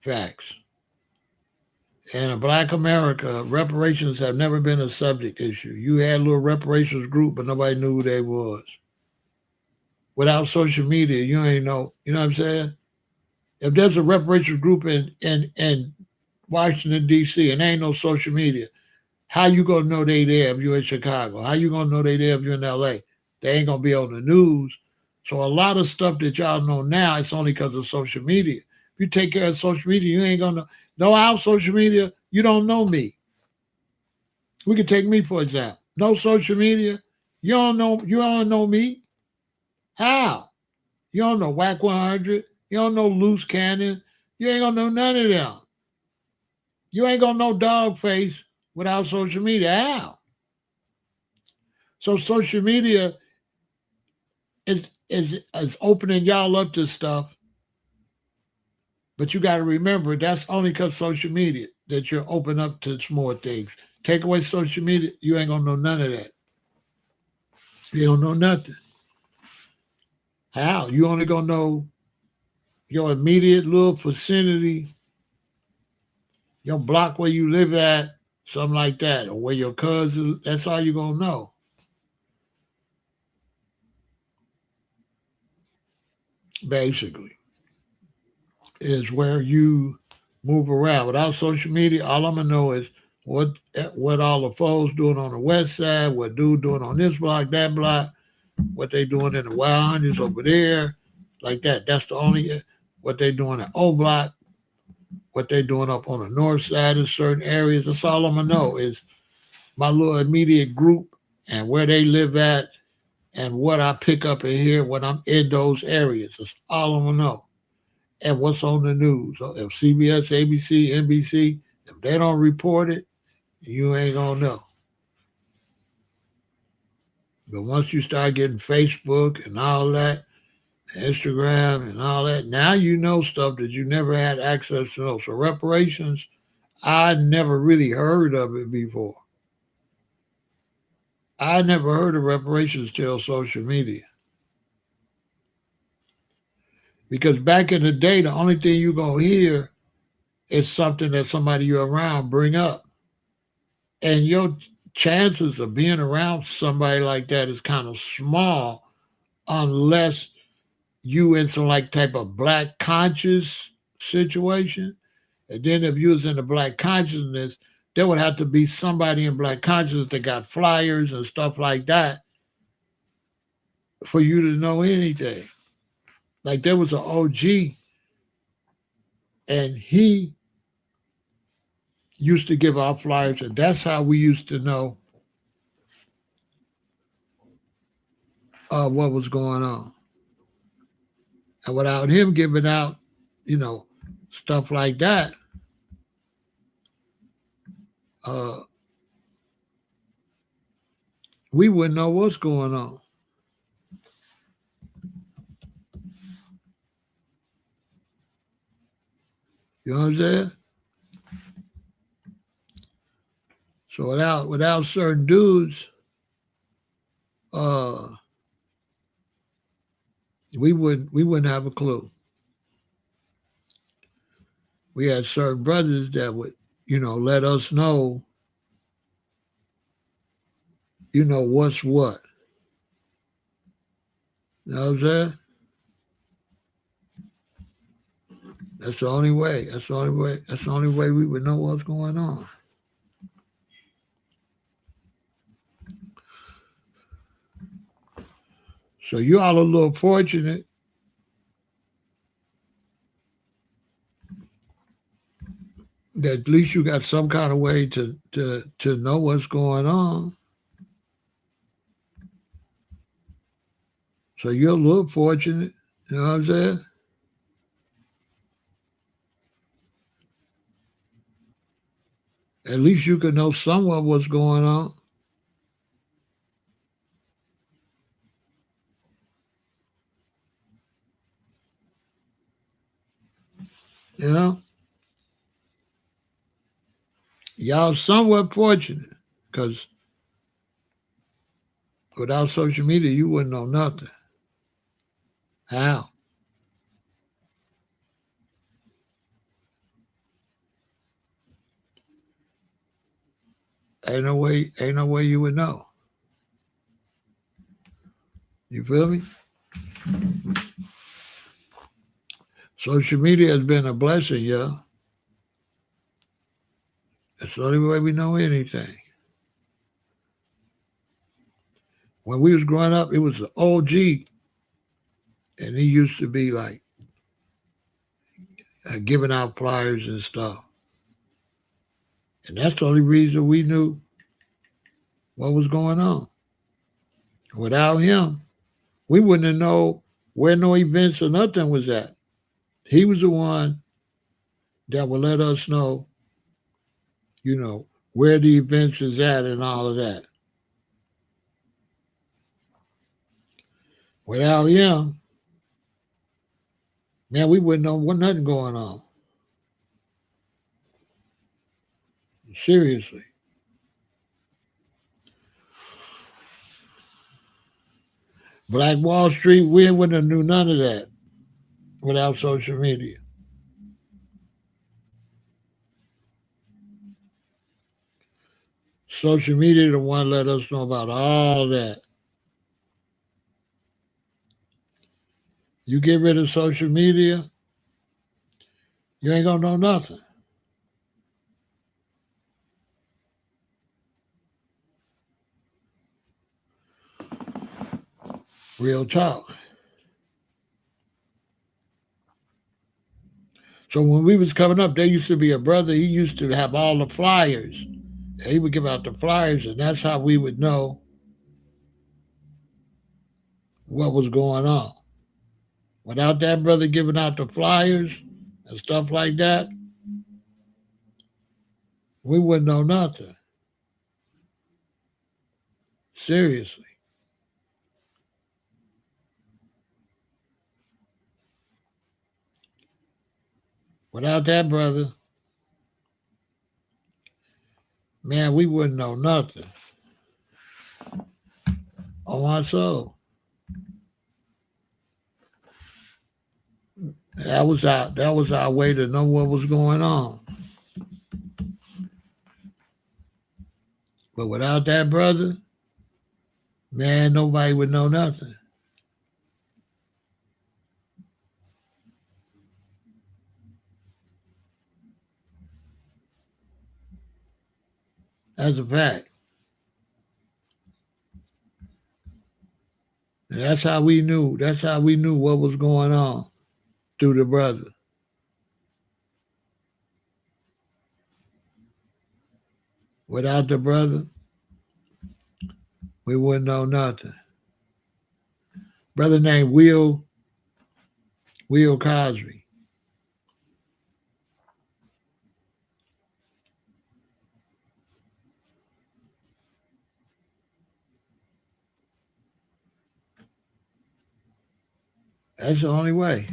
Facts. In Black America, reparations have never been a subject issue. You had a little reparations group, but nobody knew who they was. Without social media, you ain't know. You know what I'm saying? If there's a reparations group in Washington D.C. and ain't no social media, how you gonna know they there if you're in Chicago? How you gonna know they there if you're in L.A.? They ain't gonna be on the news. So a lot of stuff that y'all know now, it's only because of social media. If you take care of social media, you ain't gonna know. No, out social media, you don't know me. We could take me for example. No social media. You don't know me. How? You don't know Whack 100. You don't know Loose Cannon. You ain't gonna know none of them. You ain't gonna know Dog Face without social media. How? So social media is opening y'all up to stuff, but you got to remember that's only because social media that you're open up to more things. Take away social media, you ain't gonna know none of that. You don't know nothing. How? You only gonna know your immediate little vicinity, your block where you live at, something like that, or where your cousin. That's all you gonna know. Basically, is where you move around. Without social media, all I'm gonna know is what all the folks doing on the west side, what dude doing on this block, that block, what they doing in the Wild Hundreds over there, like that. That's the only what they doing at O Block, what they doing up on the north side in certain areas. That's all I'm gonna know is my little immediate group and where they live at and what I pick up in here when I'm in those areas. That's all I'm gonna know. And what's on the news. So if CBS, ABC, NBC, if they don't report it, you ain't gonna know. But once you start getting Facebook and all that, Instagram and all that, now you know stuff that you never had access to know. So reparations, I never really heard of it before. I never heard of reparations till social media. Because back in the day, the only thing you gonna hear is something that somebody you're around bring up. And your chances of being around somebody like that is kind of small unless you in some like type of black conscious situation. And then if you was in the black consciousness, there would have to be somebody in black consciousness that got flyers and stuff like that for you to know anything. Like there was an OG and he used to give out flyers, and that's how we used to know what was going on. And without him giving out, you know, stuff like that, uh, we wouldn't know what's going on. You know what I'm saying? So without certain dudes, uh, we wouldn't have a clue. We had certain brothers that would, you know, let us know, you know, what's what. You know what I'm saying? That's the only way. That's the only way. That's the only way we would know what's going on. So you all a little fortunate that at least you got some kind of way to know what's going on. So you're a little fortunate. You know what I'm saying? At least you can know somewhat what's going on. You know? Y'all somewhat fortunate because without social media, you wouldn't know nothing. How? Ain't no way you would know. You feel me? Social media has been a blessing, yeah. It's the only way we know anything. When we was growing up, it was the OG, and he used to be like giving out flyers and stuff. And that's the only reason we knew what was going on. Without him, we wouldn't have known where no events or nothing was at. He was the one that would let us know, you know, where the events is at and all of that. Without him, man, we wouldn't know what nothing going on. Seriously. Black Wall Street, we wouldn't have knew none of that without social media. Social media the one let us know about all that. You get rid of social media, you ain't gonna know nothing. Real talk. So when we was coming up, there used to be a brother. He used to have all the flyers. He would give out the flyers, and that's how we would know what was going on. Without that brother giving out the flyers and stuff like that, we wouldn't know nothing. Seriously. Without that brother, man, we wouldn't know nothing. On my soul. That was our way to know what was going on. But without that brother, man, nobody would know nothing. That's a fact. And that's how we knew. That's how we knew what was going on through the brother. Without the brother, we wouldn't know nothing. Brother named Will Cosby. That's the only way.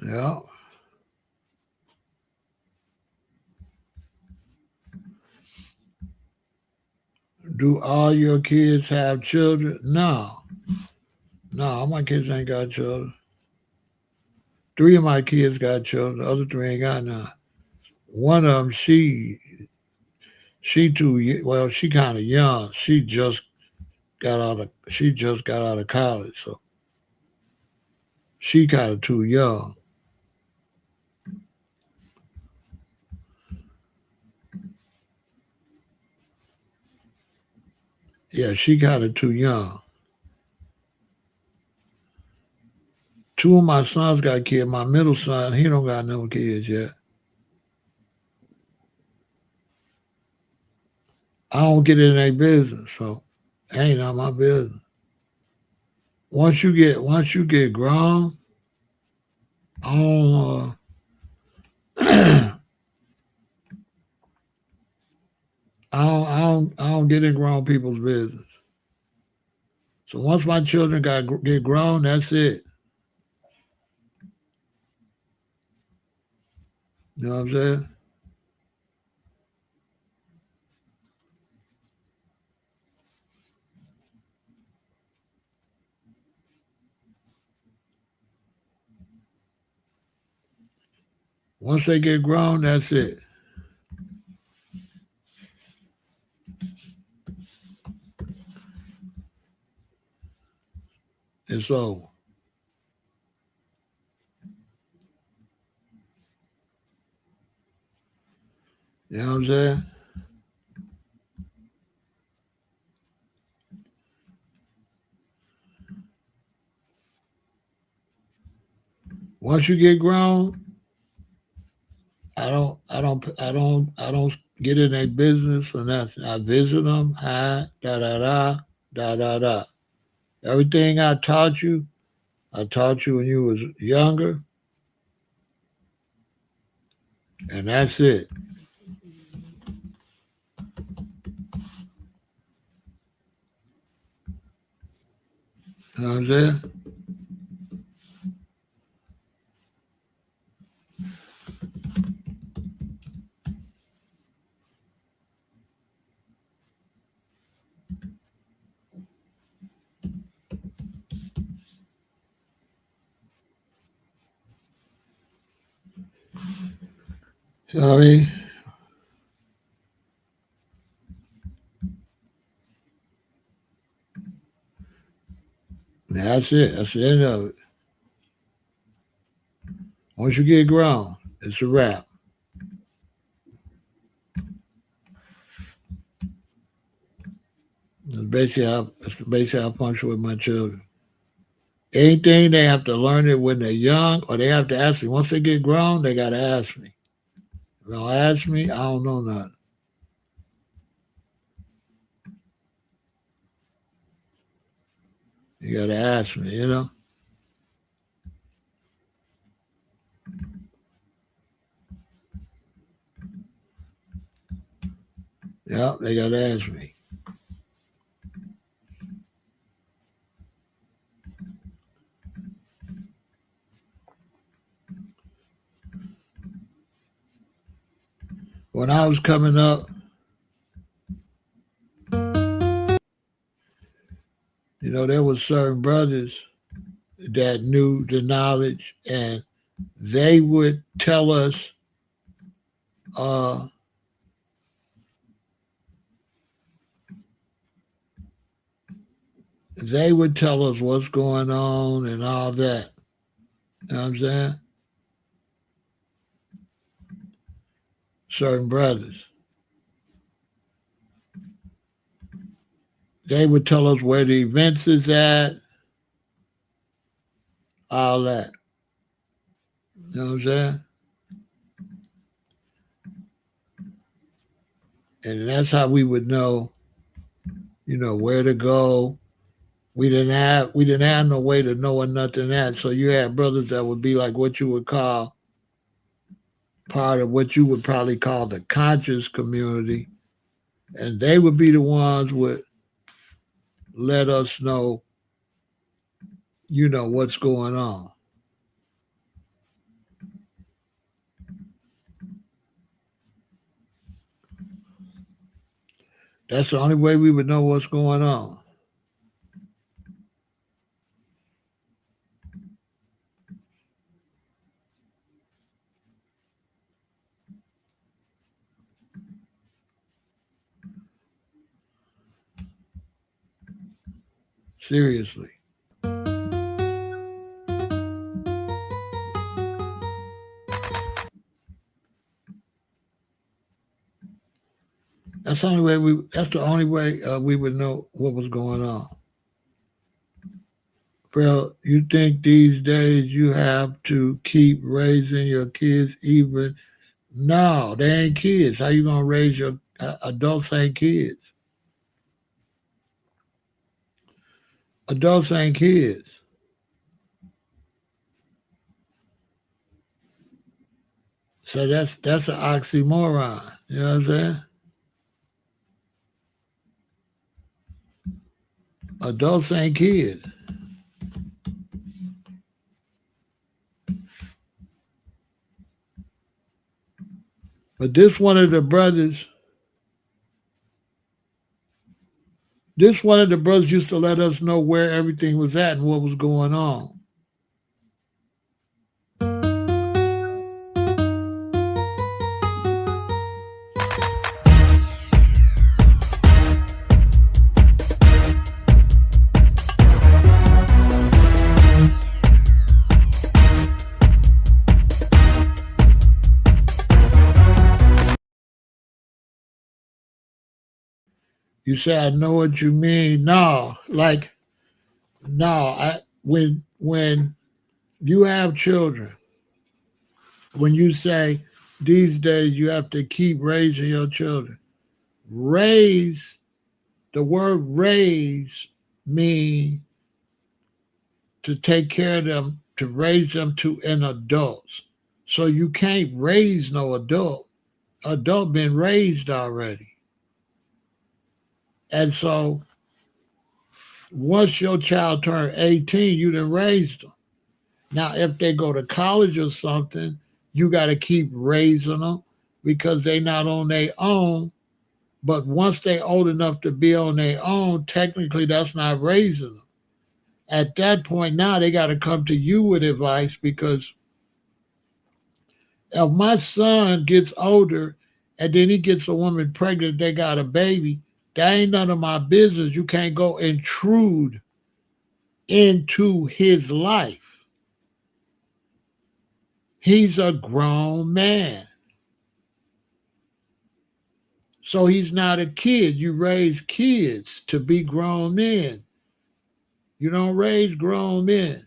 Yeah. Do all your kids have children? No. No, all my kids ain't got children. 3 of my kids got children. The other 3 ain't got none. One of them, she too well. She kind of young. She just got out of college, so she kind of too young. Yeah, she kind of too young. 2 of my sons got kids. My middle son, he don't got no kids yet. I don't get in their business, so it ain't not my business. Once you get grown, I don't, I don't get in grown people's business. So once my children get grown, that's it. You know what I'm saying? Once they get grown, that's it. It's over. You know what I'm saying? Once you get grown, I don't get in their business or nothing. I visit them, hi, da da da, da da da. Everything I taught you when you was younger, and that's it. You know what I'm saying? You know what I mean? That's it. That's the end of it. Once you get grown, it's a wrap. That's basically how I function with my children. Anything they have to learn it when they're young, or they have to ask me. Once they get grown, they gotta ask me. If they don't ask me, I don't know nothing. You gotta ask me, you know? Yeah, they gotta ask me. When I was coming up, there was certain brothers that knew the knowledge, and they would tell us, uh, what's going on and all that. You know what I'm saying? Certain brothers. They would tell us where the events is at, all that. You know what I'm saying? And that's how we would know, where to go. We didn't have no way to knowing nothing that. So you had brothers that would be like what you would call part of what you would probably call the conscious community, and they would be the ones would let us know, what's going on. That's the only way we would know what's going on. Seriously. That's the only way we would know what was going on. Well, you think these days you have to keep raising your kids even? No, they ain't kids. How you gonna raise your adults? Ain't kids. Adults ain't kids. So that's an oxymoron. You know what I'm saying? Adults ain't kids. But this one of the brothers used to let us know where everything was at and what was going on. You say I know what you mean. No, like no. I when You have children. When you say these days you have to keep raising your children, raise, the word raise means to take care of them, to raise them to an adult. So you can't raise no adult. Adult been raised already. And so once your child turn 18, you done raised them. Now, if they go to college or something, you got to keep raising them because they not on their own. But once they old enough to be on their own, technically that's not raising them. At that point now, they got to come to you with advice because if my son gets older and then he gets a woman pregnant, they got a baby, that ain't none of my business. You can't go intrude into his life. He's a grown man. So he's not a kid. You raise kids to be grown men. You don't raise grown men.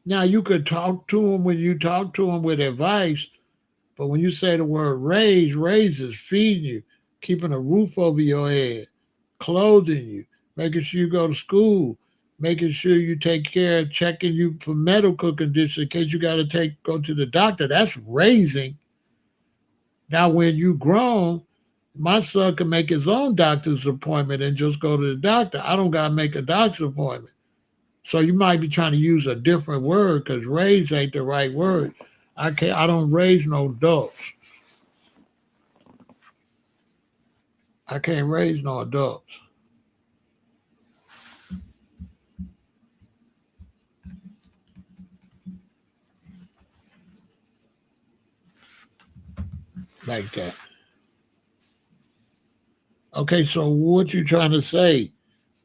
Now you could talk to him when you talk to him with advice, but when you say the word raise is feeding you, keeping a roof over your head, clothing you, making sure you go to school, making sure you take care of checking you for medical conditions in case you got to go to the doctor. That's raising. Now, when you grown, my son can make his own doctor's appointment and just go to the doctor. I don't got to make a doctor's appointment. So you might be trying to use a different word because raise ain't the right word. I don't raise no adults. I can't raise no adults. Like that. Okay, so what you trying to say?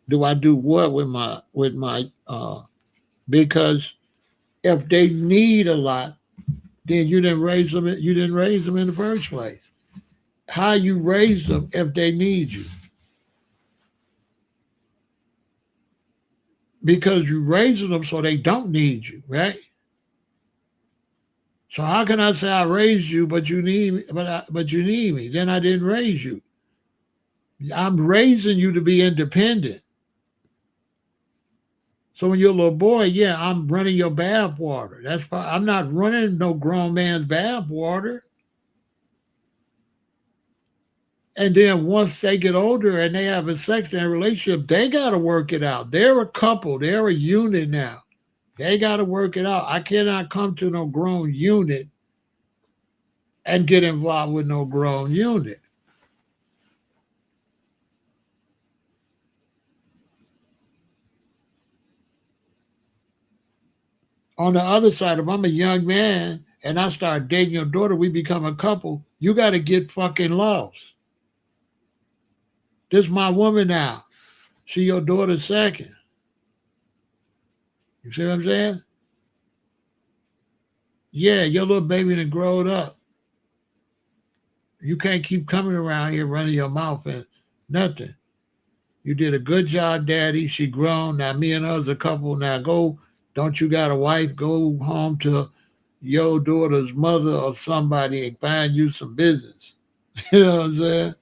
Do I do what with my because if they need a lot, then you didn't raise them in the first place. How you raise them if they need you? Because you raising them so they don't need you, right? So how can I say I raised you, but you need me, but you need me? Then I didn't raise you. I'm raising you to be independent. So when you're a little boy, yeah, I'm running your bath water. I'm not running no grown man's bath water. And then once they get older and they have a sex and a relationship, they got to work it out. They're a couple. They're a unit now. They got to work it out. I cannot come to no grown unit and get involved with no grown unit. On the other side, if I'm a young man and I start dating your daughter, we become a couple, you got to get fucking lost. This is my woman now. She your daughter's second. You see what I'm saying? Yeah, your little baby done growed up. You can't keep coming around here running your mouth and nothing. You did a good job, Daddy. She grown. Now me and her's a couple. Now go. Don't you got a wife? Go home to your daughter's mother or somebody and find you some business. You know what I'm saying?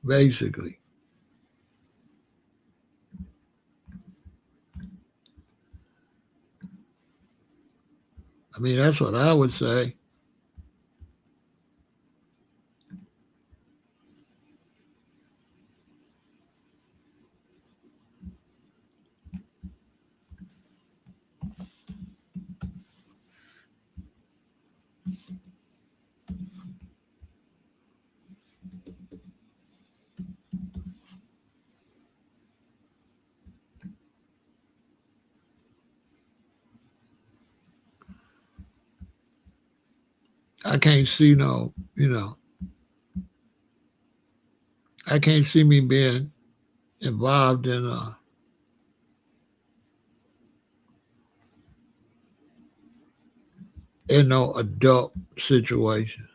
Basically. I mean, that's what I would say. I can't see no, I can't see me being involved in no adult situation.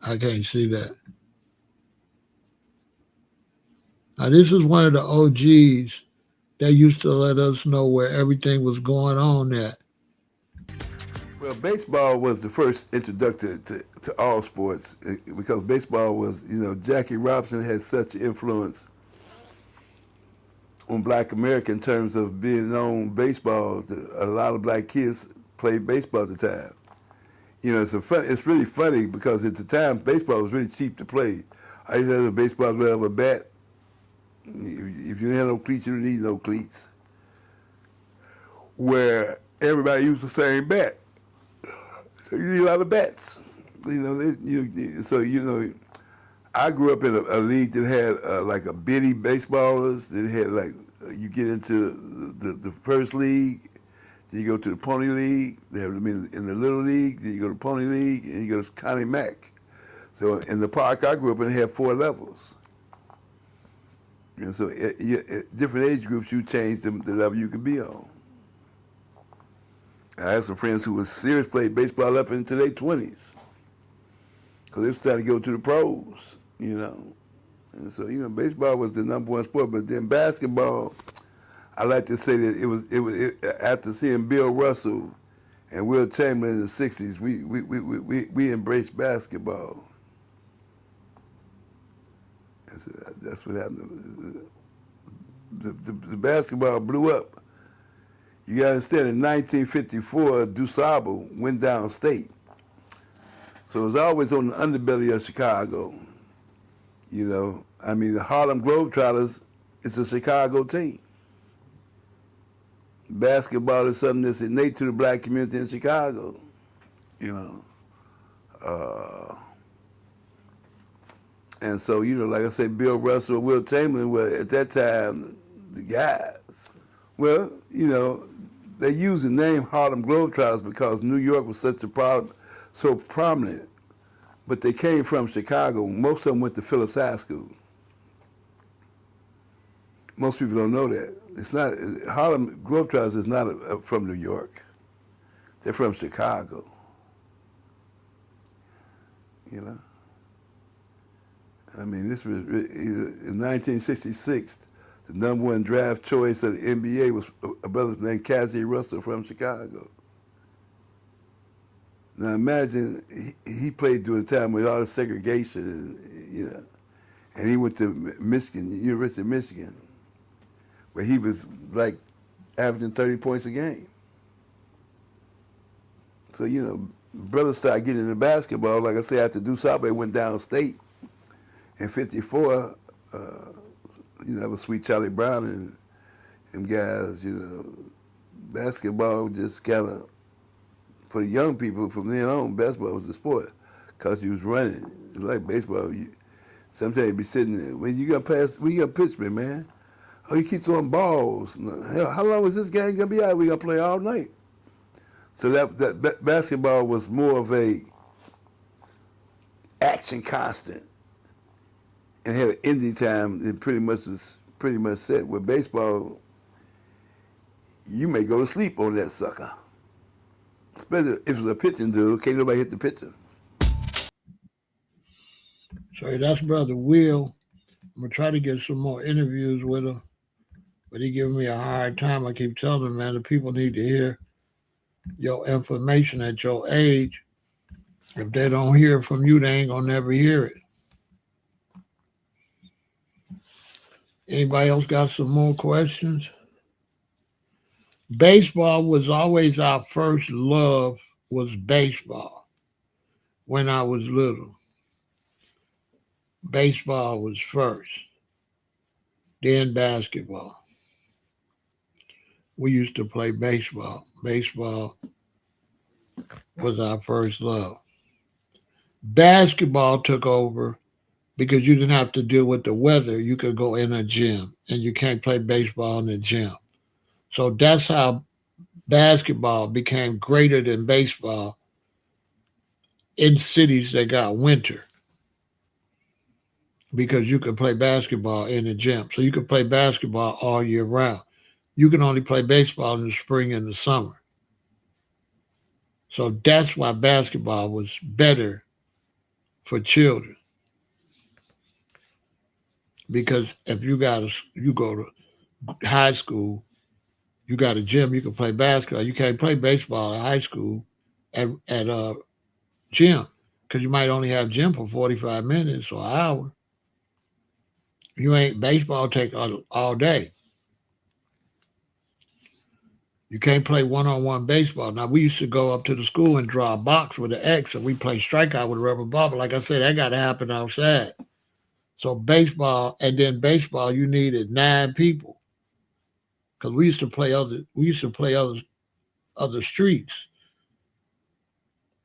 I can't see that. Now, this is one of the OGs that used to let us know where everything was going on at. Well, baseball was the first introduction to all sports because baseball was, Jackie Robinson had such influence on black America in terms of being known baseball. A lot of black kids played baseball at the time. It's really funny because at the time baseball was really cheap to play. I used to have a baseball glove, a bat. If you didn't have no cleats, you didn't need no cleats. Where everybody used the same bat. So you need a lot of bats. I grew up in a league that had like a bitty baseballers. That had like you get into the first league, then you go to the pony league. In the little league, then you go to pony league, and you go to Connie Mack. So in the park I grew up in, it had 4 levels. And so at different age groups, you change the level you could be on. I had some friends who was serious, played baseball up into their 20s. Because they was trying to go to the pros, And so, baseball was the #1 sport. But then basketball, I like to say that it was after seeing Bill Russell and Will Chamberlain in the 60s, we embraced basketball. That's what happened. The basketball blew up. You got to understand, in 1954, DuSable went downstate. So it was always on the underbelly of Chicago. The Harlem Globetrotters is a Chicago team. Basketball is something that's innate to the black community in Chicago. And so, like I said, Bill Russell, Will Chamberlain were at that time the guys. Well, they used the name Harlem Globetrotters because New York was so prominent. But they came from Chicago. Most of them went to Phillips High School. Most people don't know that. It's not Harlem Globetrotters is not from New York. They're from Chicago. This was in 1966. The #1 draft choice of the NBA was a brother named Cassie Russell from Chicago. Now imagine he played during a time with all the segregation, and he went to Michigan, University of Michigan, where he was like averaging 30 points a game. So, brothers started getting into basketball. Like I said, after DuSable went downstate in 54, that was Sweet Charlie Brown and them guys, basketball just kind of, for the young people from then on, basketball was the sport because you was running. It's like baseball. Sometimes you be sitting there, when you got pitch me, man. Oh, you keep throwing balls. Hell, how long is this game going to be out? We going to play all night. So that basketball was more of a action constant. And had an ending time that was pretty much set. With baseball, you may go to sleep on that sucker. Especially if it's a pitching dude, can't nobody hit the pitcher. So that's Brother Will. I'm going to try to get some more interviews with him, but he giving me a hard time. I keep telling him, man, the people need to hear your information at your age. If they don't hear it from you, they ain't going to never hear it. Anybody else got some more questions? Baseball was always our first love, was baseball. When I was little, baseball was first, then basketball. We used to play baseball. Baseball was our first love. Basketball took over because you didn't have to deal with the weather. You could go in a gym, and you can't play baseball in the gym. So that's how basketball became greater than baseball in cities that got winter, because you could play basketball in the gym. So you could play basketball all year round. You can only play baseball in the spring and the summer. So that's why basketball was better for children. Because if you go to high school, you got a gym, you can play basketball. You can't play baseball at high school at a gym because you might only have gym for 45 minutes or an hour. You ain't baseball take all day. You can't play one-on-one baseball. Now, we used to go up to the school and draw a box with an X, and we play strikeout with a rubber ball. But like I said, that got to happen outside. So baseball, and then baseball, you needed 9 people because we used to play other streets.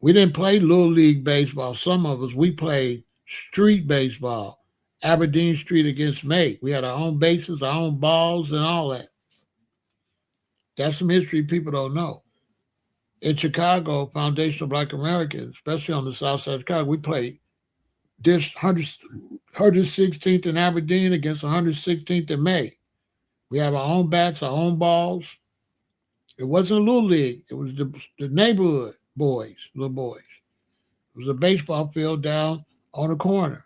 We didn't play little league baseball. Some of us we played street baseball, Aberdeen Street against May. We had our own bases, our own balls, and all that. That's some history people don't know. In Chicago, Foundation of Black Americans, especially on the south side of Chicago, we played this 116th in Aberdeen against 116th in May. We have our own bats, our own balls. It wasn't a little league. It was the neighborhood boys, little boys. It was a baseball field down on the corner.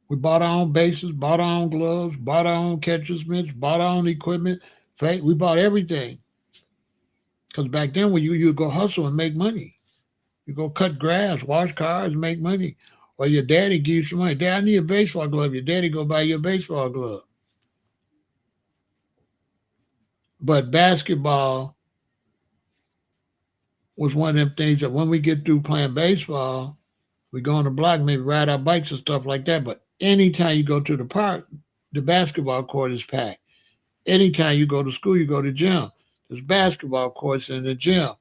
We bought our own bases, bought our own gloves, bought our own catcher's mitts, bought our own equipment. We bought everything. Because back then, when you go hustle and make money, you go cut grass, wash cars, make money. Or your daddy gives you money. Dad, I need a baseball glove. Your daddy go buy you a baseball glove. But basketball was one of them things that when we get through playing baseball, we go on the block, maybe ride our bikes and stuff like that. But anytime you go to the park, the basketball court is packed. Anytime you go to school, you go to gym. There's basketball courts in the gym.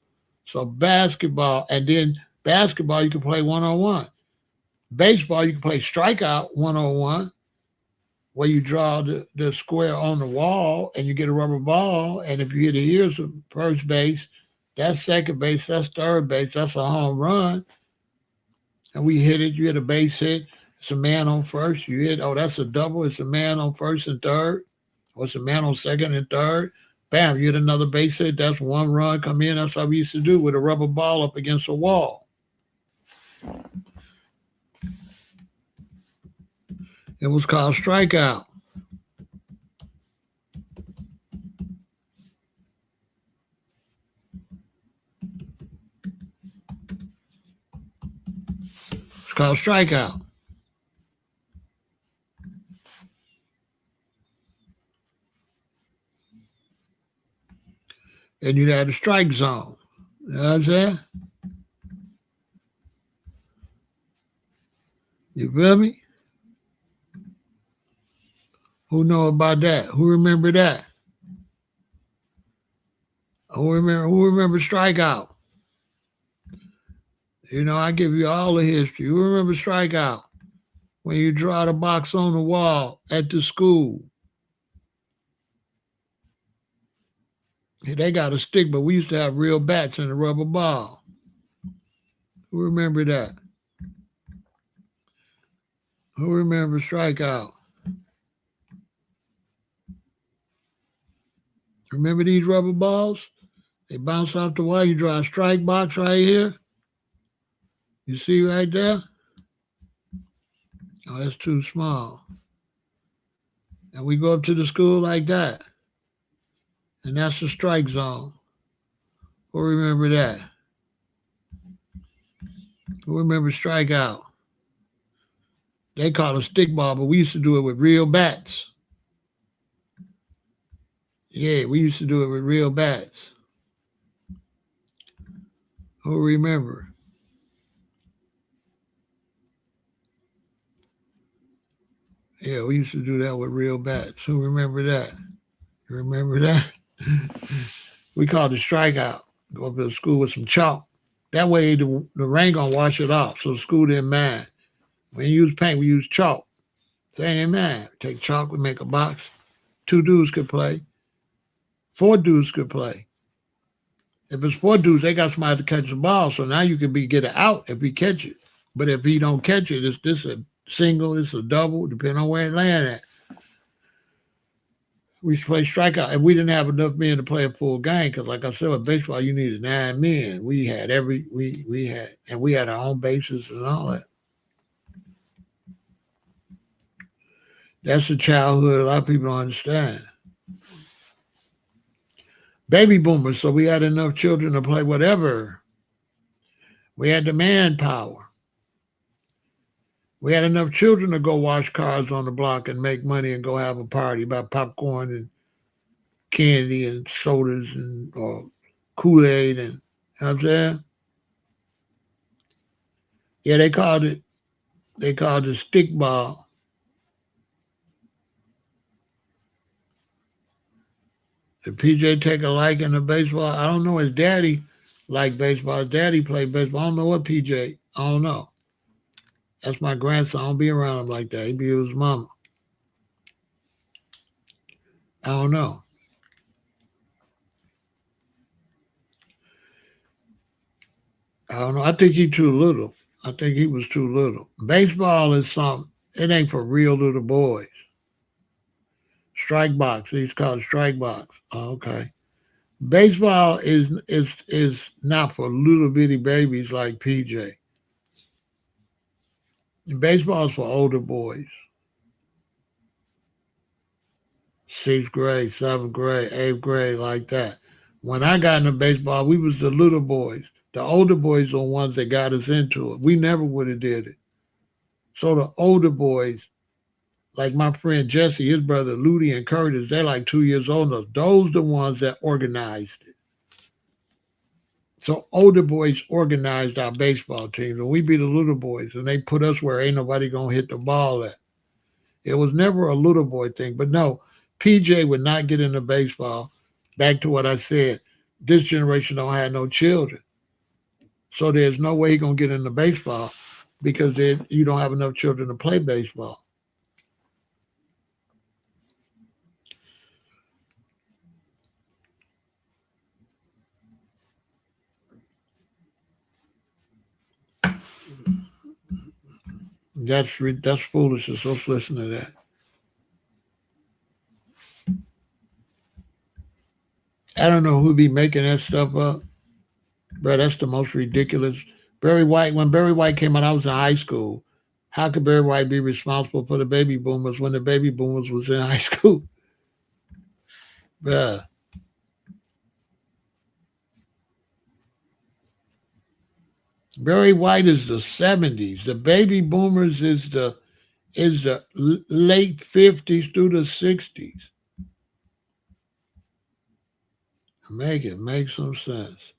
So basketball, and then basketball, you can play one-on-one. Baseball, you can play strikeout one-on-one, where you draw the square on the wall and you get a rubber ball. And if you hit it here's first base, that's second base, that's third base, that's a home run. And we hit it, you hit a base hit, it's a man on first. You hit, that's a double, it's a man on first and third. Or it's a man on second and third. Bam, you hit another base hit, that's one run, come in. That's how we used to do with a rubber ball up against a wall. It was called strikeout. It's called strikeout. And you had a strike zone. You know what I'm saying? You feel me? Who know about that? Who remember that? Who remember strikeout? You know, I give you all the history. Who remember strikeout? When you draw the box on the wall at the school. They got a stick, but we used to have real bats and a rubber ball. Who remember that? Who remember strikeout? Remember these rubber balls? They bounce off the wall. You draw a strike box right here. You see right there? Oh, that's too small. And we go up to the school like that. And that's the strike zone. Who remember that? Who remember strikeout? They call it stickball, but we used to do it with real bats. Yeah, we used to do it with real bats. Who remember? Yeah, we used to do that with real bats. Who remember that? You remember that? We called it strikeout. Go up to the school with some chalk. That way the rain gonna wash it off, so the school didn't mind. When you use paint, we use chalk. So they didn't mind. Take chalk, we make a box. 2 dudes could play. 4 dudes could play. If it's 4 dudes, they got somebody to catch the ball, so now you can get it out if he catch it. But if he don't catch it, it's a single, it's a double, depending on where it land at. We used to play strikeout, and we didn't have enough men to play a full game because, like I said, with baseball, you needed 9 men. We had our own bases and all that. That's the childhood a lot of people don't understand. Baby boomers, so we had enough children to play whatever. We had the manpower. We had enough children to go wash cars on the block and make money and go have a party, buy popcorn and candy and sodas and or Kool-Aid and, you know what I'm saying? Yeah, they called it stick ball. Did PJ take a liking to baseball? I don't know. His daddy liked baseball. His daddy played baseball. I don't know what PJ. I don't know. That's my grandson. I don't be around him like that. He be with his mama. I don't know. I don't know. I think he too little. I think he was too little. Baseball is something. It ain't for real little boys. Strike box. He's called strike box. Oh, okay. Baseball is not for little bitty babies like PJ. Baseball is for older boys. 6th grade, 7th grade, 8th grade, like that. When I got into baseball, we was the little boys. The older boys are the ones that got us into it. We never would have did it. So the older boys, like my friend Jesse, his brother Ludi and Curtis, they're like 2 years older. Those the ones that organized it. So older boys organized our baseball teams, and we be the little boys, and they put us where ain't nobody gonna hit the ball at. It was never a little boy thing, but no, PJ would not get into baseball. Back to what I said, this generation don't have no children, so there's no way he gonna get into baseball because you don't have enough children to play baseball. That's foolishness. Let's listen to that. I don't know who be making that stuff up, bro. That's the most ridiculous. Barry White. When Barry White came out, I was in high school. How could Barry White be responsible for the baby boomers when the baby boomers was in high school, bruh? Barry White is the '70s. The baby boomers is the late '50s through the '60s. Make some sense.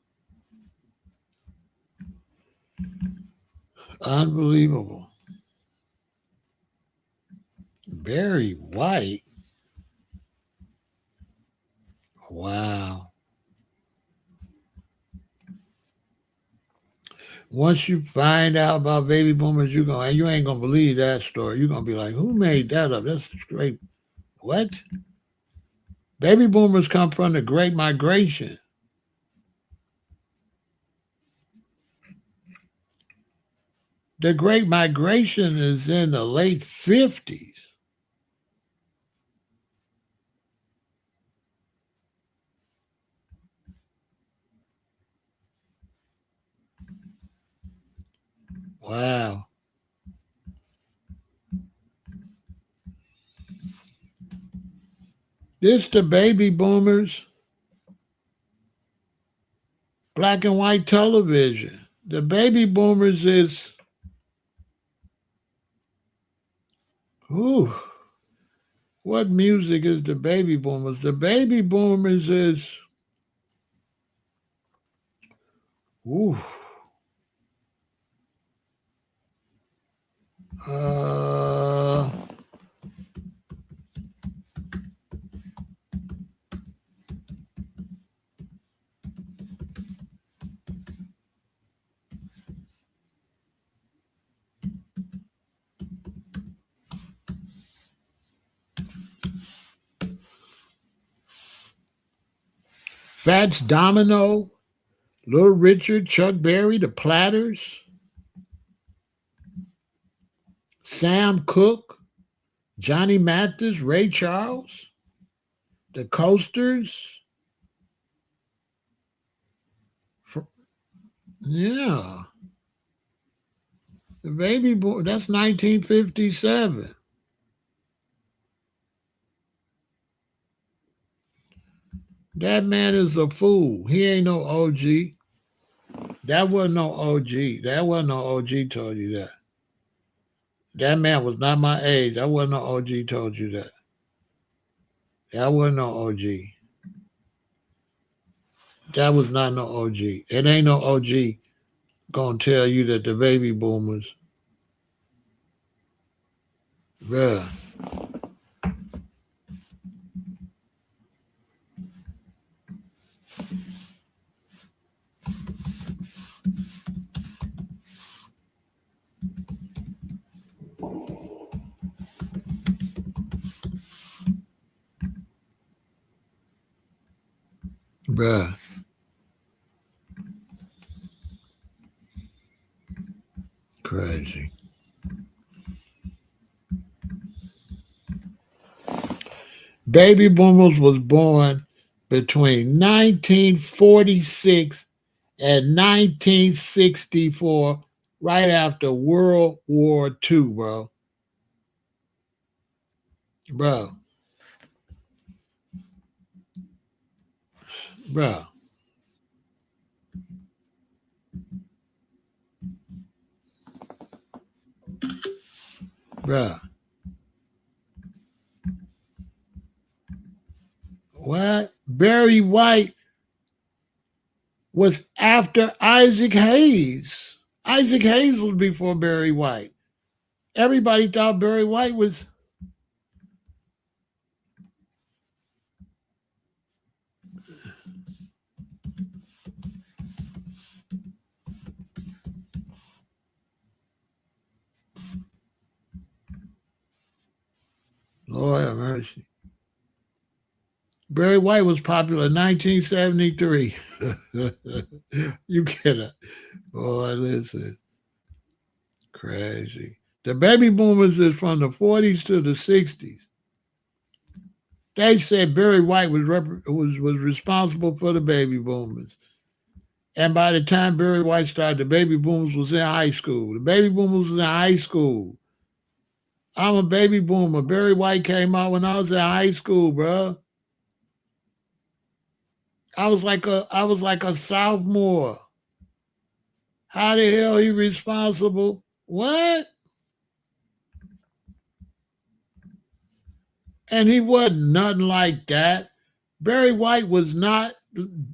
Unbelievable. Barry White. Wow. Once you find out about baby boomers, you ain't gonna believe that story. You're gonna be like, who made that up? That's great. What? Baby boomers come from the Great Migration. The Great Migration is in the late '50s. Wow. This the baby boomers, black and white television. The baby boomers is, whew, what music is the baby boomers? The baby boomers is, whew, uh, Fats Domino, Little Richard, Chuck Berry, The Platters, Sam Cooke, Johnny Mathis, Ray Charles. The coasters. Yeah. The baby boom, that's 1957. That man is a fool. He ain't no OG. That wasn't no OG. That wasn't no OG told you that. That man was not my age. That wasn't no OG told you that. That wasn't no OG. That was not no OG. It ain't no OG gonna tell you that the baby boomers, bruh, bruh, crazy. Baby boomers was born between 1946 and 1964, right after World War II, bro. Bro, bro, bro. What? Barry White was after Isaac Hayes. Isaac Hayes was before Barry White. Everybody thought Barry White was. Lord have mercy. Barry White was popular in 1973. You get it. Boy, listen. Crazy. The baby boomers is from the 40s to the 60s. They said Barry White was responsible for the baby boomers. And by the time Barry White started, the baby boomers was in high school. The baby boomers was in high school. I'm a baby boomer. Barry White came out when I was in high school, bro. I was like a sophomore. How the hell he responsible? What? And he wasn't nothing like that. Barry White was not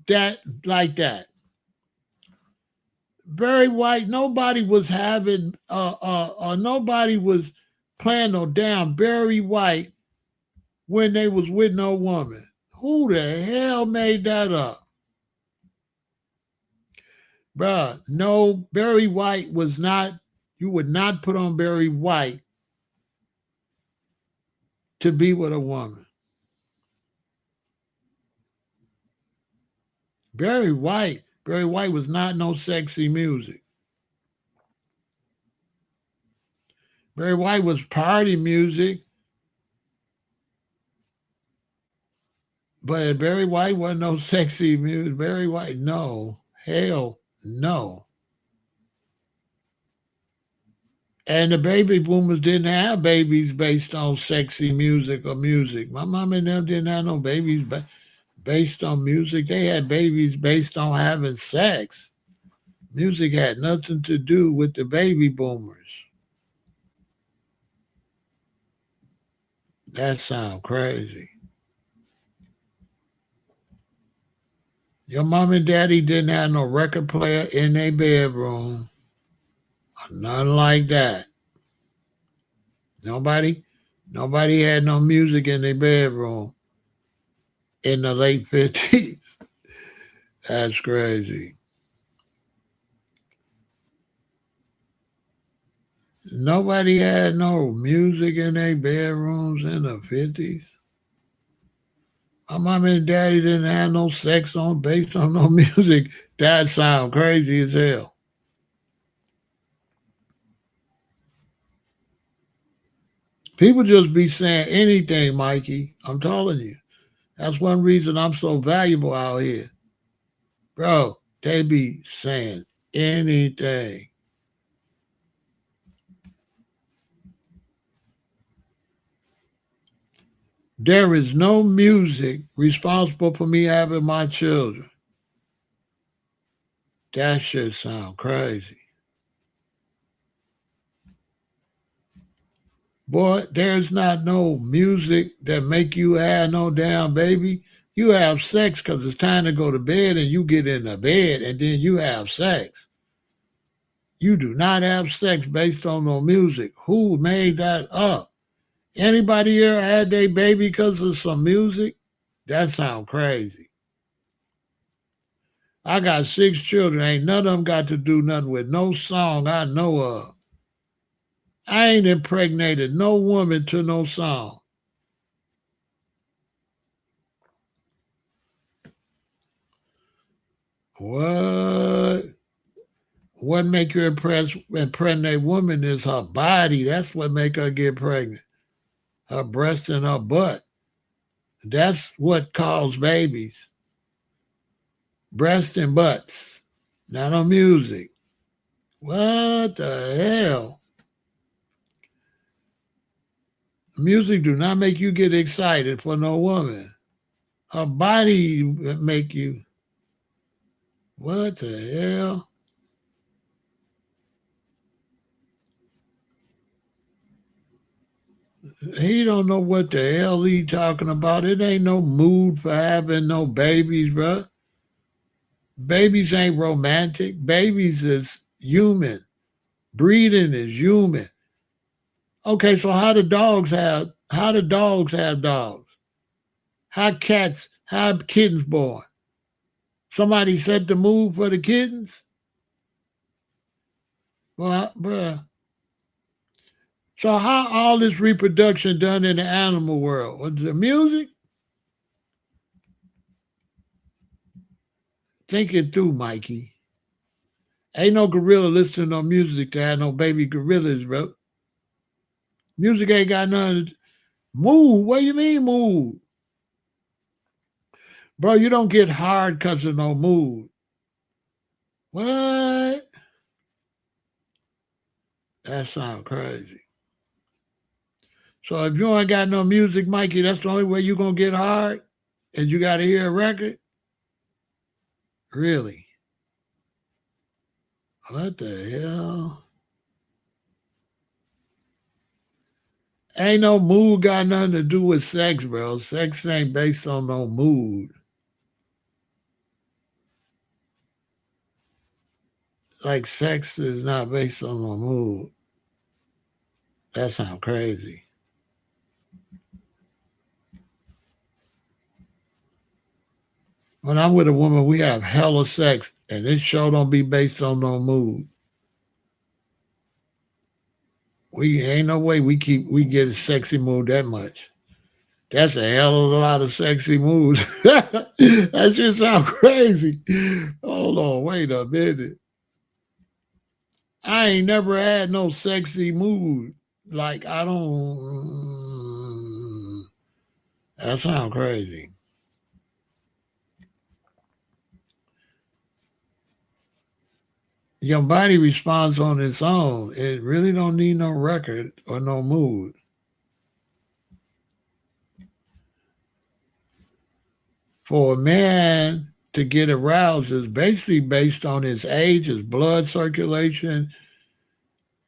that like that. Barry White, nobody was having nobody was playing no damn Barry White when they was with no woman. Who the hell made that up? Bruh, no, Barry White was not, you would not put on Barry White to be with a woman. Barry White was not no sexy music. Barry White was party music, but Barry White wasn't no sexy music. Barry White, no. Hell no. And the baby boomers didn't have babies based on sexy music or music. My mom and them didn't have no babies based on music. They had babies based on having sex. Music had nothing to do with the baby boomers. That sounds crazy. Your mom and daddy didn't have no record player in their bedroom. Or nothing like that. Nobody had no music in their bedroom in the late 50s. That's crazy. Nobody had no music in their bedrooms in the 50s. My mom and daddy didn't have no sex on based on no music. That sounds crazy as hell. People just be saying anything, Mikey. I'm telling you. That's one reason I'm so valuable out here. Bro, they be saying anything. There is no music responsible for me having my children. That shit sound crazy. Boy, there's not no music that make you have no damn baby. You have sex because it's time to go to bed and you get in the bed and then you have sex. You do not have sex based on no music. Who made that up? Anybody here had their baby because of some music? That sound crazy. I got 6 children. Ain't none of them got to do nothing with no song I know of. I ain't impregnated no woman to no song. What? What make you impregnate woman is her body. That's what make her get pregnant. Her breast and her butt. That's what causes babies. Breast and butts. Not on music. What the hell? Music do not make you get excited for no woman. Her body make you. What the hell? He don't know what the hell he talking about. It ain't no mood for having no babies, bro. Babies ain't romantic. Babies is human. Breeding is human. Okay, so how do dogs have dogs? How kittens born? Somebody set the mood for the kittens? Well, bruh. So how all this reproduction done in the animal world? Was the music? Think it through, Mikey. Ain't no gorilla listening to no music to have no baby gorillas, bro. Music ain't got nothing. Mood? What do you mean mood? Bro, you don't get hard because of no mood. What? That sounds crazy. So if you ain't got no music, Mikey, that's the only way you going to get hard? And you got to hear a record? Really? What the hell? Ain't no mood got nothing to do with sex, bro. Sex ain't based on no mood. Like sex is not based on no mood. That sounds crazy. When I'm with a woman, we have hella sex, and this show don't be based on no mood. We ain't no way we get a sexy mood that much. That's a hell of a lot of sexy moods. That shit sound crazy. Hold on, wait a minute. I ain't never had no sexy mood. Like I don't. That sound crazy. Your body responds on its own. It really don't need no record or no mood. For a man to get aroused is basically based on his age, his blood circulation,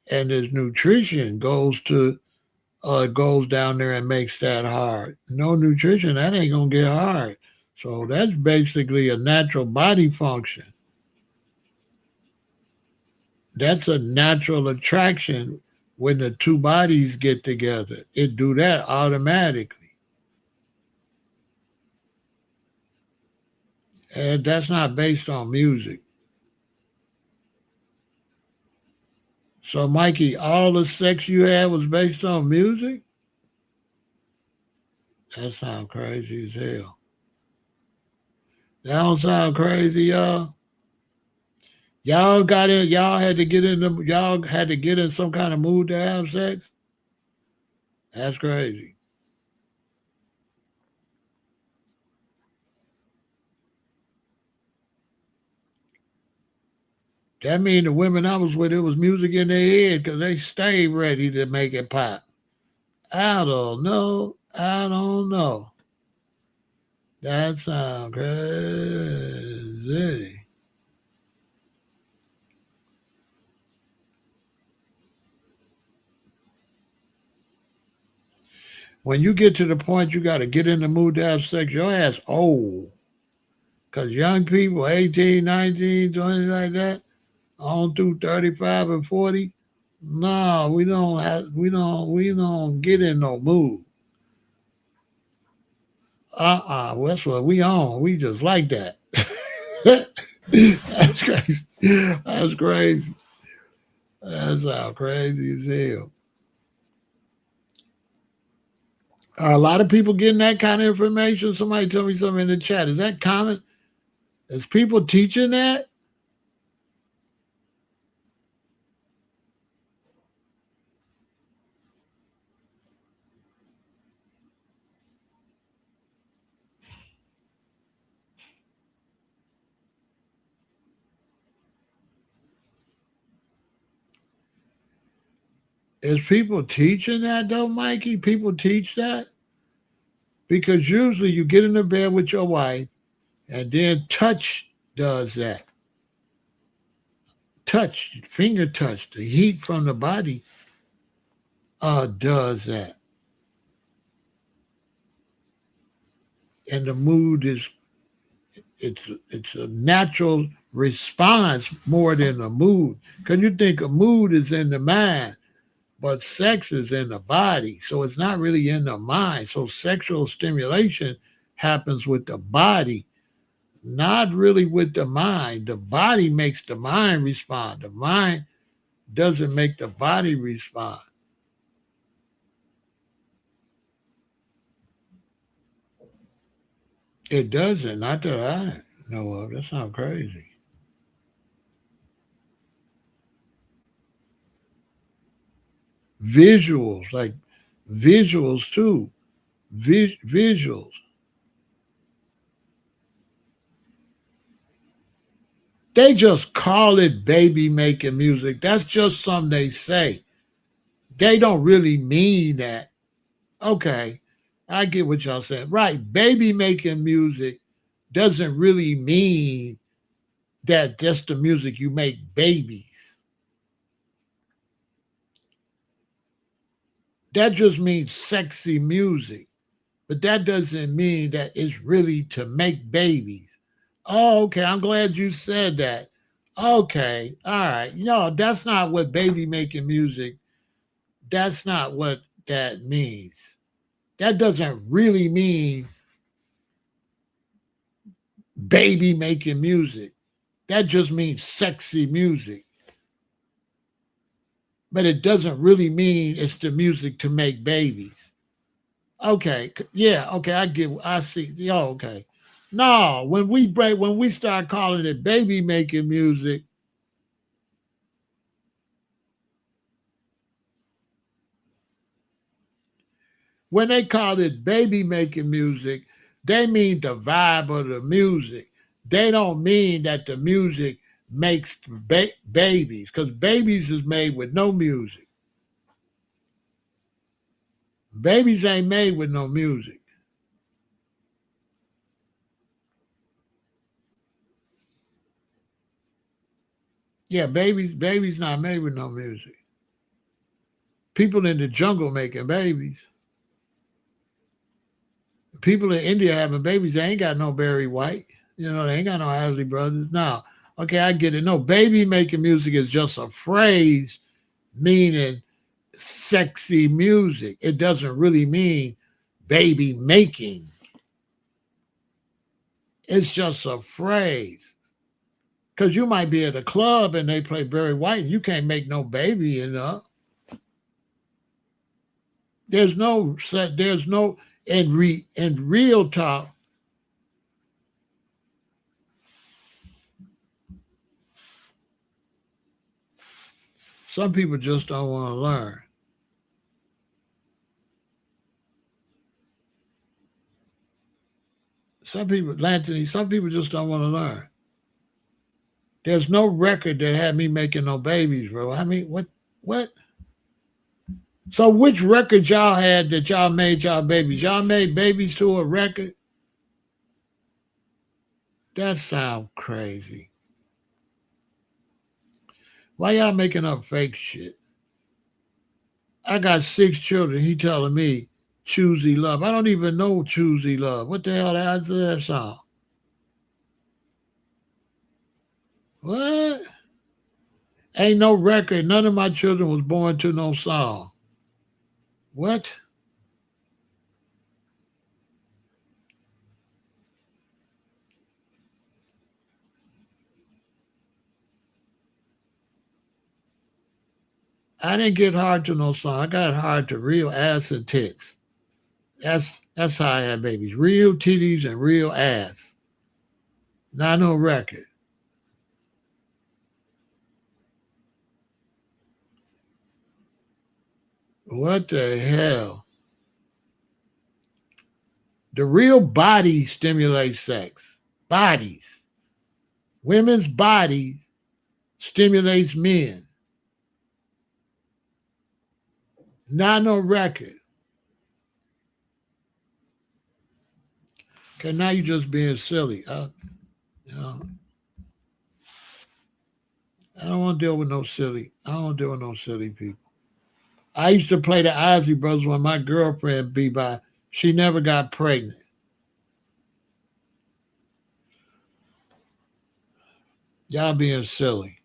and his nutrition goes down there and makes that hard. No nutrition, that ain't gonna get hard. So that's basically a natural body function. That's a natural attraction when the two bodies get together. It do that automatically. And that's not based on music. So Mikey, all the sex you had was based on music? That sounds crazy as hell. That don't sound crazy, y'all. Y'all got in. Y'all had to get in. Y'all had to get in some kind of mood to have sex. That's crazy. That mean the women I was with, it was music in their head because they stayed ready to make it pop. I don't know. I don't know. That sounds crazy. When you get to the point you got to get in the mood to have sex, your ass old. Because young people, 18, 19, 20, like that, on through 35 and 40, no, we don't get in no mood. That's what we on. We just like that. That's crazy. That's crazy. That's how crazy as hell. Are a lot of people getting that kind of information? Somebody tell me something in the chat. Is that common? Is people teaching that? Is people teaching that though, Mikey? People teach that? Because usually you get in the bed with your wife and then touch does that. Touch, finger touch, the heat from the body does that. And the mood is it's a natural response more than a mood. Because you think a mood is in the mind, but sex is in the body. So it's not really in the mind. So sexual stimulation happens with the body, not really with the mind. The body makes the mind respond. The mind doesn't make the body respond. It doesn't. Not that I know of. That sounds crazy. Visuals, like visuals too. Visuals. They just call it baby making music. That's just something they say. They don't really mean that. Okay, I get what y'all saying. Right, baby making music doesn't really mean that that's the music you make babies. That just means sexy music. But that doesn't mean that it's really to make babies. Oh, okay. I'm glad you said that. Okay. All right. No, that's not what baby making music, that's not what that means. That doesn't really mean baby making music. That just means sexy music. But it doesn't really mean it's the music to make babies. Okay, yeah, okay, I see. Yeah, okay. No, when we start calling it baby making music, when they call it baby making music, they mean the vibe of the music. They don't mean that the music makes babies, because babies is made with no music. Babies ain't made with no music. Yeah, babies not made with no music. People in the jungle making babies. People in India having babies, they ain't got no Barry White. They ain't got no Isley Brothers. No. Okay, I get it. No, baby making music is just a phrase meaning sexy music. It doesn't really mean baby making. It's just a phrase. Because you might be at a club and they play Barry White and you can't make no baby, There's no in real talk. Some people just don't want to learn. Some people, Anthony, some people just don't want to learn. There's no record that had me making no babies, bro. I mean, what? What? So which record y'all had that y'all made y'all babies? Y'all made babies to a record? That sounds crazy. Why y'all making up fake shit? I got 6 children. He telling me choosy love. I don't even know choosy love. What the hell is that song? What? Ain't no record. None of my children was born to no song. What? I didn't get hard to no song. I got hard to real ass and tits. That's how I had babies. Real titties and real ass. Not no record. What the hell? The real body stimulates sex. Bodies. Women's bodies stimulates men. Not no record. Okay, now you just being silly. You know, I don't want to deal with no silly. I don't want to deal with no silly people. I used to play the Ozzy Brothers when my girlfriend be by. She never got pregnant. Y'all being silly.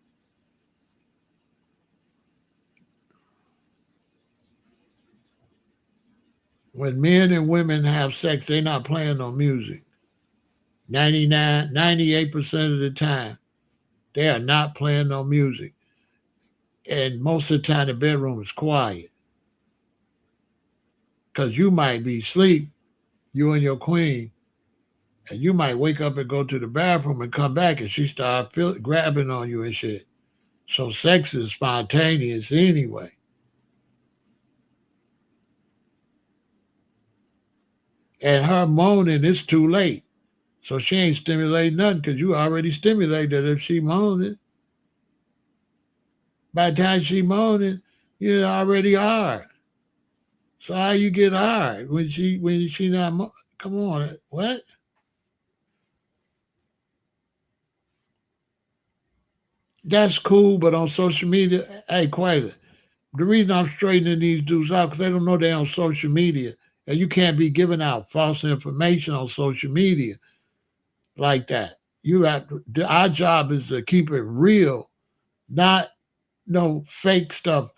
When men and women have sex, they not playing no music. 99, 98% of the time, they are not playing no music. And most of the time, the bedroom is quiet. Because you might be asleep, you and your queen, and you might wake up and go to the bathroom and come back and she start grabbing on you and shit. So sex is spontaneous anyway. And her moaning, it's too late. So she ain't stimulating nothing because you already stimulated if she moaning. By the time she moaning, you already hard. So how you get hard when she not come on, what? That's cool, but on social media, hey, Quayla, the reason I'm straightening these dudes out because they don't know they're on social media, and you can't be giving out false information on social media like that. You have our job is to keep it real, not no fake stuff.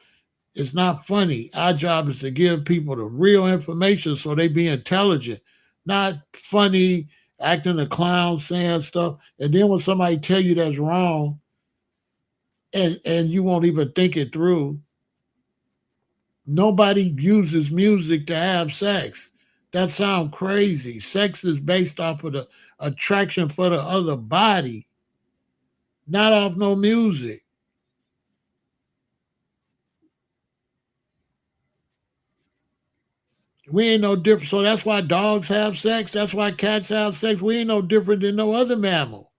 It's not funny. Our job is to give people the real information so they be intelligent, not funny, acting a clown, saying stuff. And then when somebody tell you that's wrong, and you won't even think it through. Nobody uses music to have sex. That sounds crazy. Sex is based off of the attraction for the other body, not off no music. We ain't no different. So that's why dogs have sex. That's why cats have sex. We ain't no different than no other mammal.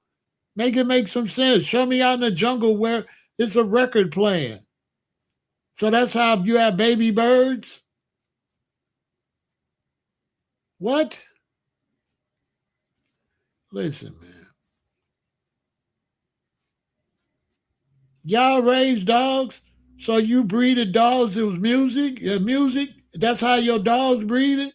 Make it make some sense. Show me out in the jungle where it's a record playing. So that's how you have baby birds? What? Listen, man. Y'all raise dogs, so you breeded dogs. It was music. Music. That's how your dogs breeded.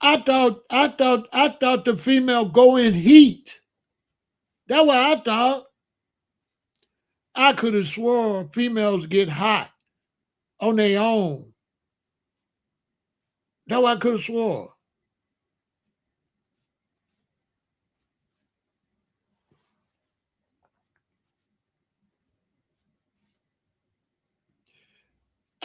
I thought the female go in heat. That's what I thought. I could have swore females get hot on their own. That's what I could have swore.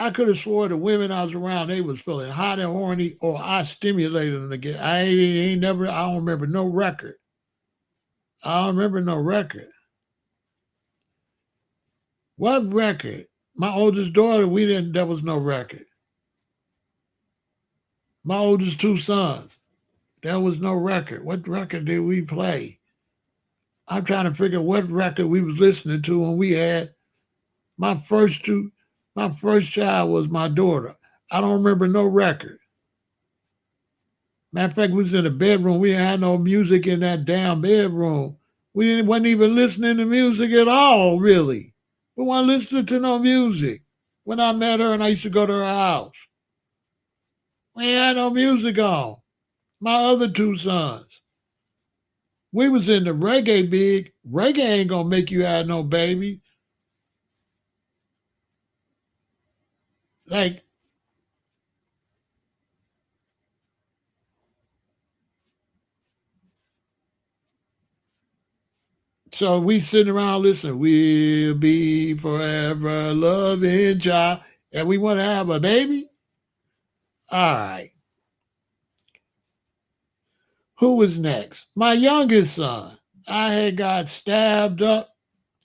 I could have swore the women I was around, they was feeling hot and horny, or I stimulated them to get. I ain't never. I don't remember no record. I don't remember no record. What record? My oldest daughter, we didn't. There was no record. My oldest 2 sons, there was no record. What record did we play? I'm trying to figure what record we was listening to when we had my first two. My first child was my daughter. I don't remember no record. Matter of fact, we was in the bedroom. We had no music in that damn bedroom. We wasn't even listening to music at all, really. We weren't listening to no music. When I met her and I used to go to her house, we had no music on. My other two sons. We was in the reggae big. Reggae ain't gonna make you have no baby. Like, so we sitting around listening, we'll be forever loving child. And we want to have a baby? All right. Who was next? My youngest son. I had got stabbed up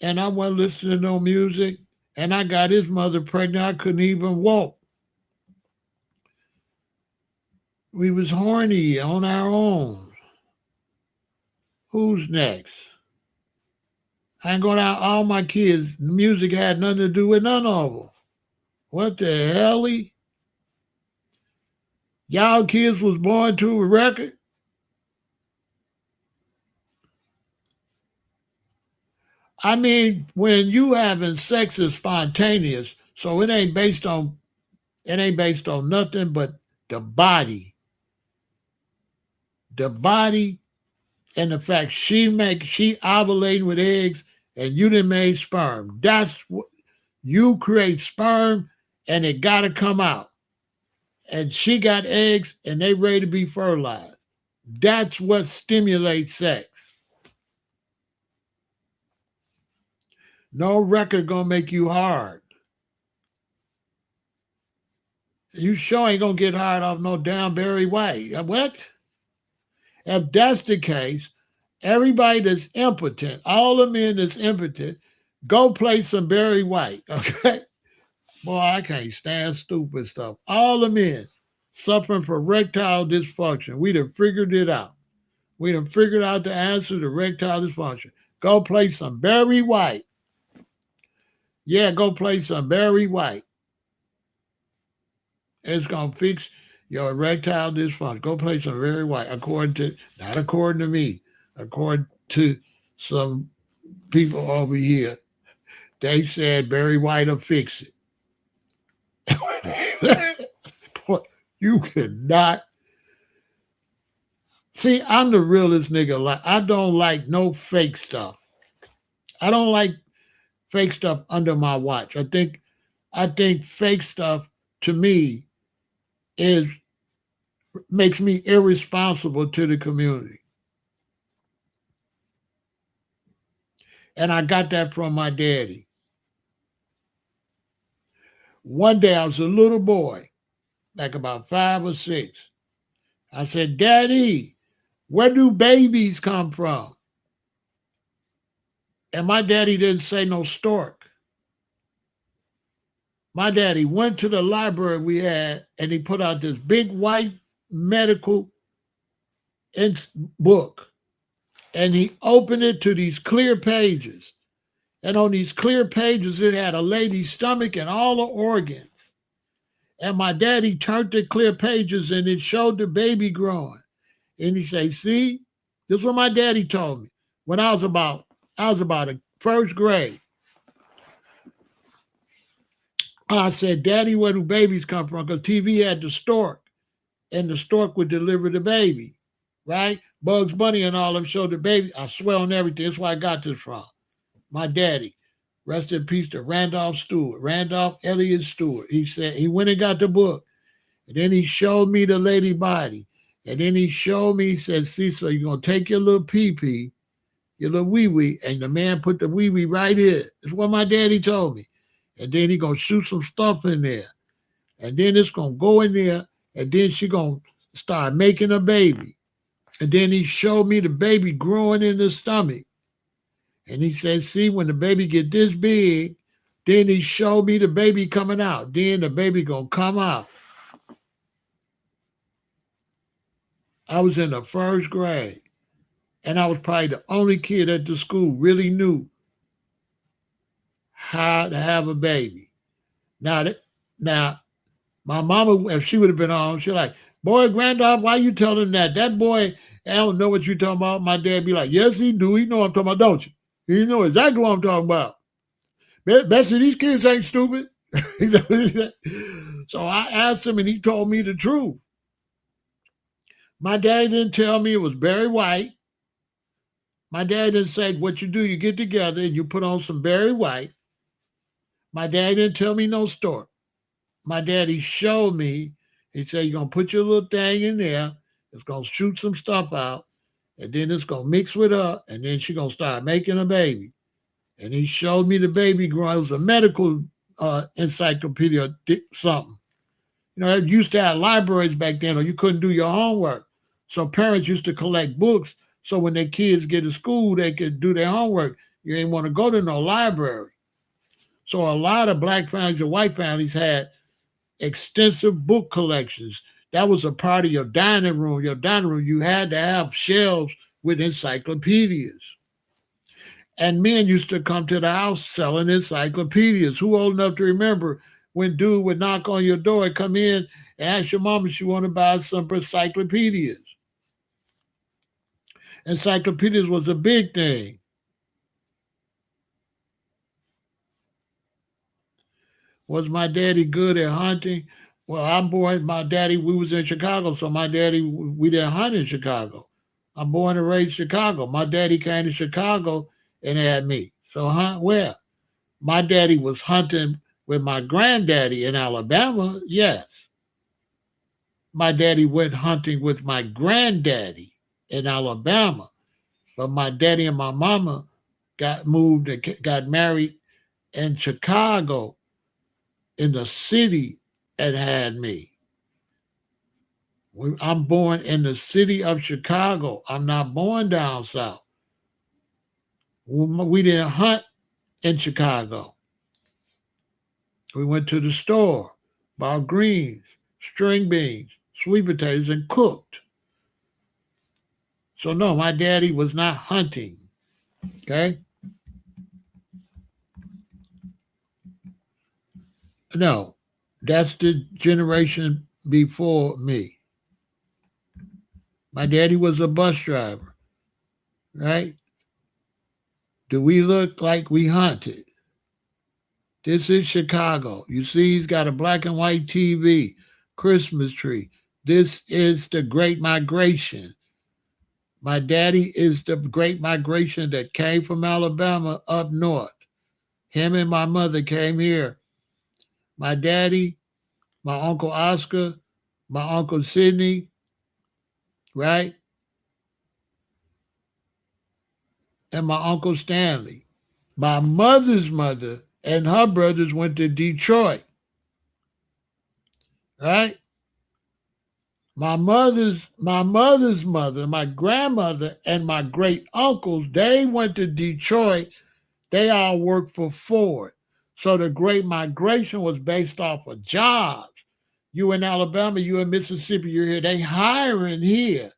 and I wasn't listening to no music. And I got his mother pregnant. I couldn't even walk. We was horny on our own. Who's next? I ain't going out all my kids. The music had nothing to do with none of them. What the hell? Y'all kids was born to a record? I mean, when you having sex is spontaneous, so it ain't based on nothing but the body. The body and the fact she ovulating with eggs and you done made sperm. That's what you create sperm and it gotta come out. And she got eggs and they ready to be fertilized. That's what stimulates sex. No record gonna make you hard. You sure ain't gonna get hard off no damn Barry White. What? If that's the case, everybody that's impotent, all the men that's impotent, go play some Barry White, okay? Boy, I can't stand stupid stuff. All the men suffering from erectile dysfunction, we done figured it out. We done figured out the answer to erectile dysfunction. Go play some Barry White. Yeah, go play some Barry White. It's going to fix your erectile dysfunction. Go play some Barry White, not according to me, according to some people over here. They said Barry White will fix it. You cannot. See, I'm the realest nigga. I don't like no fake stuff. I don't like fake stuff under my watch. I think fake stuff to me is makes me irresponsible to the community. And I got that from my daddy. One day I was a little boy, like about 5 or 6. I said, Daddy, where do babies come from? And my daddy didn't say no stork. My daddy went to the library we had and he put out this big white medical book. And he opened it to these clear pages. And on these clear pages, it had a lady's stomach and all the organs. And my daddy turned the clear pages and it showed the baby growing. And he said, see, this is what my daddy told me when I was about in first grade. I said, Daddy, where do babies come from? Because TV had the stork, and the stork would deliver the baby, right? Bugs Bunny and all of them showed the baby. I swear on everything. That's where I got this from. My daddy, rest in peace to Randolph Elliott Stewart. He said he went and got the book, and then he showed me the lady body. And then he showed me, he said, see, so you're going to take your little pee-pee, your little wee-wee, and the man put the wee-wee right here. That's what my daddy told me. And then he going to shoot some stuff in there. And then it's going to go in there, and then she going to start making a baby. And then he showed me the baby growing in the stomach. And he said, see, when the baby get this big, then he showed me the baby coming out. Then the baby going to come out. I was in the first grade. And I was probably the only kid at the school really knew how to have a baby. Now, now my mama, if she would have been on, she's like, boy, granddad, why you telling him that? That boy, I don't know what you talking about. My dad be like, yes, he do. He know what I'm talking about, don't you? He know exactly what I'm talking about. Bessie, these kids ain't stupid. So I asked him, and he told me the truth. My dad didn't tell me it was Barry White. My dad didn't say, what you do, you get together and you put on some Barry White. My dad didn't tell me no story. My daddy showed me, he said, you're going to put your little thing in there. It's going to shoot some stuff out. And then it's going to mix with her. And then she's going to start making a baby. And he showed me the baby growing. It was a medical encyclopedia, something. You know, it used to have libraries back then, or you couldn't do your homework. So parents used to collect books. So when their kids get to school, they could do their homework. You ain't want to go to no library. So a lot of black families and white families had extensive book collections. That was a part of your dining room. Your dining room, you had to have shelves with encyclopedias. And men used to come to the house selling encyclopedias. Who old enough to remember when dude would knock on your door and come in and ask your mom if she want to buy some encyclopedias? Encyclopedias was a big thing. Was my daddy good at hunting? Well, I'm born, my daddy, we was in Chicago, so my daddy, we didn't hunt in Chicago. I'm born and raised in Chicago. My daddy came to Chicago and had me. So hunt where? My daddy was hunting with my granddaddy in Alabama, yes. My daddy went hunting with my granddaddy in Alabama. But my daddy and my mama got moved and got married in Chicago in the city and had me. I'm born in the city of Chicago. I'm not born down south. We didn't hunt in Chicago. We went to the store, bought greens, string beans, sweet potatoes, and cooked. So no, my daddy was not hunting. Okay? No, that's the generation before me. My daddy was a bus driver, right? Do we look like we hunted? This is Chicago. You see, he's got a black and white TV, Christmas tree. This is the Great Migration. My daddy is the Great Migration that came from Alabama up north. Him and my mother came here. My daddy, my Uncle Oscar, my Uncle Sidney, right? And my Uncle Stanley. My mother's mother and her brothers went to Detroit, right? My mother's mother, my grandmother, and my great uncles, they went to Detroit. They all worked for Ford. So the Great Migration was based off of jobs. You in Alabama, you in Mississippi, you're here. They hiring here.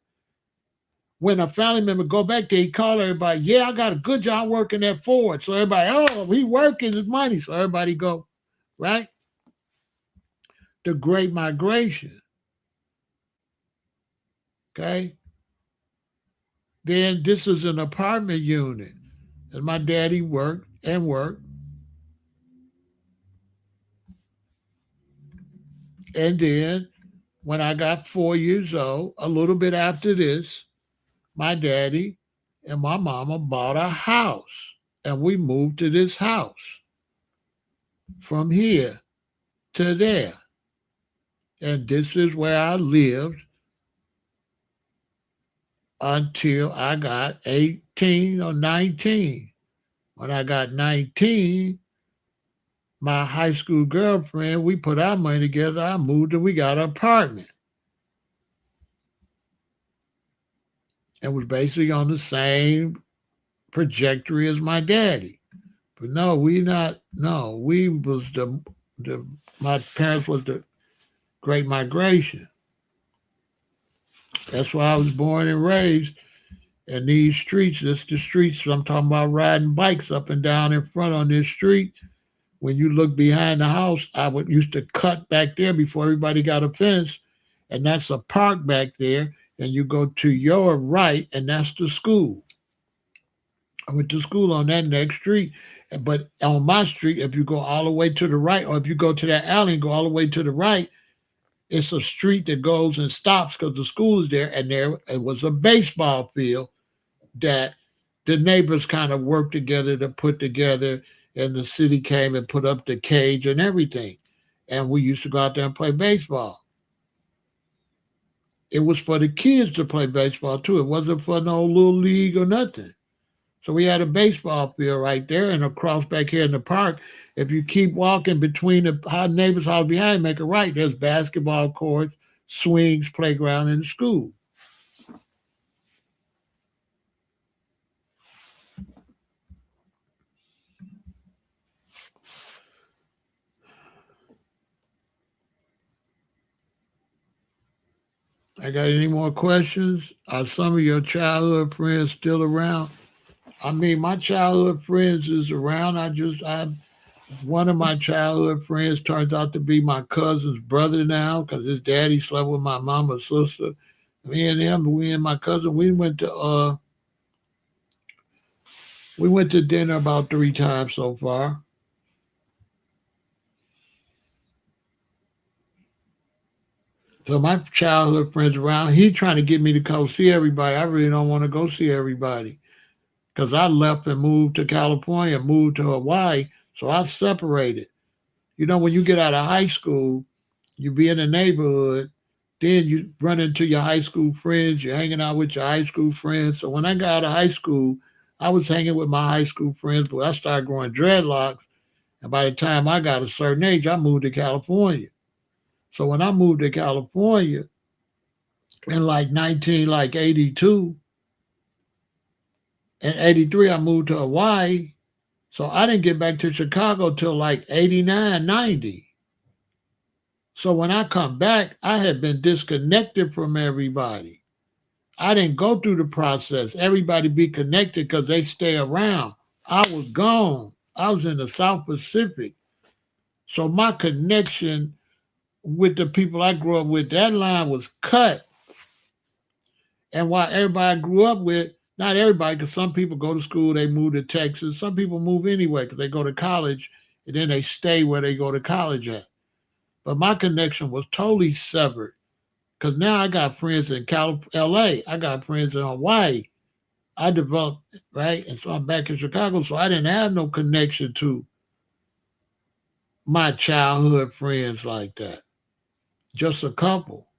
When a family member go back there, he call everybody, yeah, I got a good job working at Ford. So everybody, oh, he working his money. So everybody go, right? The Great Migration. Okay. Then this is an apartment unit. And my daddy worked and worked. And then when I got 4 years old, a little bit after this, my daddy and my mama bought a house. And we moved to this house from here to there. And this is where I lived until I got 18 or 19. When I got 19, my high school girlfriend, we put our money together. I moved and we got an apartment. And was basically on the same trajectory as my daddy. But no, we was my parents was the Great Migration. That's why I was born and raised And these streets, this the streets I'm talking about, riding bikes up and down in front on this street. When you look behind the house, I would used to cut back there before everybody got a fence, and that's a park back there. And you go to your right, and that's the school. I went to school on that next street. But on my street, if you go all the way to the right, or if you go to that alley and go all the way to the right, it's a street that goes and stops because the school is there. And there it was a baseball field that the neighbors kind of worked together to put together, and the city came and put up the cage and everything. And we used to go out there and play baseball. It was for the kids to play baseball too. It wasn't for no little league or nothing. So we had a baseball field right there, and across back here in the park, if you keep walking between the neighbor's house behind, make a right, there's basketball courts, swings, playground, and the school. I got any more questions? Are some of your childhood friends still around? I mean, my childhood friends is around. I one of my childhood friends turns out to be my cousin's brother now because his daddy slept with my mama's sister. Me and him, we and my cousin, we went to dinner about 3 times so far. So my childhood friends around. He trying to get me to go see everybody. I really don't want to go see everybody because I left and moved to California, moved to Hawaii. So I separated. You know, when you get out of high school, you be in the neighborhood, then you run into your high school friends, you're hanging out with your high school friends. So when I got out of high school, I was hanging with my high school friends, but I started growing dreadlocks. And by the time I got a certain age, I moved to California. So when I moved to California in like 82 and 83, I moved to Hawaii. So I didn't get back to Chicago till like 89, 90. So when I come back, I had been disconnected from everybody. I didn't go through the process. Everybody be connected because they stay around. I was gone. I was in the South Pacific. So my connection with the people I grew up with, that line was cut. And while everybody I grew up with, not everybody, because some people go to school, they move to Texas. Some people move anyway because they go to college and then they stay where they go to college at. But my connection was totally severed because now I got friends in LA. I got friends in Hawaii. I developed, right? And so I'm back in Chicago. So I didn't have no connection to my childhood friends like that. Just a couple.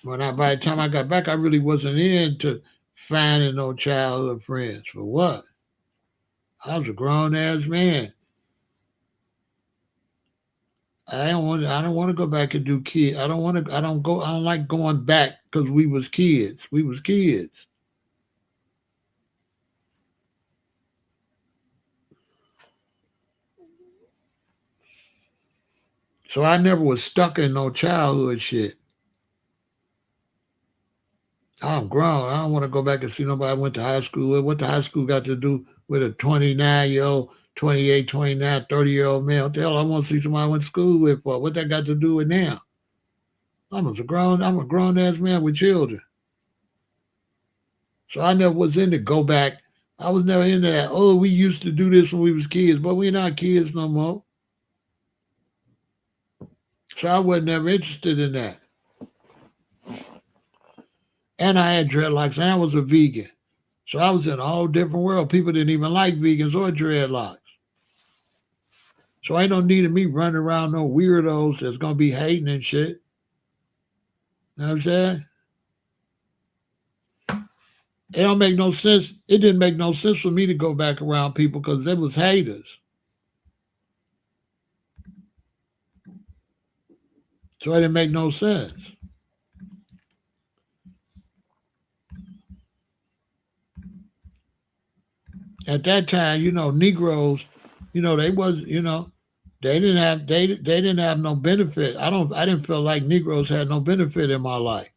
By the time I got back, I really wasn't into finding no childhood friends. For what? I was a grown ass man. I don't want to go back and do kids. I don't like going back because we was kids. We was kids. So I never was stuck in no childhood shit. I'm grown. I don't want to go back and see nobody I went to high school with. What the high school got to do with a 29-year-old, 28, 29, 30-year-old man? What the hell I want to see somebody I went to school with for? What that got to do with now? I'm a grown ass man with children. So I never was into go back. I was never into that. Oh, we used to do this when we was kids, but we're not kids no more. So I was never interested in that. And I had dreadlocks, and I was a vegan. So I was in a whole different world. People didn't even like vegans or dreadlocks. So ain't no need of me running around no weirdos that's gonna be hating and shit. You know what I'm saying? It don't make no sense. It didn't make no sense for me to go back around people because they was haters. So it didn't make no sense. At that time, Negroes, they was, they didn't have no benefit. I didn't feel like Negroes had no benefit in my life.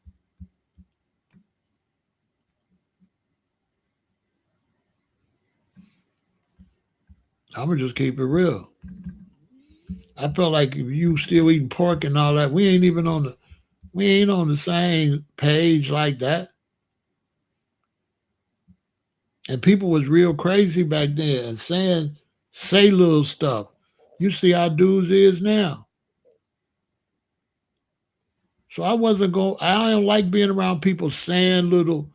I'm gonna just keep it real. I felt like if you still eating pork and all that, we ain't on the same page like that. And people was real crazy back then and say little stuff. You see how dudes is now. So I don't like being around people saying little.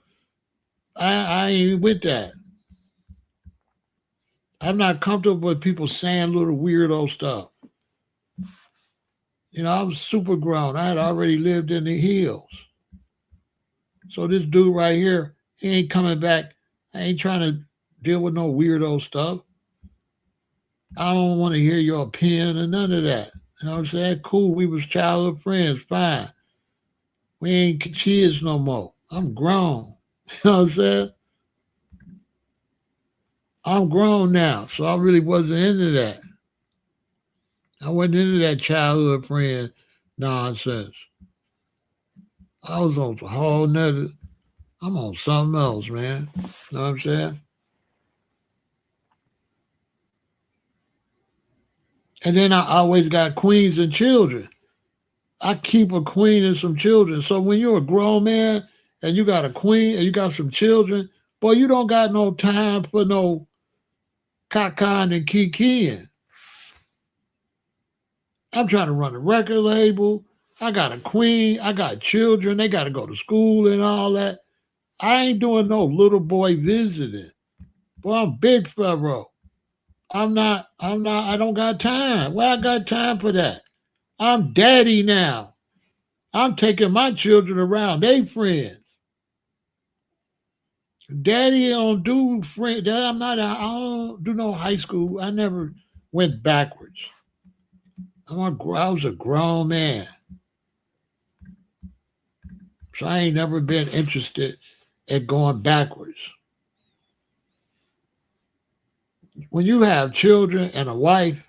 I ain't with that. I'm not comfortable with people saying little weirdo stuff. I was super grown. I had already lived in the hills. So this dude right here, he ain't coming back. I ain't trying to deal with no weirdo stuff. I don't want to hear your opinion or none of that. You know what I'm saying? Cool, we was childhood friends, fine. We ain't kids no more. I'm grown. You know what I'm saying? I'm grown now, so I really wasn't into that. I wasn't into that childhood friend nonsense. I was on a whole nother. I'm on something else, man. You know what I'm saying? And then I always got queens and children. I keep a queen and some children. So when you're a grown man and you got a queen and you got some children, boy, you don't got no time for no cacan and kikiing. I'm trying to run a record label. I got a queen. I got children. They got to go to school and all that. I ain't doing no little boy visiting. Boy, I'm big Pharaoh. I don't got time. Well, I got time for that. I'm daddy now. I'm taking my children around. They friends. Daddy don't do friend. Dad, I don't do no high school. I never went backwards. I was a grown man. So I ain't never been interested in going backwards. When you have children and a wife,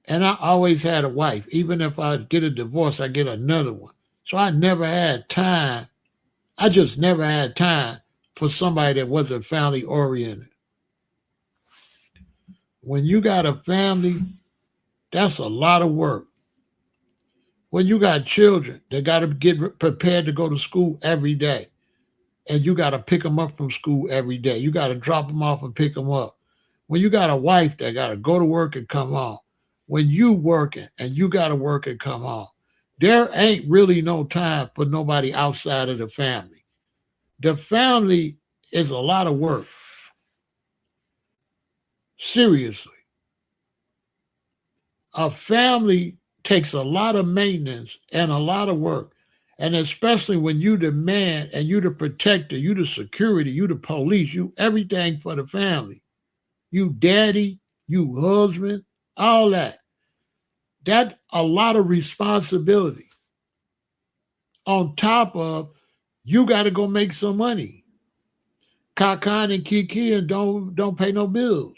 and I always had a wife, even if I get a divorce, I get another one. So I never had time. I just never had time for somebody that wasn't family oriented. When you got a family, that's a lot of work. When you got children, they got to get prepared to go to school every day. And you got to pick them up from school every day. You got to drop them off and pick them up. When you got a wife that got to go to work and come home, when you working and you got to work and come home, there ain't really no time for nobody outside of the family. The family is a lot of work. Seriously. A family takes a lot of maintenance and a lot of work. And especially when you the man and you the protector, you the security, you the police, you everything for the family. You daddy, you husband, all that. That's a lot of responsibility. On top of you got to go make some money. Kakan and Kiki and don't pay no bills.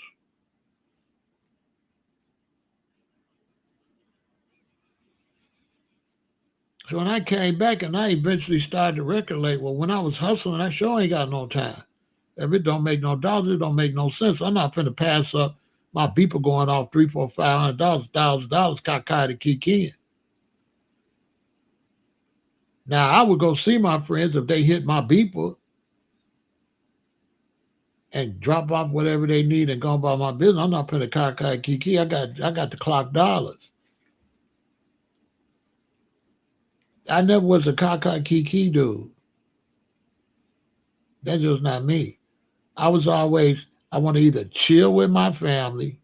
So when I came back and I eventually started the record label, when I was hustling, I sure ain't got no time. If it don't make no dollars, it don't make no sense. I'm not finna pass up my beeper going off $300, $400, $500, Kakai to Kiki. Now I would go see my friends if they hit my beeper and drop off whatever they need and go about my business. I'm not finna Kakai Kiki. I got the clock dollars. I never was a Kakai Kiki dude. That's just not me. I was always, I want to either chill with my family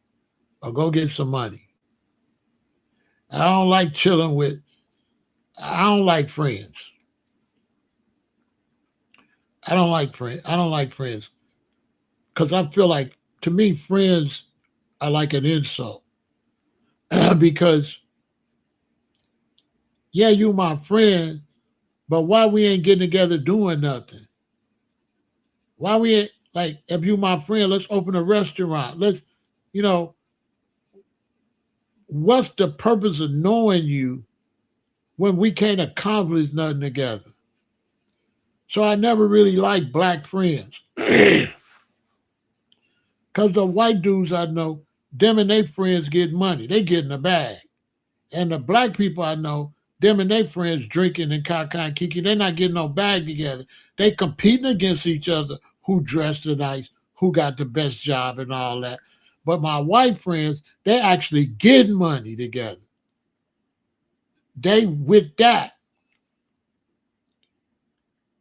or go get some money. I don't like I don't like friends. I don't like friends. I don't like friends because I feel like, to me, friends are like an insult. Because, yeah, you my friend, but why we ain't getting together doing nothing? Why we ain't, like, if you my friend, let's open a restaurant. Let's, you know, what's the purpose of knowing you when we can't accomplish nothing together? So I never really liked black friends. Because the white dudes I know, them and their friends get money. They get in the bag. And the black people I know, them and their friends drinking and and kiki, they're not getting no bag together. They competing against each other, who dressed the nice, who got the best job and all that. But my white friends, they actually get money together. They with that.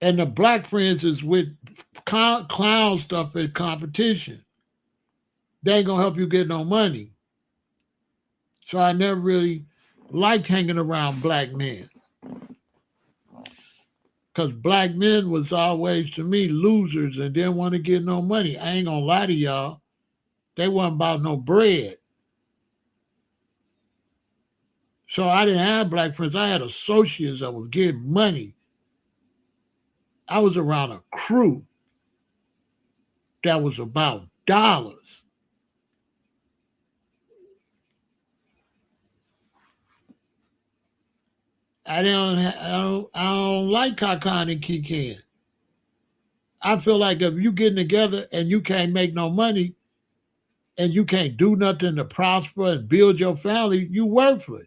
And the black friends is with clown stuff and competition. They ain't gonna help you get no money. So I never really liked hanging around black men. Because black men was always, to me, losers and didn't want to get no money. I ain't gonna lie to y'all. They wasn't about no bread. So I didn't have black friends. I had associates that was getting money. I was around a crew that was about dollars. I don't like Kakan and Kikan. I feel like if you getting together and you can't make no money and you can't do nothing to prosper and build your family, you worthless.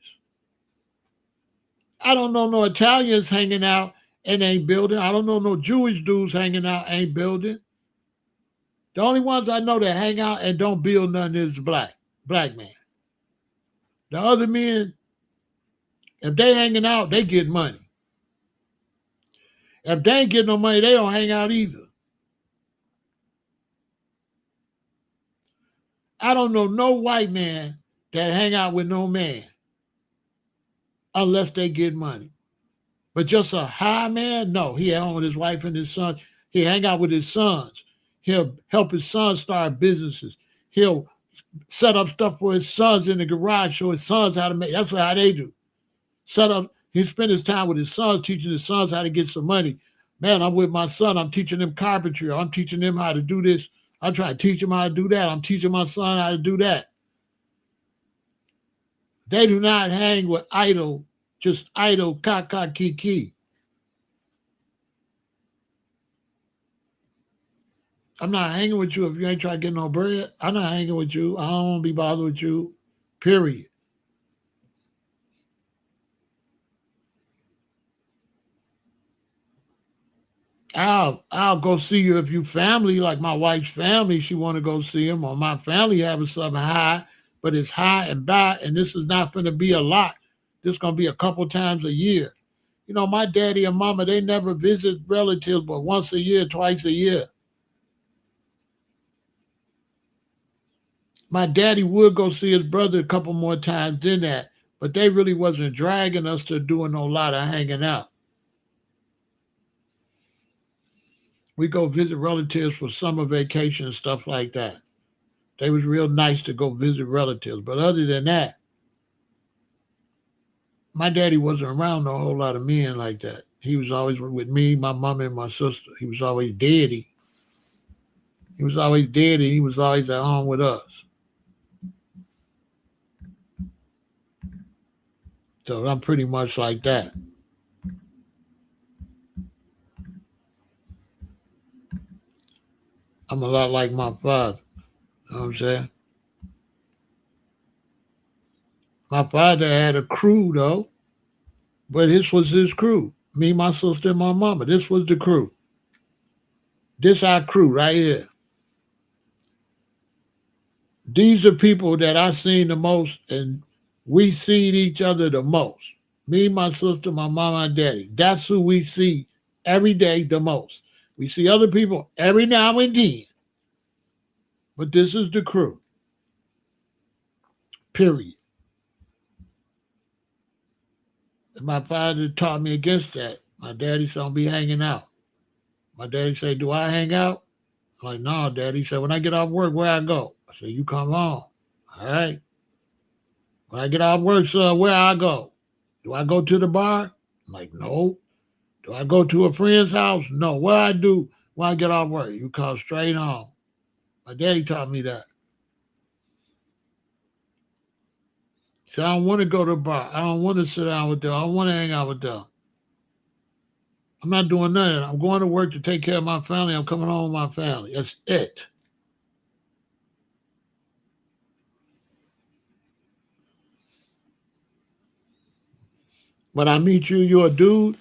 I don't know no Italians hanging out and ain't building. I don't know no Jewish dudes hanging out ain't building. The only ones I know that hang out and don't build nothing is black man. The other men, if they hanging out, they get money. If they ain't getting no money, they don't hang out either. I don't know no white man that hang out with no man unless they get money. But just a high man, no. He at home with his wife and his son. He hang out with his sons. He'll help his sons start businesses. He'll set up stuff for his sons in the garage, show his sons how to make. That's how they do. Set up. He spend his time with his sons, teaching his sons how to get some money. Man, I'm with my son. I'm teaching him carpentry. I'm teaching him how to do this. I try to teach him how to do that. I'm teaching my son how to do that. They do not hang with just idle kaka kiki. I'm not hanging with you if you ain't trying to get no bread. I'm not hanging with you. I don't want to be bothered with you. Period. I'll go see you if you family, like my wife's family, she want to go see him, or my family having something high, but it's high and bad, and this is not going to be a lot. This is going to be a couple times a year. You know, my daddy and mama, they never visit relatives but once a year, twice a year. My daddy would go see his brother a couple more times than that, but they really wasn't dragging us to doing a lot of hanging out. We go visit relatives for summer vacation and stuff like that. They was real nice to go visit relatives. But other than that, my daddy wasn't around a whole lot of men like that. He was always with me, my mom, and my sister. He was always daddy. He was always daddy. He was always at home with us. So I'm pretty much like that. I'm a lot like my father. You know what I'm saying? My father had a crew, though, but this was his crew. Me, my sister, and my mama. This was the crew. This our crew right here. These are people that I seen the most, and we see each other the most. Me, my sister, my mama, and daddy. That's who we see every day the most. We see other people every now and then, but this is the crew. Period. And my father taught me against that. My daddy said, don't be hanging out. My daddy said, do I hang out? I'm like, no, daddy. He said, when I get off work, where I go? I said, you come on. All right. When I get off work, son, where I go? Do I go to the bar? I'm like, no. Do I go to a friend's house? No. What I do when I get off work? You come straight home. My daddy taught me that. So I don't want to go to the bar. I don't want to sit down with them. I don't want to hang out with them. I'm not doing nothing. I'm going to work to take care of my family. I'm coming home with my family. That's it. When I meet you, you're a dude.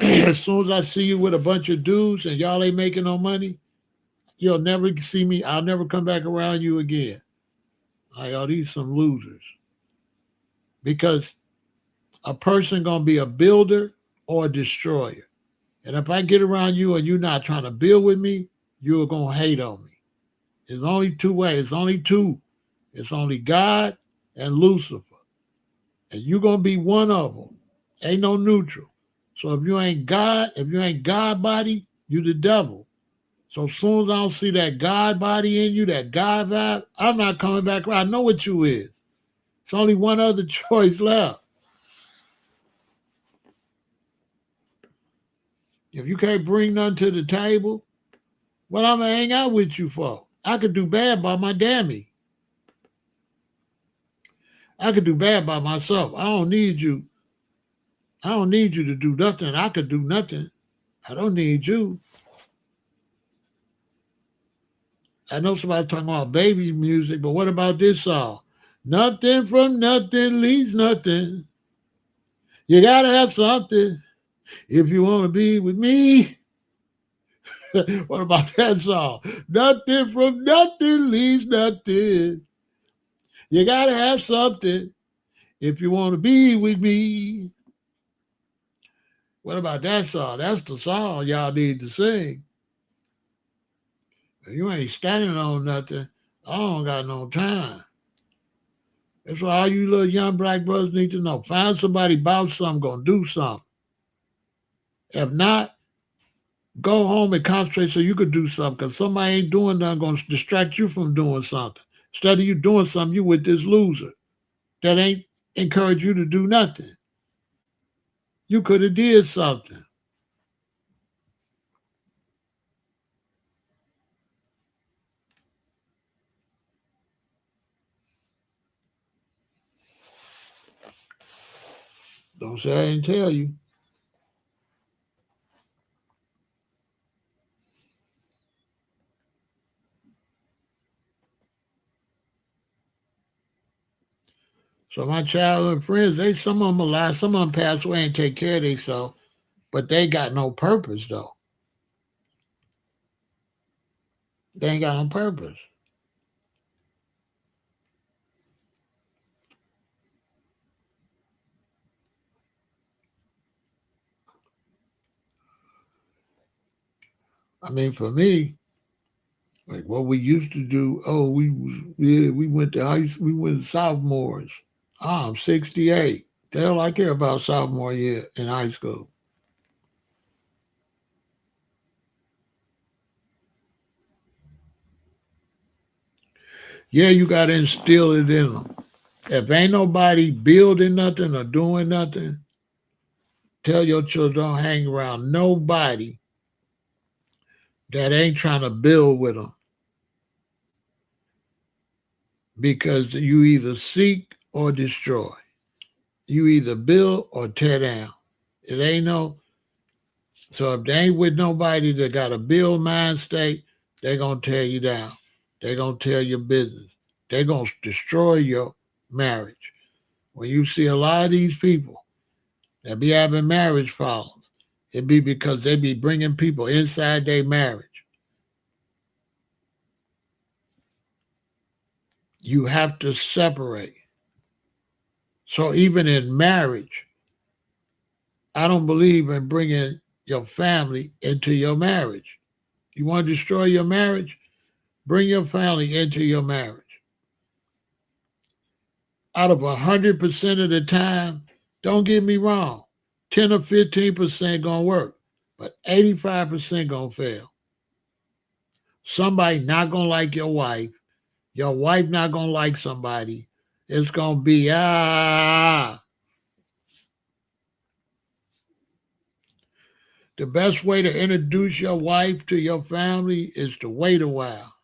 As soon as I see you with a bunch of dudes and y'all ain't making no money, you'll never see me. I'll never come back around you again. Like, oh, these some losers. Because a person gonna be a builder or a destroyer. And if I get around you and you're not trying to build with me, you're gonna hate on me. There's only two ways. It's only two. It's only God and Lucifer. And you're gonna be one of them. Ain't no neutral. So if you ain't God body, you the devil. So as soon as I don't see that God body in you, that God vibe, I'm not coming back around. I know what you is. It's only one other choice left. If you can't bring nothing to the table, what I'm gonna hang out with you for? I could do bad by my dammy. I could do bad by myself. I don't need you. I don't need you to do nothing. I could do nothing. I don't need you. I know somebody talking about baby music, but what about this song? Nothing from nothing leaves nothing. You gotta have something if you want to be with me. What about that song? Nothing from nothing leaves nothing. You gotta have something if you want to be with me. What about that song? That's the song y'all need to sing. If you ain't standing on nothing, I don't got no time. That's why all you little young black brothers need to know. Find somebody about something, gonna do something. If not, go home and concentrate so you could do something. Because somebody ain't doing nothing, gonna distract you from doing something. Instead of you doing something, you with this loser that ain't encourage you to do nothing. You could have did something. Don't say I didn't tell you. So my childhood friends, some of them alive, some of them passed away and take care of themselves, but they got no purpose though. They ain't got no purpose. I mean, for me, like what we used to do. Oh, we went to we went to sophomores. I'm 68. The hell I care about sophomore year in high school. Yeah, you got to instill it in them. If ain't nobody building nothing or doing nothing, tell your children don't hang around nobody that ain't trying to build with them because you either seek or destroy. You either build or tear down. It ain't no. So if they ain't with nobody that got a build mind state, they gonna tear you down. They gonna tear your business. They gonna destroy your marriage. When you see a lot of these people that be having marriage problems, it be because they be bringing people inside their marriage. You have to separate. So even in marriage, I don't believe in bringing your family into your marriage. You want to destroy your marriage? Bring your family into your marriage. Out of 100% of the time, don't get me wrong, 10 or 15% gonna work, but 85% gonna fail. Somebody not gonna like your wife not gonna like somebody. It's gonna be The best way to introduce your wife to your family is to wait a while.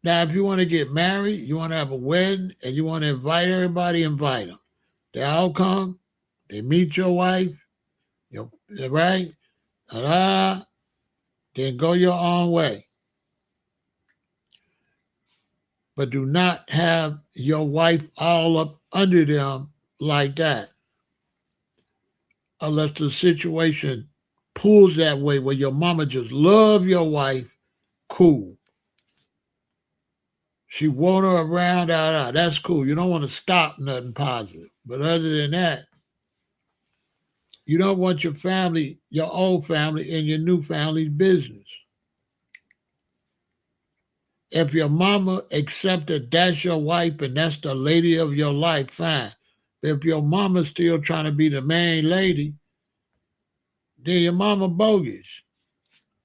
Now, if you want to get married, you want to have a wedding, and you want to invite everybody, invite them. They all come, they meet your wife, right? Then go your own way. but do not have your wife all up under them like that unless the situation pulls that way where your mama just love your wife. Cool. She want her around, that's cool. You don't want to stop nothing positive. But other than that, you don't want your family, your old family, and your new family's business. If your mama accepted that's your wife and that's the lady of your life, fine. If your mama's still trying to be the main lady, then your mama bogus.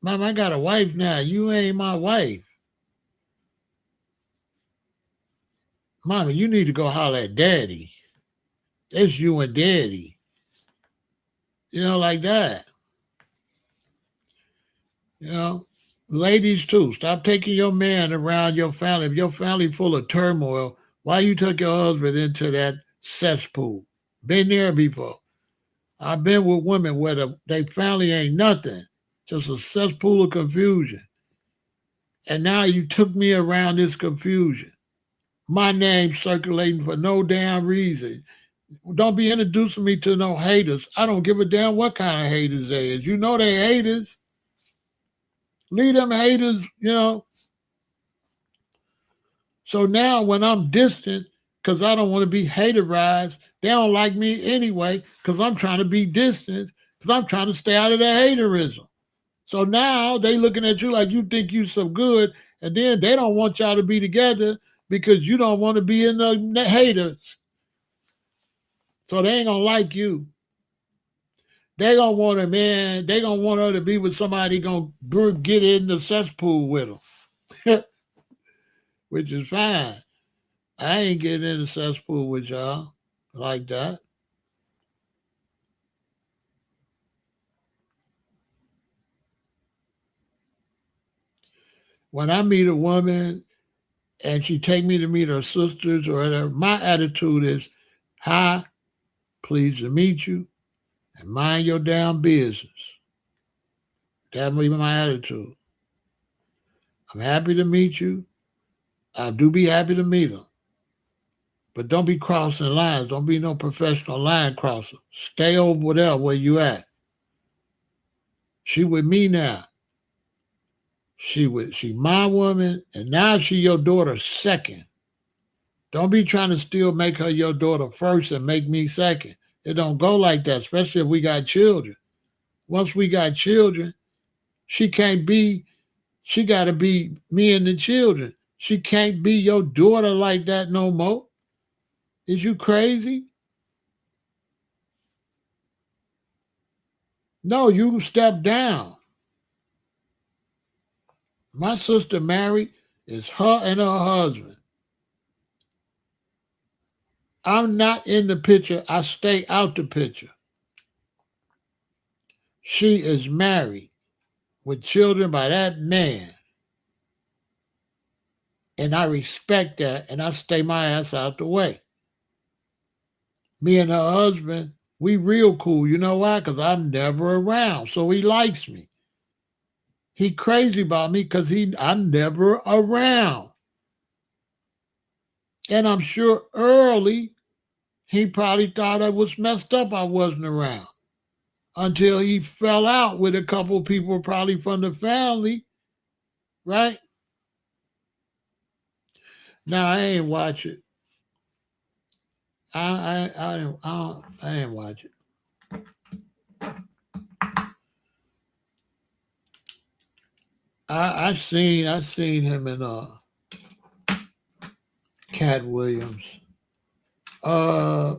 Mama, I got a wife now. You ain't my wife. Mama, you need to go holler at daddy. It's you and daddy. Like that. Ladies too. Stop taking your man around your family. If your family full of turmoil, why you took your husband into that cesspool? Been there before. I've been with women where they family ain't nothing, just a cesspool of confusion. And now you took me around this confusion. My name circulating for no damn reason. Don't be introducing me to no haters. I don't give a damn what kind of haters they is. You know they haters. Leave them haters. So now when I'm distant, because I don't want to be haterized, they don't like me anyway, because I'm trying to be distant, because I'm trying to stay out of the haterism. So now they looking at you like you think you so good, and then they don't want y'all to be together because you don't want to be in the haters. So they ain't gonna like you. They gonna want a man. They gonna want her to be with somebody gonna get in the cesspool with them, which is fine. I ain't getting in the cesspool with y'all like that. When I meet a woman and she take me to meet her sisters or whatever, my attitude is, hi, pleased to meet you, and mind your damn business. That be my attitude. I'm happy to meet you. I do be happy to meet them. But don't be crossing lines. Don't be no professional line crosser. Stay over there where you at. She with me now. She my woman, and now she your daughter second. Don't be trying to still make her your daughter first and make me second. It don't go like that, especially if we got children. Once we got children, she can't be, she got to be me and the children. She can't be your daughter like that no more. Is you crazy? No, you step down. My sister married, is her and her husband. I'm not in the picture. I stay out the picture. She is married with children by that man. And I respect that, and I stay my ass out the way. Me and her husband, we real cool. You know why? Because I'm never around. So he likes me. He crazy about me because I'm never around. And I'm sure early he probably thought I was messed up I wasn't around. Until he fell out with a couple of people probably from the family, right? Now I ain't watch it. I didn't watch it. I seen him in Cat Williams. I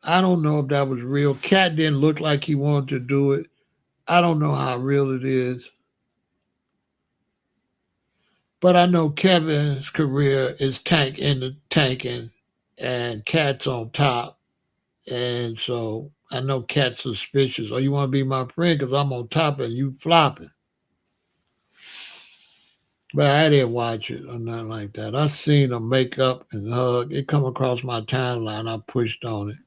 don't know if that was real. Cat didn't look like he wanted to do it. I don't know how real it is. But I know Kevin's career is tanking and Cat's on top. And so I know Cat's suspicious. Oh, you want to be my friend because I'm on top and you flopping. But I didn't watch it or nothing like that. I seen them make up and hug. It come across my timeline. I pushed on it.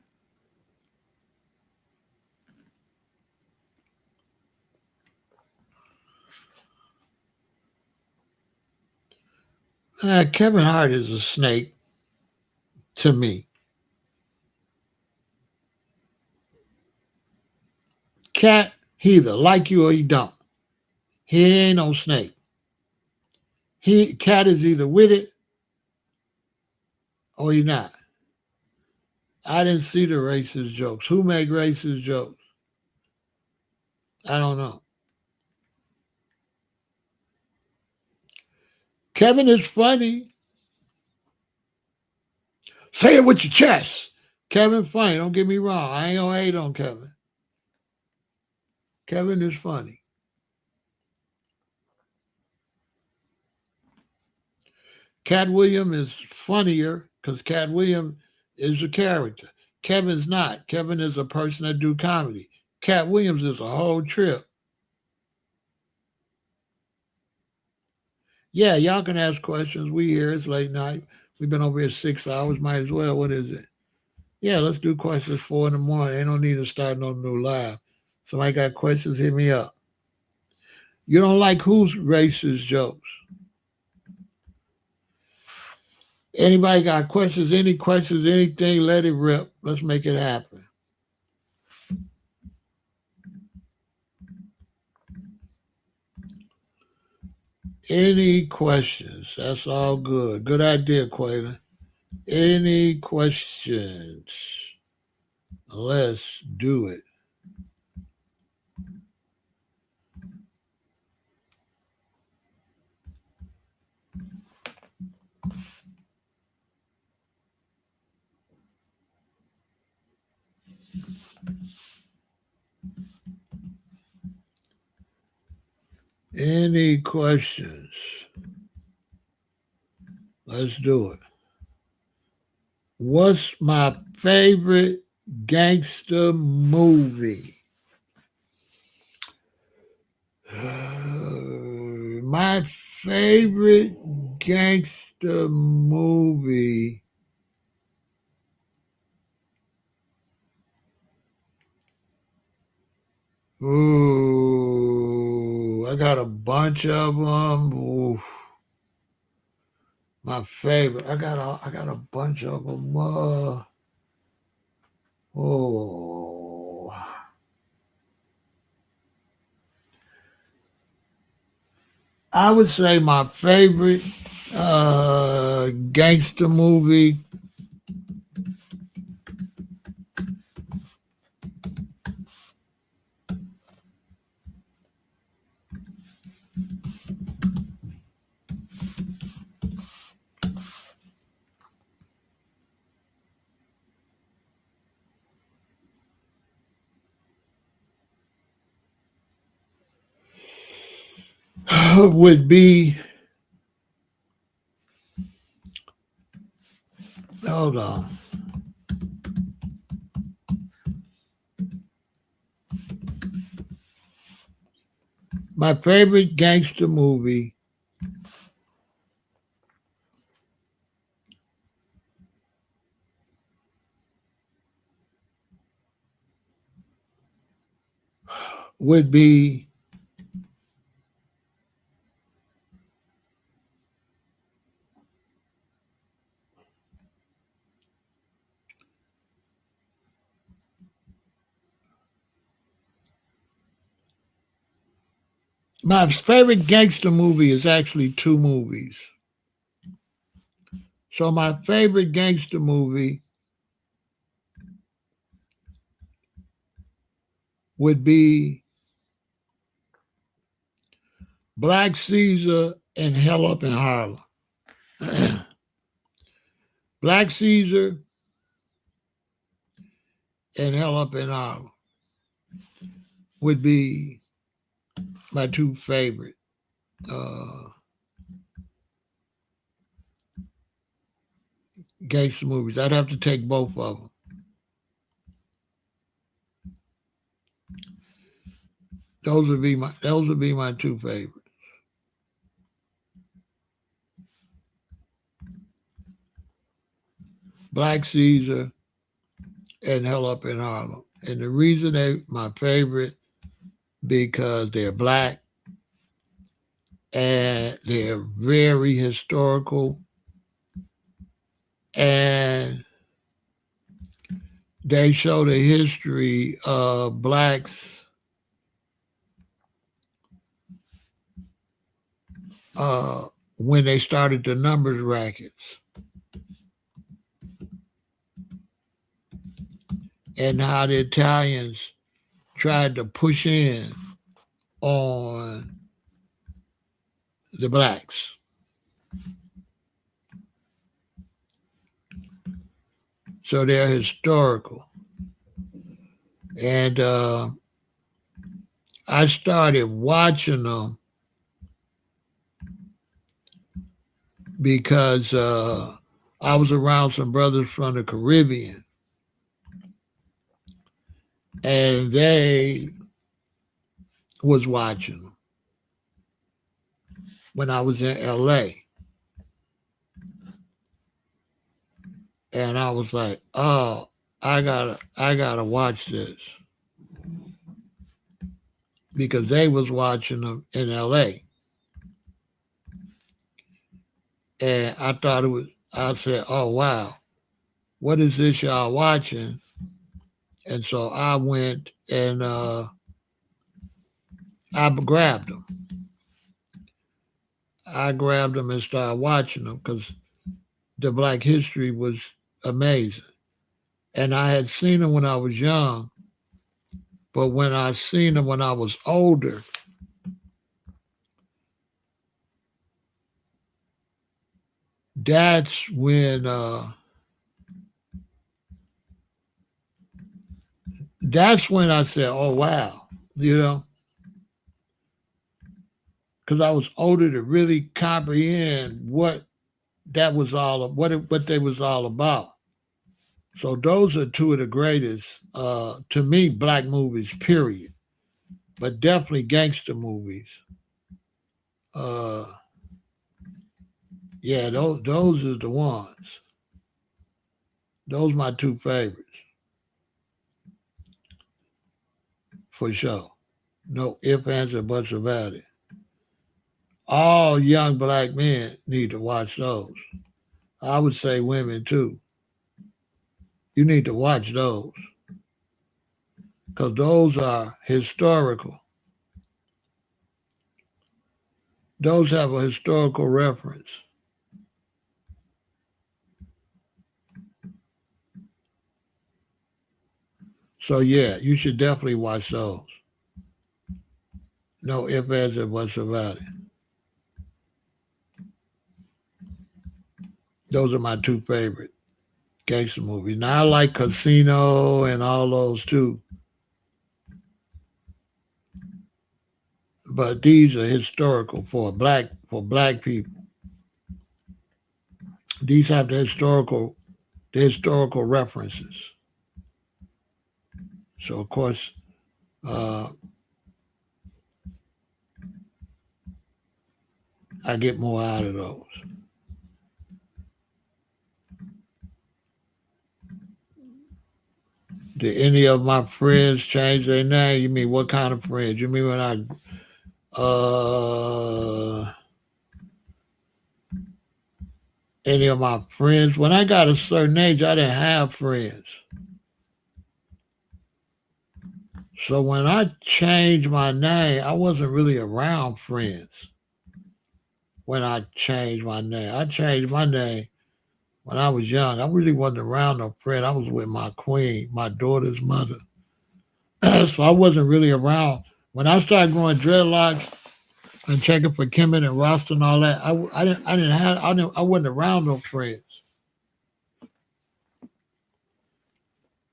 Kevin Hart is a snake to me. Cat, he either like you or he don't. He ain't no snake. Cat is either with it or he not. I didn't see the racist jokes. Who make racist jokes? I don't know. Kevin is funny. Say it with your chest. Kevin funny. Don't get me wrong. I ain't gonna hate on Kevin. Kevin is funny. Cat Williams is funnier because Cat Williams is a character. Kevin's not. Kevin is a person that do comedy. Cat Williams is a whole trip. Yeah, y'all can ask questions. We here. It's late night. We've been over here 6 hours. Might as well. What is it? Yeah, let's do questions 4 in the morning. Ain't no need to start no new live. Somebody got questions? Hit me up. You don't like whose racist jokes? Anybody got questions? Any questions? Anything? Let it rip. Let's make it happen. Any questions? That's all good. Good idea, Quaylen. Any questions? Let's do it. Any questions? Let's do it. What's my favorite gangster movie? My favorite gangster movie. Ooh, I got a bunch of them. Ooh. My favorite. I got a bunch of them. Oh. I would say my favorite gangster movie would be, hold on. My favorite gangster movie would be my favorite gangster movie is actually 2 movies. So my favorite gangster movie would be Black Caesar and Hell Up in Harlem. Black Caesar and Hell Up in Harlem would be my 2 favorite gangster movies. I'd have to take both of them. Those would be my 2 favorites. Black Caesar and Hell Up in Harlem. And the reason they're my favorite because they're black and they're very historical, and they show the history of blacks uh, when they started the numbers rackets and how the Italians tried to push in on the blacks. So they're historical. And I started watching them because I was around some brothers from the Caribbean, and they was watching them when I was in LA. And I was like, oh, I gotta watch this. Because they was watching them in LA. And I thought it was, I said, oh wow, what is this y'all watching? And so I went and I grabbed them. I grabbed them and started watching them because the Black history was amazing. And I had seen them when I was young, but when I seen them when I was older, that's when I said, oh wow, because I was older to really comprehend what that was all, what they was all about. So those are two of the greatest, to me, black movies, period. But definitely gangster movies. Uh, yeah, those are the ones. Those are my two favorites, for sure. No ifs, ands, or buts about it. All young black men need to watch those. I would say women too. You need to watch those because those are historical. Those have a historical reference. So yeah, you should definitely watch those. No ifs, ands, or buts about it. Those are my two favorite gangster movies. Now I like Casino and all those too. But these are historical for black people. These have the historical references. So of course, I get more out of those. Did any of my friends change their name? You mean what kind of friends? You mean when any of my friends? When I got a certain age, I didn't have friends. So when I changed my name, I wasn't really around friends. When I changed my name, when I was young. I really wasn't around no friend. I was with my queen, my daughter's mother. So I wasn't really around. When I started growing dreadlocks and checking for Kemet and Rasta and all that, I wasn't around no friends.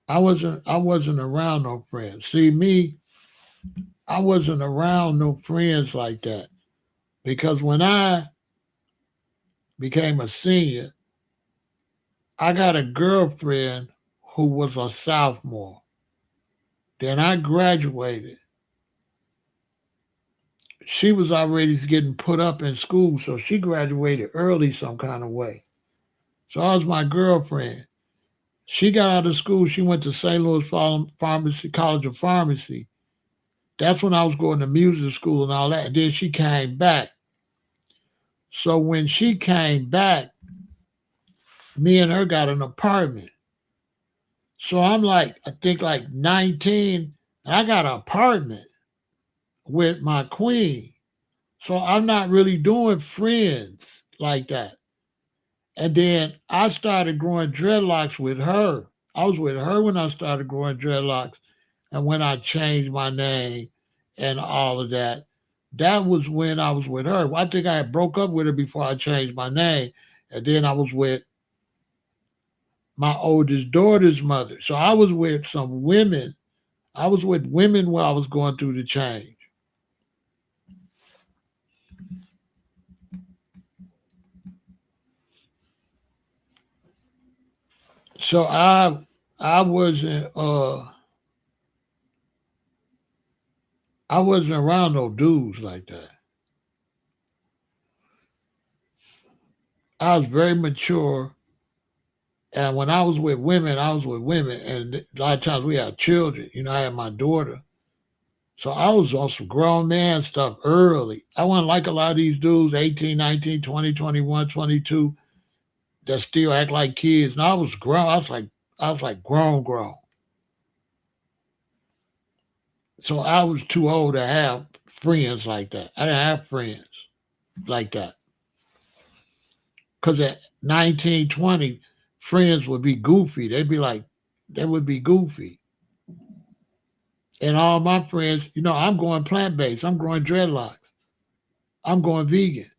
I wasn't around no friends. See me, I wasn't around no friends like that. Because when I became a senior, I got a girlfriend who was a sophomore. Then I graduated. She was already getting put up in school, so she graduated early some kind of way. So I was my girlfriend. She got out of school. She went to St. Louis Pharmacy College of Pharmacy. That's when I was going to music school and all that. And then she came back So when she came back, me and her got an apartment. So I'm like, I think like 19, and I got an apartment with my queen. So I'm not really doing friends like that. And then I started growing dreadlocks with her. I was with her when I started growing dreadlocks and when I changed my name and all of that. That was when I was with her. I think I had broke up with her before I changed my name. And then I was with my oldest daughter's mother. So I was with some women. I was with women while I was going through the change. So I wasn't around no dudes like that. I was very mature, and when I was with women, I was with women, and a lot of times we had children. You know, I had my daughter, so I was on some grown man stuff early. I wasn't like a lot of these dudes, 18, 19, 20, 21, 22, that still act like kids. And I was grown. I was like grown. So I was too old to have friends like that. I didn't have friends like that. Because at 19, 20, friends would be goofy. They would be goofy. And all my friends, I'm going plant based. I'm growing dreadlocks. I'm going vegan.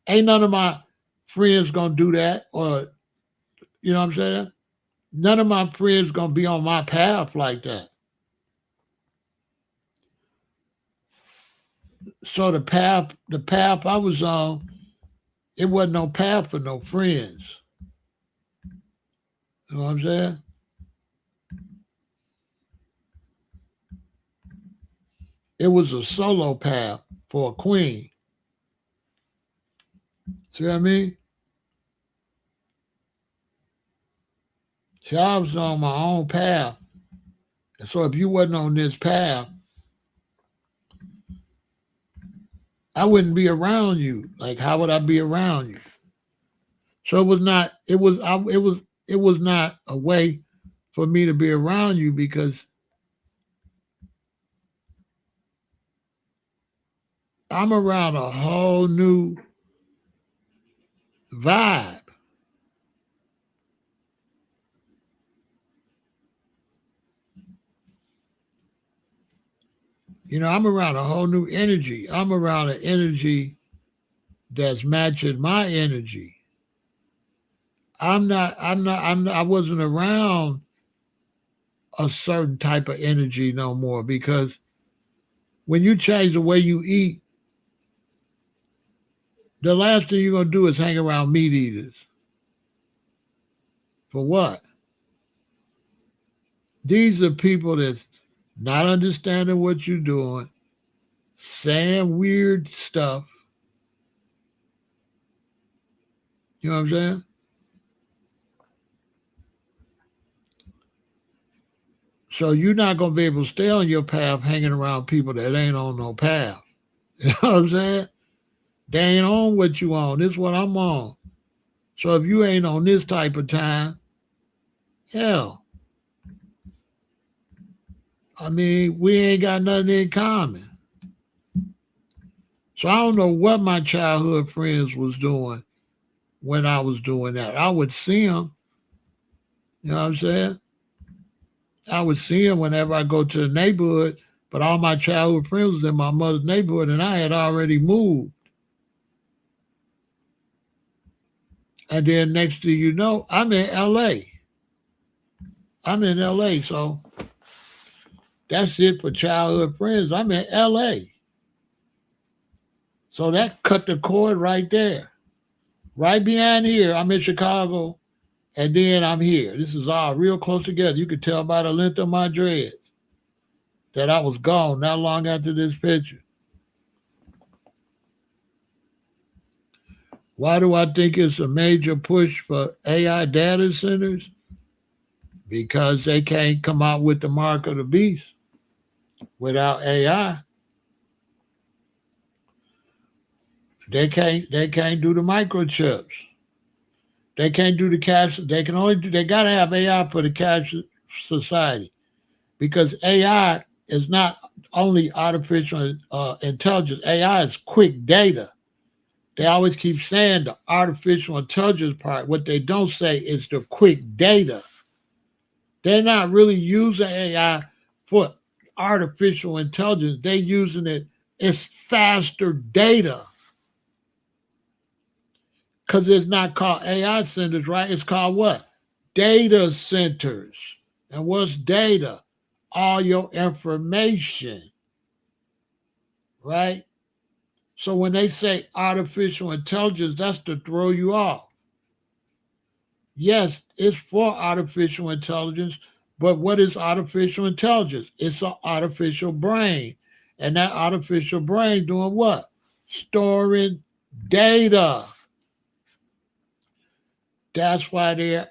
Ain't none of my friends gonna do that, or you know what I'm saying? None of my friends gonna be on my path like that. So the path I was on, it wasn't no path for no friends. You know what I'm saying? It was a solo path for a queen. See what I mean? See, I was on my own path. And so if you wasn't on this path, I wouldn't be around you. Like, how would I be around you? So it was not. It was not a way for me to be around you because I'm around a whole new vibe. I'm around a whole new energy. I'm around an energy that's matching my energy. I wasn't around a certain type of energy no more because when you change the way you eat, the last thing you're gonna do is hang around meat eaters. For what? These are people that's not understanding what you're doing, saying weird stuff. You know what I'm saying? So you're not gonna be able to stay on your path hanging around people that ain't on no path. You know what I'm saying? They ain't on what you on. This is what I'm on. So if you ain't on this type of time, hell, I mean, we ain't got nothing in common. So I don't know what my childhood friends was doing when I was doing that. I would see them. You know what I'm saying? I would see them whenever I go to the neighborhood, but all my childhood friends was in my mother's neighborhood, and I had already moved. And then next thing you know, I'm in LA. I'm in LA, so that's it for childhood friends. I'm in LA. So that cut the cord right there. Right behind here, I'm in Chicago, and then I'm here. This is all real close together. You could tell by the length of my dreads that I was gone not long after this picture. Why do I think it's a major push for AI data centers? Because they can't come out with the mark of the beast without AI. They can't do the microchips. They can't do the cash. They can only do. They gotta have AI for the cash society because AI is not only artificial intelligence. AI is quick data. They always keep saying the artificial intelligence part. What they don't say is the quick data. They're not really using AI for artificial intelligence. They're using it. It's faster data because it's not called AI centers, right? It's called what? Data centers. And what's data? All your information, right? So when they say artificial intelligence, that's to throw you off. Yes, it's for artificial intelligence, but what is artificial intelligence? It's an artificial brain. And that artificial brain doing what? Storing data. That's why they're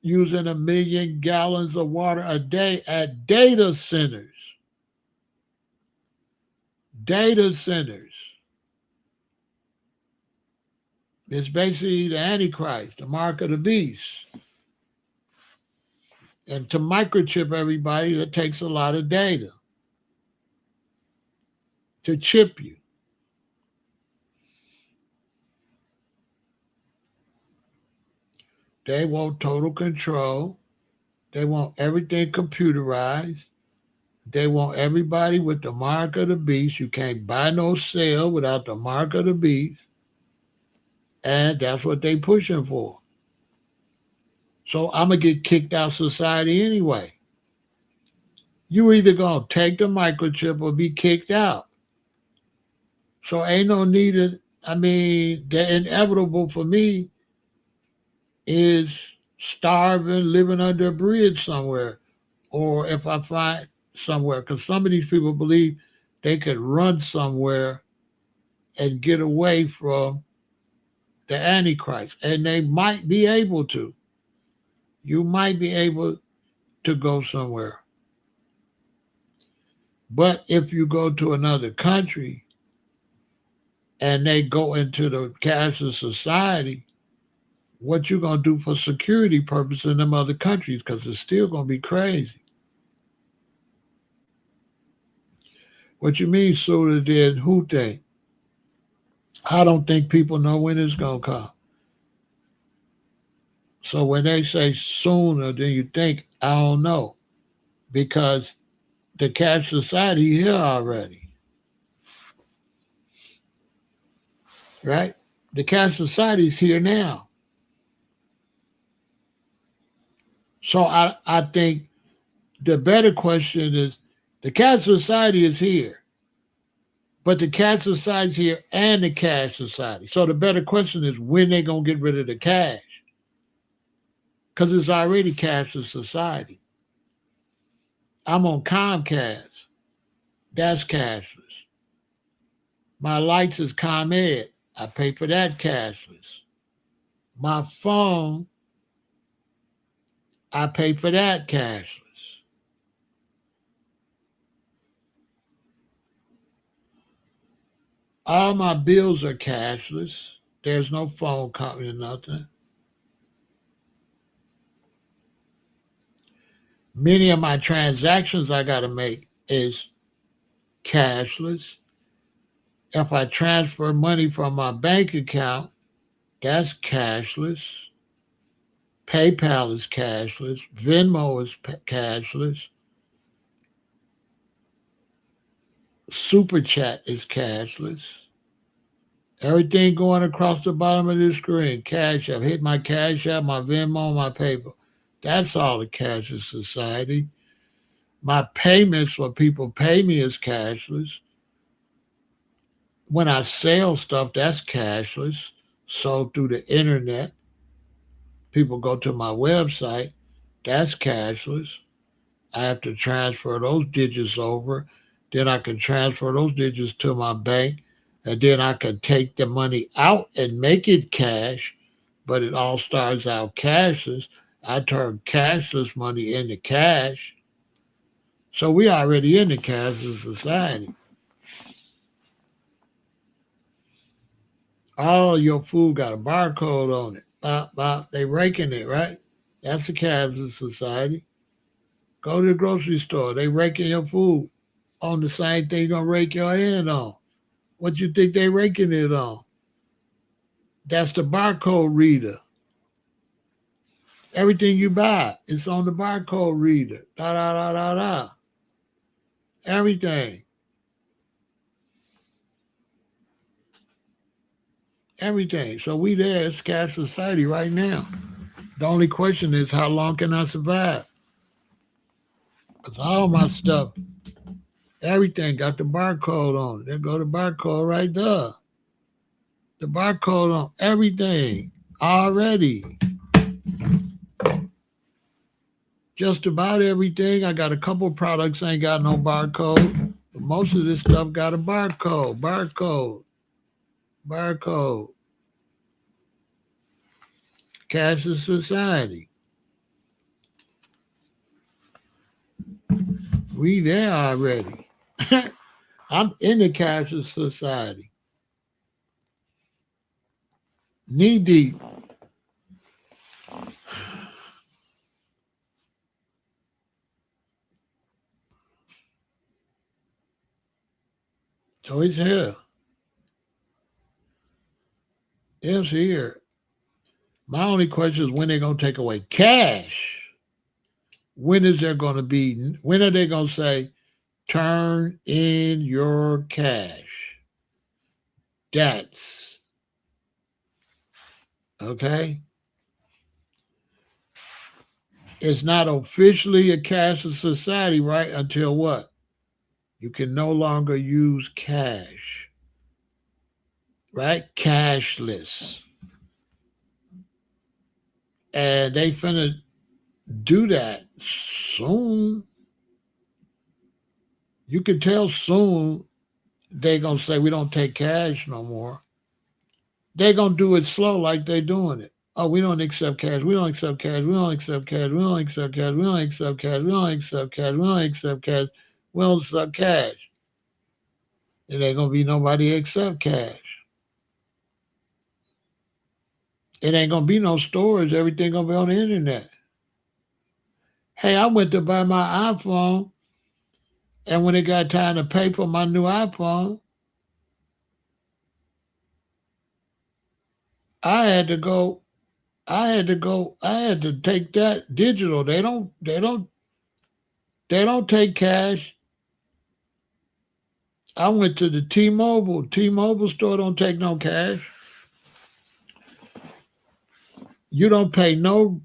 using 1 million gallons of water a day at data centers. Data centers. It's basically the Antichrist, the mark of the beast. And to microchip everybody, that takes a lot of data to chip you. They want total control. They want everything computerized. They want everybody with the mark of the beast. You can't buy no sale without the mark of the beast. And that's what they pushing for. So I'm going to get kicked out of society anyway. You either going to take the microchip or be kicked out. So ain't no need of, I mean, the inevitable for me is starving, living under a bridge somewhere, or if I find somewhere, because some of these people believe they could run somewhere and get away from the Antichrist, and they might be able to. You might be able to go somewhere. But if you go to another country and they go into the cashless society, what you gonna do for security purposes in them other countries? Because it's still gonna be crazy. What you mean sooner than who think? I don't think people know when it's gonna come. So when they say sooner than you think, I don't know. Because the cash society here already. Right? The cash society is here now. So I think the better question is the cash society is here. But the cash society is here and the cash society. So the better question is when they gonna get rid of the cash. Because it's already cashless society. I'm on Comcast. That's cashless. My lights is ComEd. I pay for that cashless. My phone, I pay for that cashless. All my bills are cashless. There's no phone company or nothing. Many of my transactions I got to make is cashless. If I transfer money from my bank account, that's cashless. PayPal is cashless. Venmo is cashless. Super Chat is cashless. Everything going across the bottom of this screen, Cash App. Hit my Cash App, my Venmo, my PayPal. That's all the cashless society. My payments, when people pay me, is cashless. When I sell stuff, that's cashless. Sold through the internet. People go to my website, that's cashless. I have to transfer those digits over. Then I can transfer those digits to my bank. And then I can take the money out and make it cash. But it all starts out cashless. I turn cashless money into cash. So we already in the cashless society. All your food got a barcode on it. Bop, bop. They raking it, right? That's the cashless society. Go to the grocery store. They raking your food on the same thing gonna rake your hand on. What you think they raking it on? That's the barcode reader. Everything you buy, it's on the barcode reader. Da da da da da. Everything. Everything. So we there. It's cash society right now. The only question is how long can I survive? Because all my stuff, everything got the barcode on it. There go the barcode right there. The barcode on everything already. Just about everything. I got a couple products ain't got no barcode. But most of this stuff got a barcode. Barcode. Barcode. Cashless society. We there already. I'm in the cashless society. Knee deep. So it's here. It's here. My only question is when they're going to take away cash. When is there going to be, when are they going to say, turn in your cash? That's, okay? It's not officially a cashless society, right? Until what? You can no longer use cash, right? Cashless. And they finna do that soon. You can tell soon they gonna say we don't take cash no more. They gonna do it slow like they doing it. Oh, we don't accept cash. We don't accept cash. We don't accept cash. We don't accept cash. We don't accept cash. We don't accept cash. We don't accept cash. We don't accept cash. It ain't gonna be nobody accept cash. It ain't gonna be no stores. Everything gonna be on the internet. Hey, I went to buy my iPhone, and when it got time to pay for my new iPhone, I had to go. I had to take that digital. They don't take cash. I went to the T-Mobile. T-Mobile store don't take no cash. You don't pay no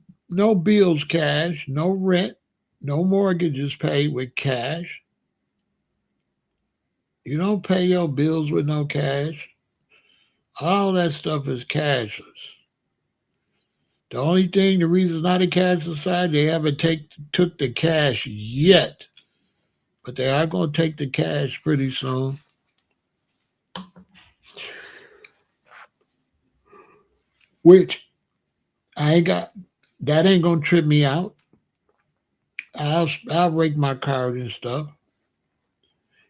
bills cash, no rent, no mortgages paid with cash. You don't pay your bills with no cash. All that stuff is cashless. The only thing, the reason it's not a cash society, they haven't took the cash yet. But they are going to take the cash pretty soon. Which I ain't got, that ain't going to trip me out. I'll rake my card and stuff.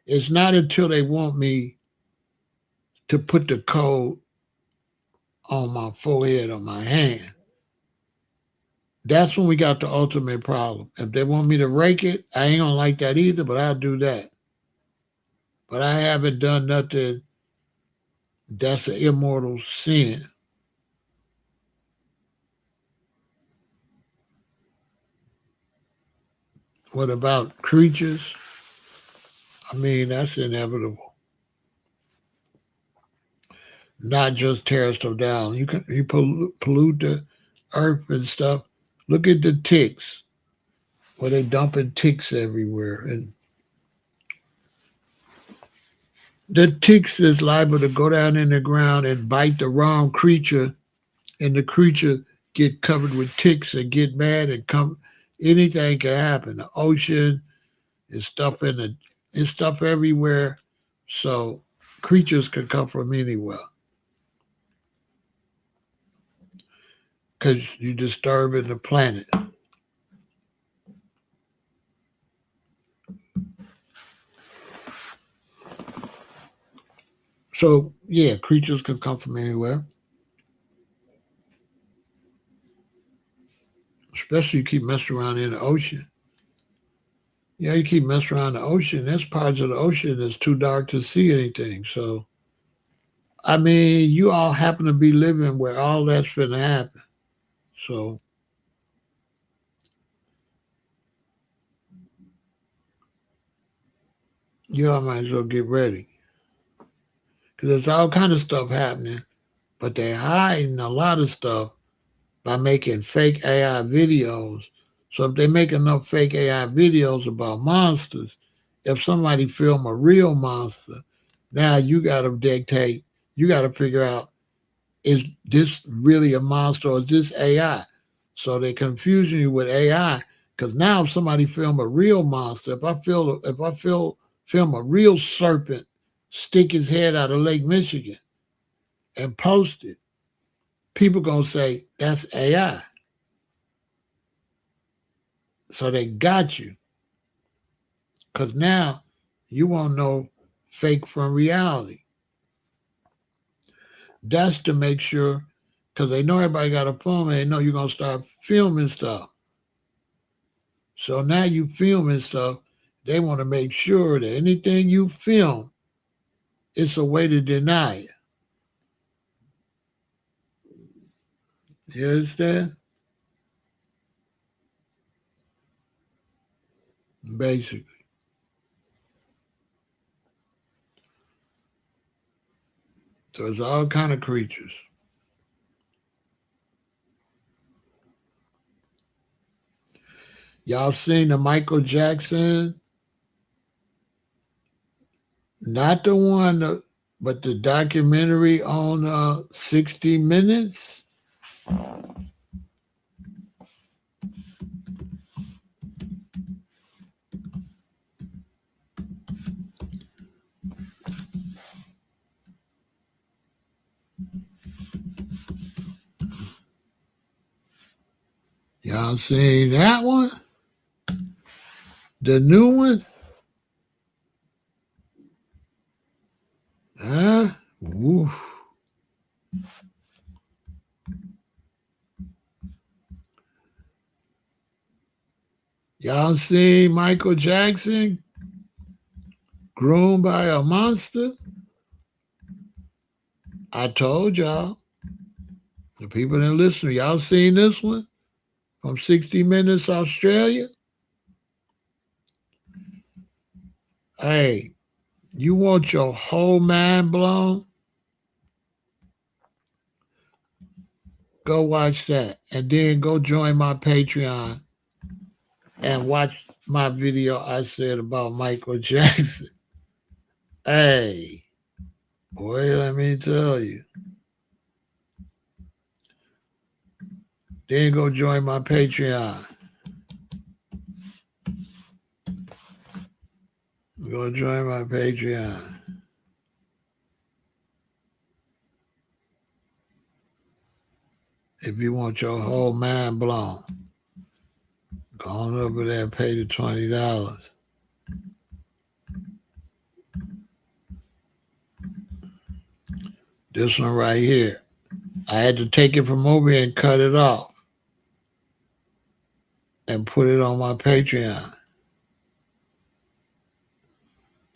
It's not until they want me to put the code on my forehead or my hand. That's when we got the ultimate problem. If they want me to rake it, I ain't gonna like that either, but I'll do that. But I haven't done nothing that's an immortal sin. What about creatures? I mean, that's inevitable. Not just tear stuff down. You pollute the earth and stuff. Look at the ticks, where they dumping ticks everywhere, and the ticks is liable to go down in the ground and bite the wrong creature, and the creature get covered with ticks and get mad and come. Anything can happen. The ocean is stuff it's stuff everywhere, so creatures can come from anywhere because you're disturbing the planet. So yeah, creatures can come from anywhere. Especially you keep messing around in the ocean. Yeah, you keep messing around the ocean. There's parts of the ocean that's too dark to see anything. So I mean, you all happen to be living where all that's finna happen. So you all might as well get ready. Because there's all kind of stuff happening, but they're hiding a lot of stuff by making fake AI videos. So if they make enough fake AI videos about monsters, if somebody film a real monster, now you got to dictate, you got to figure out, is this really a monster or is this AI? So they're confusing you with AI because now if somebody film a real monster, film a real serpent stick his head out of Lake Michigan and post it, people gonna say that's AI. So they got you because now you won't know fake from reality. That's to make sure because they know everybody got a phone and they know you're gonna start filming stuff. So now you filming stuff. They want to make sure that anything you film, it's a way to deny it. You understand? Basically. So it's all kind of creatures. Y'all seen the Michael Jackson? Not the one, but the documentary on 60 Minutes? Y'all seen that one? The new one? Huh? Woof. Y'all seen Michael Jackson groomed by a monster? I told y'all. The people that listen, y'all seen this one from 60 Minutes Australia? Hey, you want your whole mind blown? Go watch that. And then go join my Patreon and watch my video I said about Michael Jackson. Hey, boy, let me tell you. Then go join my Patreon. Go join my Patreon. If you want your whole mind blown, go on over there and pay the $20. This one right here. I had to take it from over here and cut it off and put it on my Patreon.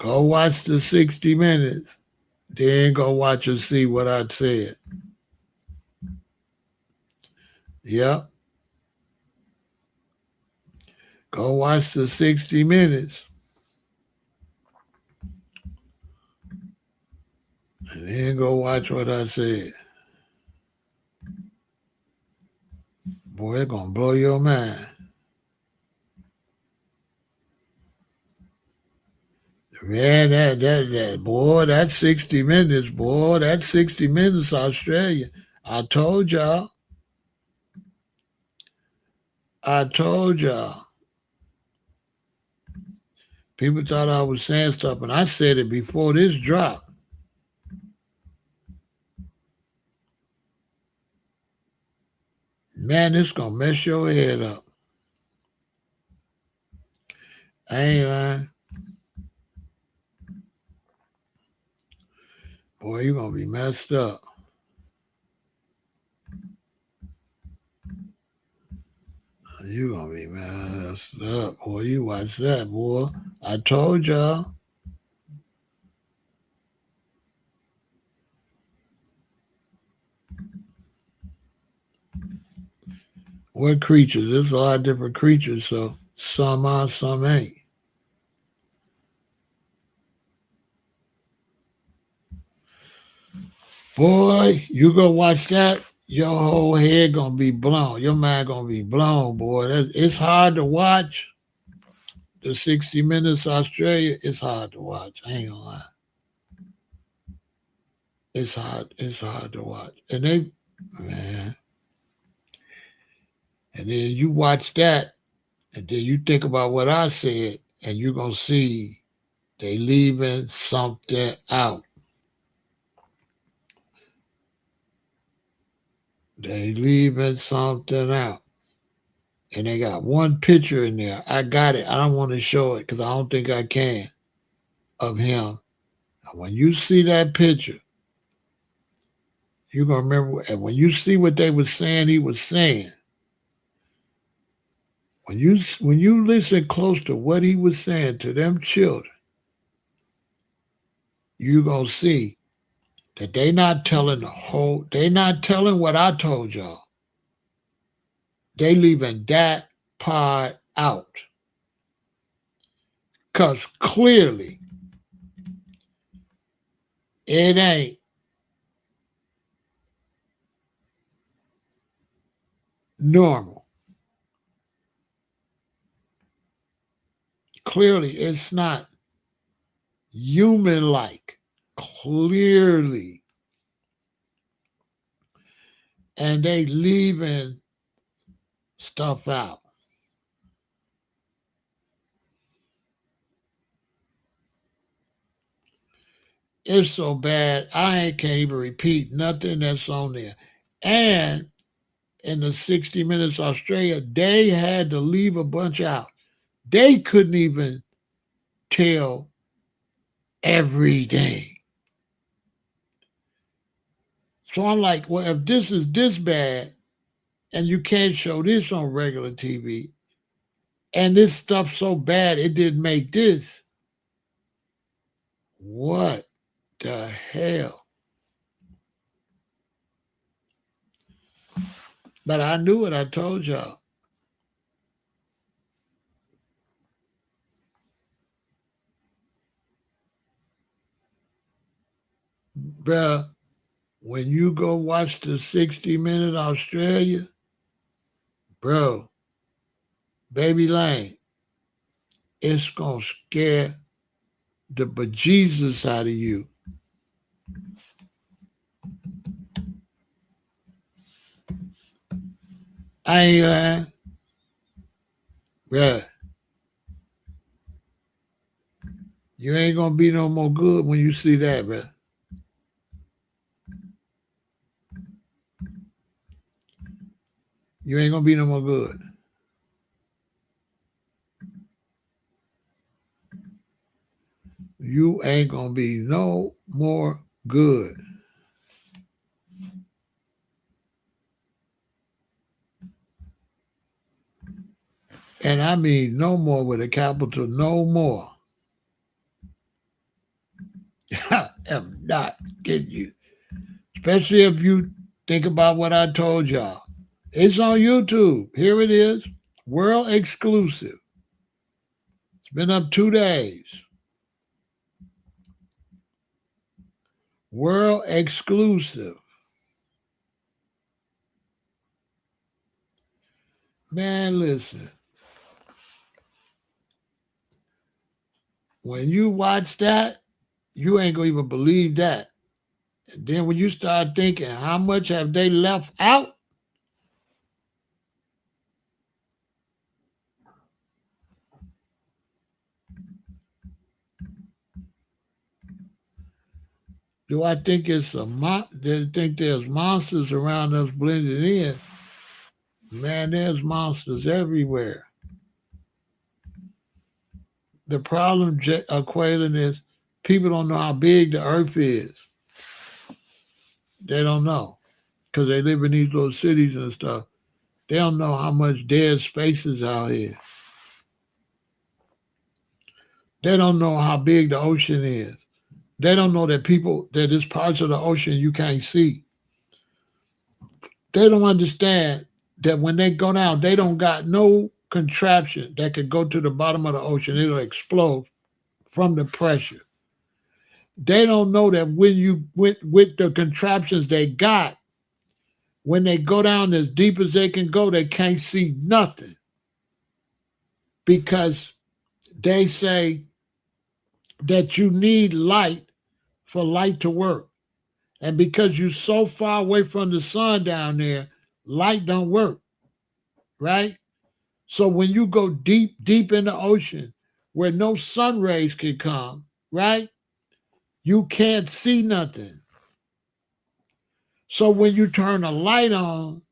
Go watch the 60 Minutes. Then go watch and see what I said. Yep. Go watch the 60 Minutes. And then go watch what I said. Boy, it's going to blow your mind. Man, boy, that's 60 Minutes, boy. That's 60 Minutes Australia. I told y'all. I told y'all. People thought I was saying stuff, and I said it before this dropped. Man, it's going to mess your head up. I ain't lying. Boy, you're going to be messed up. You're going to be messed up. Boy, you watch that, boy. I told y'all. What creatures? There's a lot of different creatures, so some are, some ain't. Boy, you go watch that, your whole head gonna be blown. Your mind gonna be blown, boy. It's hard to watch. The 60 Minutes Australia, it's hard to watch. I ain't gonna lie. It's hard to watch. And they, man. And then you watch that, and then you think about what I said, and you're gonna see they leaving something out. They leaving something out. And they got one picture in there. I got it. I don't want to show it because I don't think I can, of him. And when you see that picture, you're going to remember. And when you see what they were saying, he was saying, when you listen close to what he was saying to them children, you're going to see that they not telling what I told y'all. They leaving that part out. Because clearly, it ain't normal. Clearly, it's not human-like. Clearly. And they leaving stuff out. It's so bad, I can't even repeat nothing that's on there. And in the 60 Minutes Australia, they had to leave a bunch out. They couldn't even tell everything. So I'm like, well, if this is this bad and you can't show this on regular TV, and this stuff so bad it didn't make this, what the hell? But I knew it. I told y'all. Bruh, when you go watch the 60 Minute Australia, bro, baby Lane, it's going to scare the bejesus out of you. I ain't lying. Bruh, you ain't going to be no more good when you see that, bruh. You ain't going to be no more good. You ain't going to be no more good. And I mean no more with a capital, no more. I am not kidding you. Especially if you think about what I told y'all. It's on YouTube. Here it is. World exclusive. It's been up 2 days. World exclusive. Man, listen. When you watch that, you ain't going to even believe that. And then when you start thinking, how much have they left out? Do I think it's they think there's monsters around us blended in? Man, there's monsters everywhere. The problem, Quaylen, is people don't know how big the earth is. They don't know because they live in these little cities and stuff. They don't know how much dead space is out here. They don't know how big the ocean is. They don't know that there's parts of the ocean you can't see. They don't understand that when they go down, they don't got no contraption that could go to the bottom of the ocean. It'll explode from the pressure. They don't know that when you with the contraptions they got, when they go down as deep as they can go, they can't see nothing. Because they say that you need light for light to work. And because you're so far away from the sun down there, light don't work, right? So when you go deep, deep in the ocean where no sun rays can come, right? You can't see nothing. So when you turn a light on,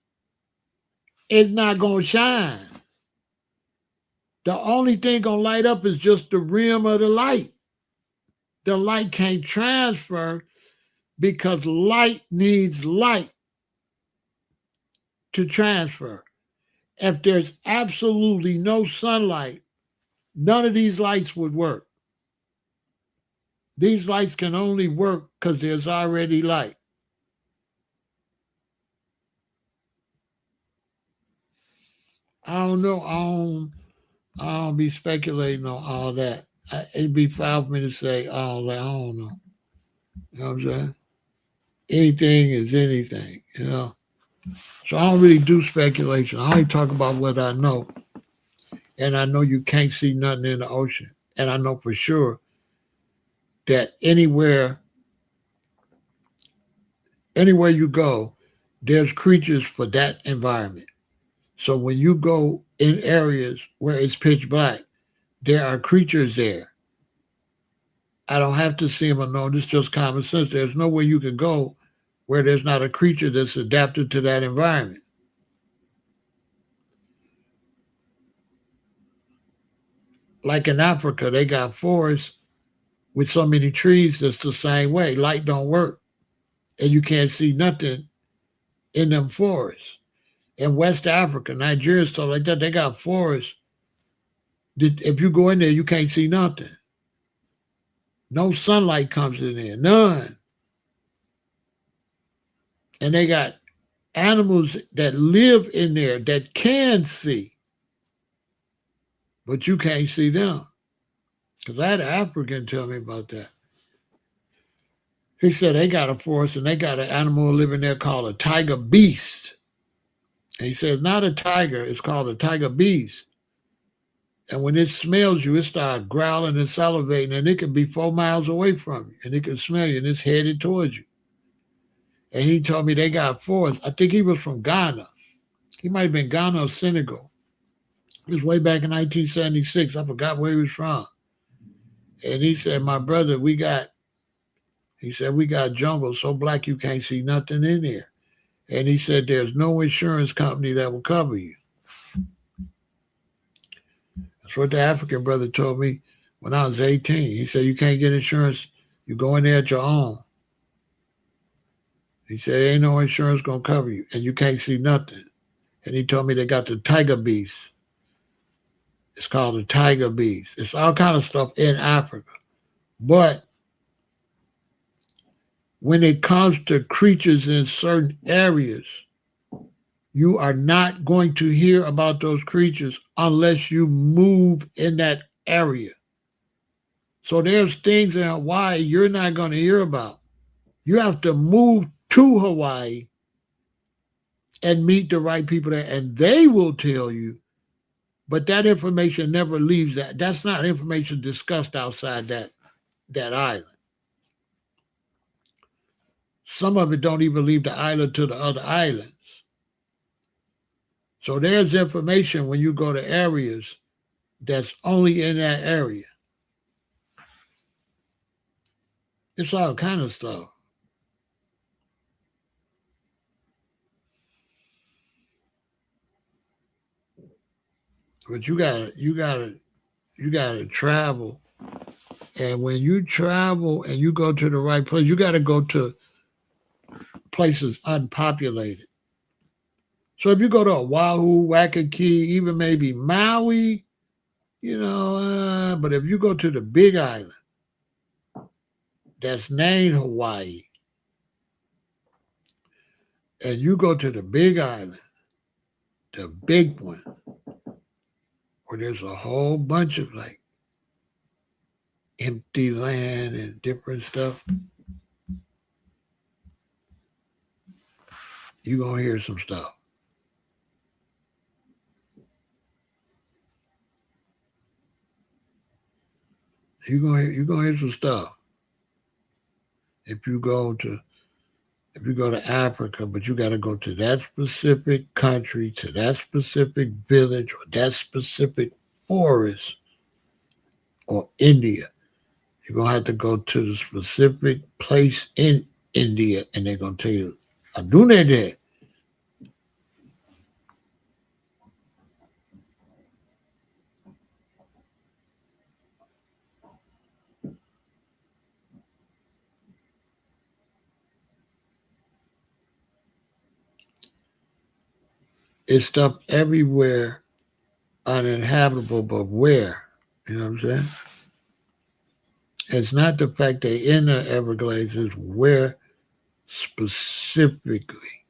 it's not going to shine. The only thing going to light up is just the rim of the light. The light can't transfer because light needs light to transfer. If there's absolutely no sunlight, none of these lights would work. These lights can only work because there's already light. I don't know. I don't be speculating on all that. It'd be foul for me to say all that. I don't know. You know what I'm saying? Anything is anything, you know. So I don't really do speculation. I only talk about what I know. And I know you can't see nothing in the ocean. And I know for sure that anywhere you go, there's creatures for that environment. So when you go in areas where it's pitch black, there are creatures there. I don't have to see them or know. It's just common sense. There's nowhere you can go where there's not a creature that's adapted to that environment. Like in Africa, they got forests with so many trees that's the same way. Light don't work. And you can't see nothing in them forests. In West Africa, Nigeria, stuff like that, they got forests. If you go in there, you can't see nothing. No sunlight comes in there, none. And they got animals that live in there that can see, but you can't see them. Because I had an African tell me about that. He said they got a forest and they got an animal living there called a tiger beast. And he said, not a tiger, it's called a tiger beast. And when it smells you, it starts growling and salivating, and it could be 4 miles away from you, and it can smell you, and it's headed towards you. And he told me they got forests. I think he was from Ghana. He might have been Ghana or Senegal. It was way back in 1976. I forgot where he was from. And he said, my brother, we got jungle so black you can't see nothing in there. And he said, there's no insurance company that will cover you. That's what the African brother told me when I was 18. He said, you can't get insurance. You go in there at your own. He said, ain't no insurance going to cover you, and you can't see nothing. And he told me they got the tiger beast. It's called the tiger beast. It's all kind of stuff in Africa. But when it comes to creatures in certain areas, you are not going to hear about those creatures unless you move in that area. So there's things in Hawaii you're not going to hear about. You have to move to Hawaii and meet the right people there, and they will tell you. But that information never leaves that. That's not information discussed outside that island. Some of it don't even leave the island to the other islands. So there's information when you go to areas that's only in that area. It's all kind of stuff. But you gotta travel. And when you travel and you go to the right place, you gotta go to places unpopulated. So if you go to Oahu, Waikiki, even maybe Maui, but if you go to the big island that's named Hawaii, and you go to the big island, the big one, where there's a whole bunch of like empty land and different stuff, you're going to hear some stuff. You're gonna hear some stuff. If you go to Africa, but you got to go to that specific country, to that specific village, or that specific forest, or India, you're gonna have to go to the specific place in India, and they're gonna tell you, "Adune there." It's stuff everywhere uninhabitable, but where? You know what I'm saying? It's not the fact they're in the Everglades, it's where specifically.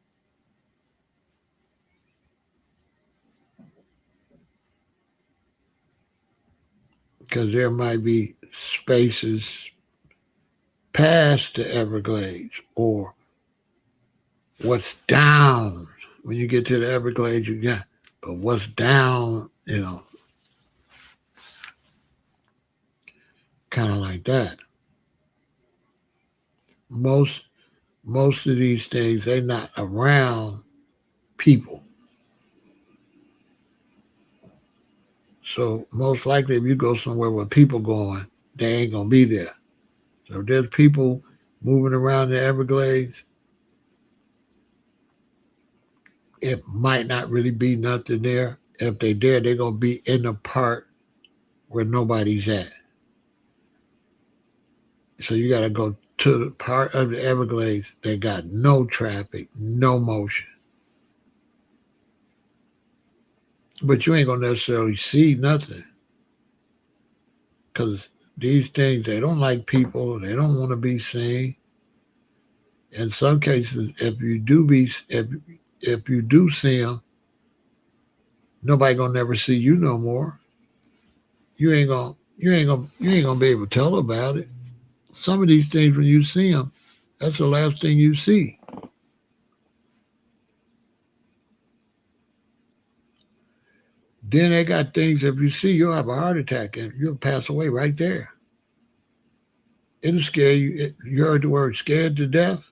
Because there might be spaces past the Everglades, or what's down. When you get to the Everglades, you got, but what's down, kind of like that. Most of these things, they're not around people. So most likely, if you go somewhere where people going, they ain't gonna be there. So if there's people moving around the Everglades, it might not really be nothing there. If they there, they're gonna be in the part where nobody's at. So you gotta go to the part of the Everglades that got no traffic, no motion. But you ain't gonna necessarily see nothing. Because these things, they don't like people, they don't want to be seen. In some cases, if you do see them, nobody gonna never see you no more. You ain't gonna be able to tell about it. Some of these things, when you see them, that's the last thing you see. Then they got things, if you see, you'll have a heart attack and you'll pass away right there. It'll scare you. You heard the word scared to death?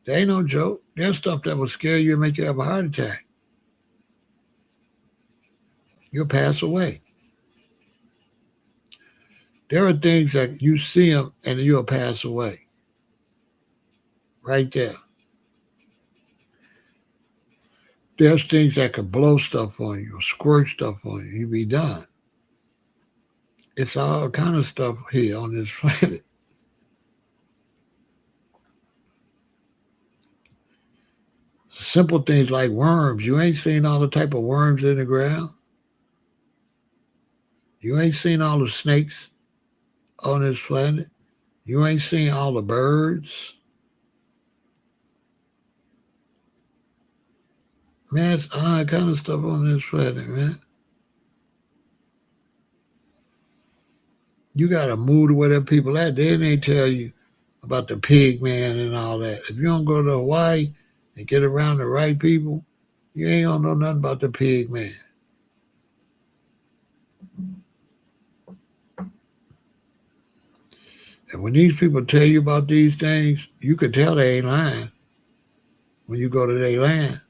That ain't no joke. There's stuff that will scare you and make you have a heart attack. You'll pass away. There are things that you see them and you'll pass away. Right there. There's things that could blow stuff on you or squirt stuff on you. You'll be done. It's all kind of stuff here on this planet. Simple things like worms. You ain't seen all the type of worms in the ground. You ain't seen all the snakes on this planet. You ain't seen all the birds. Man, it's all kind of stuff on this planet, man. You got to move to where them people at. Then they tell you about the pig man and all that. If you don't go to Hawaii and get around the right people, you ain't gonna know nothing about the pig man. And when these people tell you about these things, you could tell they ain't lying when you go to their land.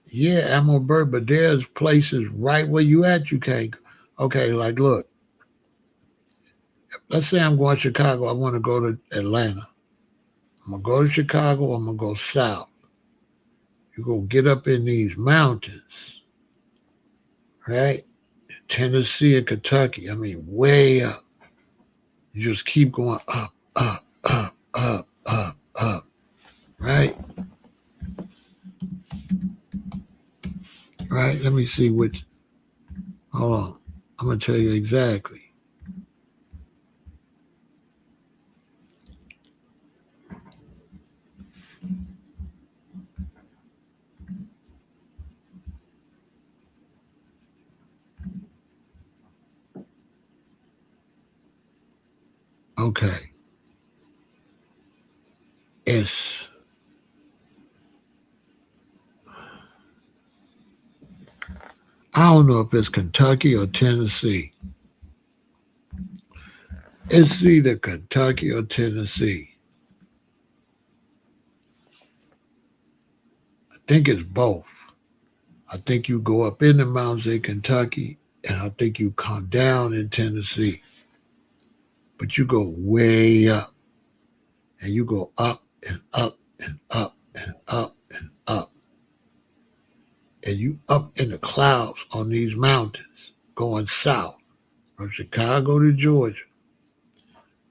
Yeah, I'm a bird, but there's places right where you at you can't go. Okay, like look, let's say I'm going to Chicago, I want to go to Atlanta. I'm gonna go to Chicago, I'm gonna go south. You go get up in these mountains, right? Tennessee and Kentucky. I mean, way up. You just keep going up, up, up, up, up, up, right? Right? Let me see which. Hold on. I'm going to tell you exactly. Okay. It's, I don't know if it's Kentucky or Tennessee. It's either Kentucky or Tennessee. I think it's both. I think you go up in the mountains in Kentucky, and I think you come down in Tennessee. But you go way up, and you go up and up and up and up and up. And you up in the clouds on these mountains going south from Chicago to Georgia.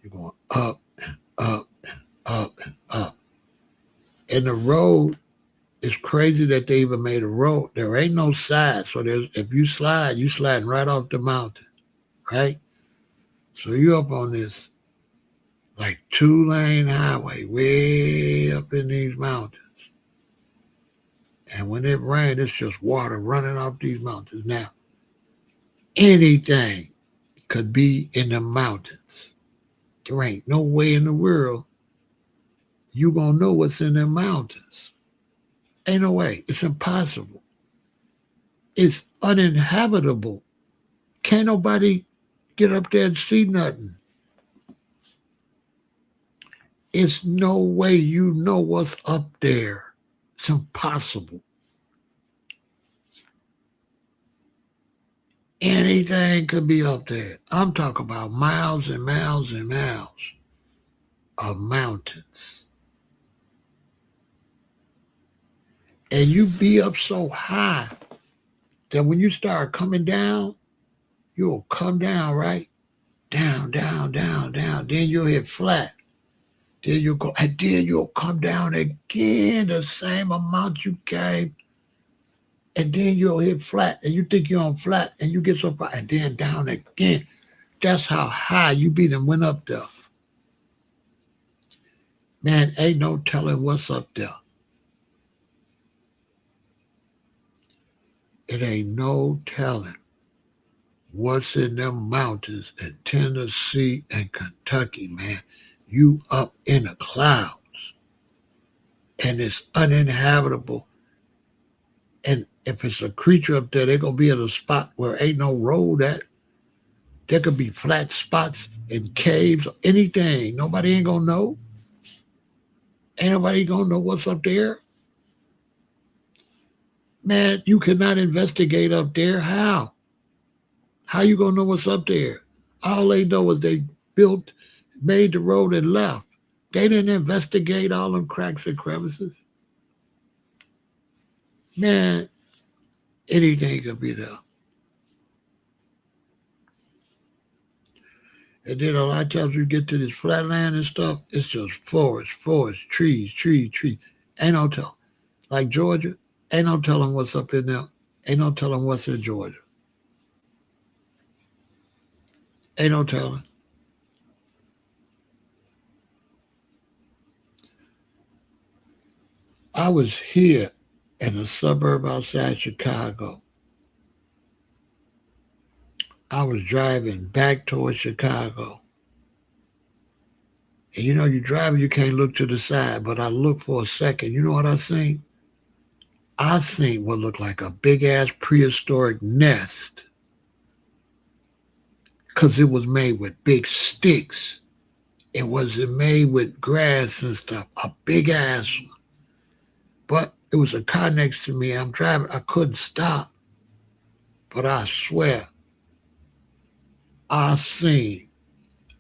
You're going up and up and up and up. And the road is crazy that they even made a road. There ain't no side. So if you slide, you sliding right off the mountain, right? So you up on this like 2-lane highway way up in these mountains. And when it rains, it's just water running off these mountains. Now, anything could be in the mountains. There ain't no way in the world you gonna know what's in the mountains. Ain't no way. It's impossible. It's uninhabitable. Can't nobody get up there and see nothing. It's no way you know what's up there. It's impossible. Anything could be up there. I'm talking about miles and miles and miles of mountains. And you be up so high that when you start coming down, you'll come down, right? Down, down, down, down. Then you'll hit flat. Then you'll go, and then you'll come down again the same amount you came. And then you'll hit flat, and you think you're on flat, and you get so far, and then down again. That's how high you be and went up there. Man, ain't no telling what's up there. It ain't no telling what's in them mountains in Tennessee and Kentucky, man. You up in the clouds, and it's uninhabitable. And if it's a creature up there, they're going to be in a spot where ain't no road at. There could be flat spots in caves or anything. Nobody ain't going to know. Ain't nobody going to know what's up there. Man, you cannot investigate up there. How? How you going to know what's up there? All they know is they made the road and left. They didn't investigate all them cracks and crevices. Man, anything could be there. And then a lot of times you get to this flatland and stuff, it's just forest, trees. Ain't no telling. Like Georgia, ain't no telling what's up in there. Ain't no telling what's in Georgia. Ain't no telling. I was here in a suburb outside Chicago. I was driving back towards Chicago. And you know, you're driving, you can't look to the side, but I looked for a second. You know what I seen? I seen what looked like a big-ass prehistoric nest because it was made with big sticks. It wasn't made with grass and stuff, a big-ass one. But it was a car next to me. I'm driving. I couldn't stop. But I swear, I seen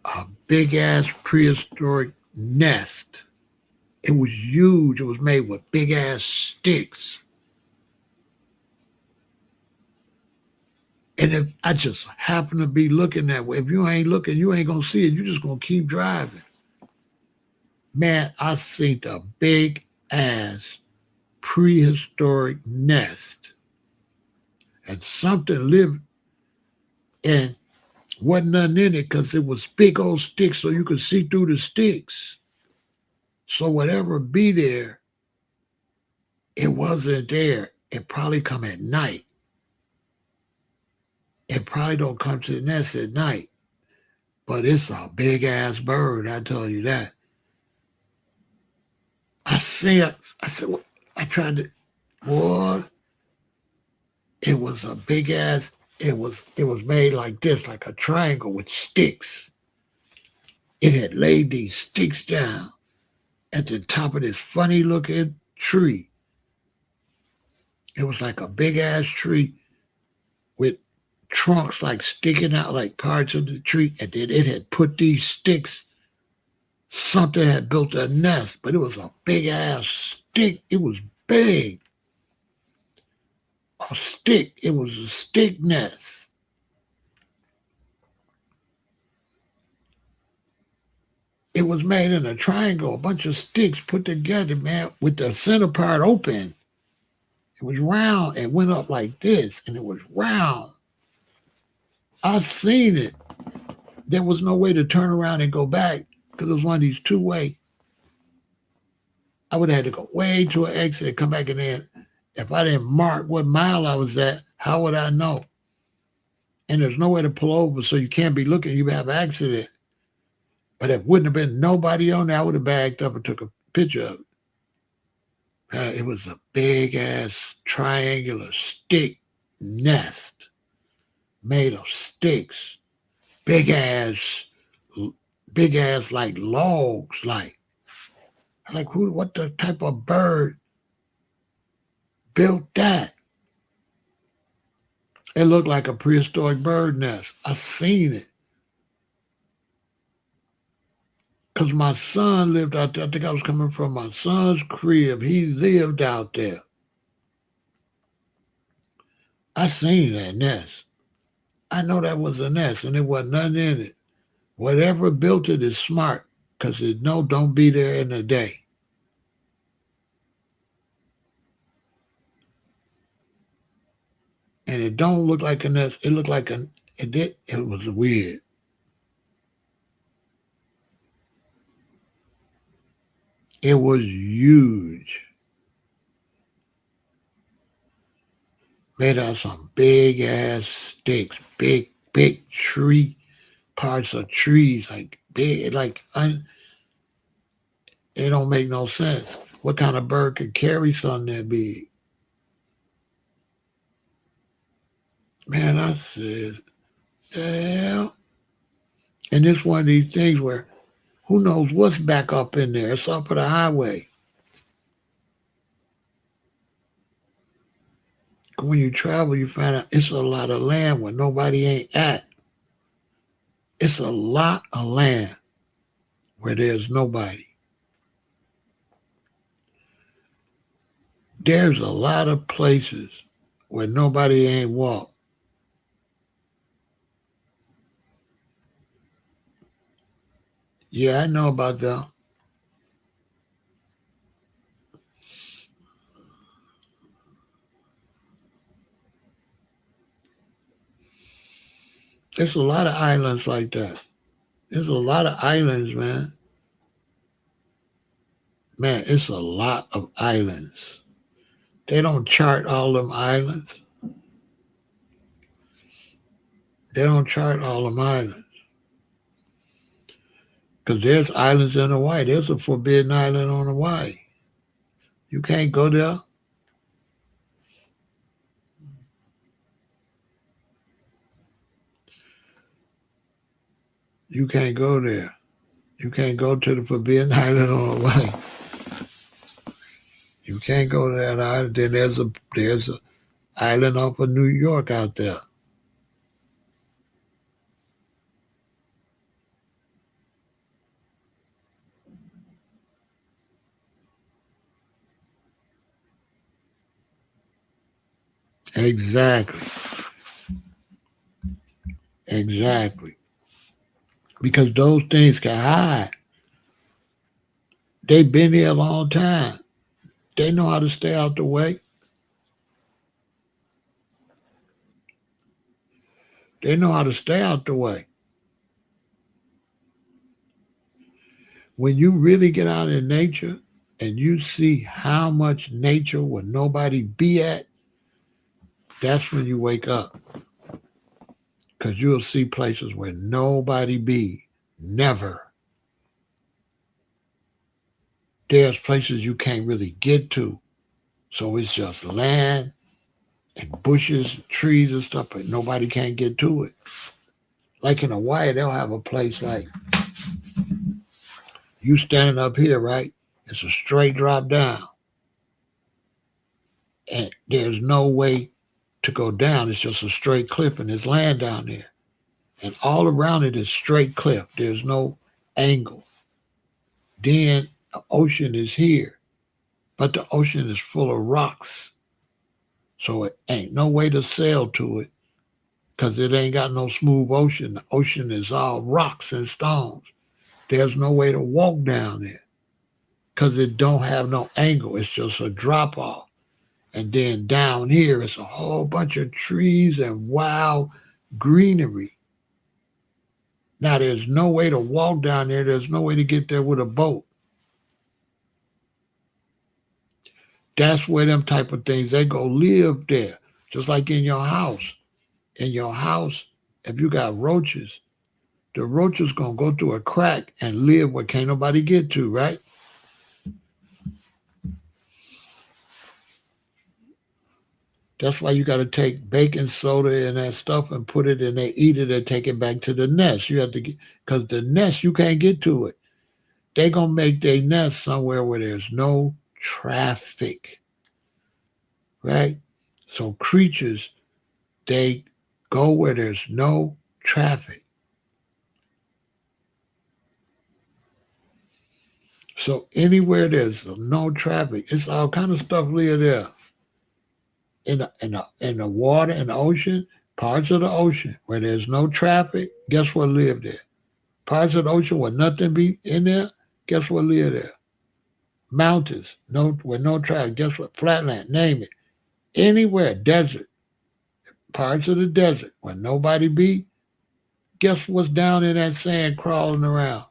a big-ass prehistoric nest It was huge. It was made with big ass sticks. And if I just happen to be looking that way, if you ain't looking, you ain't gonna see it. You just gonna keep driving. Man, I seen the big ass prehistoric nest, and something lived and wasn't nothing in it because it was big old sticks, so you could see through the sticks. So whatever be there, it wasn't there. It probably come at night. It probably don't come to the nest at night, but it's a big ass bird. I tell you that. I see it. I said, well, I tried to, boy, it was a big ass, it was made like this, like a triangle with sticks. It had laid these sticks down at the top of this funny looking tree. It was like a big ass tree with trunks like sticking out like parts of the tree. And then it had put these sticks, something had built a nest, but it was a big ass stick. It was big. A stick. It was a stick nest. It was made in a triangle, a bunch of sticks put together, man, with the center part open. It was round and went up like this, and it was round. I seen it. There was no way to turn around and go back because it was one of these two-way. I would have had to go way to an exit and come back, and then if I didn't mark what mile I was at, how would I know? And there's nowhere to pull over, so you can't be looking. You have an accident. But if wouldn't have been nobody on there, I would have backed up and took a picture of it. It was a big ass triangular stick nest made of sticks, big ass, big ass like logs. Like who? What the type of bird built that? It looked like a prehistoric bird nest. I seen it. Because my son lived out there. I think I was coming from my son's crib. He lived out there. I seen that nest. I know that was a nest and there wasn't nothing in it. Whatever built it is smart because it don't be there in a day. And it don't look like a nest. It looked like it was weird. It was huge. Made out of some big ass sticks, big tree parts of trees, like big, it don't make no sense. What kind of bird could carry something that big? Man, I said, the hell? And it's one of these things where who knows what's back up in there? It's up at the highway. When you travel, you find out it's a lot of land where nobody ain't at. It's a lot of land where there's nobody. There's a lot of places where nobody ain't walked. Yeah, I know about that. There's a lot of islands like that. There's a lot of islands, man. Man, it's a lot of islands. They don't chart all them islands. They don't chart all them islands. Because there's islands in Hawaii. There's a forbidden island on Hawaii. You can't go there. You can't go there. You can't go to the forbidden island on Hawaii. You can't go to that island. Then there's a island off of New York out there. Exactly. Exactly. Because those things can hide. They've been here a long time. They know how to stay out the way. They know how to stay out the way. When you really get out in nature and you see how much nature will nobody be at, that's when you wake up. Because you'll see places where nobody be. Never. There's places you can't really get to. So it's just land and bushes, and trees and stuff, but nobody can get to it. Like in Hawaii, they'll have a place like you standing up here, right? It's a straight drop down. And there's no way to go down. It's just a straight cliff and there's land down there. And all around it is straight cliff. There's no angle. Then the ocean is here, but the ocean is full of rocks. So it ain't no way to sail to it because it ain't got no smooth ocean. The ocean is all rocks and stones. There's no way to walk down there because it don't have no angle. It's just a drop off. And then down here, it's a whole bunch of trees and wild greenery. Now, there's no way to walk down there. There's no way to get there with a boat. That's where them type of things, they go live there. Just like in your house. In your house, if you got roaches, the roaches going to go through a crack and live where can't nobody get to, right? That's why you got to take baking soda and that stuff and put it in there, eat it, and take it back to the nest. You have to get, because the nest, you can't get to it. They going to make their nest somewhere where there's no traffic, right? So creatures, they go where there's no traffic. So anywhere there's no traffic, it's all kind of stuff live there. In the water, in the ocean, parts of the ocean where there's no traffic, guess what live there? Parts of the ocean where nothing be in there, guess what live there? Mountains, no with no traffic, guess what? Flatland, name it. Anywhere, desert, parts of the desert where nobody be, guess what's down in that sand crawling around?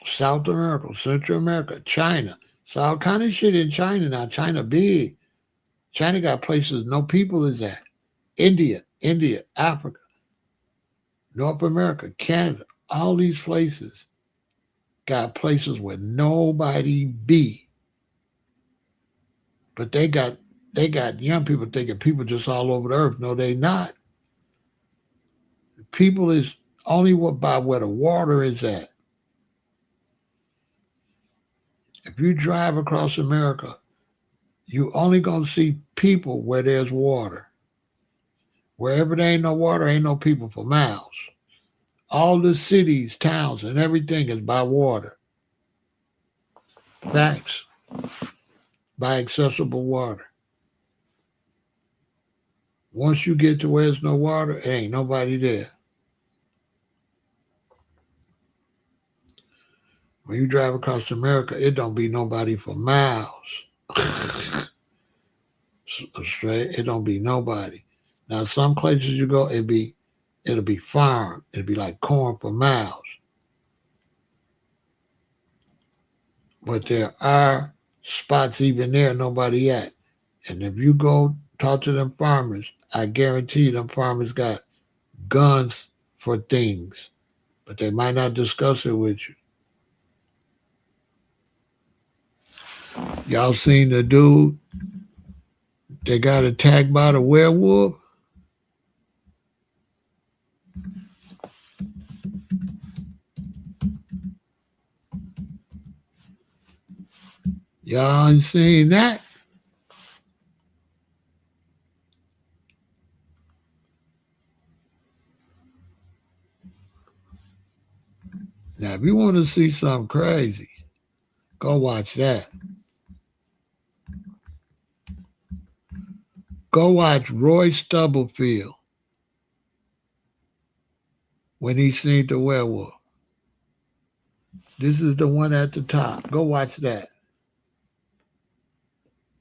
South America, Central America, China. So all kind of shit in China now. China big. China got places no people is at. India, Africa, North America, Canada, all these places got places where nobody be. But they got young people thinking people just all over the earth. No, they not. People is only by where the water is at. If you drive across America, you only gonna see people where there's water. Wherever there ain't no water, ain't no people for miles. All the cities, towns, and everything is by water. Facts. By accessible water. Once you get to where there's no water, it ain't nobody there. When you drive across America, it don't be nobody for miles. Straight, it don't be nobody. Now, some places you go, it'll be farm. It'll be like corn for miles. But there are spots even there nobody at. And if you go talk to them farmers, I guarantee you them farmers got guns for things, but they might not discuss it with you. Y'all seen the dude that got attacked by the werewolf? Y'all ain't seen that? Now, if you want to see something crazy, Go watch that. Go watch Roy Stubblefield when he seen the werewolf. This is the one at the top. Go watch that.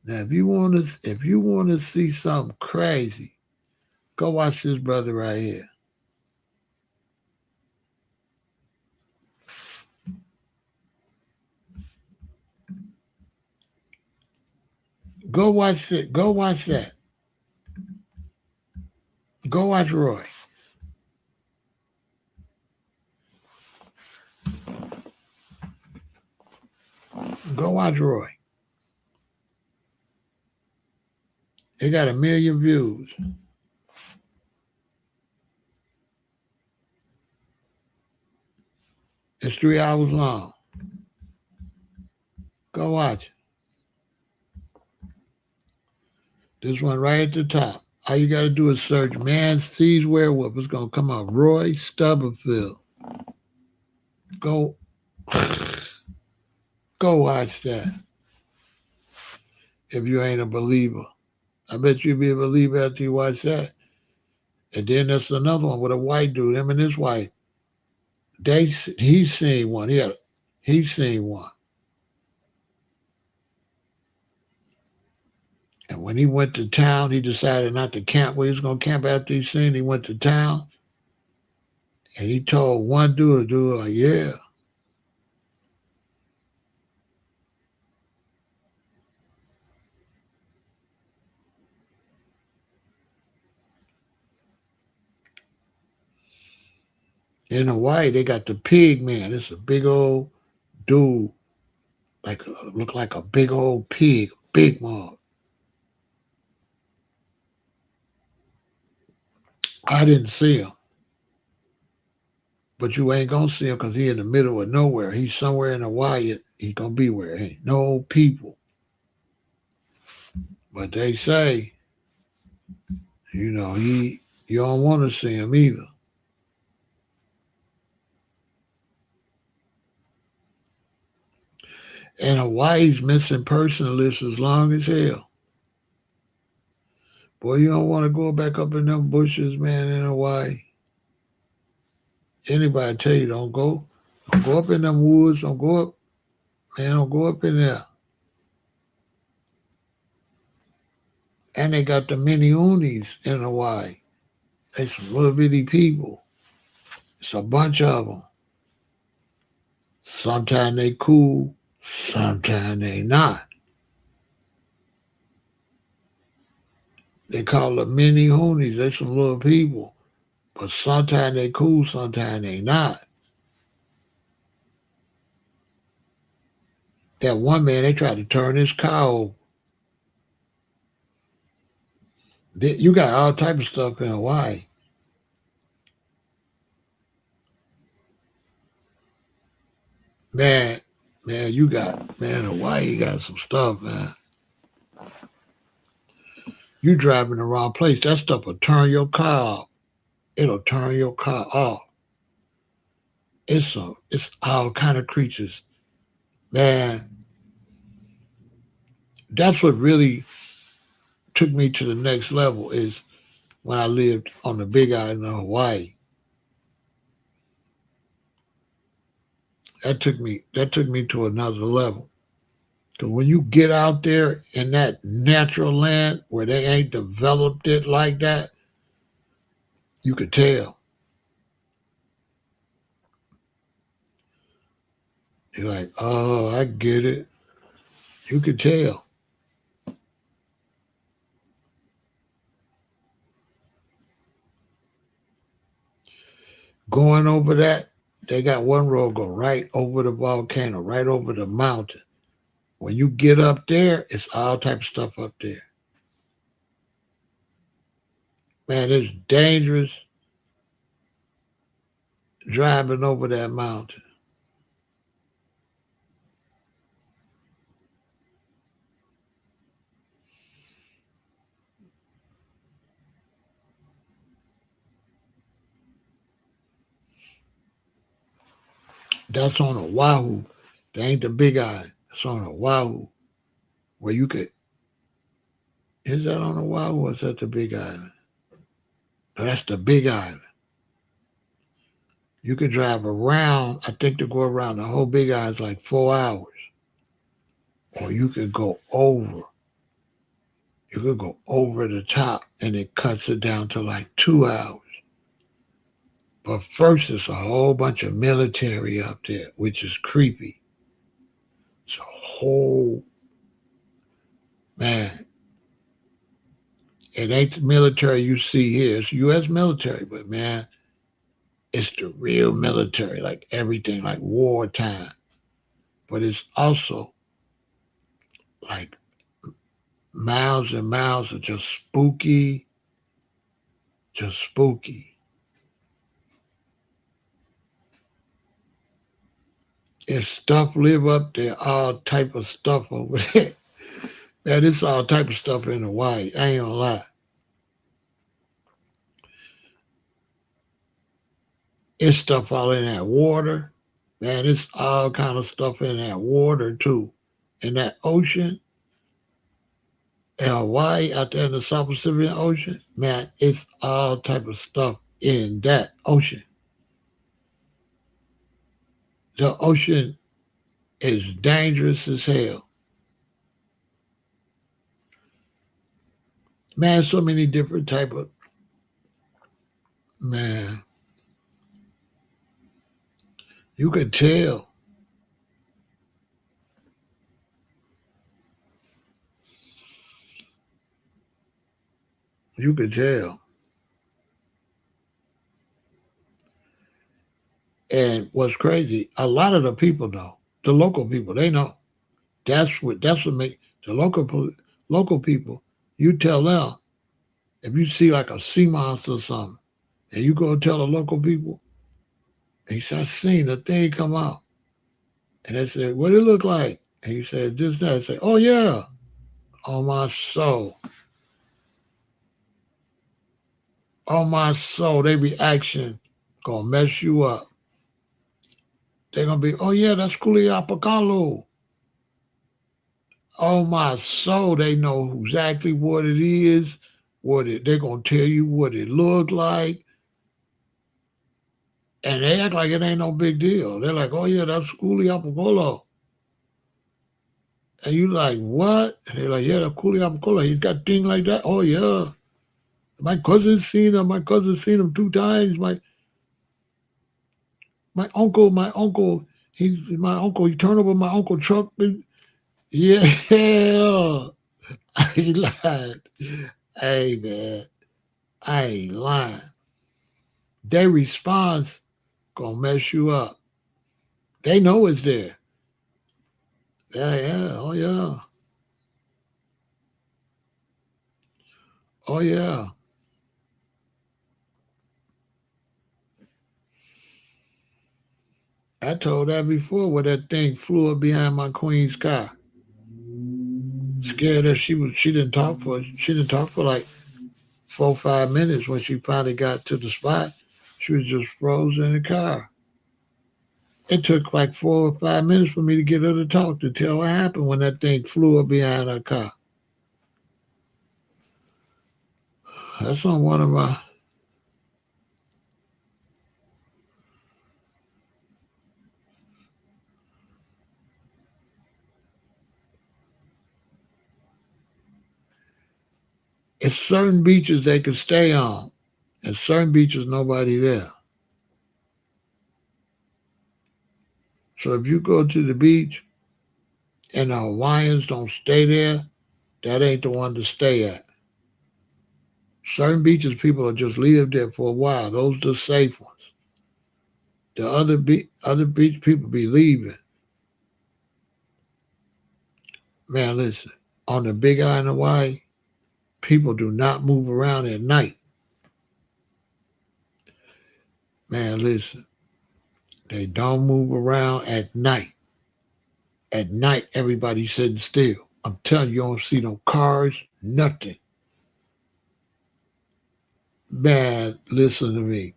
Now, if you want to see something crazy, go watch this brother right here. Go watch it. Go watch that. Go watch Roy. Go watch Roy. It got 1 million views. It's 3 hours long. Go watch it. This one right at the top. All you got to do is search "man sees werewolf." It's going to come up. Roy Stubblefield. Go watch that. If you ain't a believer. I bet you'll be a believer after you watch that. And then there's another one with a white dude, him and his wife. He's seen one. He's seen one. And when he went to town, he decided not to camp where he was going to camp after he seen. He went to town, and he told one dude, like, yeah. In Hawaii, they got the pig man. It's a big old dude, look like a big old pig, big one. I didn't see him. But you ain't going to see him because he's in the middle of nowhere. He's somewhere in Hawaii. He's going to be where ain't no people. But they say, you don't want to see him either. And Hawaii's missing person list is long as hell. Boy, you don't want to go back up in them bushes, man, in Hawaii. Anybody tell you don't go up in them woods, don't go up in there. And they got the mini unis in Hawaii. They some little bitty people. It's a bunch of them. Sometimes they cool, sometimes they not. They call them mini hoonies. They some little people. But sometimes they cool, sometimes they not. That one man, they tried to turn his car over. You got all type of stuff in Hawaii. Man, Hawaii got some stuff, man. You driving the wrong place. That stuff will turn your car off. It'll turn your car off. It's all kind of creatures. Man, that's what really took me to the next level is when I lived on the big island of Hawaii. That took me to another level. Because when you get out there in that natural land where they ain't developed it like that, you could tell. You're like, oh, I get it. You could tell. Going over that, they got one road go right over the volcano, right over the mountain. When you get up there, it's all type of stuff up there. Man, it's dangerous driving over that mountain. That's on Oahu. That ain't the big island. It's on Oahu, where you could. Is that on Oahu or is that the Big Island? No, that's the Big Island. You could drive around. I think to go around the whole Big Island is like 4 hours, or you could go over. You could go over the top, and it cuts it down to like 2 hours. But first, it's a whole bunch of military up there, which is creepy. It's a whole man. It ain't the military you see here. It's U.S. military, but man, it's the real military, like everything, like wartime. But it's also like miles and miles of just spooky, just spooky. If stuff live up there, all type of stuff over there. Man, it's all type of stuff in Hawaii. I ain't gonna lie. It's stuff all in that water. Man, it's all kind of stuff in that water too. In that ocean, in Hawaii, out there in the South Pacific Ocean, man, it's all type of stuff in that ocean. The ocean is dangerous as hell. Man, so many different type of man. You could tell. You could tell. And what's crazy, a lot of the people know. The local people, they know. That's what make the local people. You tell them if you see like a sea monster or something, and you go tell the local people, and you say, I seen the thing come out. And they say, what it look like? And you say, this, that. They say, oh yeah. On my soul. On my soul, they reaction gonna mess you up. They're gonna be, oh yeah, that's Kuliapakalo. Oh my soul, they know exactly what it is, they're gonna tell you what it looked like, and they act like it ain't no big deal. They're like, oh yeah, that's Kuliapakalo. And you like, what? And they're like, yeah, that's Kuliapakalo. He's got things like that. Oh yeah. My cousin's seen him. My cousin's seen him 2 times. My uncle, he turned over my uncle truck. Yeah, I ain't lying. Hey man, I ain't lying. Their response gonna mess you up. They know it's there. Yeah, oh yeah. Oh yeah. I told that before where that thing flew up behind my queen's car. Scared her. She didn't talk for like 4 or 5 minutes. When she finally got to the spot, she was just frozen in the car. It took like 4 or 5 minutes for me to get her to talk, to tell what happened when that thing flew up behind her car. That's on one of my. It's certain beaches they could stay on, and certain beaches nobody there. So if you go to the beach and the Hawaiians don't stay there, that ain't the one to stay at. Certain beaches people will just leave there for a while. Those are the safe ones. The other beach people be leaving. Man, listen, on the Big Island of Hawaii, people do not move around at night. Man, listen, they don't move around at night. At night, everybody's sitting still. I'm telling you, you don't see no cars, nothing. Man, listen to me.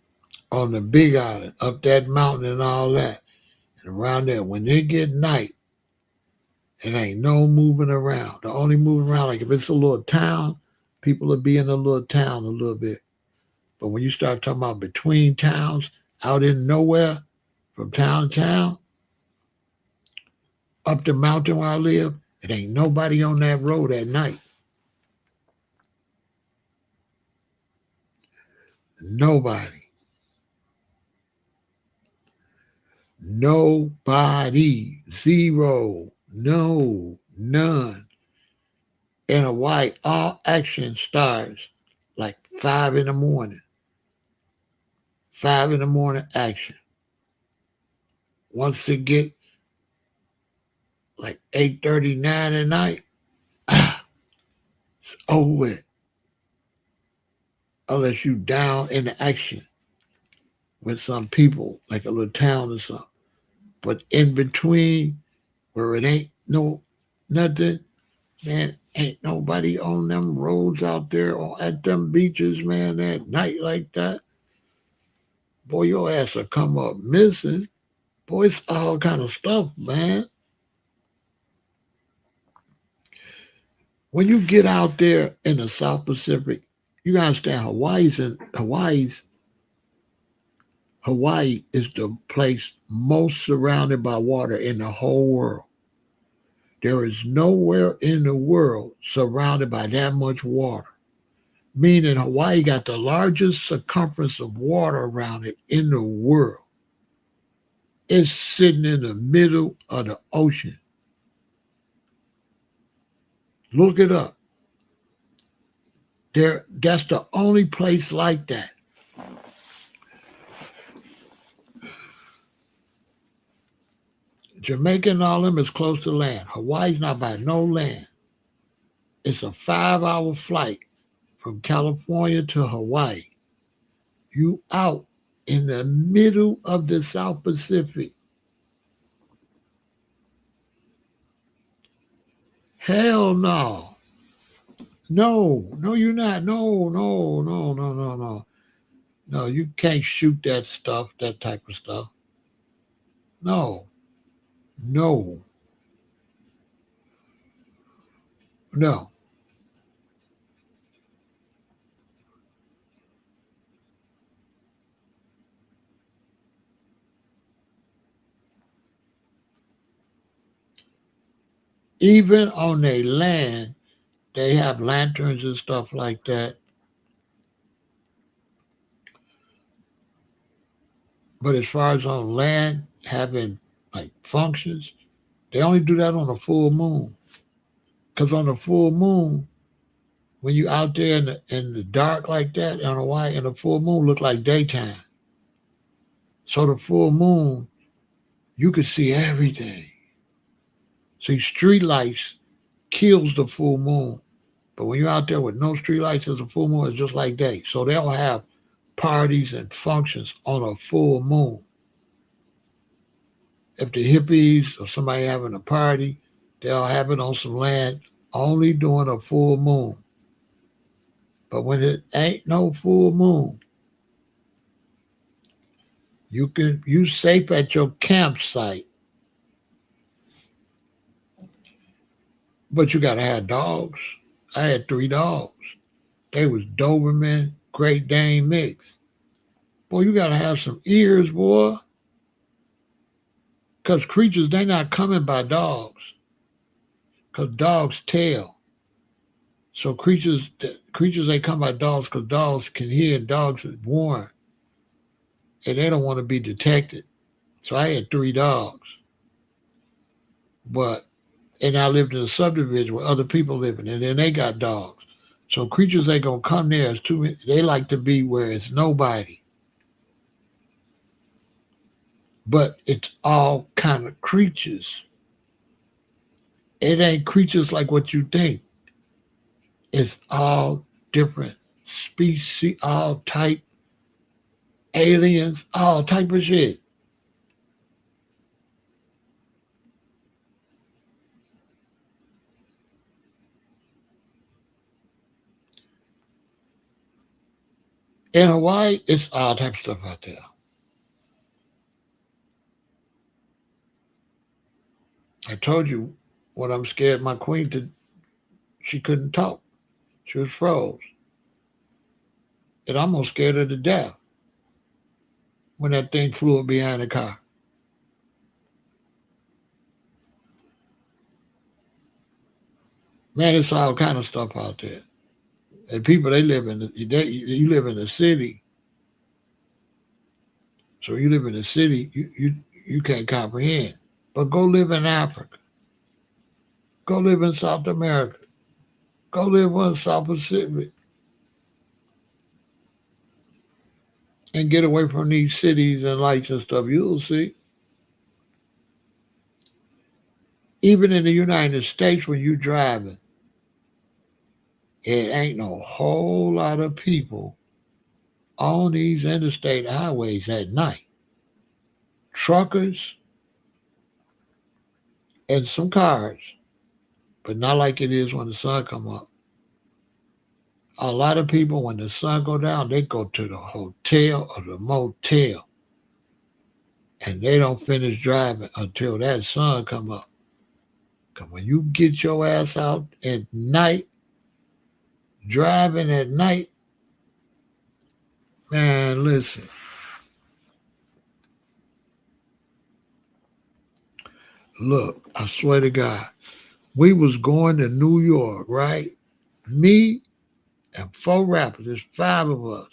On the Big Island, up that mountain and all that, and around there, when it get night, It ain't no moving around. The only moving around, like if it's a little town, people will be in a little town a little bit. But when you start talking about between towns, out in nowhere, from town to town, up the mountain where I live, it ain't nobody on that road at night. Nobody. Nobody. Zero. No. None. In Hawaii, all action starts like 5 in the morning. 5 in the morning action. Once it get like 8:39 at night, it's over with. Unless you down in the action with some people, like a little town or something. But in between, where it ain't no nothing, man, ain't nobody on them roads out there or at them beaches, man, at night like that. Boy, your ass will come up missing. Boy, it's all kind of stuff, man. When you get out there in the South Pacific, you gotta understand Hawaii is the place most surrounded by water in the whole world. There is nowhere in the world surrounded by that much water. Meaning Hawaii got the largest circumference of water around it in the world. It's sitting in the middle of the ocean. Look it up. That's the only place like that. Jamaica and all them is close to land. Hawaii's not by no land. It's a 5-hour flight from California to Hawaii. You out in the middle of the South Pacific. Hell no. No, you're not. No. No, you can't shoot that stuff, that type of stuff. No, no, no. Even on their land, they have lanterns and stuff like that. But as far as on land having like functions, they only do that on a full moon. Because on the full moon, when you out there in the dark like that on Hawaii, and the full moon look like daytime. So the full moon, you could see everything. See, street lights kills the full moon. But when you're out there with no street lights as a full moon, it's just like day. So they'll have parties and functions on a full moon. If the hippies or somebody having a party, they'll have it on some land only during a full moon. But when it ain't no full moon, you safe at your campsite, but you gotta have dogs. I had 3 dogs. They was Doberman, Great Dane mix. Boy, you gotta have some ears, boy. Cause creatures, they not coming by dogs. Cause dogs tell. So creatures they come by dogs because dogs can hear and dogs are warn. And they don't want to be detected. So I had 3 dogs. But and I lived in a subdivision where other people living, and then they got dogs. So creatures ain't gonna come there. It's too many. They like to be where it's nobody. But it's all kind of creatures. It ain't creatures like what you think. It's all different species, all type aliens, all type of shit. In Hawaii, it's all type of stuff out there. I told you When I'm scared my queen she couldn't talk. She was froze. And I'm almost scared her to death when that thing flew up behind the car. Man, it's all kind of stuff out there. And people, they live in you live in the city. So you live in the city, you can't comprehend. But go live in Africa. Go live in South America. Go live in South Pacific and get away from these cities and lights and stuff. You'll see. Even in the United States, when you're driving, it ain't no whole lot of people on these interstate highways at night. Truckers and some cars, but not like it is when the sun come up. A lot of people, when the sun go down, they go to the hotel or the motel, and they don't finish driving until that sun come up. Cause when you get your ass out at night, driving at night, man, listen. Look, I swear to God, we was going to New York, right? Me and four rappers, there's five of us.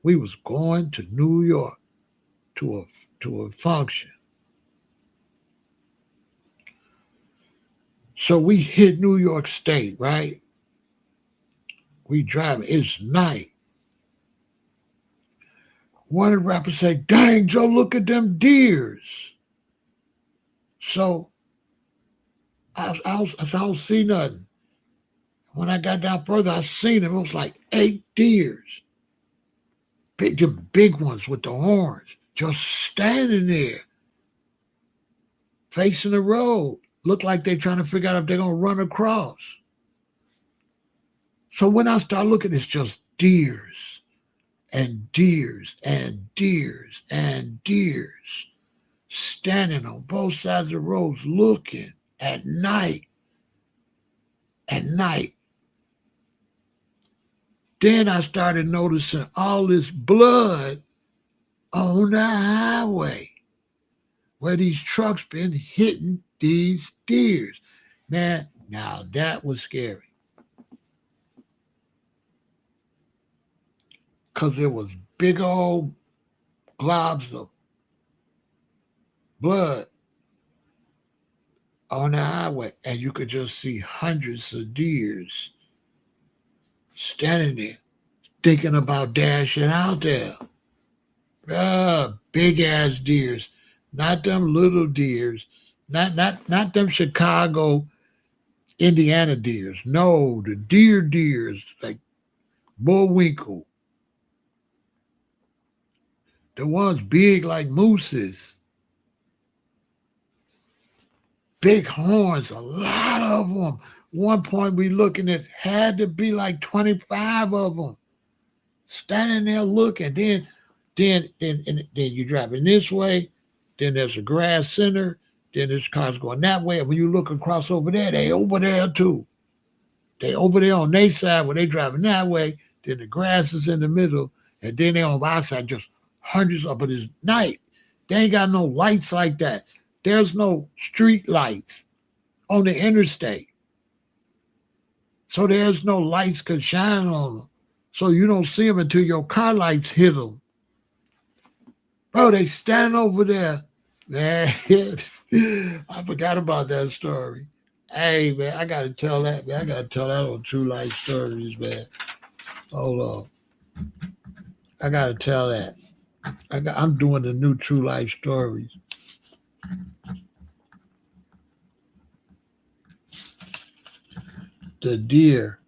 We was going to New York to a function. So we hit New York State, right? We driving. It's night. One of the rappers said, "Dang, Joe, look at them deers." So I don't see nothing. When I got down further, I seen them. It was like 8 deers. Them big ones with the horns, just standing there, facing the road. Look like they're trying to figure out if they're gonna run across. So when I start looking, it's just deers and deers and deers and deers standing on both sides of the roads looking at night. At night. Then I started noticing all this blood on the highway where these trucks been hitting these deers. Man, now that was scary. Because there was big old globs of blood on the highway. And you could just see hundreds of deers standing there thinking about dashing out there. Big ass deers. Not them little deers. Not them Chicago, Indiana deers. No, the deers like Bullwinkle. The ones big like mooses. Big horns, a lot of them. One point we looking at had to be like 25 of them standing there looking. Then you're driving this way. Then there's a grass center. Then there's cars going that way. And when you look across over there, they over there too. They over there on their side where they driving that way. Then the grass is in the middle. And then they on our side just hundreds of, but it's night. They ain't got no lights like that. There's no street lights on the interstate. So there's no lights could shine on them. So you don't see them until your car lights hit them. Bro, they standing over there. Man, I forgot about that story. Hey, man, I got to tell that. Man, I got to tell that on True Life Stories, man. Hold on. I got to tell that. I'm doing the new True Life Stories. The deer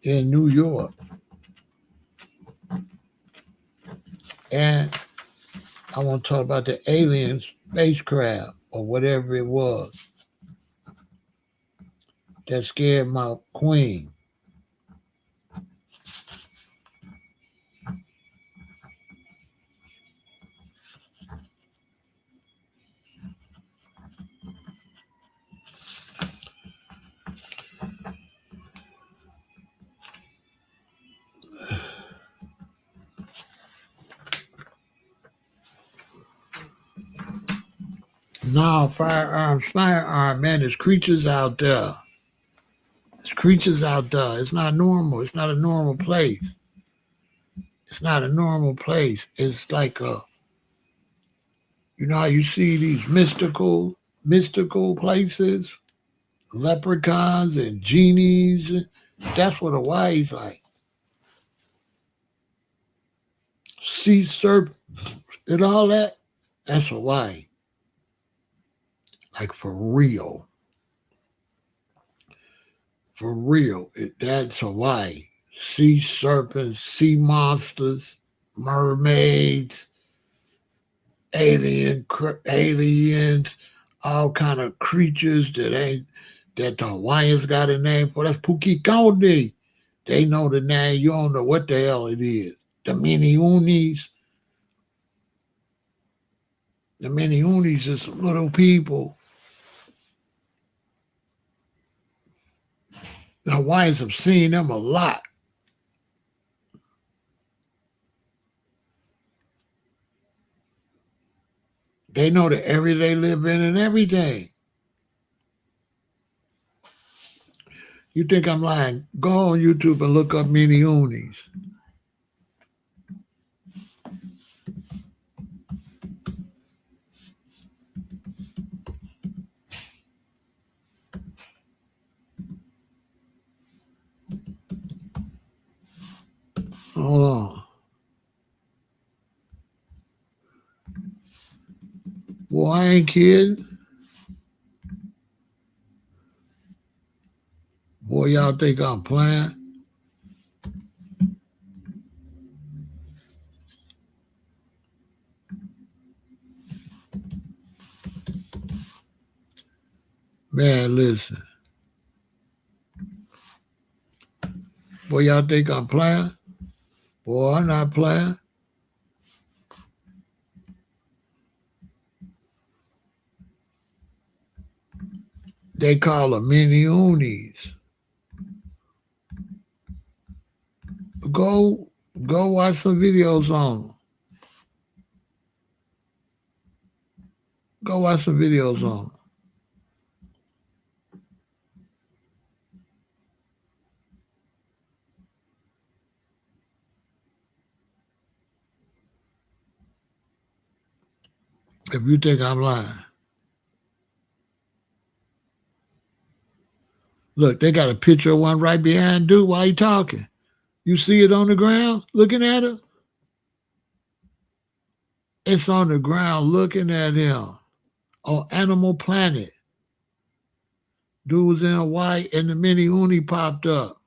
in New York. And I want to talk about the alien spacecraft or whatever it was that scared my queen. No, firearm, man, there's creatures out there. There's creatures out there. It's not normal. It's not a normal place. It's not a normal place. It's like you know how you see these mystical places, leprechauns and genies. That's what Hawaii's like. Sea serpents and all that. That's Hawaii. Like for real. For real. That's Hawaii. Sea serpents, sea monsters, mermaids, aliens, all kind of creatures that the Hawaiians got a name for. That's Pukikaude. They know the name. You don't know what the hell it is. The mini unis. The mini unis is some little people. The Hawaiians have seen them a lot. They know the area they live in and everything. You think I'm lying? Go on YouTube and look up mini unis. Hold on. Boy, I ain't kidding. Boy, y'all think I'm playing? Man, listen. Boy, y'all think I'm playing? Boy, I'm not playing. They call them mini unis. Go watch some videos on them. Go watch some videos on them. If you think I'm lying. Look, they got a picture of one right behind Duke while he talking. You see it on the ground looking at him? It's on the ground looking at him on Animal Planet. Dude was in Hawaii and the mini uni popped up.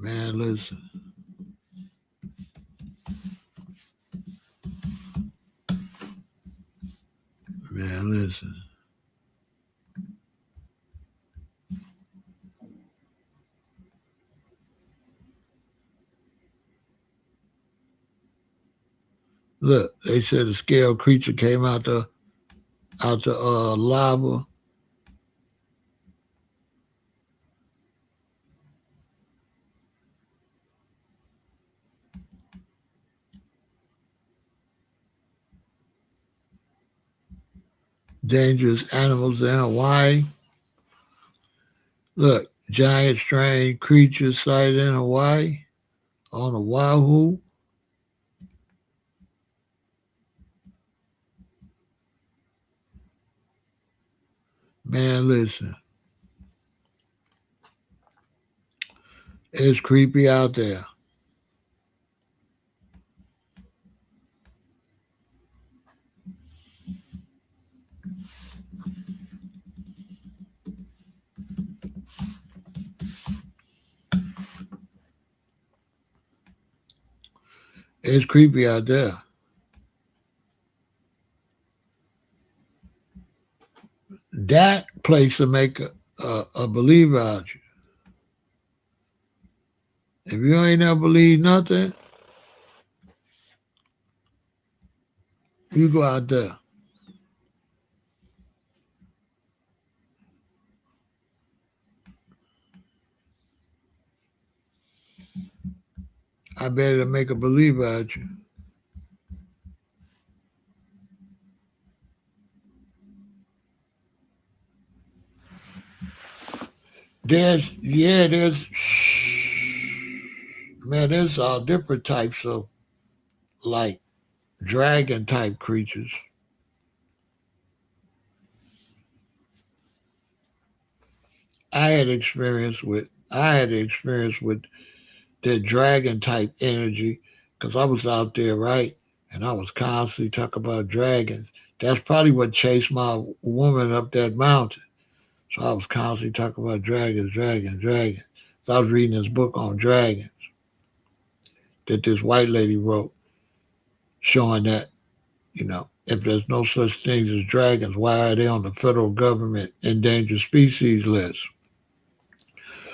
Man, listen. Man, listen. Look, they said a scale creature came out the lava. Dangerous animals in Hawaii. Look, giant strange creatures sighted in Hawaii on Oahu. Man, listen. It's creepy out there. It's creepy out there. That place will make a believer out you. If you ain't never believe nothing, you go out there. I bet it'll make a believer out of you. There's man, there's all different types of like dragon type creatures. I had experience with that dragon type energy because I was out there, right? And I was constantly talking about dragons. That's probably what chased my woman up that mountain. So I was constantly talking about dragons, dragons, dragons. So I was reading this book on dragons that this white lady wrote, showing that, if there's no such things as dragons, why are they on the federal government endangered species list?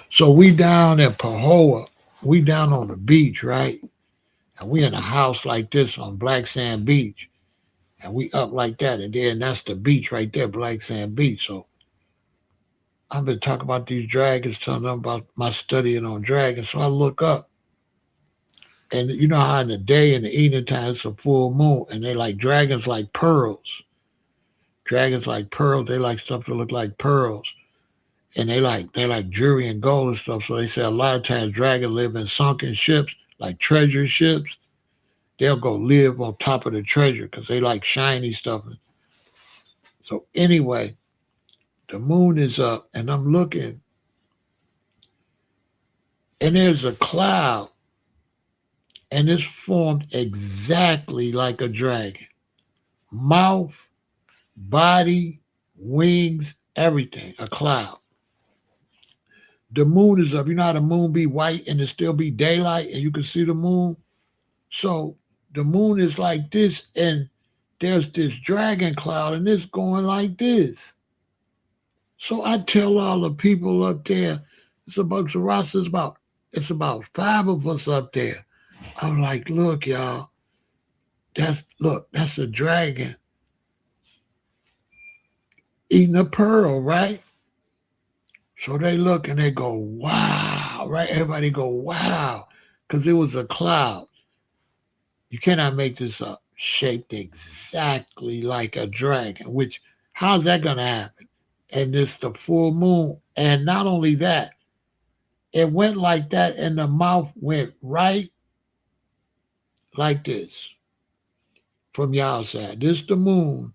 So we down at PAHOA, we down on the beach, right? And we in a house like this on Black Sand Beach. And we up like that. And then that's the beach right there, Black Sand Beach. So I've been talking about these dragons, telling them about my studying on dragons. So I look up. And you know how in the day in the evening time it's a full moon and they like dragons like pearls. Dragons like pearls, they like stuff that look like pearls. And they like jewelry and gold and stuff. So they say a lot of times dragons live in sunken ships, like treasure ships. They'll go live on top of the treasure because they like shiny stuff. So anyway, the moon is up and I'm looking and there's a cloud and it's formed exactly like a dragon. Mouth, body, wings, everything, a cloud. The moon is up. You know how the moon be white and it still be daylight and you can see the moon? So the moon is like this and there's this dragon cloud and it's going like this. So I tell all the people up there, it's about it's about five of us up there. I'm like, look, y'all, that's a dragon eating a pearl, right? So they look and they go, wow, right? Everybody go, wow, because it was a cloud. You cannot make this up. Shaped exactly like a dragon, which, how's that going to happen? And it's the full moon. And not only that, it went like that and the mouth went right like this from y'all side. This the moon.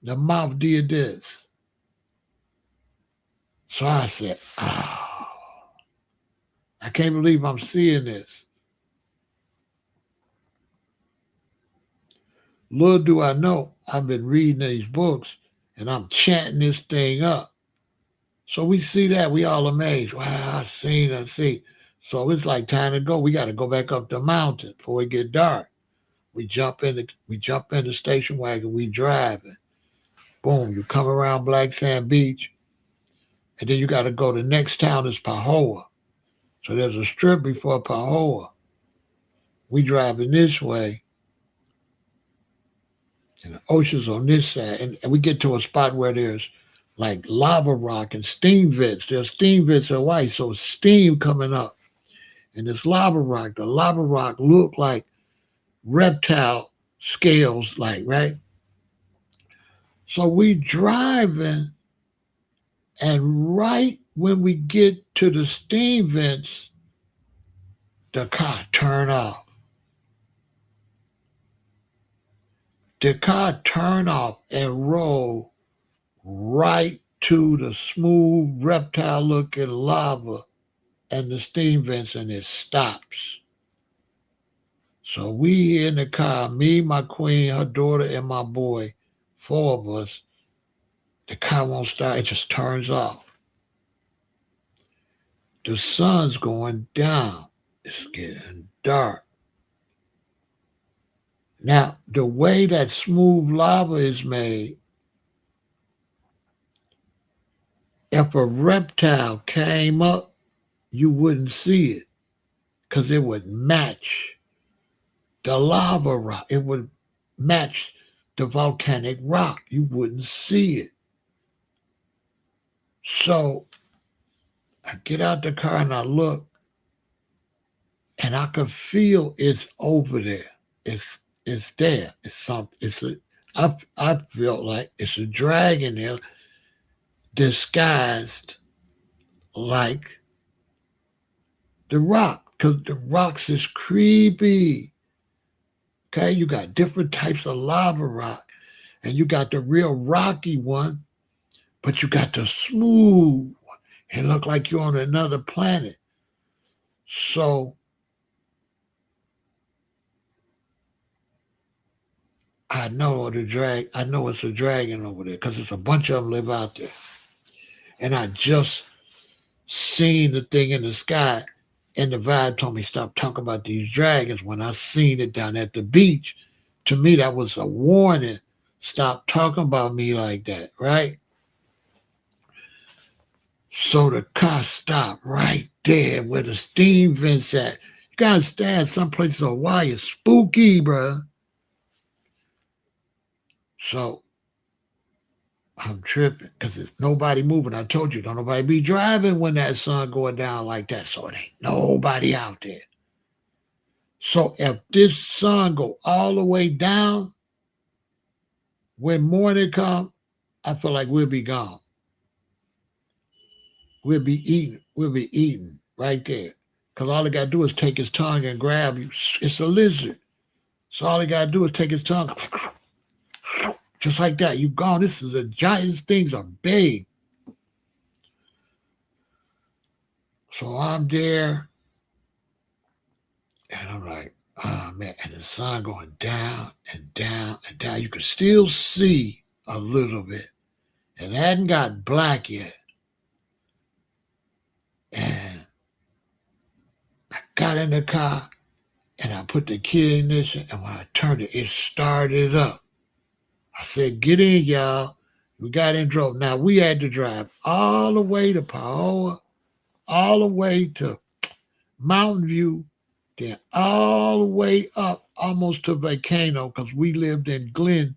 The mouth did this. So I said, oh, I can't believe I'm seeing this. Little do I know, I've been reading these books and I'm chanting this thing up. So we see that, we all amazed. Wow, I see. So it's like time to go. We got to go back up the mountain before it get dark. We jump in the station wagon, we driving. Boom, you come around Black Sand Beach, and then you got to go. The next town is PAHOA. So there's a strip before PAHOA. We driving this way, and the ocean's on this side, and we get to a spot where there's like lava rock and steam vents. There's steam vents are white, so steam coming up. And this lava rock, the lava rock looked like reptile scales, like, right? So we driving, and right when we get to the steam vents, the car turn off. The car turn off and roll right to the smooth reptile looking lava and the steam vents and it stops. So we in the car, me, my queen, her daughter, and my boy, four of us. The car won't start, it just turns off. The sun's going down. It's getting dark. Now, the way that smooth lava is made, if a reptile came up, you wouldn't see it because it would match the lava rock. It would match the volcanic rock. You wouldn't see it. So I get out the car and I look, and I could feel it's over there. It's it's there. It's something. I felt like it's a dragon there disguised like the rock, because the rocks is creepy. Okay, you got different types of lava rock, and you got the real rocky one, but you got the smooth one. It look like you're on another planet. So I know it's a dragon over there because it's a bunch of them live out there. And I just seen the thing in the sky, and the vibe told me stop talking about these dragons. When I seen it down at the beach, to me that was a warning. Stop talking about me like that, right? So the car stopped right there where the steam vents at. You gotta stand some places on why it's spooky, bruh. So I'm tripping because there's nobody moving. I told you, don't nobody be driving when that sun going down like that. So it ain't nobody out there. So if this sun go all the way down, when morning come, I feel like we'll be gone. We'll be eating. We'll be eating right there. Because all he got to do is take his tongue and grab you. It's a lizard. So all he got to do is take his tongue, just like that. You gone. This is a giant. These things are big. So I'm there, and I'm like, oh man, and the sun going down and down and down. You can still see a little bit. It hadn't got black yet. And I got in the car and I put the key in this, and when I turned it, it started up. I said, get in, y'all. We got in, drove. Now we had to drive all the way to Paoa, all the way to Mountain View, then all the way up almost to Volcano, because we lived in Glenwood,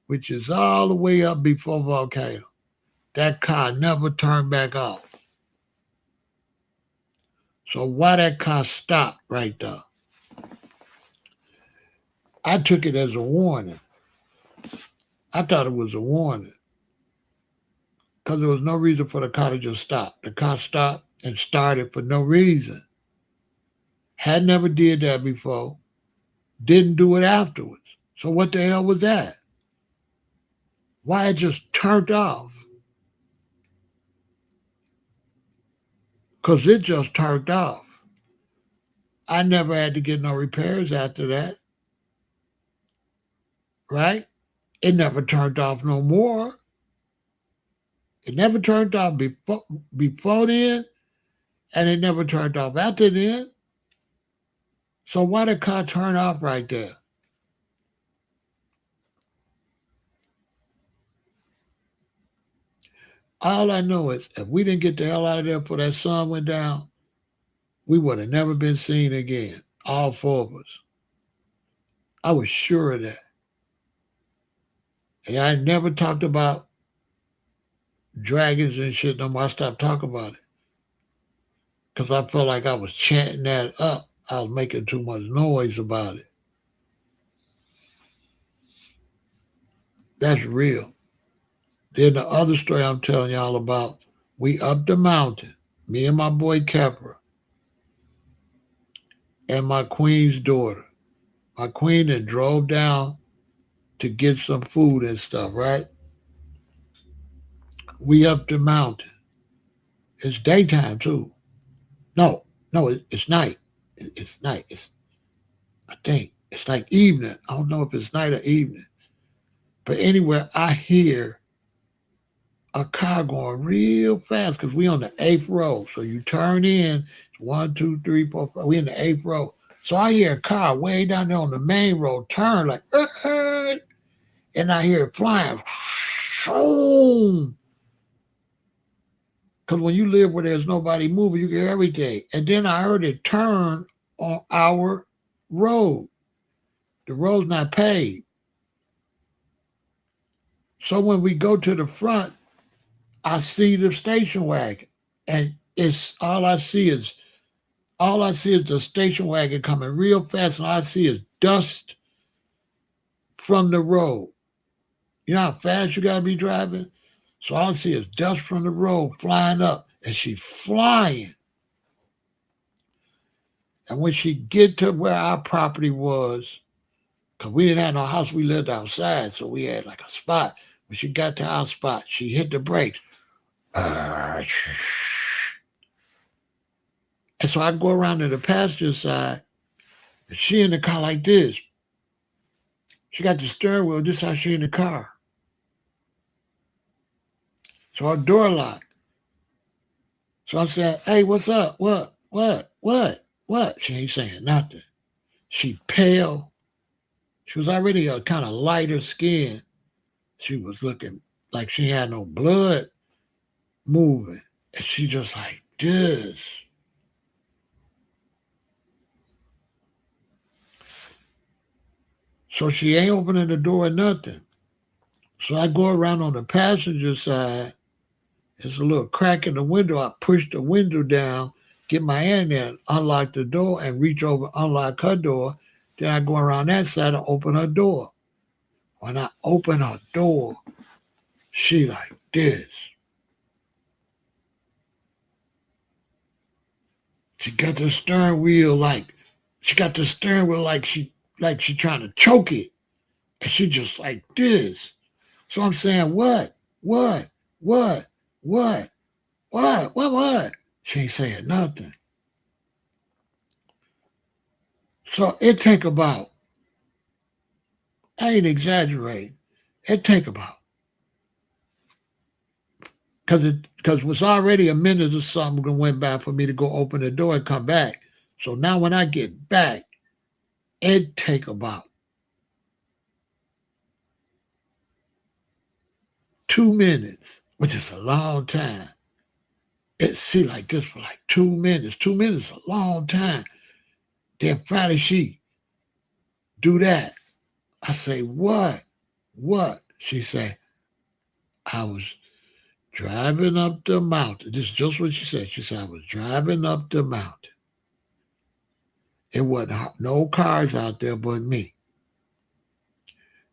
which is all the way up before Volcano. That car never turned back off. So why that car stopped right there? I took it as a warning. I thought it was a warning because there was no reason for the car to just stop. The car stopped and started for no reason. Had never did that before. Didn't do it afterwards. So what the hell was that? Why it just turned off? Because it just turned off. I never had to get no repairs after that. Right? It never turned off no more. It never turned off before then, and it never turned off after then. So why did the car turn off right there? All I know is if we didn't get the hell out of there before that sun went down, we would have never been seen again. All four of us. I was sure of that. And I never talked about dragons and shit no more. I stopped talking about it. Because I felt like I was chanting that up. I was making too much noise about it. That's real. Then the other story I'm telling y'all about, we up the mountain, me and my boy Kepper, and my queen's daughter. My queen then drove down to get some food and stuff, right? We up the mountain. It's daytime too. No, it's night. It's night. I think it's like evening. I don't know if it's night or evening. But anywhere I hear a car going real fast because we on the 8th row. So you turn in, it's 1, 2, 3, 4, 5. We in the 8th row. So I hear a car way down there on the main road turn like, and I hear it flying. Because when you live where there's nobody moving, you get everything. And then I heard it turn on our road. The road's not paved. So when we go to the front, I see the station wagon. And it's all I see is all I see is the station wagon coming real fast, and all I see is dust from the road. You know how fast you gotta be driving? So all I see is dust from the road flying up, and she's flying. And when she get to where our property was, because we didn't have no house, we lived outside, so we had like a spot. When she got to our spot, she hit the brakes. And so I go around to the passenger side, and she in the car like this. She got the steering wheel, this is how she in the car. So her door locked. So I said, hey, what's up? What? She ain't saying nothing. She pale. She was already a kind of lighter skin. She was looking like she had no blood moving. And she just like this. So she ain't opening the door or nothing. So I go around on the passenger side. There's a little crack in the window. I push the window down, get my hand in, unlock the door, and reach over, unlock her door. Then I go around that side and open her door. When I open her door, she like this. She got the steering wheel like she trying to choke it. And she just like this. So I'm saying, what? She ain't saying nothing. So it take about, I ain't exaggerating, it take about, because it was already a minute or something that went by for me to go open the door and come back. So now when I get back, it take about 2 minutes, which is a long time. It see like this for like 2 minutes. 2 minutes is a long time. Then finally she do that. I say, what? She say, I was driving up the mountain. This is just what she said. She said, I was driving up the mountain. It wasn't no cars out there but me.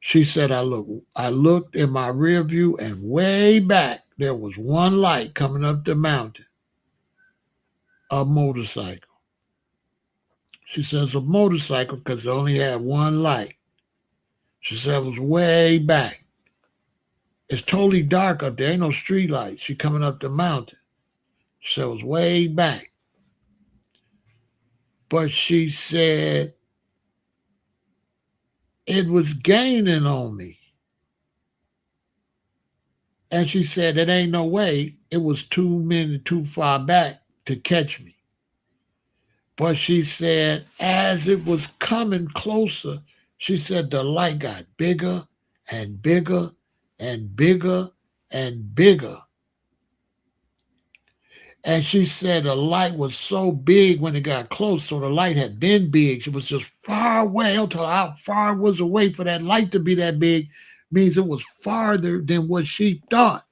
She said, I looked in my rear view, and way back there was one light coming up the mountain, a motorcycle. She says a motorcycle because it only had one light. She said it was way back. It's totally dark up there. Ain't no street lights. She coming up the mountain. She said it was way back. But she said it was gaining on me. And she said it ain't no way. It was too far back to catch me. But she said as it was coming closer, she said the light got bigger and bigger and bigger and bigger. And she said the light was so big when it got close, so the light had been big. She was just far away. I'll tell her how far it was away for that light to be that big means it was farther than what she thought,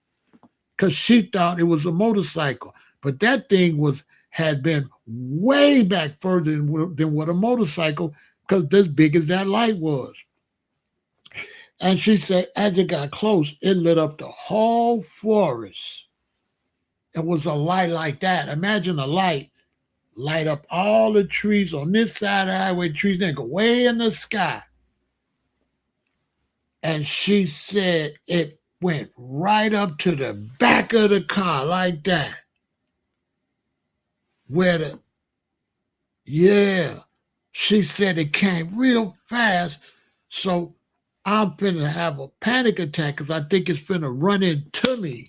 because she thought it was a motorcycle. But that thing had been way back further than what a motorcycle, because as big as that light was. And she said as it got close, it lit up the whole forest. It was a light like that. Imagine a light up all the trees on this side of the highway, trees that go way in the sky. And she said it went right up to the back of the car like that. She said it came real fast. So I'm finna have a panic attack because I think it's finna run into me.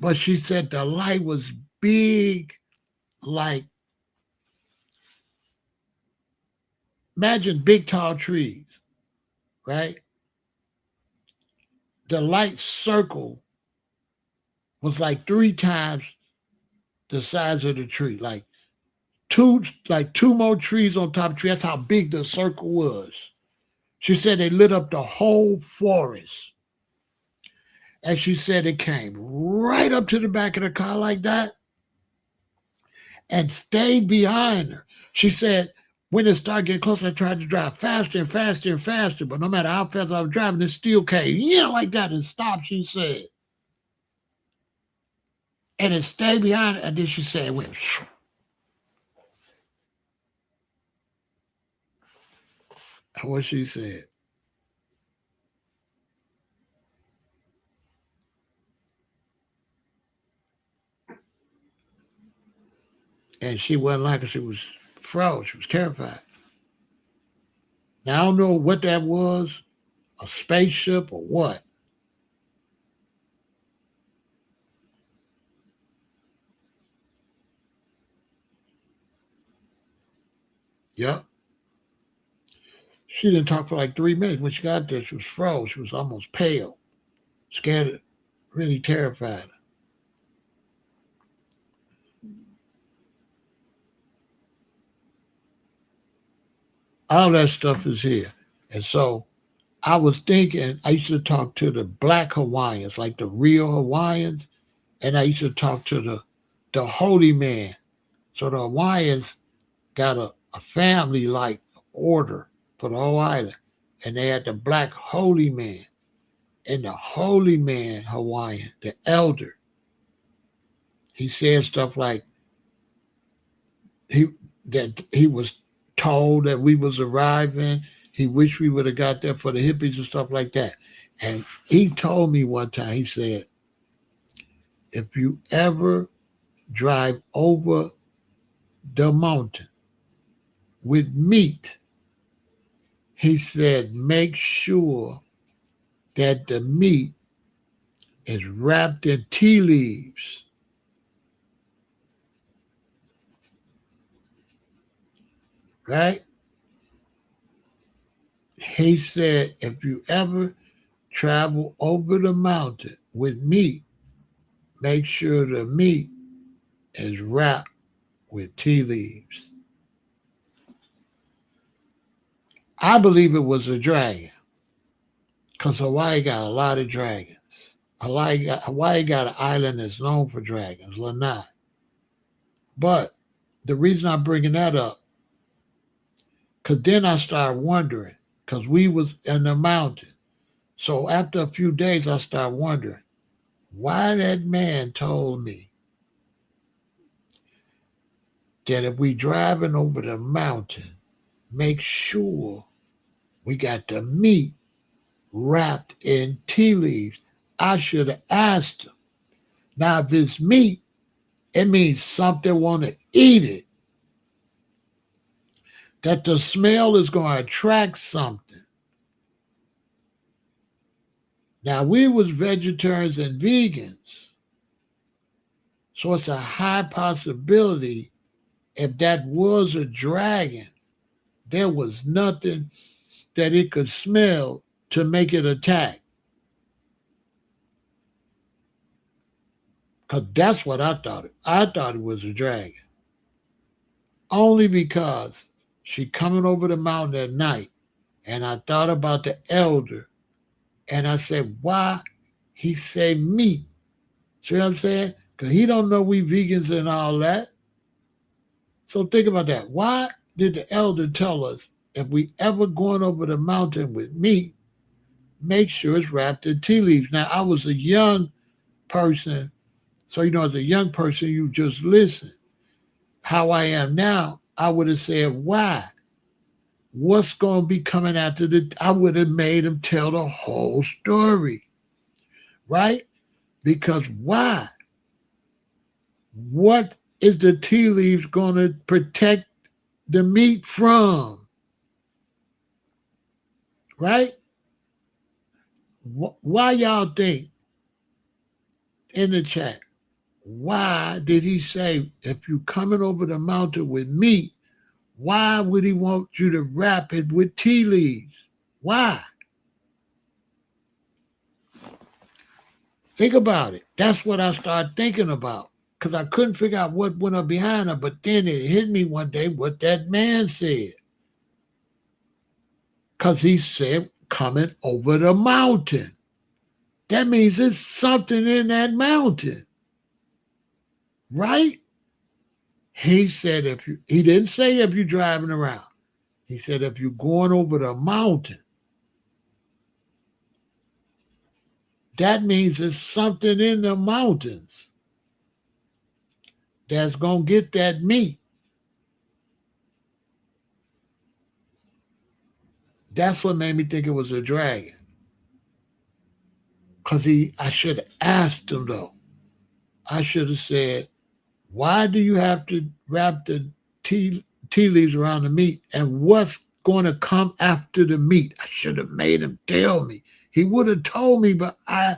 But she said the light was big, like, imagine big tall trees, right? The light circle was like 3 times the size of the tree, like two more trees on top of the tree. That's how big the circle was. She said they lit up the whole forest. And she said it came right up to the back of the car like that. and stayed behind her. She said, when it started getting closer, I tried to drive faster and faster and faster, but no matter how fast I was driving, it still came, like that, and stopped, she said. And it stayed behind her, and then she said, it went, shoo. What she said. And she wasn't like her. She was froze. She was terrified. Now, I don't know what that was, a spaceship or what. Yep. She didn't talk for like 3 minutes. When she got there, she was froze. She was almost pale, scared, really terrified. All that stuff is here. And so I was thinking, I used to talk to the black Hawaiians, like the real Hawaiians, and I used to talk to the holy man. So the Hawaiians got a family-like order for the whole island. And they had the black holy man. And the holy man Hawaiian, the elder, he said stuff like he was told that we was arriving. He wished we would have got there for the hippies and stuff like that. And he told me one time, he said, if you ever drive over the mountain with meat, he said, make sure that the meat is wrapped in tea leaves. Right? He said, if you ever travel over the mountain with meat, make sure the meat is wrapped with tea leaves. I believe it was a dragon, because Hawaii got a lot of dragons. Hawaii got an island that's known for dragons, Lanai. But the reason I'm bringing that up, because then I started wondering, because we was in the mountain. So after a few days, I started wondering why that man told me that if we driving over the mountain, make sure we got the meat wrapped in tea leaves. I should have asked him. Now, if it's meat, it means something want to eat it. That the smell is going to attract something. Now, we was vegetarians and vegans. So it's a high possibility if that was a dragon, there was nothing that it could smell to make it attack. Because that's what I thought. I thought it was a dragon. Only because she coming over the mountain at night, and I thought about the elder, and I said, why he say meat? See what I'm saying? Because he don't know we vegans and all that. So think about that. Why did the elder tell us if we ever going over the mountain with meat, make sure it's wrapped in tea leaves? Now, I was a young person, so as a young person, you just listen. How I am now, I would have said, why? What's going to be coming after I would have made him tell the whole story, right? Because why? What is the tea leaves going to protect the meat from? Right? Why y'all think, in the chat, why did he say, if you coming over the mountain with meat, why would he want you to wrap it with tea leaves? Why? Think about it. That's what I started thinking about, because I couldn't figure out what went up behind her, but then it hit me one day what that man said. Because he said, coming over the mountain. That means there's something in that mountain. Right? He said he didn't say if you're driving around. He said if you're going over the mountain, that means there's something in the mountains that's going to get that meat. That's what made me think it was a dragon. Because I should have asked him, though. I should have said, why do you have to wrap the tea leaves around the meat? And what's going to come after the meat? I should have made him tell me. He would have told me, but I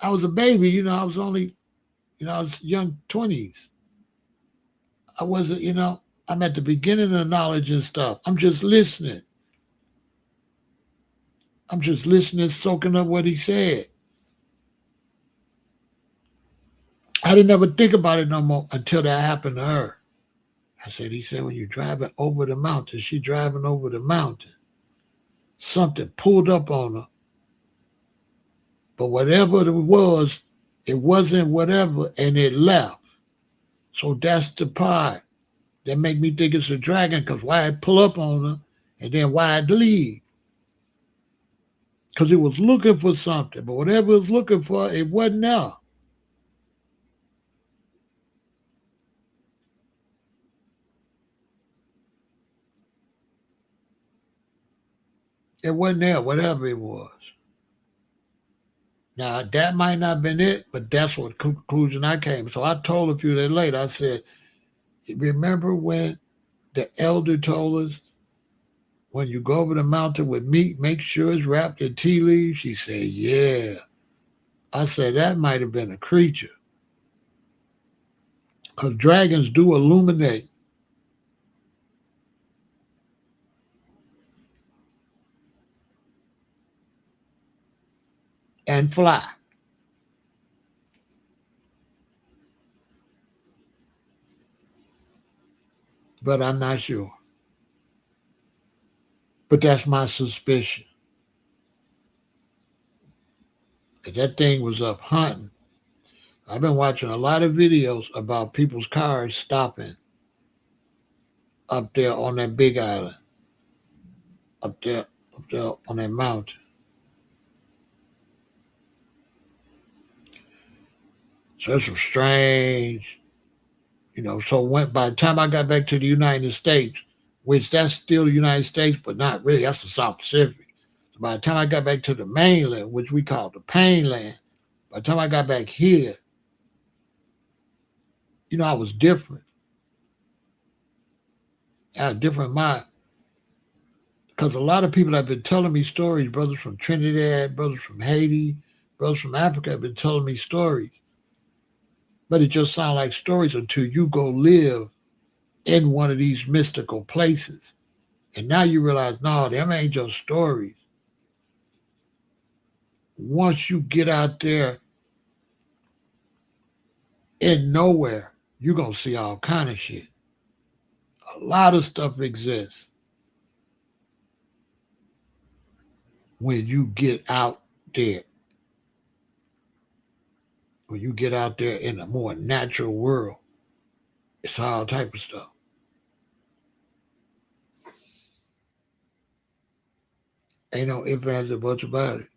was a baby, I was only, I was young 20s. I wasn't, I'm at the beginning of knowledge and stuff. I'm just listening. Soaking up what he said. I didn't ever think about it no more until that happened to her. He said, when you're driving over the mountain, she's driving over the mountain. Something pulled up on her. But whatever it wasn't whatever, and it left. So that's the part that make me think it's a dragon, because why it pull up on her, and then why it leave? Because it was looking for something, but whatever it was looking for, it wasn't there. It wasn't there, whatever it was. Now, that might not have been it, but that's what conclusion I came. So I told a few days later, I said, remember when the elder told us, when you go over the mountain with meat, make sure it's wrapped in tea leaves? She said, yeah. I said, that might have been a creature. Because dragons do illuminate. And fly. But I'm not sure. But that's my suspicion. If that thing was up hunting. I've been watching a lot of videos about people's cars stopping up there on that big island. Up there on that mountain. So it's some strange, so by the time I got back to the United States, which that's still the United States, but not really, that's the South Pacific. So by the time I got back to the mainland, which we call the Painland, by the time I got back here, I was different. I had a different mind. Because a lot of people have been telling me stories, brothers from Trinidad, brothers from Haiti, brothers from Africa have been telling me stories. But it just sounds like stories until you go live in one of these mystical places. And now you realize, no, them ain't just stories. Once you get out there in nowhere, you're going to see all kind of shit. A lot of stuff exists when you get out there. When you get out there in a more natural world, it's all type of stuff. Ain't no ifs, ands, or buts about it.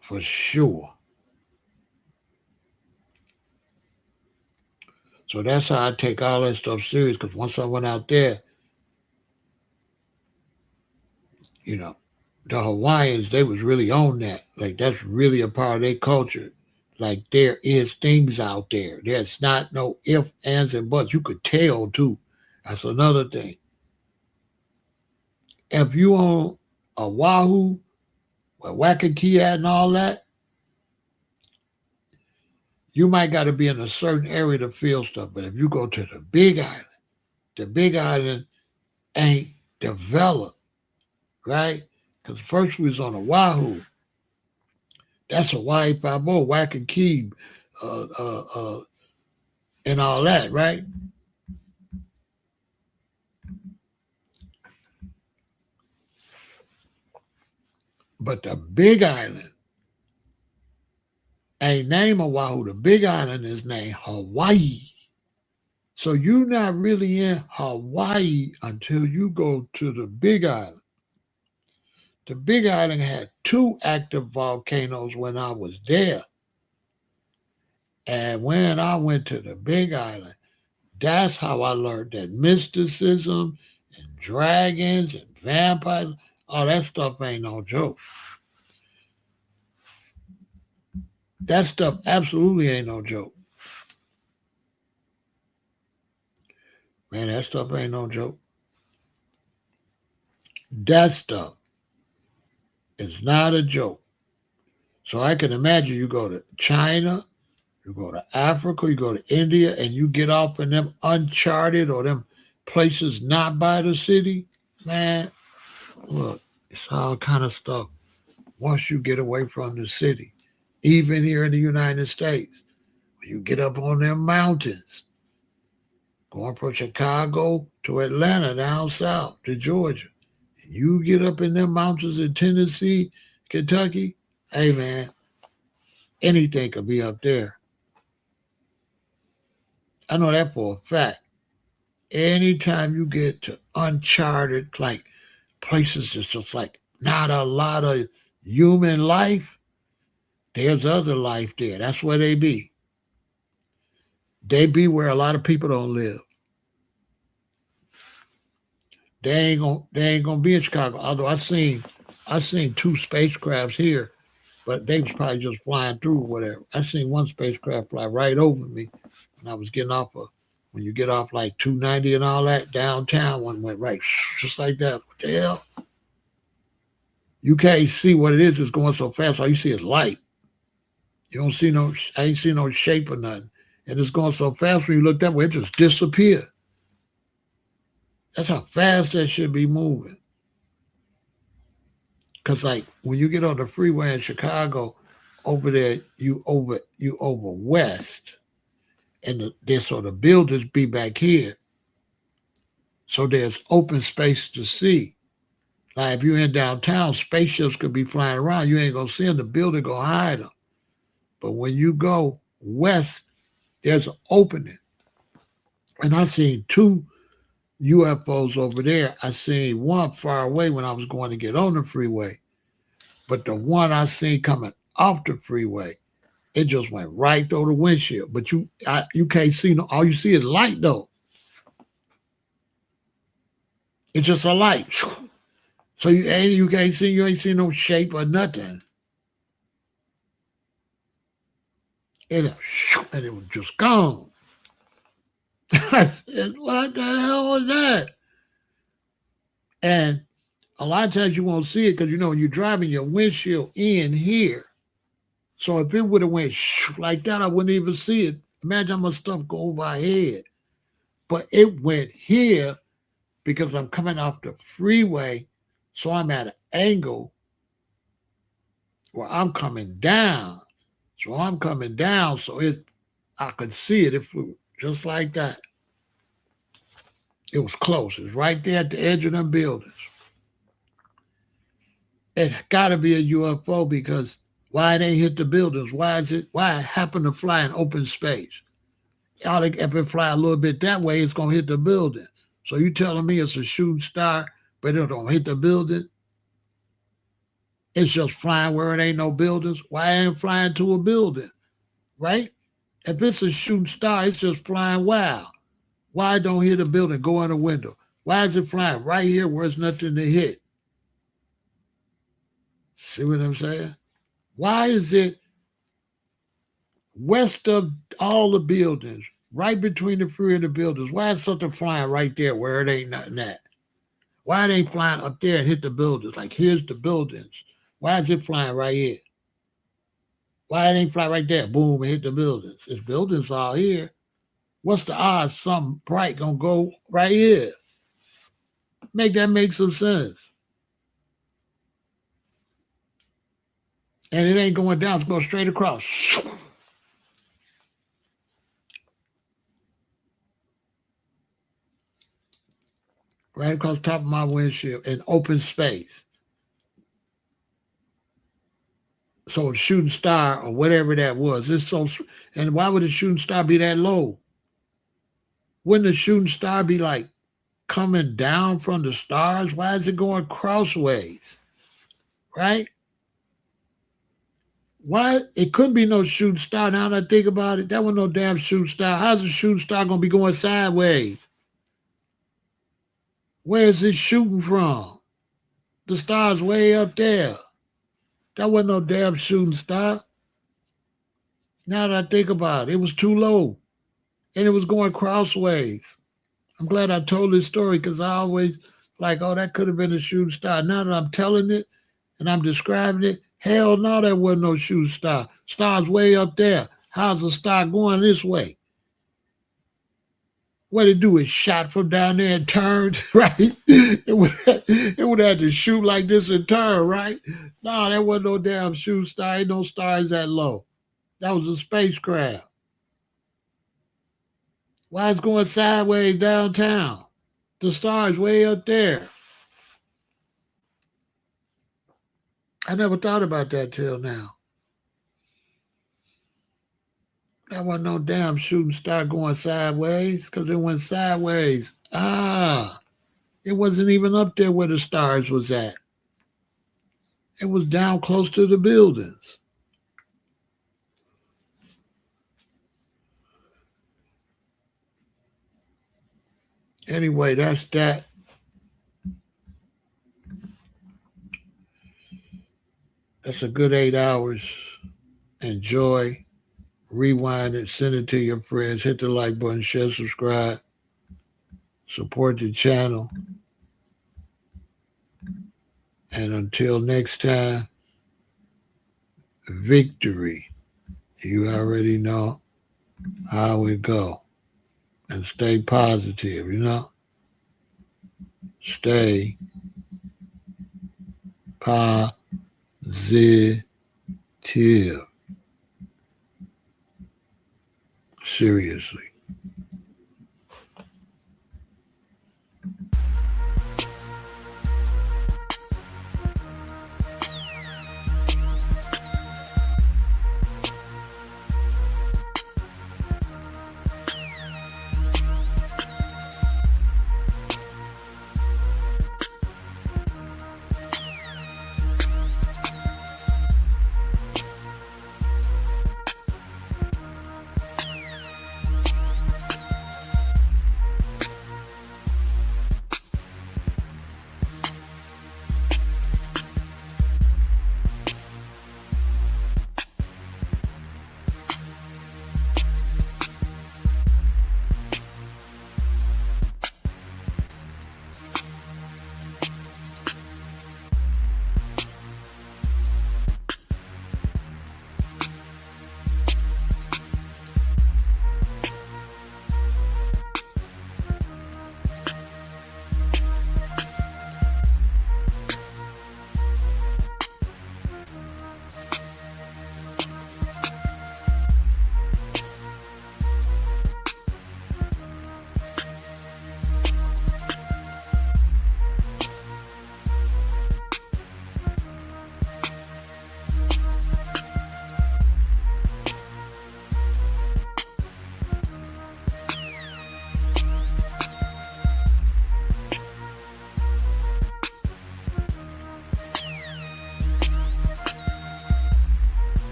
For sure. So that's how I take all that stuff serious, because once I went out there, the Hawaiians, they was really on that. Like, that's really a part of their culture. Like, there is things out there. There's not no ifs, ands, and buts. You could tell, too. That's another thing. If you on Oahu, where Waikiki at and all that, you might got to be in a certain area to feel stuff. But if you go to the Big Island ain't developed, right? Because first we was on Oahu. That's Hawaii 5 Waikiki, and all that, right? But the Big Island ain't named Oahu. The big island is named Hawaii. So you're not really in Hawaii until you go to the big island. The big island had 2 active volcanoes when I was there. And when I went to the big island, that's how I learned that mysticism and dragons and vampires, all that stuff ain't no joke. That stuff absolutely ain't no joke. Man, that stuff ain't no joke. That stuff is not a joke. So I can imagine you go to China, you go to Africa, you go to India, and you get off in them uncharted or them places not by the city. Man, look, it's all kind of stuff once you get away from the city. Even here in the United States, when you get up on them mountains, going from Chicago to Atlanta, down south to Georgia, and you get up in them mountains in Tennessee, Kentucky, hey man, anything could be up there. I know that for a fact. Anytime you get to uncharted, like places that's just like not a lot of human life, there's other life there. That's where they be. They be where a lot of people don't live. They ain't gonna be in Chicago. Although I seen 2 spacecrafts here, but they was probably just flying through or whatever. I seen one spacecraft fly right over me when I was getting off of when you get off like 290 and all that downtown. One went right just like that. What the hell? You can't see what it is. It's going so fast. All you see is light. You don't see no. I ain't see no shape or nothing. And it's going so fast when you look that way, it just disappeared. That's how fast that should be moving. Cause like when you get on the freeway in Chicago, over there you over west, and the buildings be back here, so there's open space to see. Like if you're in downtown, spaceships could be flying around. You ain't gonna see them. The building gonna hide them. But when you go west, there's an opening, and I seen 2 UFOs over there. I seen one far away when I was going to get on the freeway, but the one I seen coming off the freeway, it just went right through the windshield. But you can't see no. All you see is light though. It's just a light. So you can't see. You ain't see no shape or nothing. And it was just gone. I said, "What the hell was that?" And a lot of times you won't see it because when you're driving your windshield in here. So if it would have went like that, I wouldn't even see it. Imagine how much stuff go over our head. But it went here because I'm coming off the freeway, so I'm at an angle where I'm coming down. So I'm coming down, so I could see it. It flew just like that. It was close. It was right there at the edge of them buildings. It got to be a UFO because why it ain't hit the buildings? Why it happened to fly in open space? If it fly a little bit that way, it's gonna hit the building. So you telling me it's a shooting star, but it don't hit the building? It's just flying where it ain't no buildings. Why it ain't flying to a building? Right? If it's a shooting star, it's just flying wild. Why it don't hit a building, go in a window? Why is it flying right here where there's nothing to hit? See what I'm saying? Why is it west of all the buildings, right between the freeway and the buildings? Why is something flying right there where it ain't nothing at? Why it ain't flying up there and hit the buildings? Like, here's the buildings. Why is it flying right here? Why it ain't fly right there? Boom, and hit the buildings. There's buildings all here. What's the odds something bright gonna go right here? Make some sense. And it ain't going down, it's going straight across. Right across the top of my windshield in open space. So a shooting star or whatever that was, it's so. And why would a shooting star be that low? Wouldn't a shooting star be like coming down from the stars? Why is it going crossways? Right? Why it couldn't be no shooting star? Now that I think about it, that was no damn shooting star. How's a shooting star gonna be going sideways? Where is it shooting from? The star's way up there. That wasn't no damn shooting star. Now that I think about it, it was too low and it was going crossways. I'm glad I told this story because I always like, oh, that could have been a shooting star. Now that I'm telling it and I'm describing it, hell no, that wasn't no shooting star. Star's way up there. How's the star going this way? What it do? It shot from down there and turned, right? It would have to shoot like this and turn, right? No, that wasn't no damn shooting star. Ain't no stars that low. That was a spacecraft. Why it's going sideways downtown? The star's way up there. I never thought about that till now. That wasn't no damn shooting star going sideways because it went sideways. It wasn't even up there where the stars was at. It was down close to the buildings. Anyway, that's that. That's a good 8 hours. Enjoy. Rewind it. Send it to your friends. Hit the like button. Share, subscribe. Support the channel. And until next time, victory. You already know how it go. And stay positive, you know? Stay positive. Seriously.